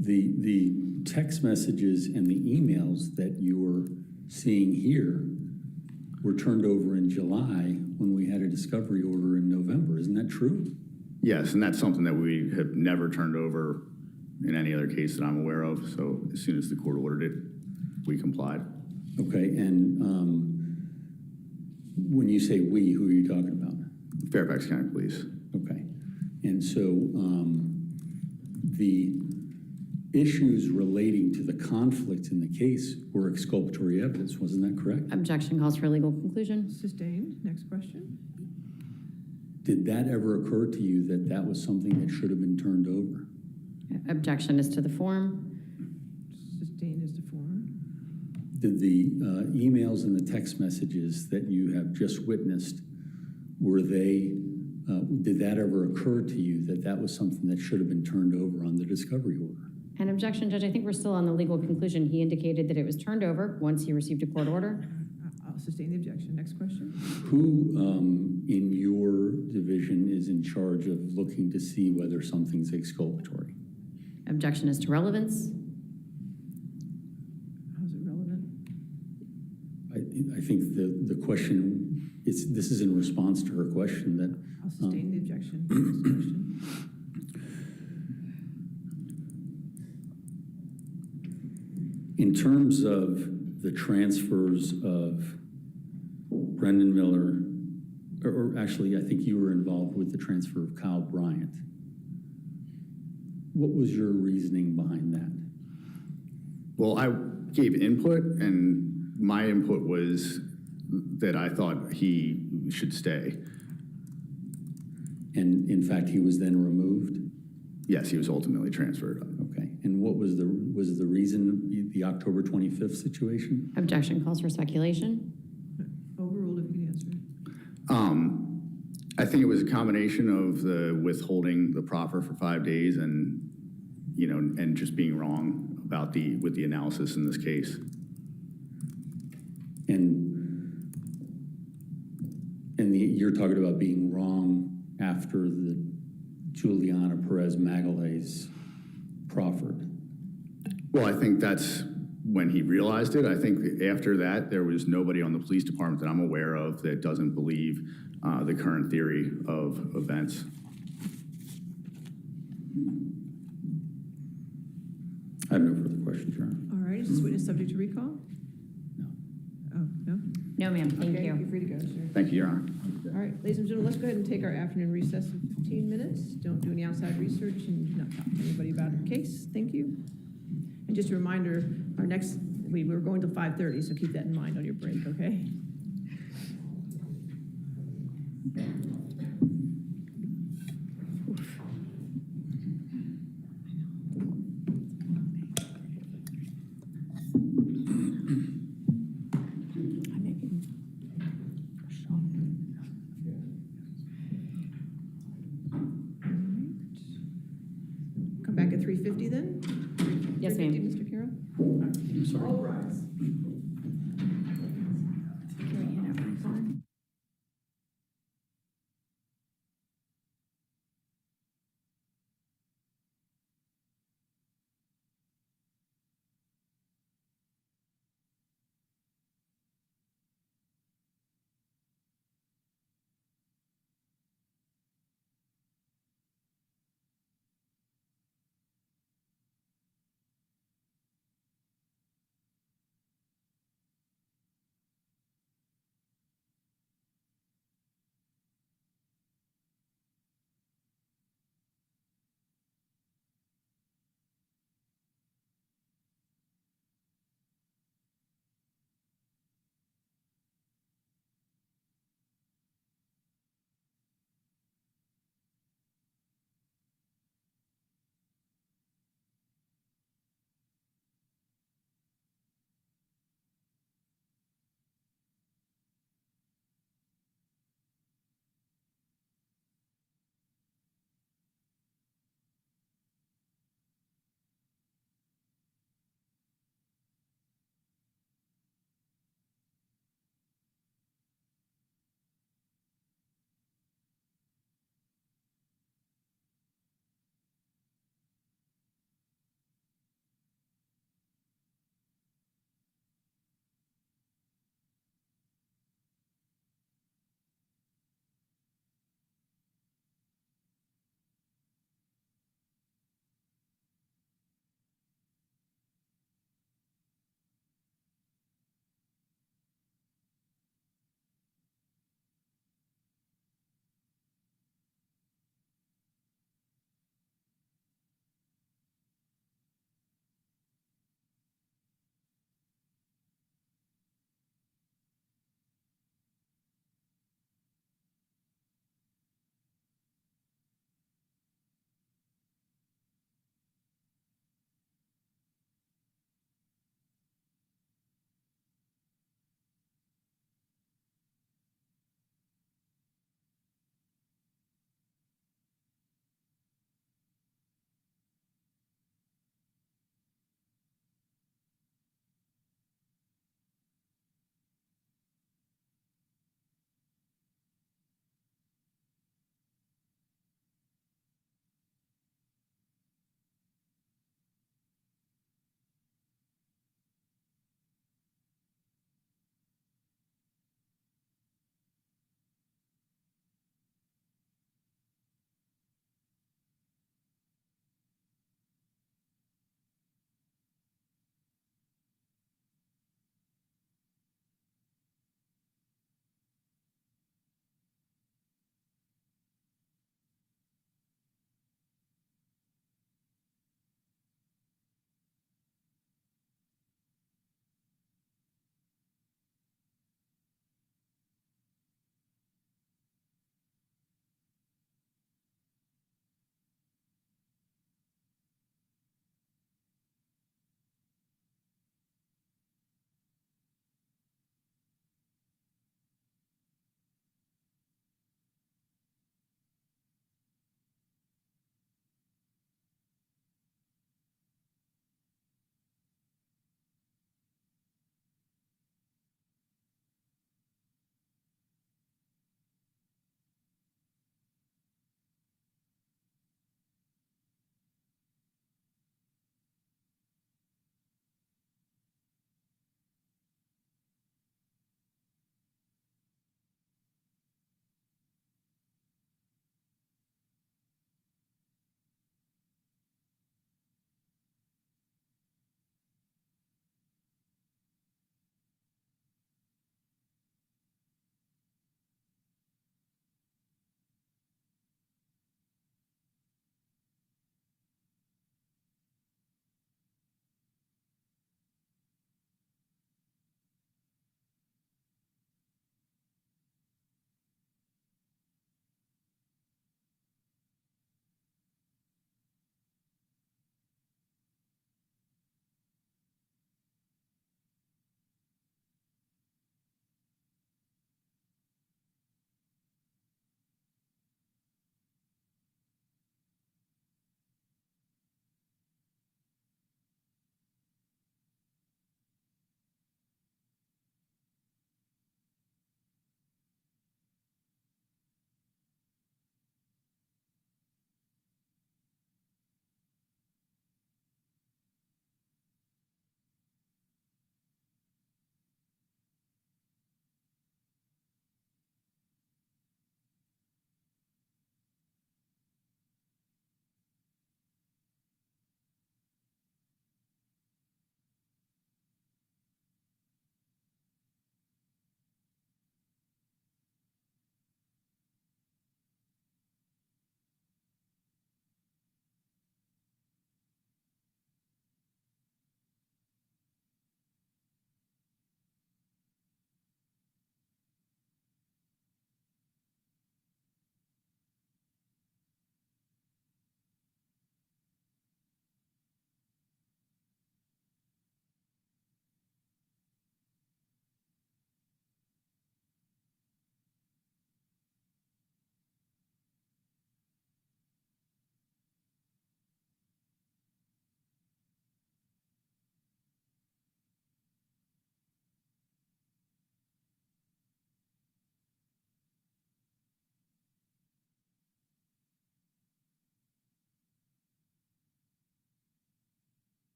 The text messages and the emails that you were seeing here were turned over in July when we had a discovery order in November, isn't that true? Yes, and that's something that we have never turned over in any other case that I'm aware of. So as soon as the court ordered it, we complied. Okay, and when you say we, who are you talking about? Fairfax County Police. Okay, and so the issues relating to the conflict in the case were exculpatory evidence, wasn't that correct? Objection calls for legal conclusion. Sustained. Next question. Did that ever occur to you that that was something that should have been turned over? Objection is to the form. Sustained is the form. Did the emails and the text messages that you have just witnessed, did that ever occur to you that that was something that should have been turned over on the discovery order? An objection, Judge. I think we're still on the legal conclusion. He indicated that it was turned over once he received a court order. I'll sustain the objection. Next question. Who in your division is in charge of looking to see whether something's exculpatory? Objection is to relevance. How's it relevant? I think the question, this is in response to her question that. I'll sustain the objection. Next question. In terms of the transfers of Brendan Miller, or actually, I think you were involved with the transfer of Kyle Bryant. What was your reasoning behind that? Well, I gave input, and my input was that I thought he should stay. And in fact, he was then removed? Yes, he was ultimately transferred. Okay. And what was the reason, the October 25th situation? Objection calls for speculation. Overruled if you can answer. I think it was a combination of the withholding the proffer for 5 days and, and just being wrong about with the analysis in this case. And you're talking about being wrong after the Juliana Peres Magalhaes proffered. Well, I think that's when he realized it. I think after that, there was nobody on the police department that I'm aware of that doesn't believe the current theory of events. I have no further questions, Your Honor. All right. Is this witness subject to recall? No. Oh, no? No, ma'am. Thank Okay, you. you're free to go, sir. Thank you, Your Honor. All right, ladies and gentlemen, let's go ahead and take our afternoon recess of 15 minutes. Don't do any outside research and do not talk to anybody about the case. Thank you. And just a reminder, our next, we were going till 5:30, so keep that in mind on your break, okay? Come back at 3:50 then? Yes, 3:50, ma'am. Mr. Carroll? I'm sorry. All rise.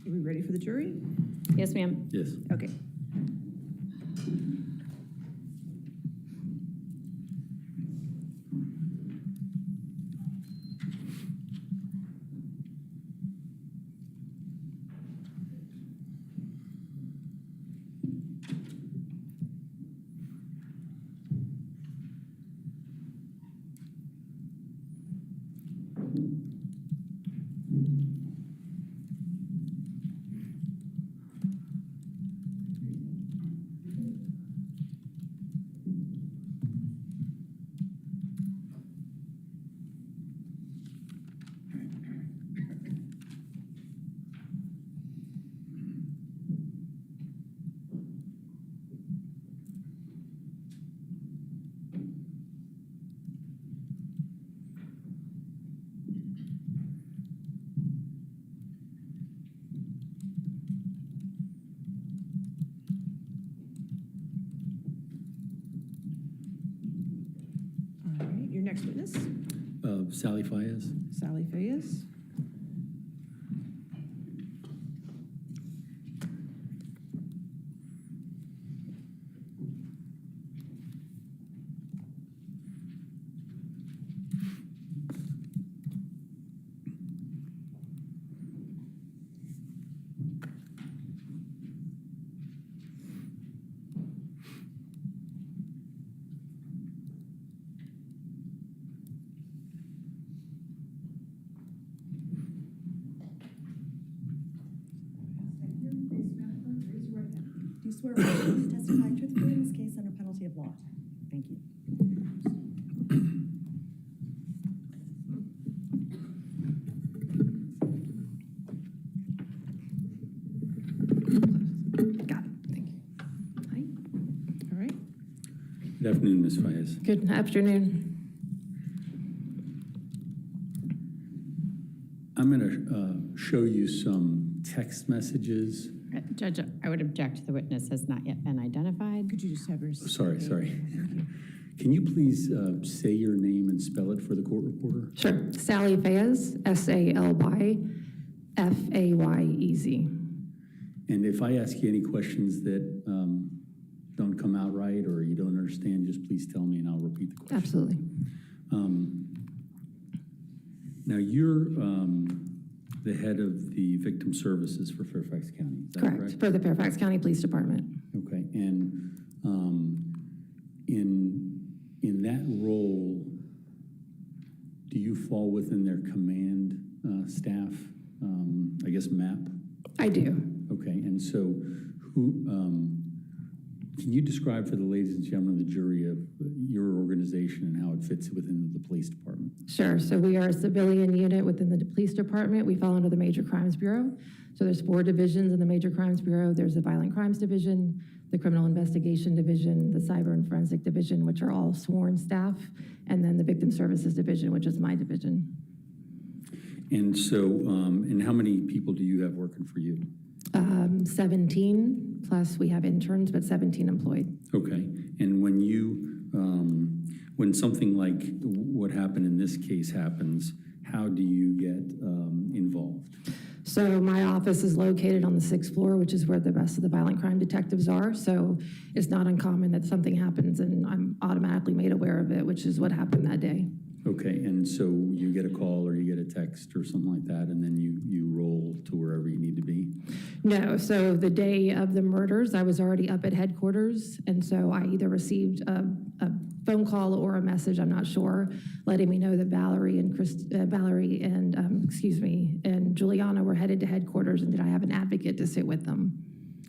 Are we ready for the jury? Yes, ma'am. Yes. Okay. All right, your next witness, Sally Fayez. Sally Fayez. Do you swear or affirm to testify truthfully in this case under penalty of law? Thank you. Got it, thank you. Hi. All right, Good afternoon, Ms. Fayez. Good afternoon. I'm going to show you some text messages. Judge, I would object. The witness has not yet been identified. could you just have her? Sorry. Thank you. Can you please say your name and spell it for the court reporter? Sure. Sally Fayez, SalyFayez. And if I ask you any questions that don't come out right or you don't understand, just please tell me and I'll repeat the question. Absolutely. Now, you're the head of the Victim Services for Fairfax County, is that correct? Correct. For the Fairfax County Police Department. Okay, and in that role, do you fall within their command staff, I guess, MAP? I do. Okay, and so can you describe for the ladies and gentlemen of the jury of your organization and how it fits within the police department? Sure. So we are a civilian unit within the police department. We fall under the Major Crimes Bureau. So there's 4 divisions in the Major Crimes Bureau. There's the Violent Crimes Division, the Criminal Investigation Division, the Cyber and Forensic Division, which are all sworn staff, and then the Victim Services Division, which is my division. And so, and how many people do you have working for you? 17, plus we have interns, but 17 employed. Okay, and when you, when something like what happened in this case happens, how do you get involved? So my office is located on the 6th floor, which is where the rest of the violent crime detectives are. So it's not uncommon that something happens and I'm automatically made aware of it, which is what happened that day. Okay, and so you get a call or you get a text or something like that, and then you roll to wherever you need to be? No, so the day of the murders, I was already up at headquarters, and so I either received a phone call or a message, I'm not sure, letting me know that Valerie and Juliana were headed to headquarters, and did I have an advocate to sit with them?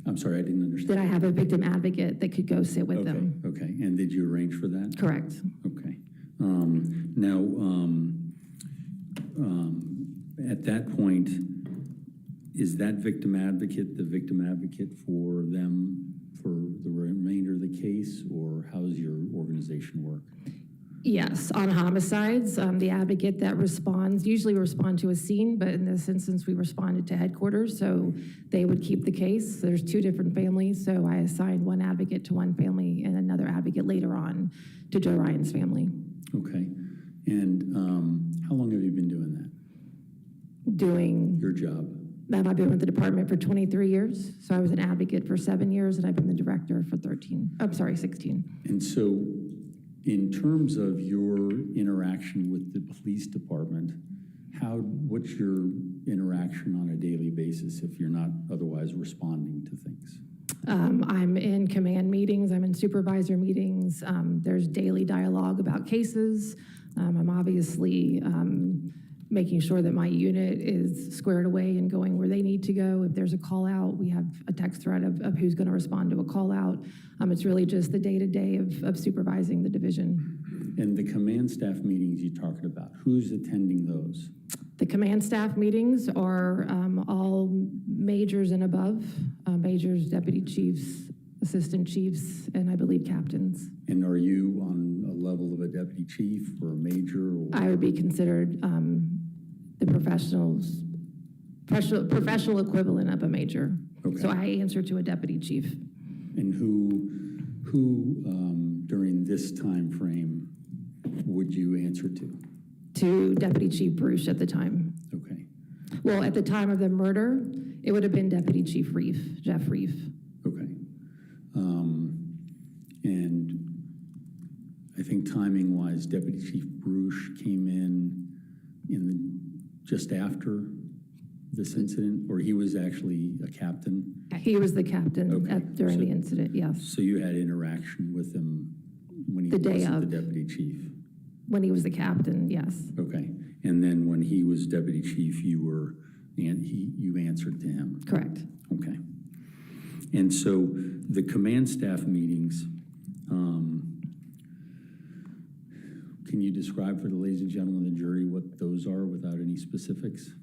I'm sorry, I didn't understand. Did I have a victim advocate that could go sit with them? Okay, and did you arrange for that? Correct. Okay. Now, at that point, is that victim advocate the victim advocate for them for the remainder of the case, or how does your organization work? Yes, on homicides, the advocate that responds, usually respond to a scene, but in this instance, we responded to headquarters, so they would keep the case. There's 2 different families, so I assigned one advocate to one family and another advocate later on to Joe Ryan's family. Okay. And how long have you been doing that? Doing Your job? I've been with the department for 23 years. So I was an advocate for 7 years, and I've been the director for 16. And so in terms of your interaction with the police department, what's your interaction on a daily basis if you're not otherwise responding to things? I'm in command meetings, I'm in supervisor meetings. There's daily dialogue about cases. I'm obviously making sure that my unit is squared away and going where they need to go. If there's a call out, we have a text thread of who's going to respond to a call out. It's really just the day-to-day of supervising the division. And the command staff meetings you talked about, who's attending those? The command staff meetings are all majors and above, majors, deputy chiefs, assistant chiefs, and I believe captains. And are you on a level of a deputy chief or a major? Or? I would be considered the professional equivalent of a major. Okay. So I answer to a deputy chief. And who during this time frame would you answer to? To Deputy Chief Bruce at the time. Okay. Well, at the time of the murder, it would have been Deputy Chief Reef, Jeff Reef. Okay. And I think timing-wise, Deputy Chief Bruce came in just after this incident, or he was actually a captain? He was the captain Okay. during the incident, yes. So you had interaction with him when he The day wasn't of. the deputy chief? When he was the captain, yes. Okay. And then when he was deputy chief, you answered to him? Correct. Okay. And so the command staff meetings, can you describe for the ladies and gentlemen of the jury what those are without any specifics?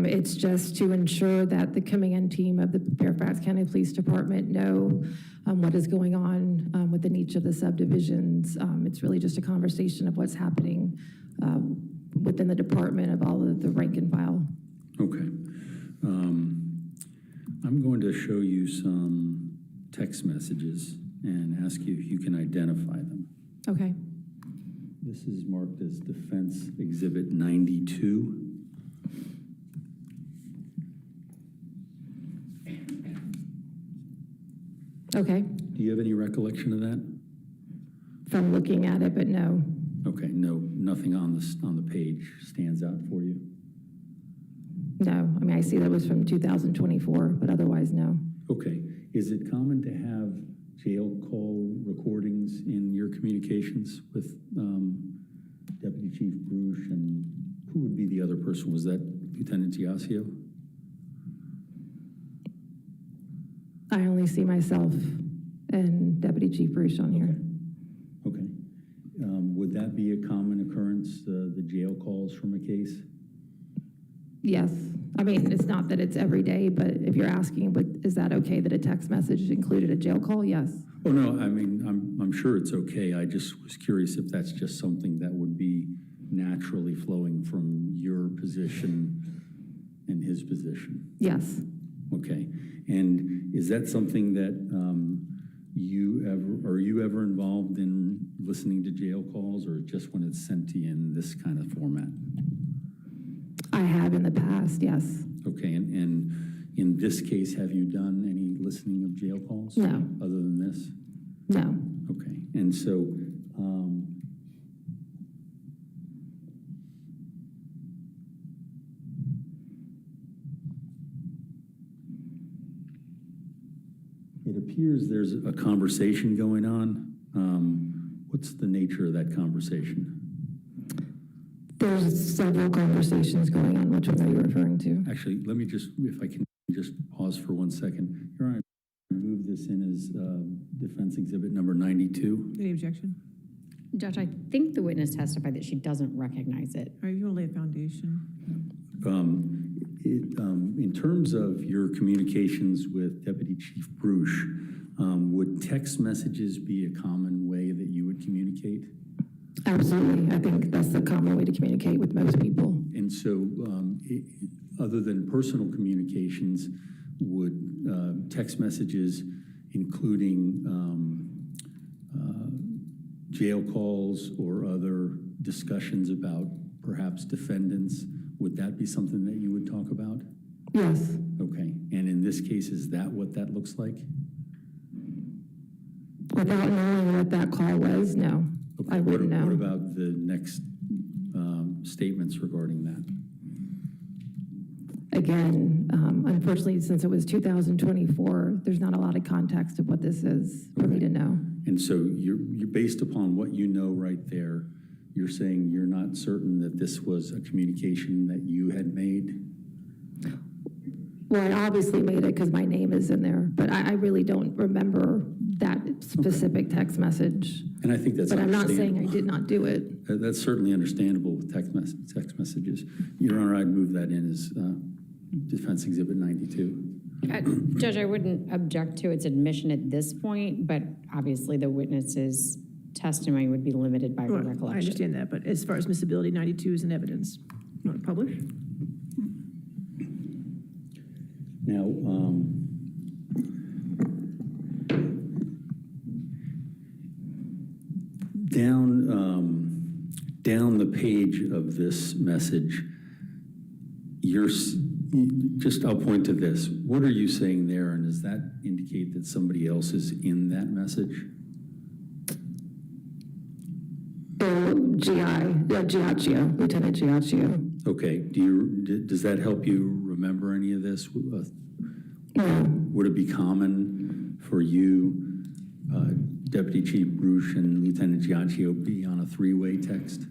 It's just to ensure that the command team of the Fairfax County Police Department know what is going on within each of the subdivisions. It's really just a conversation of what's happening within the department of all of the rank and file. Okay. I'm going to show you some text messages and ask you if you can identify them. Okay. This is marked as Defense Exhibit 92. Okay. Do you have any recollection of that? From looking at it, but no. Okay, no, nothing on the page stands out for you? No. I mean, I see that was from 2024, but otherwise, no. Okay. Is it common to have jail call recordings in your communications with Deputy Chief Bruce, and who would be the other person? Was that Lieutenant Giasio? I only see myself and Deputy Chief Bruce on here. Okay. Would that be a common occurrence, the jail calls from a case? Yes. I mean, it's not that it's every day, but if you're asking, but is that okay that a text message included a jail call? Yes. Oh, no, I mean, I'm sure it's okay. I just was curious if that's just something that would be naturally flowing from your position and his position. Yes. Okay. And is that something that are you ever involved in listening to jail calls, or just when it's sent to you in this kind of format? I have in the past, yes. Okay. And in this case, have you done any listening of jail calls? No. Other than this? No. Okay. And so, it appears there's a conversation going on. What's the nature of that conversation? There's several conversations going on. Which one are you referring to? Actually, let me just, if I can just pause for 1 second. Your Honor, move this in as Defense Exhibit number 92. Any objection? Judge, I think the witness testified that she doesn't recognize it. All right, you want to lay a foundation? In terms of your communications with Deputy Chief Bruce, would text messages be a common way that you would communicate? Absolutely. I think that's the common way to communicate with most people. And so, other than personal communications, would text messages including jail calls or other discussions about perhaps defendants, would that be something that you would talk about? Yes. Okay, and in this case, is that what that looks like? Without knowing what that call was, no, Okay, I wouldn't know. What about the next statements regarding that? Again, unfortunately, since it was 2024, there's not a lot of context of what this is for me to know. And so you're based upon what you know right there, you're saying you're not certain that this was a communication that you had made? Well, I obviously made it because my name is in there, but I really don't remember that specific text message. And I think that's But I'm not saying I understandable. did not do it. That's certainly understandable with text messages. Your Honor, I'd move that in as Defense Exhibit 92. Judge, I wouldn't object to its admission at this point, but obviously the witness's testimony would be limited by her Well, recollection. I understand that, but as far as admissibility, 92 is an evidence. You want to publish? Now, down the page of this message, I'll point to this. What are you saying there, and does that indicate that somebody else is in that message? Giacchio, Lieutenant Giacchio. Okay, does that help you remember any of this? No. Would it be common for you, Deputy Chief Bruce and Lieutenant Giacchio, be on a three-way text?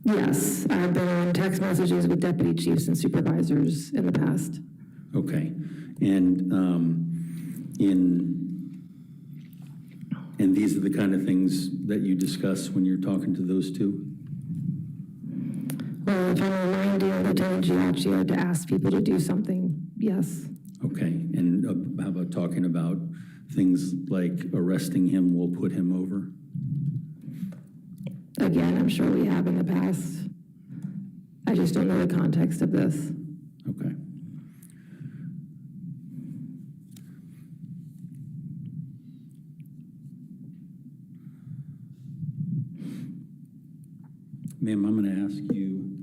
Yes, I've been on text messages with deputy chiefs and supervisors in the past. Okay, and these are the kind of things that you discuss when you're talking to those two? Well, if I'm reminding Lieutenant Giacchio to ask people to do something, yes. Okay, and how about talking about things like arresting him will put him over? Again, I'm sure we have in the past. I just don't know the context of this. Okay. Ma'am, I'm going to ask you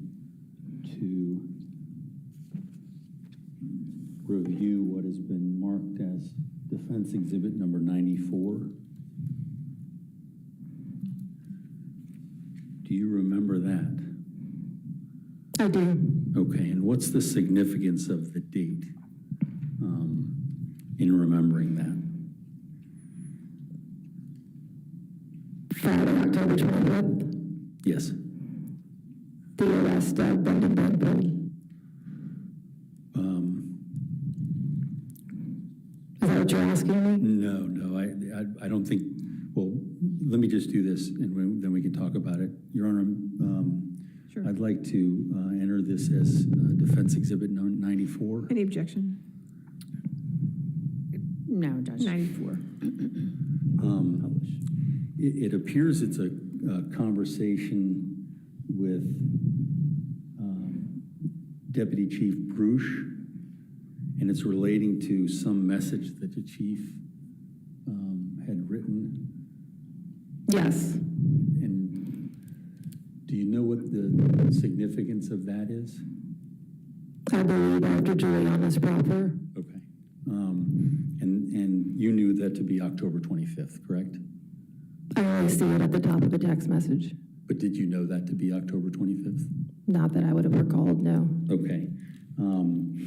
to review what has been marked as Defense Exhibit number 94. Do you remember that? I do. Okay, and what's the significance of the date in remembering that? Friday, October 25th, Yes. the arrest of Brendan Banfield. Is that what you're asking me? No, I don't think, well, let me just do this and then we can talk about it. Your Honor, Sure. I'd like to enter this as Defense Exhibit 94. Any objection? No, Judge. 94. Publish. It appears it's a conversation with Deputy Chief Bruce, and it's relating to some message that the chief had written. Yes. And do you know what the significance of that is? I believe after Juliana's proffer. Okay. And you knew that to be October 25th, correct? I only see it at the top of the text message. But did you know that to be October 25th? Not that I would have recalled, no. Okay. And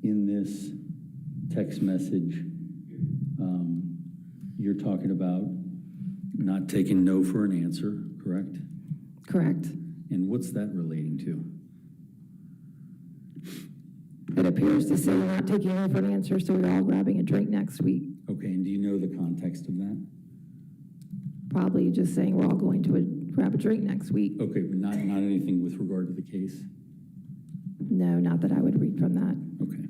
in this text message, you're talking about not taking no for an answer, correct? Correct. And what's that relating to? It appears to say not taking no for an answer, so we're all grabbing a drink next week. Okay, and do you know the context of that? Probably just saying we're all going to grab a drink next week. Okay, but not anything with regard to the case? No, not that I would read from that. Okay.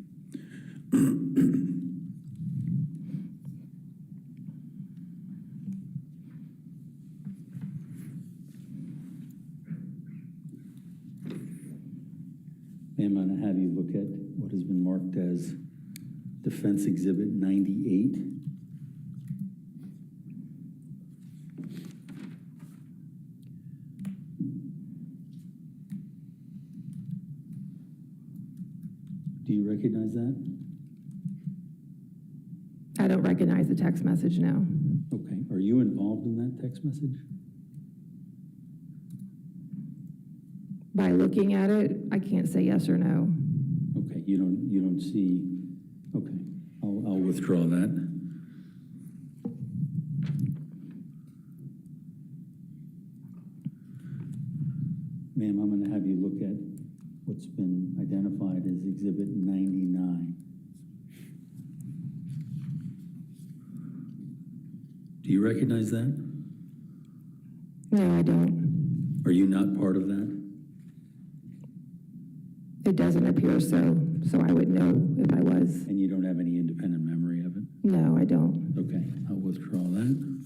Ma'am, I'm going to have you look at what has been marked as Defense Exhibit 98. Do you recognize that? I don't recognize the text message, no. Okay. Are you involved in that text message? By looking at it, I can't say yes or no. Okay, you don't see, okay, I'll withdraw that. Ma'am, I'm gonna have you look at what's been identified as Exhibit 99. Do you recognize that? No, I don't. Are you not part of that? It doesn't appear so I would know if I was. And you don't have any independent memory of it? No, I don't. Okay, I'll withdraw that.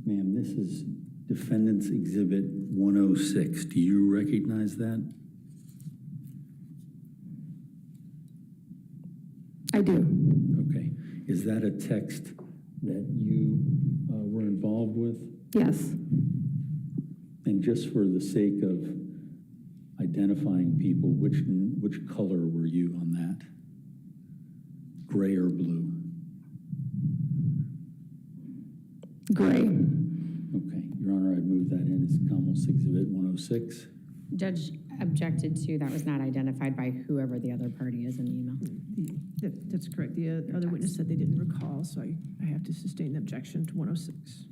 Ma'am, this is Defendant's Exhibit 106. Do you recognize that? I do. Okay. Is that a text that you were involved with? Yes. And just for the sake of identifying people, which color were you on that? Gray or blue? Gray. Okay. Your Honor, I'd move that in as Commonwealth's Exhibit 106. Judge objected to, that was not identified by whoever the other party is in the email. That's correct. The other witness said they didn't recall, so I have to sustain the objection to 106.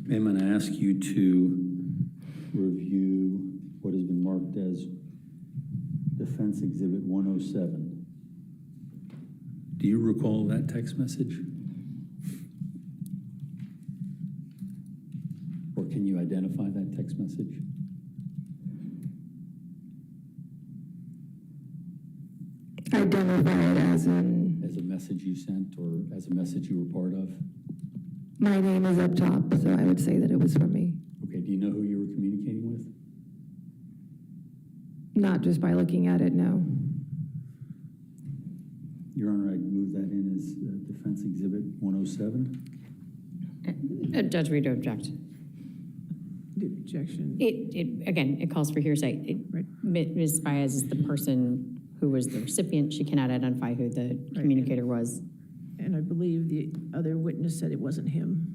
I'm going to ask you to review what has been marked as Defense Exhibit 107. Do you recall that text message? Or can you identify that text message? Identify it as in, As a message you sent or as a message you were part of? my name is up top, so I would say that it was from me. Okay, do you know who you were communicating with? Not just by looking at it, no. Your Honor, I'd move that in as Defense Exhibit 107. Judge, we do object. The objection. Again, it calls for hearsay. Right. Ms. Baez is the person who was the recipient. She cannot identify who the communicator was. And I believe the other witness said it wasn't him.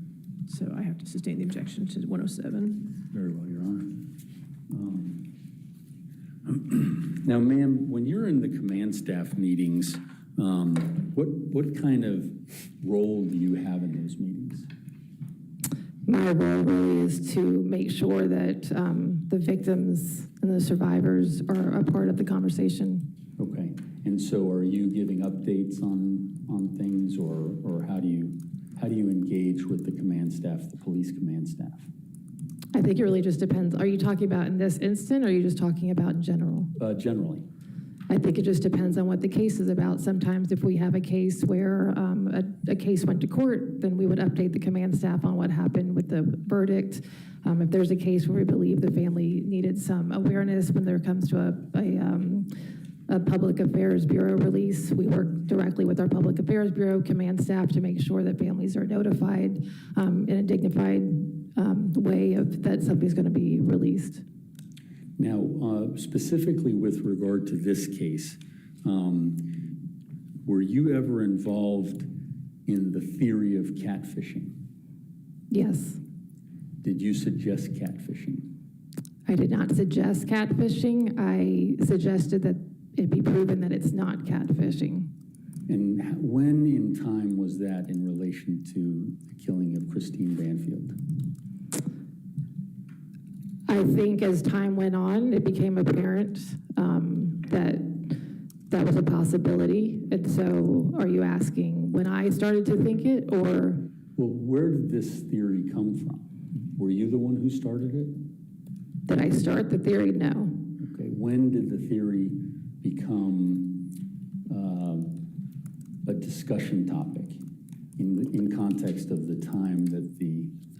So I have to sustain the objection to 107. Very well, Your Honor. Now, ma'am, when you're in the command staff meetings, what kind of role do you have in those meetings? My role really is to make sure that the victims and the survivors are a part of the conversation. Okay, and so are you giving updates on things, or how do you engage with the command staff, the police command staff? I think it really just depends. Are you talking about in this instant, or are you just talking about in general? Generally. I think it just depends on what the case is about. Sometimes if we have a case where a case went to court, then we would update the command staff on what happened with the verdict. If there's a case where we believe the family needed some awareness when there comes to a public affairs bureau release, we work directly with our public affairs bureau command staff to make sure that families are notified in a dignified way that somebody's going to be released. Now, specifically with regard to this case, were you ever involved in the theory of catfishing? Yes. Did you suggest catfishing? I did not suggest catfishing. I suggested that it be proven that it's not catfishing. And when in time was that in relation to the killing of Christine Banfield? I think as time went on, it became apparent that was a possibility. And so are you asking when I started to think it, or? Well, where did this theory come from? Were you the one who started it? Did I start the theory? No. Okay, when did the theory become a discussion topic in context of the time that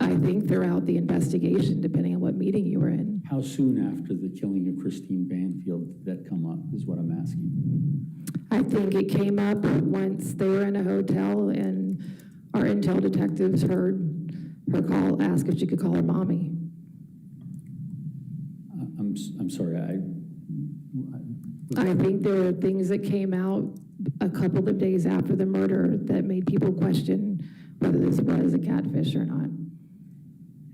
I think throughout the investigation, depending on what meeting you were in. how soon after the killing of Christine Banfield did that come up, is what I'm asking. I think it came up once they were in a hotel and our intel detectives heard her call, ask if she could call her mommy. I'm sorry, I think there were things that came out a couple of days after the murder that made people question whether this was a catfish or not.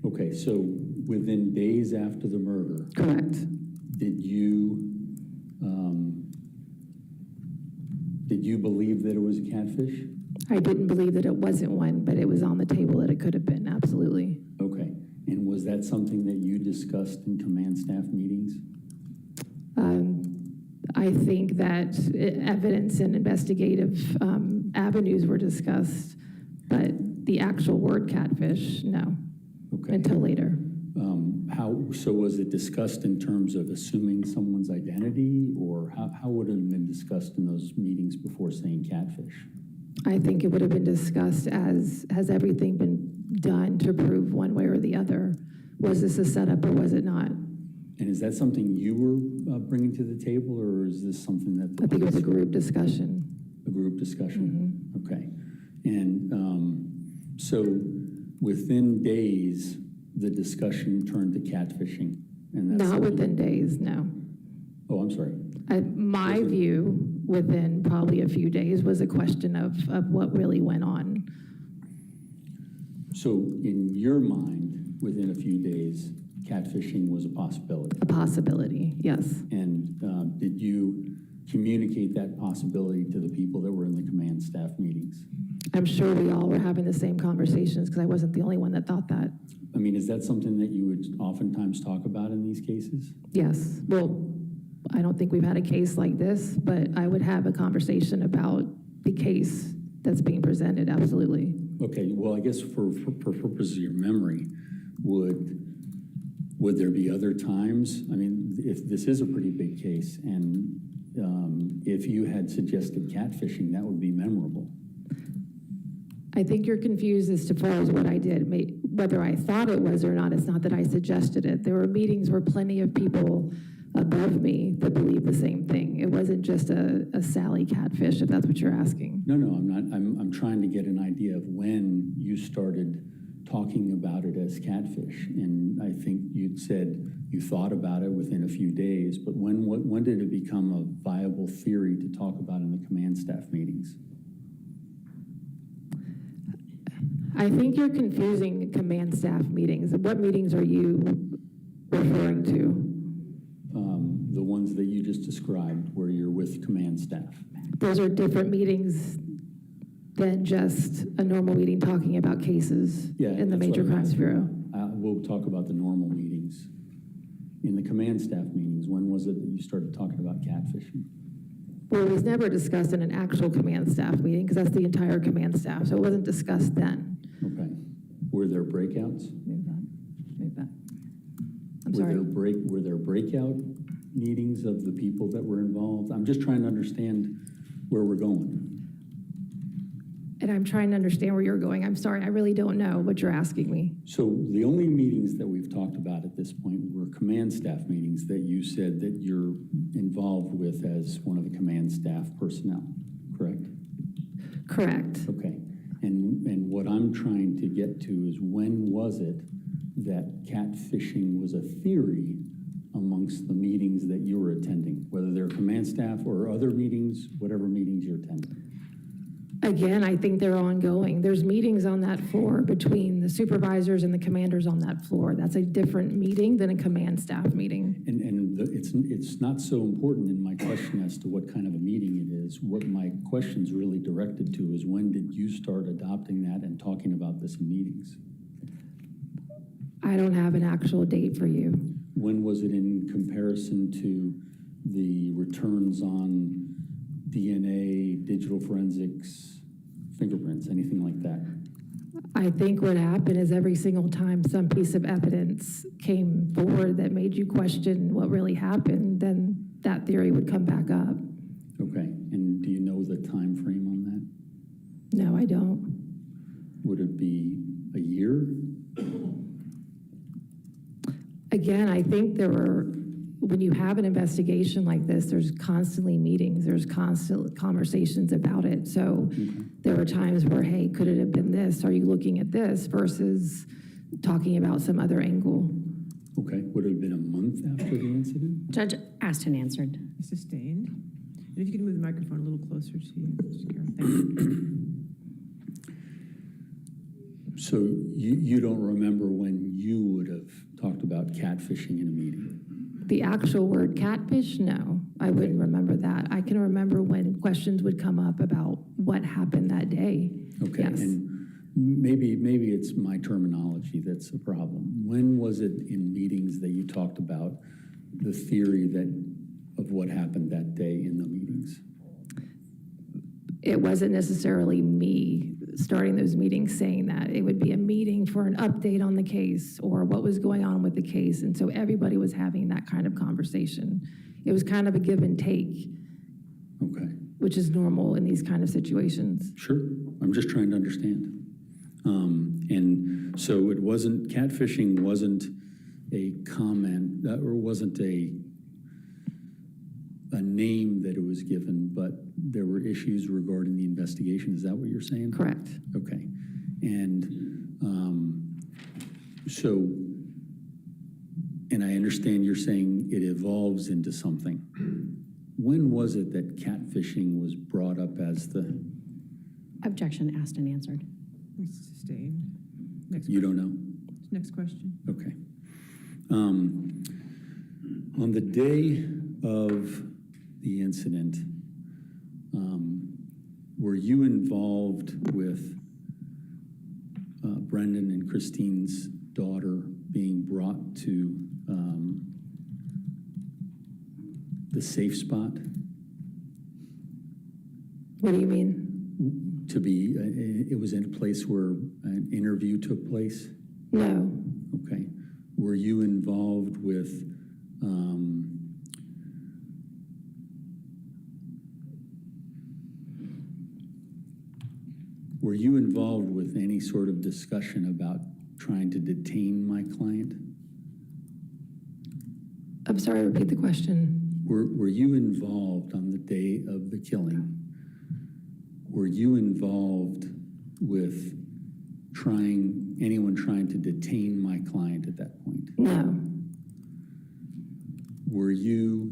okay, so within days after the murder, Correct. did you believe that it was a catfish? I didn't believe that it wasn't one, but it was on the table that it could have been, absolutely. Okay, and was that something that you discussed in command staff meetings? I think that evidence and investigative avenues were discussed, but the actual word catfish, no, Okay. until later. So was it discussed in terms of assuming someone's identity, or how would it have been discussed in those meetings before saying catfish? I think it would have been discussed as, has everything been done to prove one way or the other? Was this a setup or was it not? And is that something you were bringing to the table, or is this something that? I think it was a group discussion. A group discussion? Okay. And so within days, the discussion turned to catfishing? And that's Not something- within days, no. Oh, I'm sorry. My view, within probably a few days, was a question of what really went on. So in your mind, within a few days, catfishing was a possibility? A possibility, yes. And did you communicate that possibility to the people that were in the command staff meetings? I'm sure we all were having the same conversations because I wasn't the only one that thought that. I mean, is that something that you would oftentimes talk about in these cases? Yes. Well, I don't think we've had a case like this, but I would have a conversation about the case that's being presented, absolutely. Okay, well, I guess for purposes of your memory, would there be other times? I mean, if this is a pretty big case, and if you had suggested catfishing, that would be memorable. I think you're confused as far as what I did. Whether I thought it was or not, it's not that I suggested it. There were meetings where plenty of people above me that believed the same thing. It wasn't just a Sally catfish, if that's what you're asking. No, I'm not. I'm trying to get an idea of when you started talking about it as catfish. And I think you'd said you thought about it within a few days, but when did it become a viable theory to talk about in the command staff meetings? I think you're confusing command staff meetings. What meetings are you referring to? The ones that you just described where you're with command staff. Those are different meetings than just a normal meeting talking about cases in the that's what Major I'm Crimes asking. Bureau. We'll talk about the normal meetings. In the command staff meetings, when was it that you started talking about catfishing? Well, it was never discussed in an actual command staff meeting because that's the entire command staff, so it wasn't discussed then. Okay. Were there breakouts? Move that. I'm sorry. Were there breakout meetings of the people that were involved? I'm just trying to understand where we're going. And I'm trying to understand where you're going. I'm sorry, I really don't know what you're asking me. So the only meetings that we've talked about at this point were command staff meetings that you said that you're involved with as one of the command staff personnel, correct? Correct. Okay. And what I'm trying to get to is when was it that catfishing was a theory amongst the meetings that you were attending, whether they're command staff or other meetings, whatever meetings you're attending? Again, I think they're ongoing. There's meetings on that floor between the supervisors and the commanders on that floor. That's a different meeting than a command staff meeting. It's not so important in my question as to what kind of a meeting it is. What my question's really directed to is when did you start adopting that and talking about this in meetings? I don't have an actual date for you. When was it in comparison to the returns on DNA, digital forensics, fingerprints, anything like that? I think what happened is every single time some piece of evidence came forward that made you question what really happened, then that theory would come back up. Okay, and do you know the time frame on that? No, I don't. Would it be a year? Again, I think when you have an investigation like this, there's constantly meetings, there's constant conversations about it. So there were times where, hey, could it have been this? Are you looking at this versus talking about some other angle? Okay, would it have been a month after the incident? Judge asked and answered. Sustained. And if you could move the microphone a little closer to you, Mr. Carroll. Thank you. So you don't remember when you would have talked about catfishing in a meeting? The actual word catfish, no, I wouldn't remember that. I can remember when questions would come up about what happened that day. Okay, Yes. and maybe it's my terminology that's the problem. When was it in meetings that you talked about the theory of what happened that day in the meetings? It wasn't necessarily me starting those meetings saying that. It would be a meeting for an update on the case or what was going on with the case. And so everybody was having that kind of conversation. It was kind of a give and take. Okay. Which is normal in these kind of situations. Sure, I'm just trying to understand. And so catfishing wasn't a comment, or wasn't a name that it was given, but there were issues regarding the investigation. Is that what you're saying? Correct. Okay. And and I understand you're saying it evolves into something. When was it that catfishing was brought up as the... Objection asked and answered. Sustained. Next You question. don't know? Next question. Okay. On the day of the incident, were you involved with Brendan and Christine's daughter being brought to the safe spot? What do you mean? It was in a place where an interview took place? No. Okay. Were you involved with any sort of discussion about trying to detain my client? I'm sorry, repeat the question. Were you involved on the day of the killing? Were you involved with anyone trying to detain my client at that point? No. Were you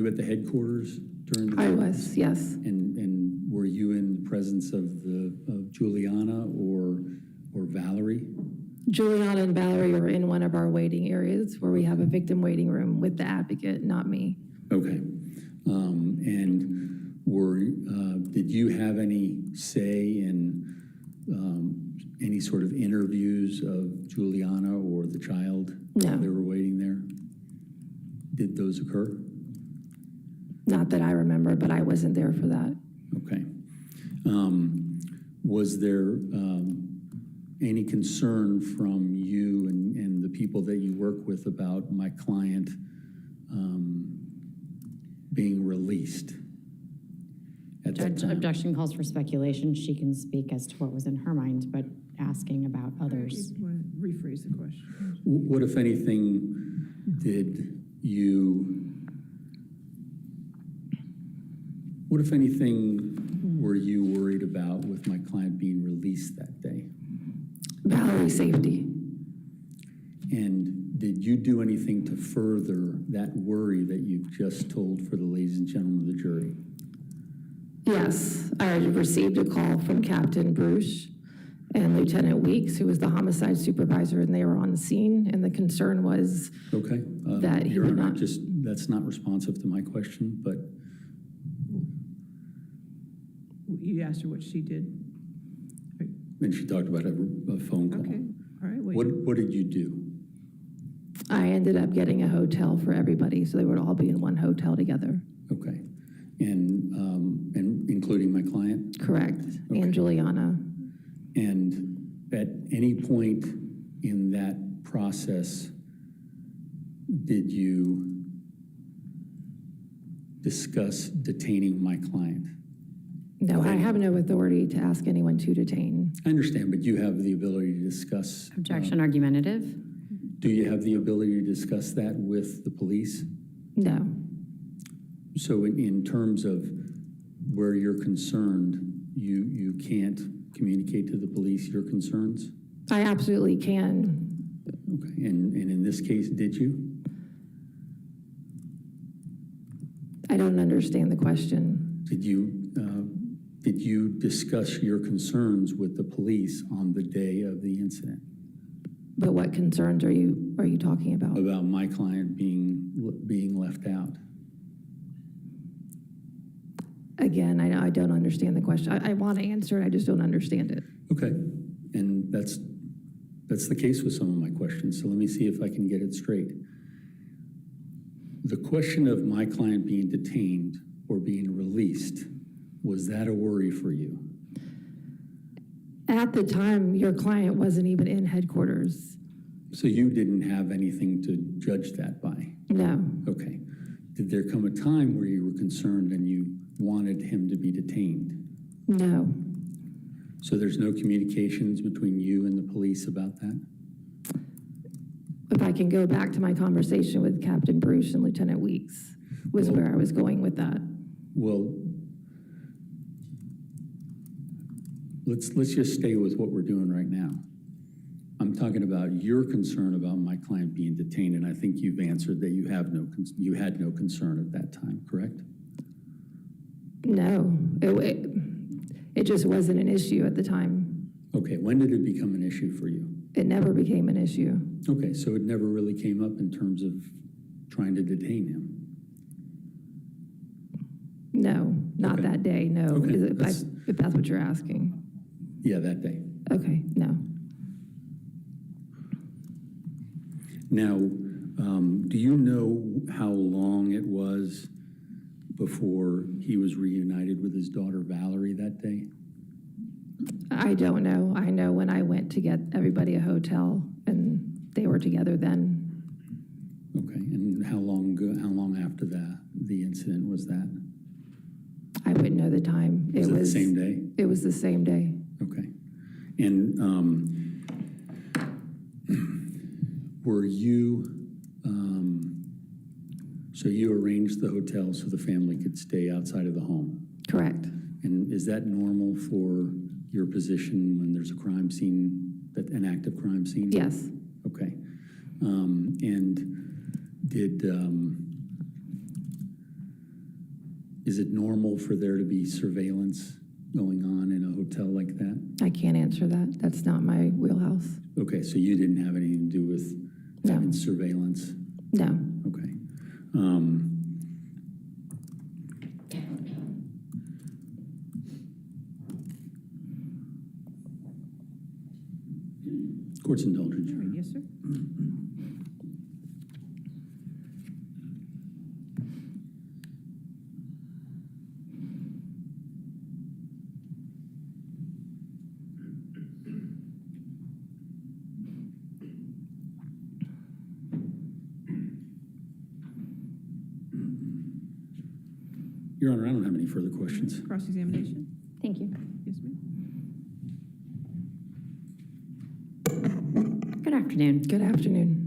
at the headquarters during the I day? was, yes. And were you in the presence of Juliana or Valerie? Juliana and Valerie are in one of our waiting areas where we have a victim waiting room with the advocate, not me. Okay. And did you have any say in any sort of interviews of Juliana or the child? No. While they were waiting there? Did those occur? Not that I remember, but I wasn't there for that. Okay. Was there any concern from you and the people that you work with about my client being released? At that Judge, time? objection calls for speculation. She can speak as to what was in her mind, but asking about others. You want to rephrase the question? What, if anything, were you worried about with my client being released that day? Valerie's safety. And did you do anything to further that worry that you've just told for the ladies and gentlemen of the jury? Yes, I received a call from Captain Bruce and Lieutenant Weeks, who was the homicide supervisor, and they were on the scene. And the concern was Okay. that he Your would Honor, not. that's not responsive to my question, but You asked her what she did. when she talked about a phone call. Okay, all right. Well, What did you do? I ended up getting a hotel for everybody, so they would all be in one hotel together. Okay. And including my client? Correct. Okay. And Juliana. And at any point in that process, did you discuss detaining my client? No, I have no authority to ask anyone to detain. I understand, but you have the ability to discuss. Objection argumentative? Do you have the ability to discuss that with the police? No. So in terms of where you're concerned, you can't communicate to the police your concerns? I absolutely can. Okay, and in this case, did you? I don't understand the question. Did you discuss your concerns with the police on the day of the incident? But what concerns are you talking about? About my client being left out? Again, I don't understand the question. I want to answer it, I just don't understand it. Okay, and that's the case with some of my questions, so let me see if I can get it straight. The question of my client being detained or being released, was that a worry for you? At the time, your client wasn't even in headquarters. So you didn't have anything to judge that by? No. Okay. Did there come a time where you were concerned and you wanted him to be detained? No. So there's no communications between you and the police about that? If I can go back to my conversation with Captain Bruce and Lieutenant Weeks, was where I was going with that. Well, let's just stay with what we're doing right now. I'm talking about your concern about my client being detained, and I think you've answered that you had no concern at that time, correct? No, it just wasn't an issue at the time. Okay, when did it become an issue for you? It never became an issue. Okay, so it never really came up in terms of trying to detain him? No, not Okay. that day, no. Okay, If that's what you're asking. Yeah, that day. Okay, no. Now, do you know how long it was before he was reunited with his daughter Valerie that day? I don't know. I know when I went to get everybody a hotel and they were together then. Okay, and how long after the incident was that? I wouldn't know the time. Was it the same day? It was the same day. Okay. And were you, so you arranged the hotel so the family could stay outside of the home? Correct. And is that normal for your position when there's a crime scene, an active crime scene? Yes. Okay. And is it normal for there to be surveillance going on in a hotel like that? I can't answer that. That's not my wheelhouse. Okay, so you didn't have anything to do with No. having surveillance? No. Okay. Court's indulgence. Your Honor. Yes, sir. Your Honor, I don't have any further questions. Cross-examination? Thank you. Yes, ma'am. Good afternoon. Good afternoon.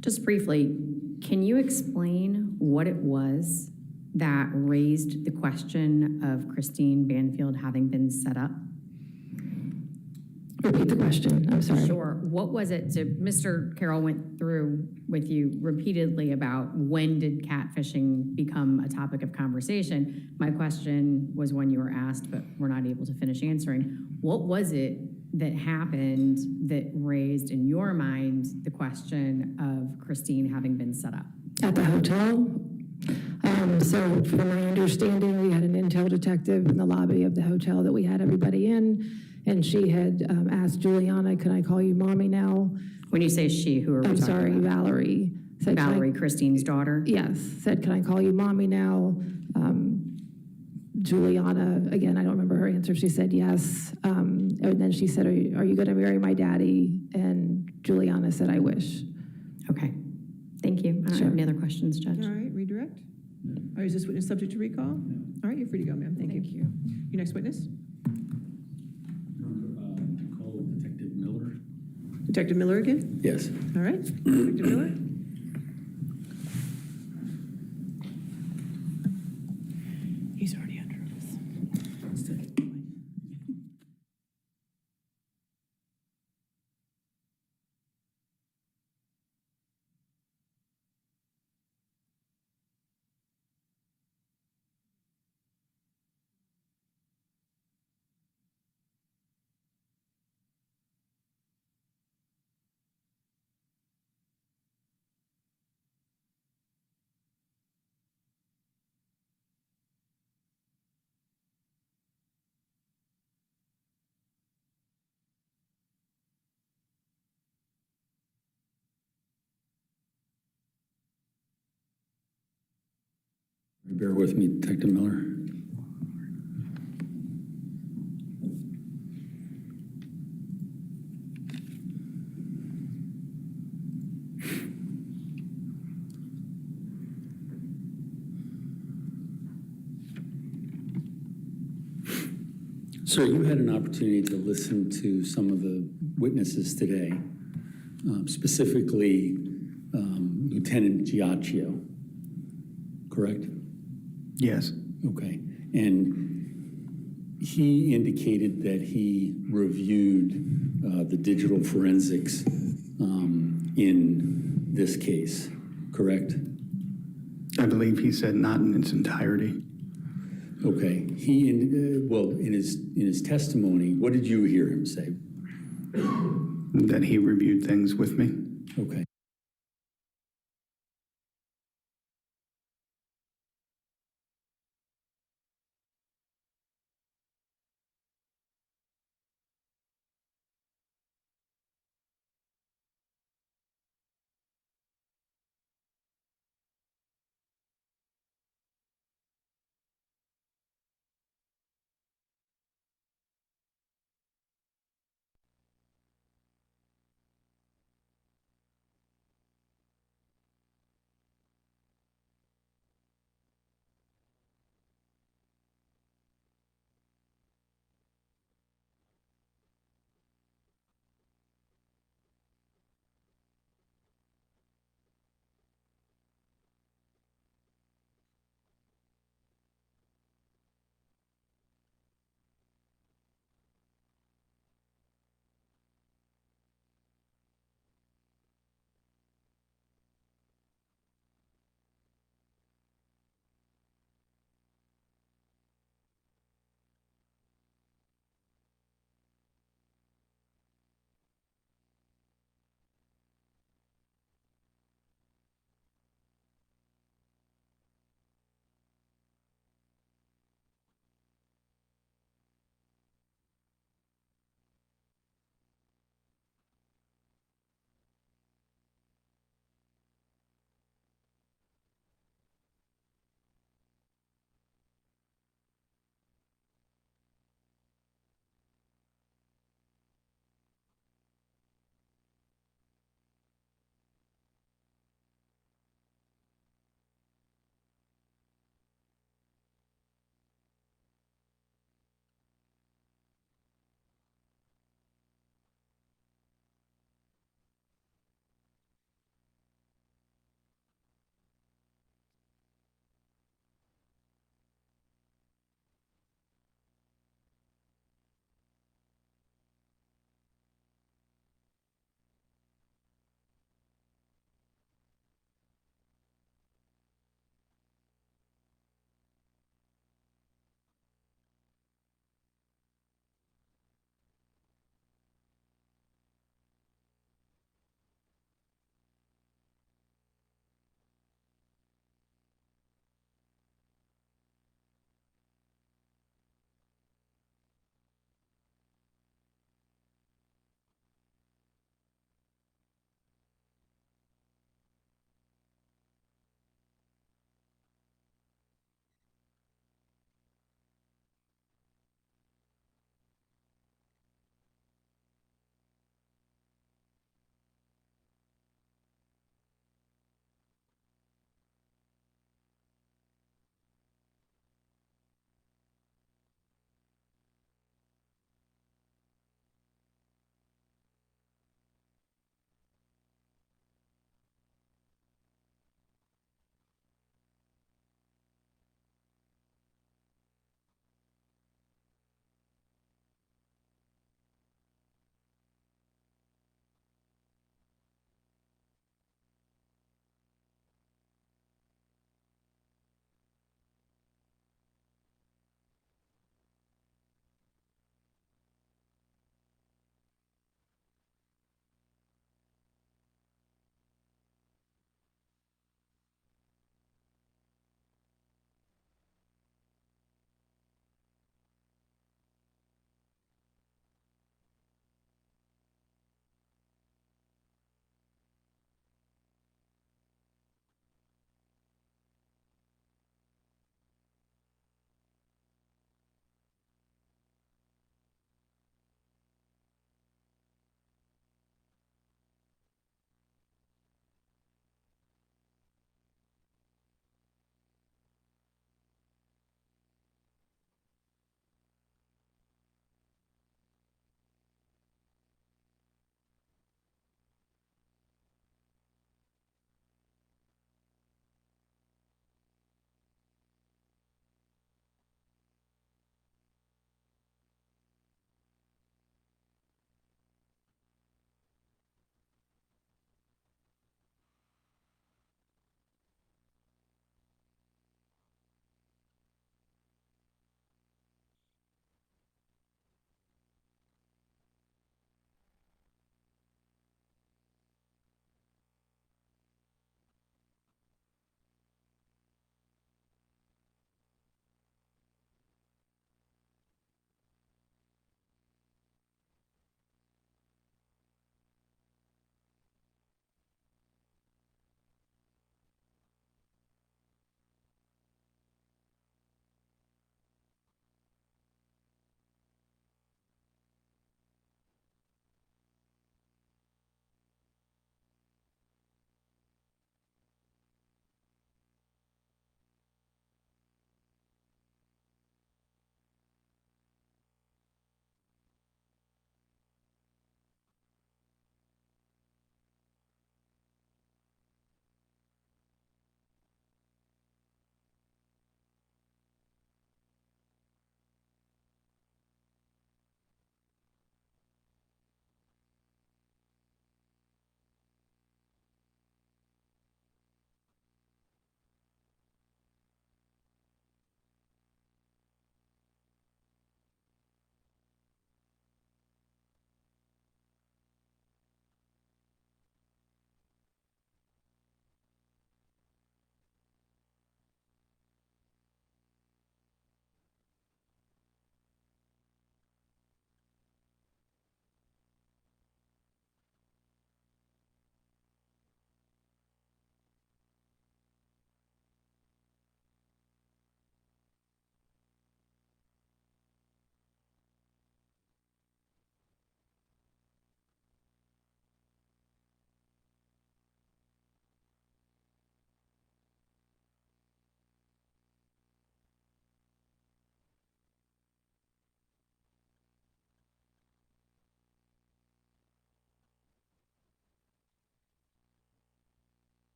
Just briefly, can you explain what it was that raised the question of Christine Banfield having been set up? Repeat the question. I'm sorry. Sure. What was it? So Mr. Carroll went through with you repeatedly about when did catfishing become a topic of conversation. My question was one you were asked, but we're not able to finish answering. What was it that happened that raised in your mind the question of Christine having been set up? At the hotel. So from my understanding, we had an intel detective in the lobby of the hotel that we had everybody in, and she had asked Juliana, can I call you mommy now? When you say she, who are we I'm talking sorry, about? Valerie. Said, can I- Valerie, Christine's daughter? Yes, said, can I call you mommy now? Juliana, again, I don't remember her answer. She said yes. And then she said, are you going to marry my daddy? And Juliana said, I wish. Okay. Thank you. I don't Sure. have any other questions, Judge. All right, redirect. All right, is this witness subject to recall? All right, you're free to go, ma'am. Thank you. Thank you. Your next witness? Call Detective Miller. Detective Miller again? Yes. All right, Detective Miller? He's already under oath. Still- Bear with me, Detective Miller. Sir, you had an opportunity to listen to some of the witnesses today, specifically Lieutenant Giacchio, correct? Yes. Okay. And he indicated that he reviewed the digital forensics in this case, correct? I believe he said not in its entirety. Okay. In his testimony, what did you hear him say? That he reviewed things with me. Okay.